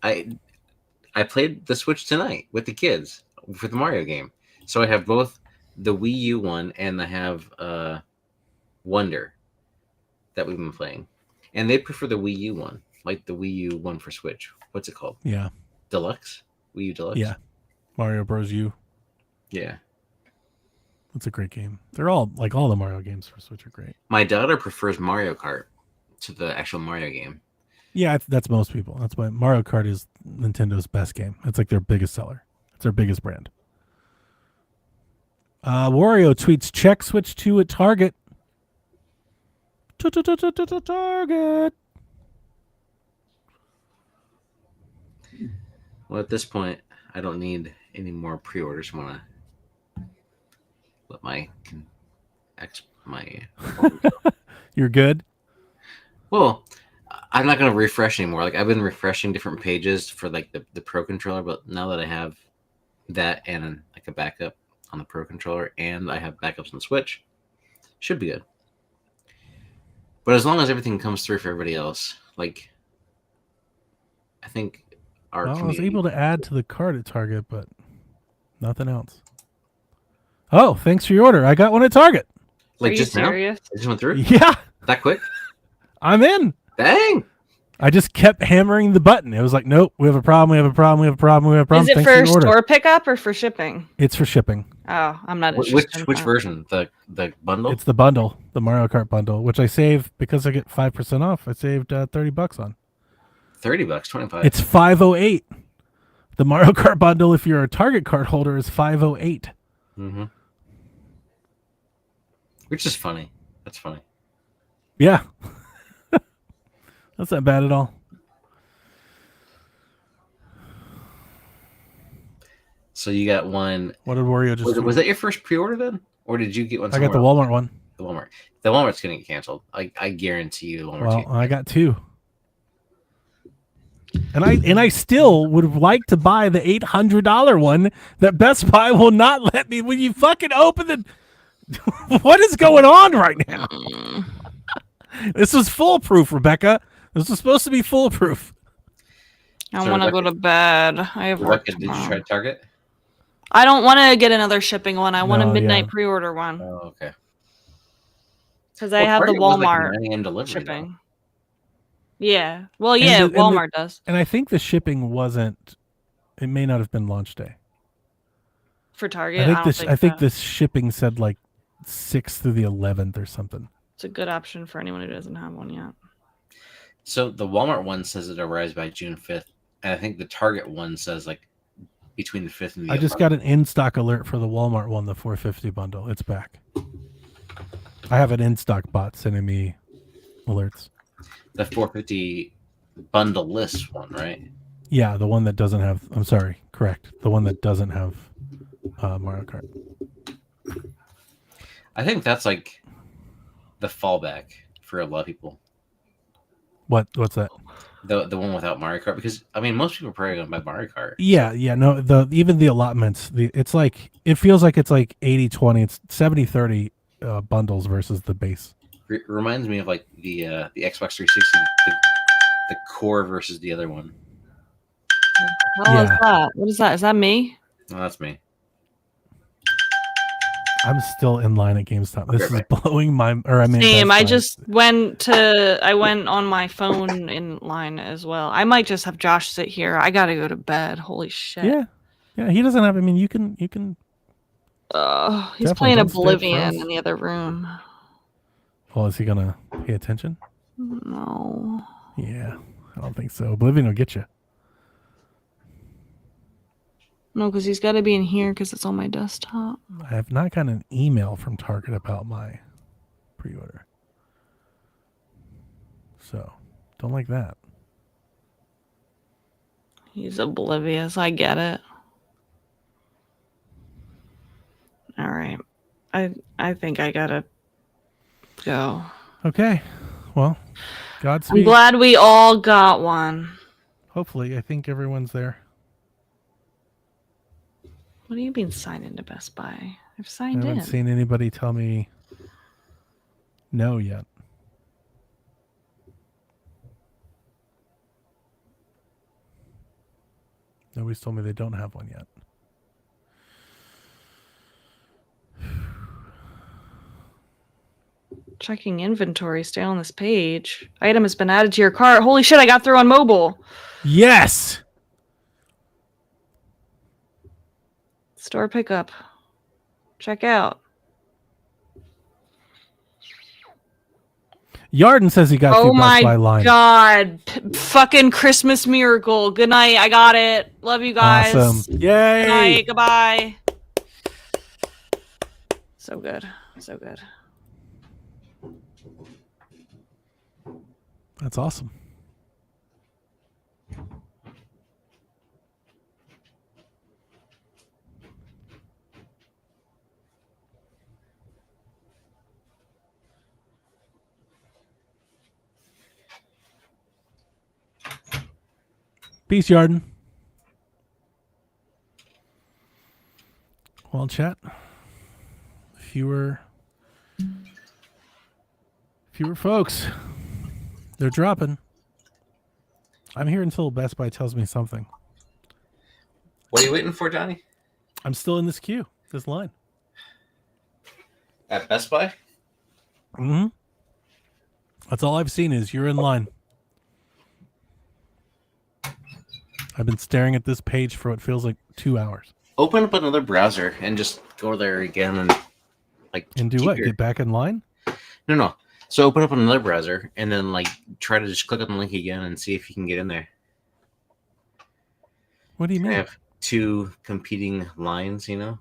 I played the Switch tonight with the kids for the Mario game. So I have both the Wii U one and I have Wonder that we've been playing. And they prefer the Wii U one, like the Wii U one for Switch. What's it called? Yeah. Deluxe? Wii U Deluxe? Yeah. Mario Bros. U. Yeah. That's a great game. They're all the Mario games for Switch are great. My daughter prefers Mario Kart to the actual Mario game. Yeah, that's most people. That's why Mario Kart is Nintendo's best game. It's like their biggest seller. It's their biggest brand. Wario tweets, check Switch 2 at Target. Target. Well, at this point, I don't need any more pre-orders. I want to let my You're good? Well, I'm not going to refresh anymore. Like I've been refreshing different pages for like the Pro Controller, but now that I have that and like a backup on the Pro Controller and I have backups on the Switch, should be good. But as long as everything comes through for everybody else, like I think our I was able to add to the cart at Target, but nothing else. Oh, thanks for your order. I got one at Target. Like Are you just serious? now? It just went through? Yeah. That quick? I'm in. Dang. I just kept hammering the button. It was like, nope, we have a problem, we have a problem, we have a problem, we have a problem. Is it Thanks for your order. store pickup or for shipping? It's for shipping. Oh, I'm not interested. Which version? The bundle? It's the bundle, the Mario Kart bundle, which I save because I get 5% off. I saved $30 on. $30, 25. It's $508. The Mario Kart bundle, if you're a Target card holder, is $508. Mm-hmm. Which is funny. That's funny. Yeah. That's not bad at all. So you got one. What did Wario just was that your first pre-order then? Or did you get one? I got the Walmart one. The Walmart's going to get canceled. I guarantee you the Walmart's Well, I got 2. And I still would like to buy the $800 one that Best Buy will not let me. When you fucking open the, what is going on right now? This was foolproof, Rebecca. This was supposed to be foolproof. I want to go to bed. I have work Rebecca, did you tomorrow. try Target? I don't want to get another shipping one. I want a No, midnight yeah. pre-order one. Oh, okay. Because I have the Target was like Walmart 9 a.m. delivery, shipping. though. Yeah. Well, yeah, Walmart does. And I think the shipping wasn't. It may not have been launch day. For Target, I think this shipping said like 6th through the 11th or something. It's a good option for anyone who doesn't have one yet. So the Walmart one says it arrives by June 5th, and I think the Target one says like between the 5th and the 11th. I just got an in-stock alert for the Walmart one, the 450 bundle. It's back. I have an in-stock bot sending me alerts. The 450 bundle list one, right? Yeah, the one that doesn't have. I'm sorry, correct. The one that doesn't have Mario Kart. I think that's like the fallback for a lot of people. What's that? The one without Mario Kart, because I mean most people are probably gonna buy Mario Kart. Yeah, no, even the allotments, it's like it feels like it's like 80-20, it's 70-30 bundles versus the base. Reminds me of like the Xbox 360, the core versus the other one. What is that? What is that? Is that me? Oh, that's me. I'm still in line at GameStop. This is blowing my. Same. I just went on my phone in line as well. I might just have Josh sit here. I gotta go to bed. Holy shit. Yeah. He doesn't have. I mean, you can. He's playing Oblivion in the other room. Well, is he gonna pay attention? No. Yeah, I don't think so. Oblivion will get you. No, because he's got to be in here because it's on my desktop. I have not gotten an email from Target about my pre-order. So, don't like that. He's oblivious. I get it. All right. I think I gotta go. Okay. Well, Godspeed. I'm glad we all got one. Hopefully. I think everyone's there. What do you mean sign into Best Buy? I've signed in. I haven't seen anybody tell me no yet. Nobody's told me they don't have one yet. Checking inventory. Stay on this page. Item has been added to your cart. Holy shit, I got through on mobile. Yes! Store pickup. Check out. Yarden says he got through Best Buy line. Oh my god. Fucking Christmas miracle. Good night. I got it. Love you guys. Awesome. Yay! Good night. Goodbye. So good. So good. That's awesome. Peace, Yarden. Well, chat. Fewer folks. They're dropping. I'm here until Best Buy tells me something. What are you waiting for, Johnny? I'm still in this queue, this line. At Best Buy? Mm-hmm. That's all I've seen is you're in line. I've been staring at this page for what feels like 2 hours. Open up another browser and just go there again and do what? Get back in line? No. So open up another browser and then try to just click on the link again and see if you can get in there. What do you mean? I have two competing lines, you know?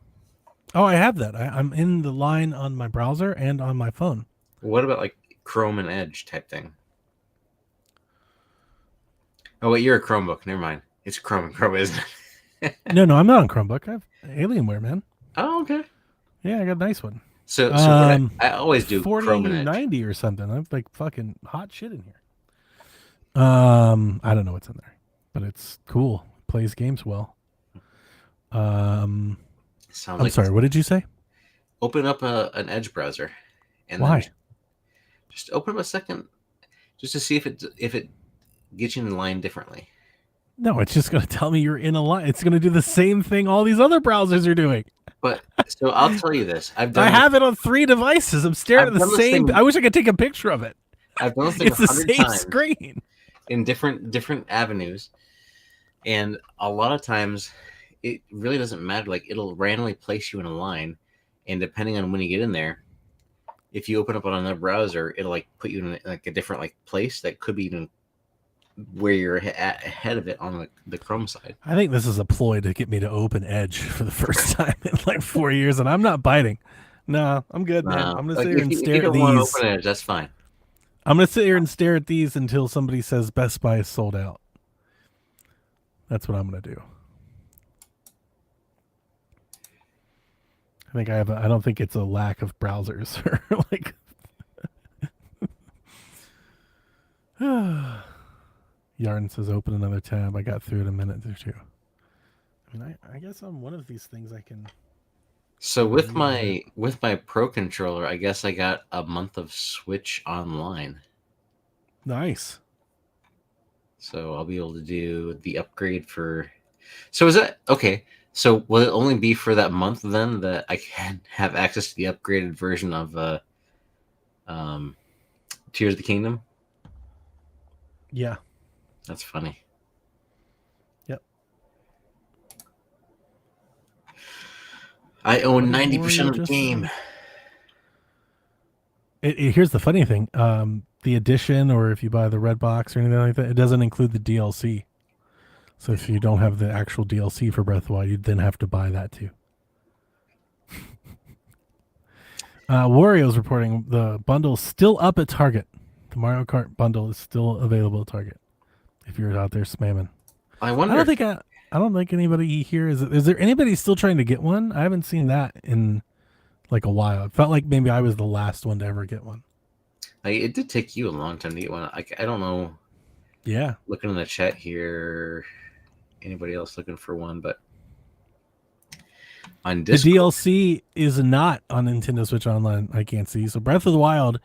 Oh, I have that. I'm in the line on my browser and on my phone. What about Chrome and Edge type thing? Oh wait, you're a Chromebook. Never mind. It's Chrome and Chrome, isn't it? No, I'm not on Chromebook. I have Alienware, man. Oh, okay. Yeah, I got a nice one. So I always do 4090 or something. I'm fucking hot shit in here. I don't know what's in there. but it's cool. Plays games well. Sounds I'm sorry. What did you say? Open up an Edge browser, and Why? then just open up a second, just to see if it gets you in line differently. No, it's just going to tell me you're in a line. It's going to do the same thing all these other browsers are doing. But so I'll tell you this: I have it on 3 devices. I'm staring at the same. I wish I could take a picture of it. I've done this thing It's the 100 same times screen in different avenues, and a lot of times it really doesn't matter. Like, it'll randomly place you in a line, and depending on when you get in there, if you open up on another browser, it'll like put you in like a different like place that could be even where you're ahead of it on the Chrome side. I think this is a ploy to get me to open Edge for the first time in like 4 years, and I'm not biting. No, I'm good, man. I'm gonna sit here and stare at these. If you don't want to open Edge, that's fine. I'm gonna sit here and stare at these until somebody says Best Buy is sold out. That's what I'm gonna do. I think I don't think it's a lack of browsers or like. Yarn says open another tab. I got through it a minute or two. I mean, I guess on one of these things I can. So with my Pro controller, I guess I got a month of Switch Online. Nice. So I'll be able to do the upgrade for. So is that okay? So will it only be for that month then that I can have access to the upgraded version of Tears of the Kingdom? Yeah. That's funny. Yep. I own 90% of the game. Here's the funny thing. The edition, or if you buy the red box or anything like that, it doesn't include the DLC. So if you don't have the actual DLC for Breath of the Wild, you'd then have to buy that too. Wario's reporting the bundle's still up at Target. The Mario Kart bundle is still available at Target. If you're out there spamming. I wonder. I don't think anybody here is there anybody still trying to get one? I haven't seen that in like a while. It felt like maybe I was the last one to ever get one. It did take you a long time to get one. I don't know. Yeah. Looking in the chat here, anybody else looking for one? But on Discord, the DLC is not on Nintendo Switch Online. I can't see. So Breath of the Wild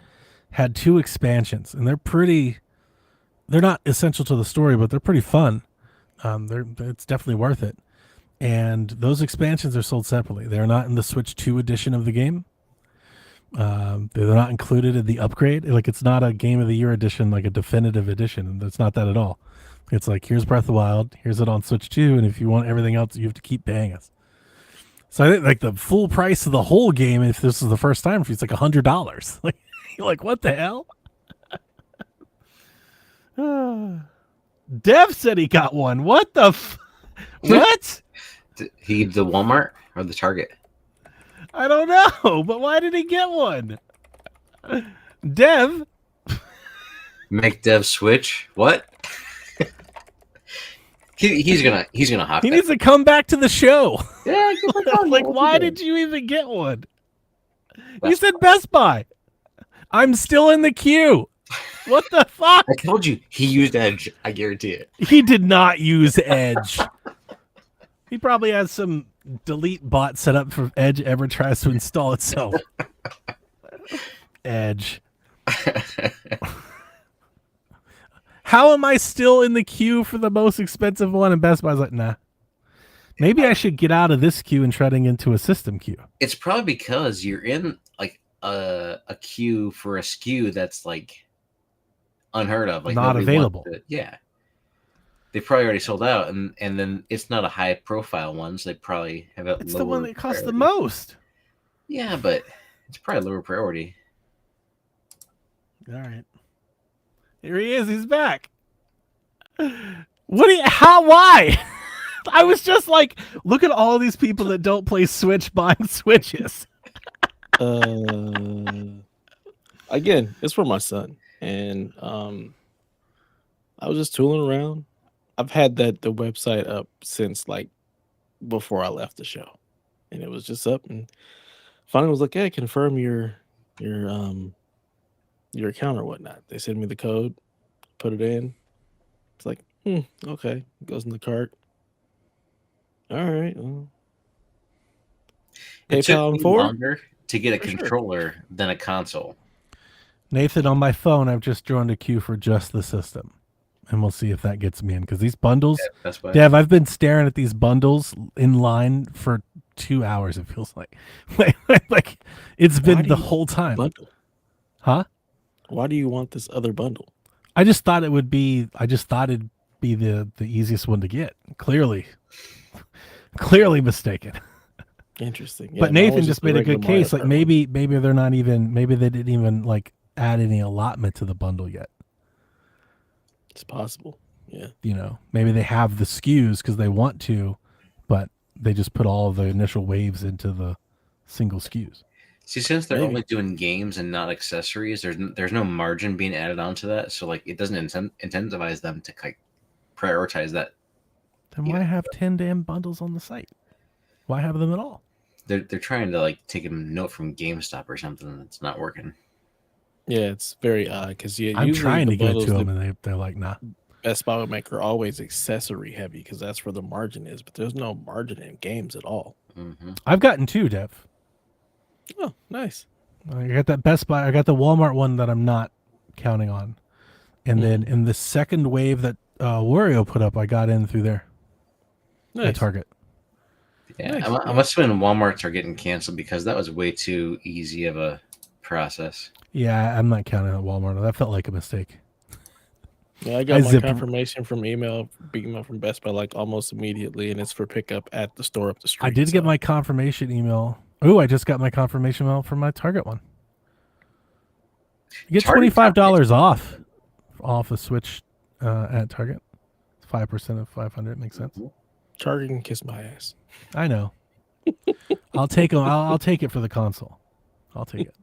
had 2 expansions, and they're not essential to the story, but they're pretty fun. It's definitely worth it. And those expansions are sold separately. They're not in the Switch 2 edition of the game. They're not included in the upgrade. Like, it's not a Game of the Year edition, like a definitive edition. It's not that at all. It's like, here's Breath of the Wild, here's it on Switch 2, and if you want everything else, you have to keep paying us. So I think like the full price of the whole game, if this is the first time for you, it's like $100. Like, you're like, what the hell? Dev said he got one. What the what? He the Walmart or the Target? I don't know, but why did he get one? Dev? Make Dev switch? What? he's gonna hawk. He needs to come back to the show. Yeah, like, why did you even get one? He said Best Buy. I'm still in the queue. What the fuck? I told you he used Edge. I guarantee it. He did not use Edge. He probably has some delete bot set up for Edge ever tries to install itself. Edge. How am I still in the queue for the most expensive one? And Best Buy's like, nah. Maybe I should get out of this queue and treading into a system queue. It's probably because you're in like a queue for a SKU that's like unheard of, like not available. Yeah, they probably already sold out, and then it's not a high profile one, so they probably have a. It's the one that costs the most. Yeah, but it's probably lower priority. All right, here he is. He's back. What? Why? I was just like, look at all these people that don't play Switch buying Switches. Again, it's for my son, and I was just tooling around. I've had the website up since like before I left the show, and it was just up, and finally was like, "Hey, confirm your account or whatnot." They sent me the code, put it in. It's like, Okay, goes in the cart. All right. Well, It took PayPal me and 4 longer to get a for sure. controller than a console. Nathan, on my phone, I've just joined a queue for just the system, and we'll see if that gets me in. Because these bundles, That's why. Dev, I've been staring at these bundles in line for 2 hours. It feels like, like it's been the whole time. Bundle? Huh? Why do you want this other bundle? I just thought it would be. I just thought it'd be the easiest one to get. Clearly mistaken. Interesting. But mine Nathan was just the made a regular good Mario case. Like Kart maybe they're not even. Maybe they didn't even like add any allotment to the bundle yet. It's possible. Yeah. You know, maybe they have the SKUs because they want to, but they just put all of the initial waves into the single SKUs. See, since they're Maybe. only doing games and not accessories, there's no margin being added onto that. So like, it doesn't incentivize them to like prioritize that. Then why have 10 damn bundles on the site? Why have them at all? They're trying to like take a note from GameStop or something that's not working. Yeah, it's very odd because I'm trying to get it to them, and they're like, nah. Best Buy would make are always accessory heavy because that's where the margin is, but there's no margin in games at all. Mm-hmm. I've gotten 2, Dev. Oh, nice. I got that Best Buy. I got the Walmart one that I'm not counting on, and then in the second wave that Wario put up, I got in through there Nice. at Target. Yeah, Nice. I'm assuming Walmarts are getting canceled because that was way too easy of a process. Yeah, I'm not counting on Walmart. That felt like a mistake. Yeah, I got my confirmation from email from Best Buy like almost immediately, and it's for pickup at the store up the street. I did get my confirmation email. Oh, I just got my confirmation email from my Target one. You get $25 off a Switch at Target. 5% of 500 makes sense. Target can kiss my ass. I know. I'll take them. I'll take it for the console. I'll take it.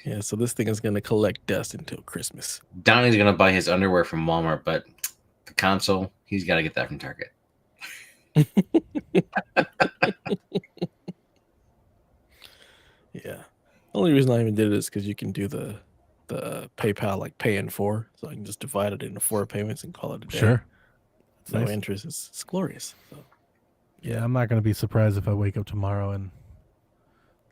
Yeah, so this thing is going to collect dust until Christmas. Donnie's gonna buy his underwear from Walmart, but the console, he's got to get that from Target. Yeah. The only reason I even did it is because you can do the PayPal like pay in 4, so I can just divide it into 4 payments and call it a day. Sure. It's no interest. It's glorious. So, yeah, I'm not going to be surprised if I wake up tomorrow and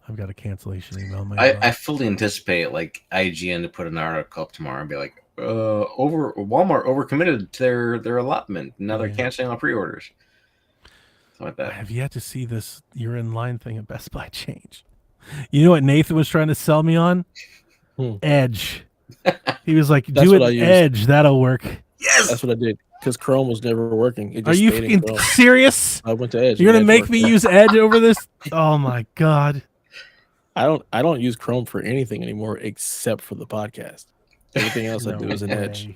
I've got a cancellation email. In my I fully anticipate like IGN to put an article up tomorrow and be like, Walmart overcommitted to their allotment. Now they're canceling all pre-orders. Something like that. I have yet to see this you're in line thing at Best Buy change. You know what Nathan was trying to sell me on? Edge. He was like, do it Edge. That'll work. Yes. That's what I did. Because Chrome was never working. It just Are you fucking serious? I went to Edge. You're gonna make me use Edge over this? Oh my god! I don't use Chrome for anything anymore except for the podcast. Everything else I do is an Edge.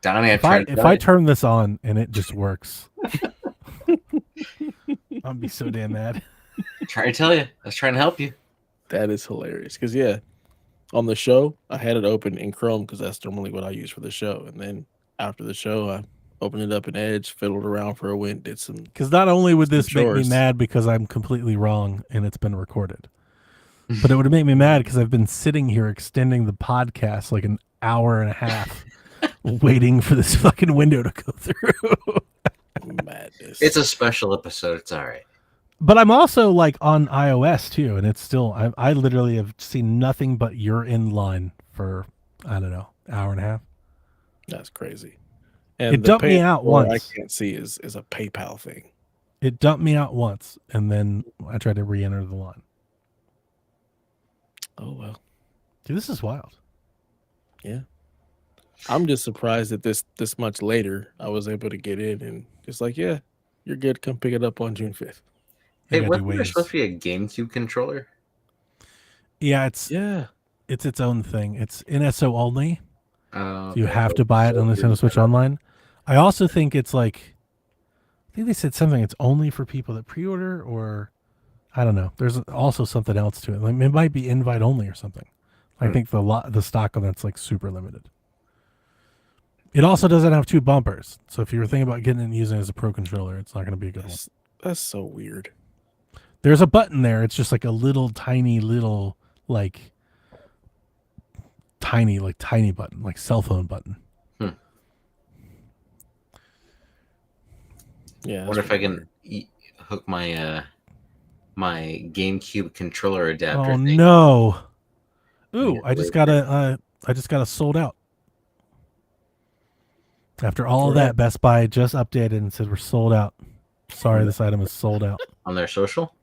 Donnie, if I turn this on and it just works, I'll be so damn mad. Try to tell you. I was trying to help you. That is hilarious. Because on the show I had it open in Chrome because that's normally what I use for the show, and then after the show, I opened it up in Edge, fiddled around for a win, did some. Because not only would this make me mad because I'm completely wrong and it's been recorded, but it would make me mad because I've been sitting here extending the podcast like an hour and a half, waiting for this fucking window to go through. Madness. It's a special episode. It's all right. But I'm also like on iOS too, and it's still. I literally have seen nothing but you're in line for I don't know, hour and a half. That's crazy. And it dumped me out once. I can't see is a PayPal thing. It dumped me out once, and then I tried to re-enter the line. Oh well, dude, this is wild. Yeah, I'm just surprised that this much later I was able to get in and just like, yeah, you're good. Come pick it up on June 5th. Hey, wasn't there supposed to be a GameCube controller? Yeah, it's its own thing. It's NSO only. Oh, You have to buy it on Nintendo Switch Online. I also think it's like, I think they said something. It's only for people that pre-order, or I don't know. There's also something else to it. Like it might be invite only or something. I think the stock on that's like super limited. It also doesn't have 2 bumpers, so if you were thinking about getting it and using it as a pro controller, it's not going to be a good one. That's so weird. There's a button there. It's just like a little tiny like tiny button, like cell phone button. Yeah. I wonder if I can hook my my GameCube controller adapter. Oh thing. no! Ooh, Yeah, I just got a sold out. After all of that, Best Buy just updated and said we're sold out. Sorry, this item is sold out. On their social.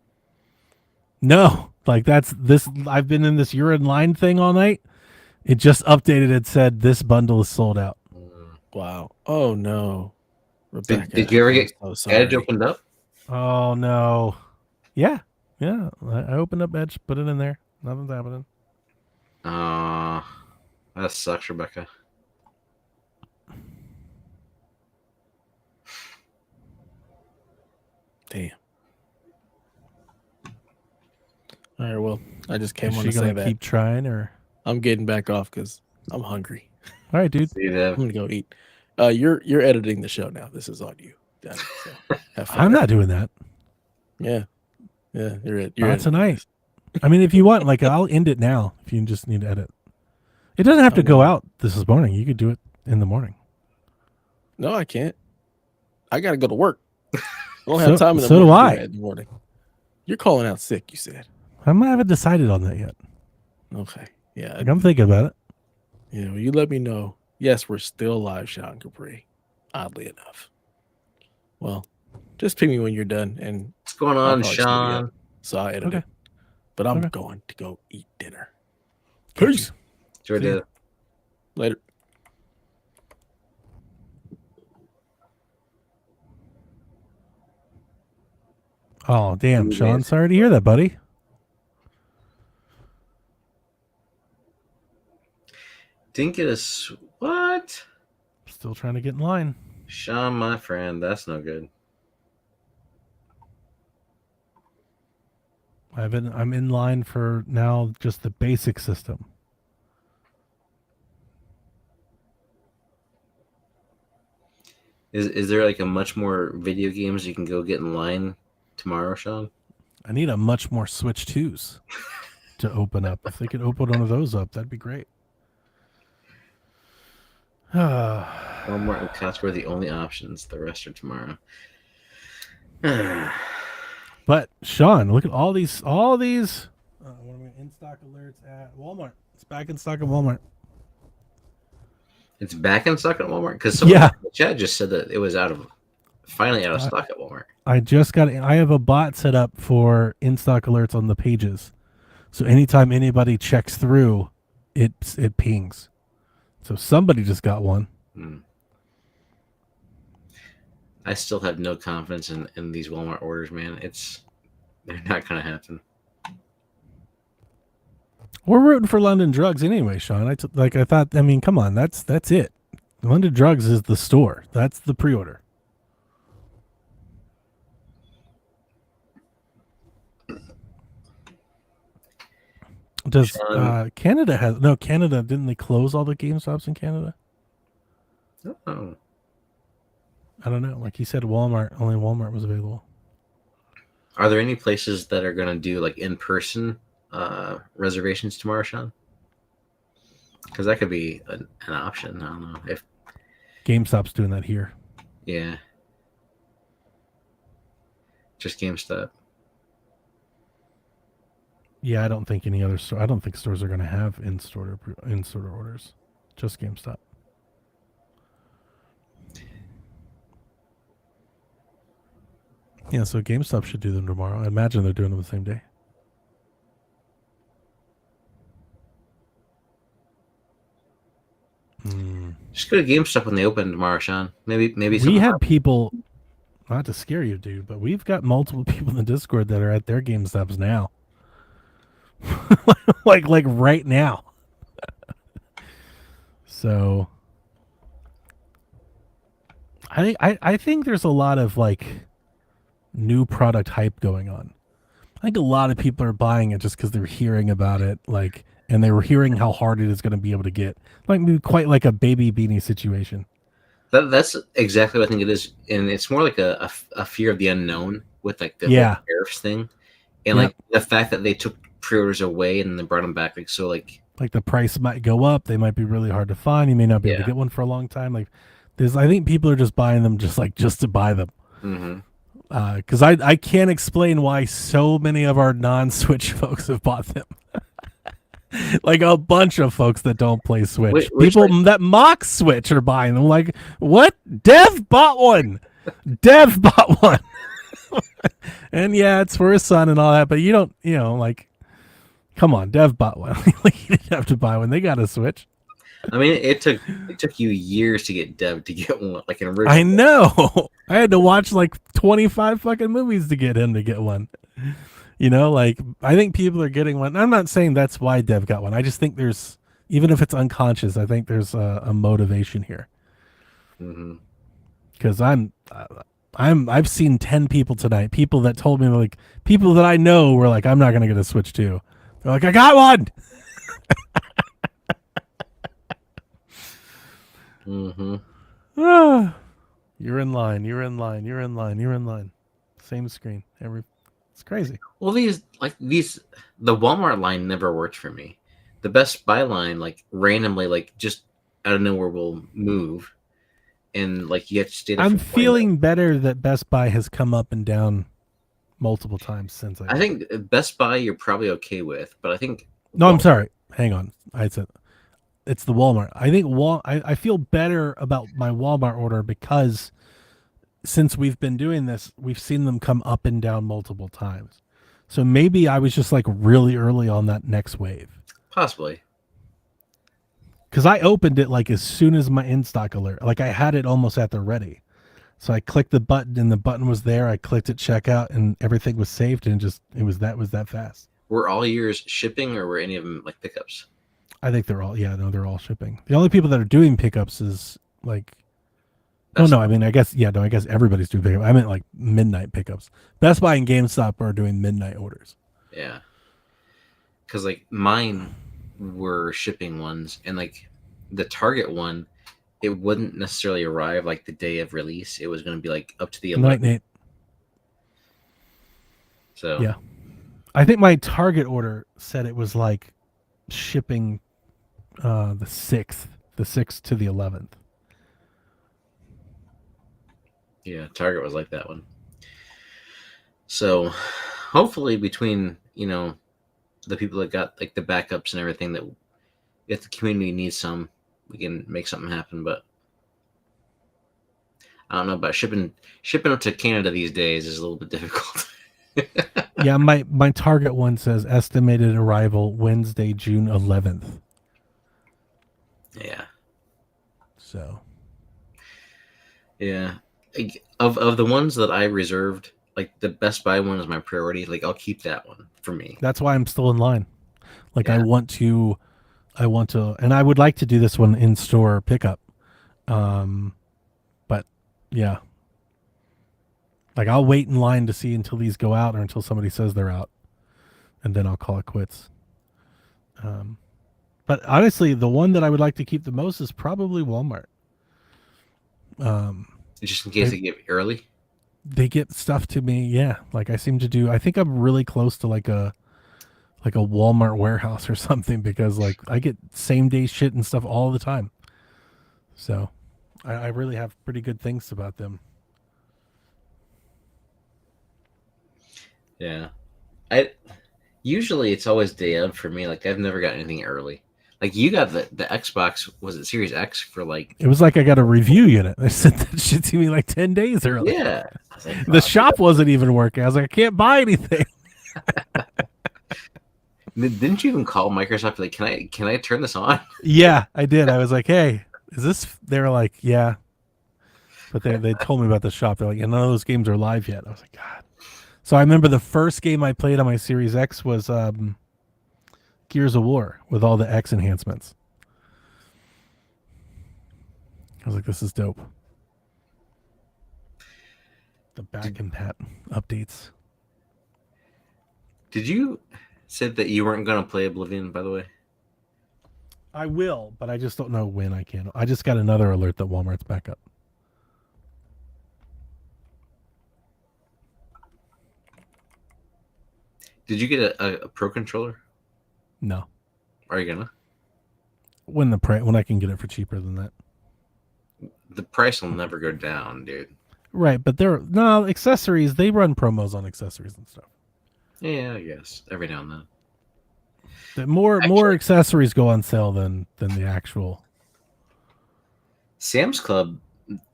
No, like that's this. I've been in this "you're in line" thing all night. It just updated and said this bundle is sold out. Wow. Oh no. Rebecca, Did you ever get so Edge sorry. opened up? Oh no! Yeah. I opened up Edge, put it in there. Nothing's happening. That sucks, Rebecca. Damn. All right. Well, I just came Is on she to say gonna that keep trying, or I'm getting back off because I'm hungry. all right, dude? See I'm that? gonna go eat. You're editing the show now. This is on you. Danny, so have fun. I'm not doing that. Yeah. You're it. Not tonight. I mean, if you want, like, I'll end it now. If you just need to edit, it doesn't have to go out this morning. You could do it in the morning. No, I can't. I gotta go to work. I don't have time in the so do morning. I. In the morning. You're calling out sick. You said. I haven't decided on that yet. Okay. Yeah. Like, I'm thinking about it. Well, you let me know. Yes, we're still live, Sean Capri. Oddly enough. Well, just ping me when you're done, and What's going I'll on, probably still be Sean? up, so I'll edit Okay. it. But I'm Okay. going to go eat dinner. Catch Peace. you. Enjoy See ya. the Later. Oh, damn, Ooh, Sean. man. Sorry to hear that, buddy. didn't get what? Still trying to get in line. Sean, my friend, that's no good. I'm in line for now just the basic system. Is there like a much more video games you can go get in line tomorrow, Sean? I need a much more Switch 2s to open up. If they could open one of those up, that'd be great. Walmart and Costco are the only options. The rest are tomorrow. But Sean, look at all these. What are we in stock alerts at Walmart? It's back in stock at Walmart. It's back in stock at Walmart because someone in the chat just said that it was finally out of stock at Walmart. I have a bot set up for in stock alerts on the pages, so anytime anybody checks through, it pings. So somebody just got one. I still have no confidence in these Walmart orders, man. They're not gonna happen. We're rooting for London Drugs anyway, Sean. I thought. I mean, come on, that's it. London Drugs is the store. That's the pre-order. Does Canada has no Canada? Didn't they close all the GameStops in Canada? Oh. I don't know. Like he said, Walmart. Only Walmart was available. Are there any places that are gonna do like in-person reservations tomorrow, Sean? Because that could be an option. I don't know if GameStop's doing that here. Yeah. Just GameStop. Yeah, I don't think any other store. I don't think stores are going to have in-store orders. Just GameStop. Yeah, so GameStop should do them tomorrow. I imagine they're doing them the same day. Just go to GameStop when they open tomorrow, Sean. Maybe we had people, not to scare you, dude, but we've got multiple people in the Discord that are at their GameStops now. like right now. So I think there's a lot of like new product hype going on. I think a lot of people are buying it just because they're hearing about it, like, and they were hearing how hard it is going to be able to get, like, quite like a Baby Beanie situation. That's exactly what I think it is, and it's more like a fear of the unknown with like the whole tariffs thing, and like the fact that they took pre-orders away and then brought them back, like the price might go up. They might be really hard to find. You may not be able to get one for a long time. Like, I think people are just buying them just to buy them. Because I can't explain why so many of our non-Switch folks have bought them. Like a bunch of folks that don't play Switch. People that mock Switch are buying them. Like, what? Dev bought one. Dev bought one. And yeah, it's for his son and all that, but you don't, like, come on, Dev bought one. Like, he didn't have to buy one. They got a Switch. I mean, it took you years to get Dev to get one, like an original. I know. I had to watch like 25 fucking movies to get him to get one. Like, I think people are getting one. I'm not saying that's why Dev got one. I just think there's, even if it's unconscious, I think there's a motivation here. Because I've seen 10 people tonight. People that told me, like, people that I know were like, I'm not gonna get a Switch too. They're like, I got one. You're in line. You're in line. You're in line. You're in line. Same screen. It's crazy. Well, the Walmart line never worked for me. The Best Buy line, like, randomly, like, just out of nowhere will move, and like, you have to stay there. I'm feeling better that Best Buy has come up and down multiple times since. I think Best Buy you're probably okay with, but I think I'm sorry. Hang on. I said it's the Walmart. I think I feel better about my Walmart order because since we've been doing this, we've seen them come up and down multiple times. So maybe I was just like really early on that next wave. Possibly. Because I opened it like as soon as my in-stock alert. Like I had it almost at the ready. So I clicked the button and the button was there. I clicked it checkout and everything was saved and it was that fast. Were all yours shipping or were any of them like pickups? I think they're all shipping. The only people that are doing pickups is like, I guess everybody's doing pickups. I meant like midnight pickups. Best Buy and GameStop are doing midnight orders. Yeah. Because like mine were shipping ones, and like the Target one, it wouldn't necessarily arrive like the day of release. It was going to be like up to the 11th. Night. So yeah, I think my Target order said it was like shipping the 6th to the 11th. Yeah, Target was like that one. So hopefully between, the people that got like the backups and everything, that if the community needs some, we can make something happen. But I don't know about shipping up to Canada these days is a little bit difficult. Yeah, my Target one says estimated arrival Wednesday, June 11th. Yeah. So. Yeah. Of the ones that I reserved, like the Best Buy one is my priority. Like I'll keep that one for me. That's why I'm still in line. Like yeah. I want to, and I would like to do this one in store pickup. But yeah, like I'll wait in line to see until these go out or until somebody says they're out, and then I'll call it quits. But honestly, the one that I would like to keep the most is probably Walmart. Just in case they get early. They get stuff to me, yeah. Like I seem to do. I think I'm really close to like a Walmart warehouse or something because like I get same day shit and stuff all the time. So I really have pretty good things about them. Yeah, usually it's always day of for me. Like I've never got anything early. Like you got the Xbox, was it Series X for like? It was like I got a review unit. They sent that shit to me like 10 days early. Yeah. Like, the shop wasn't even working. I was like, I can't buy anything. Didn't you even call Microsoft? Like, can I turn this on? Yeah, I did. I was like, hey, is this? They were like, yeah. But they told me about the shop. They're like, none of those games are live yet. I was like, God. So I remember the first game I played on my Series X was Gears of War with all the X enhancements. I was like, this is dope. The back and pat updates. Did you say that you weren't going to play Oblivion, by the way? I will, but I just don't know when I can. I just got another alert that Walmart's back up. Did you get a Pro controller? No. Are you gonna? When I can get it for cheaper than that. The price will never go down, dude. Right, but they're no accessories. They run promos on accessories and stuff. Yeah, I guess every now and then. The more Actually, accessories go on sale than the actual. Sam's Club.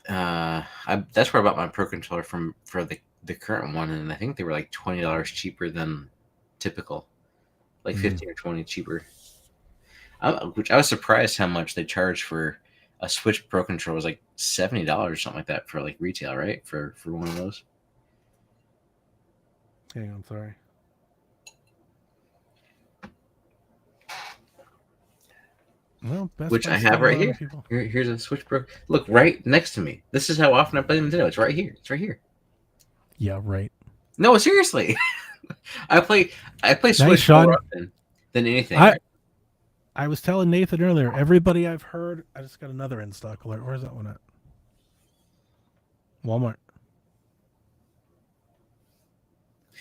That's where I bought my Pro controller from for the current one, and I think they were like $20 cheaper than typical, like 15 or 20 cheaper. Which I was surprised how much they charge for a Switch Pro controller. It was like $70 or something like that for like retail, right? For one of those. Hang on, sorry. Well, Best Which Buy I have still right a lot here. of people. Here's a Switch Pro. Look right next to me. This is how often I play Nintendo. It's right here. It's right here. Yeah, right. No, seriously. I play Switch Sean. more often than anything. I was telling Nathan earlier, everybody I've heard, I just got another in stock alert. Where's that one at? Walmart.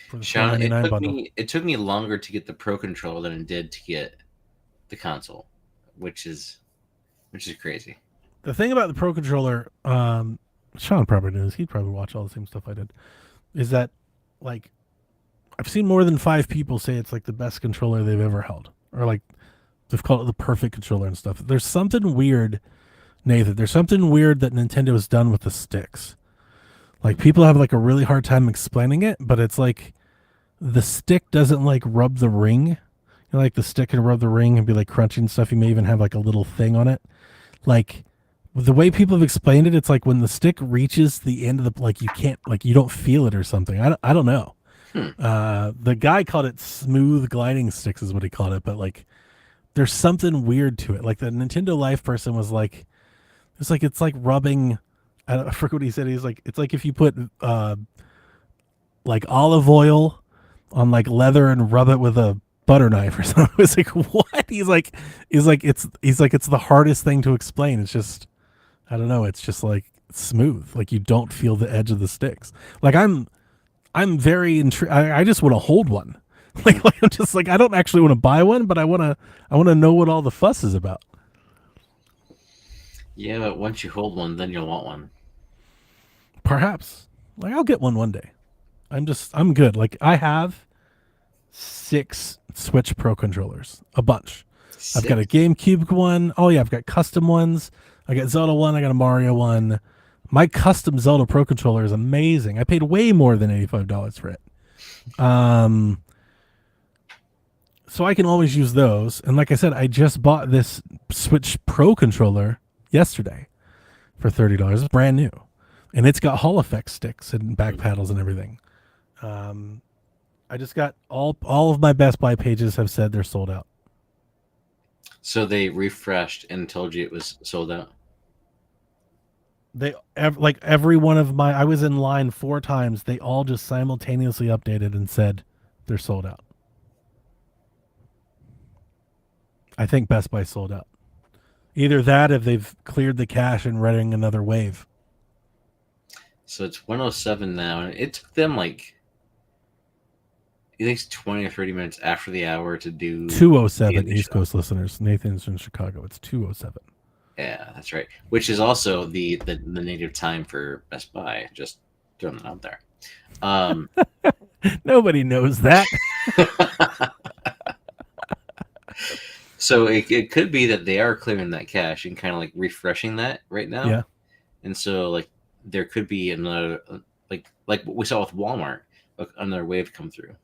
For the Sean, $4.99 bundle. it took me longer to get the Pro controller than it did to get the console, which is crazy. The thing about the Pro controller, Sean probably knows, he'd probably watch all the same stuff I did, is that, like, I've seen more than 5 people say it's like the best controller they've ever held. Or like, they've called it the perfect controller and stuff. There's something weird, Nathan, there's something weird that Nintendo has done with the sticks. Like, people have like a really hard time explaining it, but it's like the stick doesn't like rub the ring. You know, like the stick can rub the ring and be like crunchy and stuff. You may even have like a little thing on it. Like, the way people have explained it, it's like when the stick reaches the end of the, like, you can't, like, you don't feel it or something. I don't know. The guy called it smooth gliding sticks is what he called it, but like there's something weird to it. Like the Nintendo Life person was like, it's like rubbing, I forget what he said. He's like, it's like if you put like olive oil on like leather and rub it with a butter knife or something. It's like, what? He's like it's the hardest thing to explain. It's just, I don't know. It's just like smooth. Like you don't feel the edge of the sticks. Like I'm very intrigued. I just want to hold one. Like I'm just like, I don't actually want to buy one, but I want to know what all the fuss is about. Yeah, but once you hold one, then you'll want one. Perhaps. Like I'll get one day. I'm good. Like I have 6 Switch Pro controllers, a bunch. I've got a GameCube one. Oh yeah, I've got custom ones. I got Zelda one. I got a Mario one. My custom Zelda Pro controller is amazing. I paid way more than $85 for it. So I can always use those. And like I said, I just bought this Switch Pro controller yesterday for $30. It's brand new. And it's got Hall effect sticks and back paddles and everything. I just got all of my Best Buy pages have said they're sold out. So they refreshed and told you it was sold out? Every one of my, I was in line 4 times. They all just simultaneously updated and said they're sold out. I think Best Buy sold out. Either that, if they've cleared the cache and running another wave. So it's 107 now, and it took them like at least 20 or 30 minutes after the hour to do 207 East Coast listeners. Nathan's in Chicago. It's 207. Yeah, that's right. Which is also the native time for Best Buy. Just throwing that out there. Nobody knows that. So it could be that they are clearing that cache and kind of like refreshing that right now. Yeah. And so like there could be another like what we saw with Walmart, another wave come through.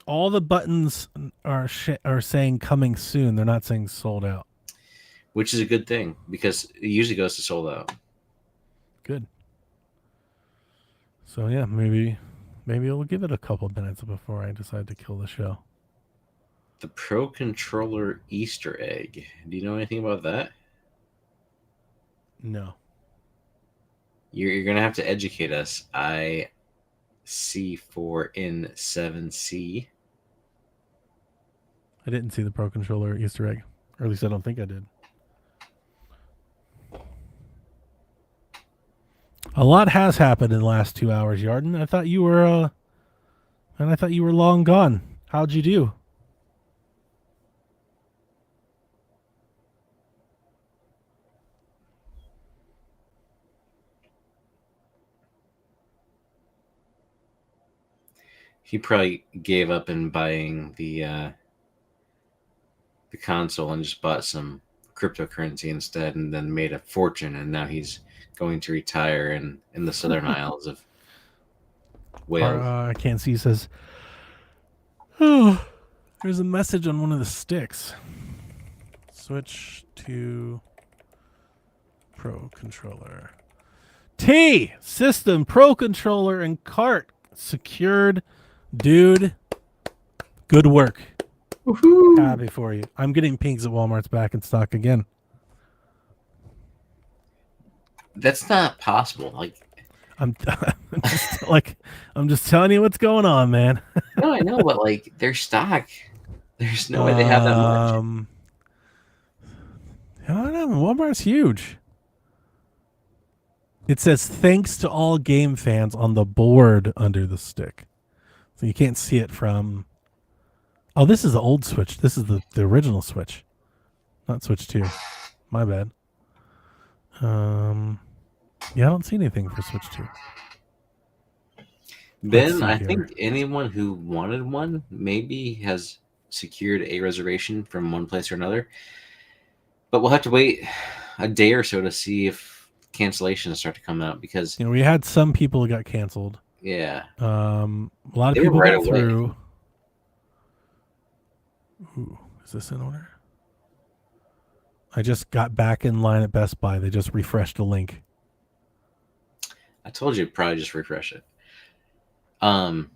All the buttons are saying coming soon. They're not saying sold out. Which is a good thing because it usually goes to sold out. Good. So yeah, maybe we'll give it a couple of minutes before I decide to kill the show. The Pro Controller Easter egg. Do you know anything about that? No. You're going to have to educate us. I C4N7C. I didn't see the Pro Controller Easter egg. Or at least I don't think I did. A lot has happened in the last 2 hours, Yarden. I thought you were long gone. How'd you do? He probably gave up in buying the console and just bought some cryptocurrency instead, and then made a fortune. And now he's going to retire in the Southern Isles of Wales. I can't see. Says, oh, there's a message on one of the sticks. Switch to Pro Controller. T System Pro Controller and cart secured, dude. Good work. Woohoo. Happy for you. I'm getting Pinks at Walmart's back in stock again. That's not possible. Like, I'm I'm just telling you what's going on, man. no, I know, but like their stock, there's no way they have that much. I don't know. Walmart's huge. It says thanks to all game fans on the board under the stick. So you can't see it from. Oh, this is the old Switch. This is the original Switch. Not Switch 2. My bad. Yeah, I don't see anything for Switch 2. Ben, I think anyone who wanted one maybe has secured a reservation from one place or another. But we'll have to wait a day or so to see if cancellations start to come out, because we had some people who got canceled. Yeah. A lot of people got through. Ooh, is this in order? I just got back in line at Best Buy. They just refreshed the link. I told you to probably just refresh it. Who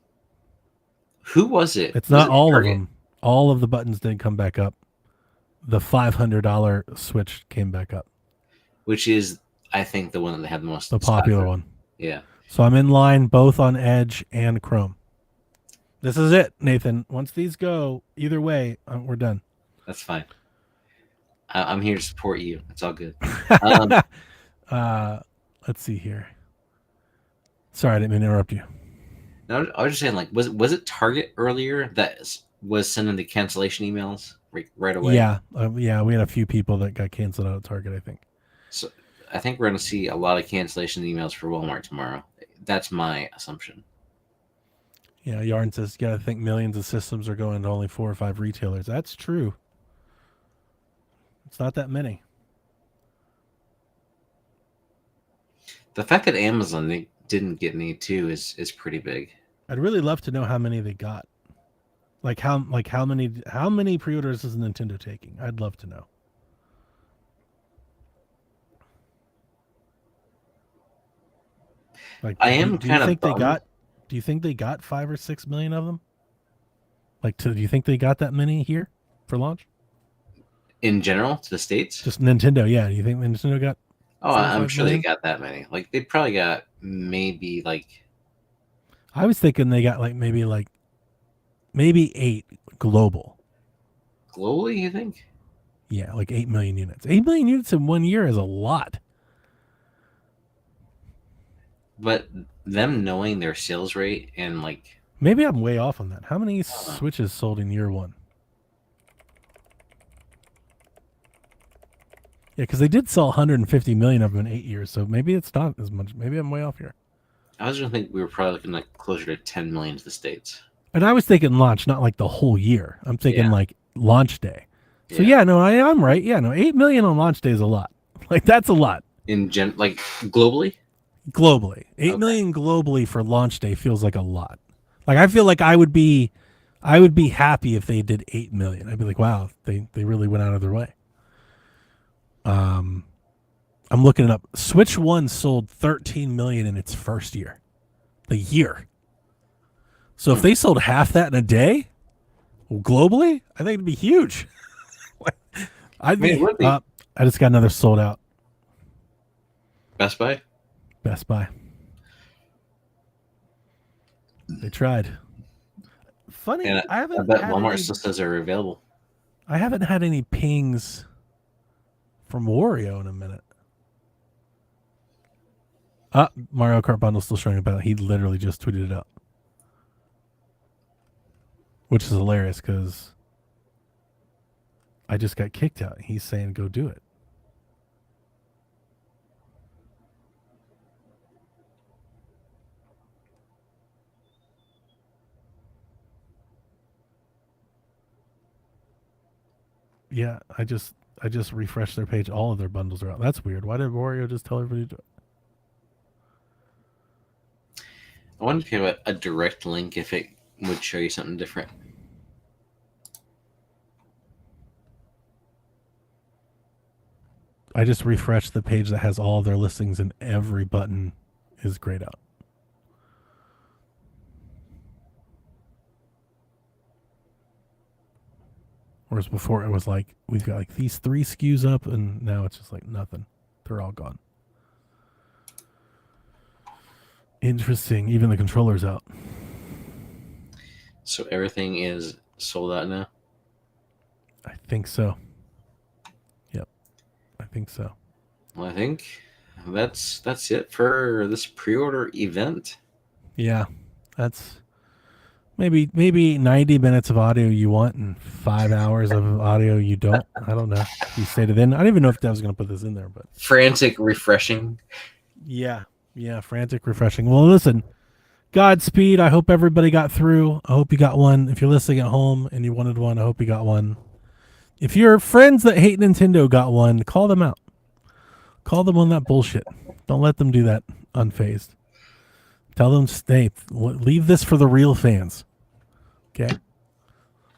was it? It's not all of them. All of the buttons didn't come back up. The $500 Switch came back up. Which is, I think, the one that had the most. The popular one. Yeah. So I'm in line both on Edge and Chrome. This is it, Nathan. Once these go, either way, we're done. That's fine. I'm here to support you. It's all good. Let's see here. Sorry, I didn't mean to interrupt you. No, I was just saying, like, was it Target earlier that was sending the cancellation emails right away? Yeah, we had a few people that got canceled out of Target, I think. So I think we're going to see a lot of cancellation emails for Walmart tomorrow. That's my assumption. Yeah, Yarn says you got to think millions of systems are going to only 4 or 5 retailers. That's true. It's not that many. The fact that Amazon didn't get any too is pretty big. I'd really love to know how many they got. How many pre-orders is Nintendo taking? I'd love to know. I am kind of bummed. Do you think they got 5 or 6 million of them? Do you think they got that many here for launch? In general, to the States? Just Nintendo, yeah. Do you think Nintendo got? Oh, I'm sure they got that many. Like, they probably got maybe like. I was thinking they got maybe 8 global. Globally, you think? Yeah, 8 million units. 8 million units in 1 year is a lot. But them knowing their sales rate and maybe I'm way off on that. How many Switches sold in year 1? Yeah, because they did sell 150 million of them in 8 years, so maybe it's not as much. Maybe I'm way off here. I was going to think we were probably looking closer to 10 million to the States. And I was thinking launch, not the whole year. I'm thinking launch day. So I'm right. Yeah, no, 8 million on launch day is a lot. That's a lot. Globally? Globally. 8 million globally for launch day feels like a lot. I feel like I would be happy if they did 8 million. I'd be like, wow, they really went out of their way. I'm looking it up. Switch 1 sold 13 million in its first year. The year. So if they sold half that in a day, globally, I think it'd be huge. I just got another sold out. Best Buy? Best Buy. They tried. Funny, and I haven't. I bet Walmart still says they're available. I haven't had any pings from Wario in a minute. Mario Kart bundle still showing about. He literally just tweeted it out, which is hilarious because I just got kicked out. He's saying go do it. Yeah, I just refreshed their page. All of their bundles are out. That's weird. Why did Wario just tell everybody to do it? I wonder if you have a direct link, if it would show you something different. I just refreshed the page that has all of their listings, and every button is grayed out. Whereas before it was like, we've got like these 3 SKUs up, and now it's just like nothing. They're all gone. Interesting. Even the controller's out. So everything is sold out now? I think so. Yep. I think so. Well, I think that's it for this pre-order event. Yeah. That's maybe 90 minutes of audio you want and 5 hours of audio you don't. I don't know. You stayed it in. I don't even know if Dev's going to put this in there, but Frantic refreshing. yeah, frantic refreshing. Well, listen, Godspeed. I hope everybody got through. I hope you got one. If you're listening at home and you wanted one, I hope you got one. If your friends that hate Nintendo got one, call them out. Call them on that bullshit. Don't let them do that unfazed. Tell them, stay. Leave this for the real fans. Okay?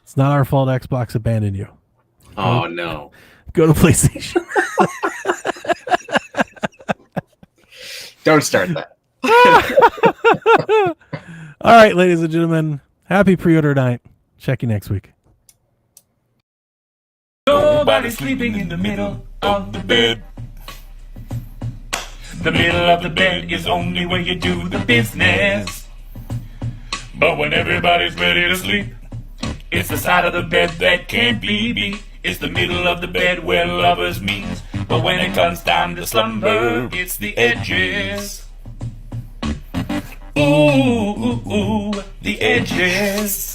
It's not our fault Xbox abandoned you. Oh, no. Go to PlayStation. Don't start that. All right, ladies and gentlemen. Happy pre-order night. Check you next week. Nobody's sleeping in the middle of the bed. The middle of the bed is only where you do the business. But when everybody's ready to sleep, it's the side of the bed that can't be beat. It's the middle of the bed where lovers meet. But when it comes time to slumber, it's the edges. Ooh, ooh, ooh, the edges.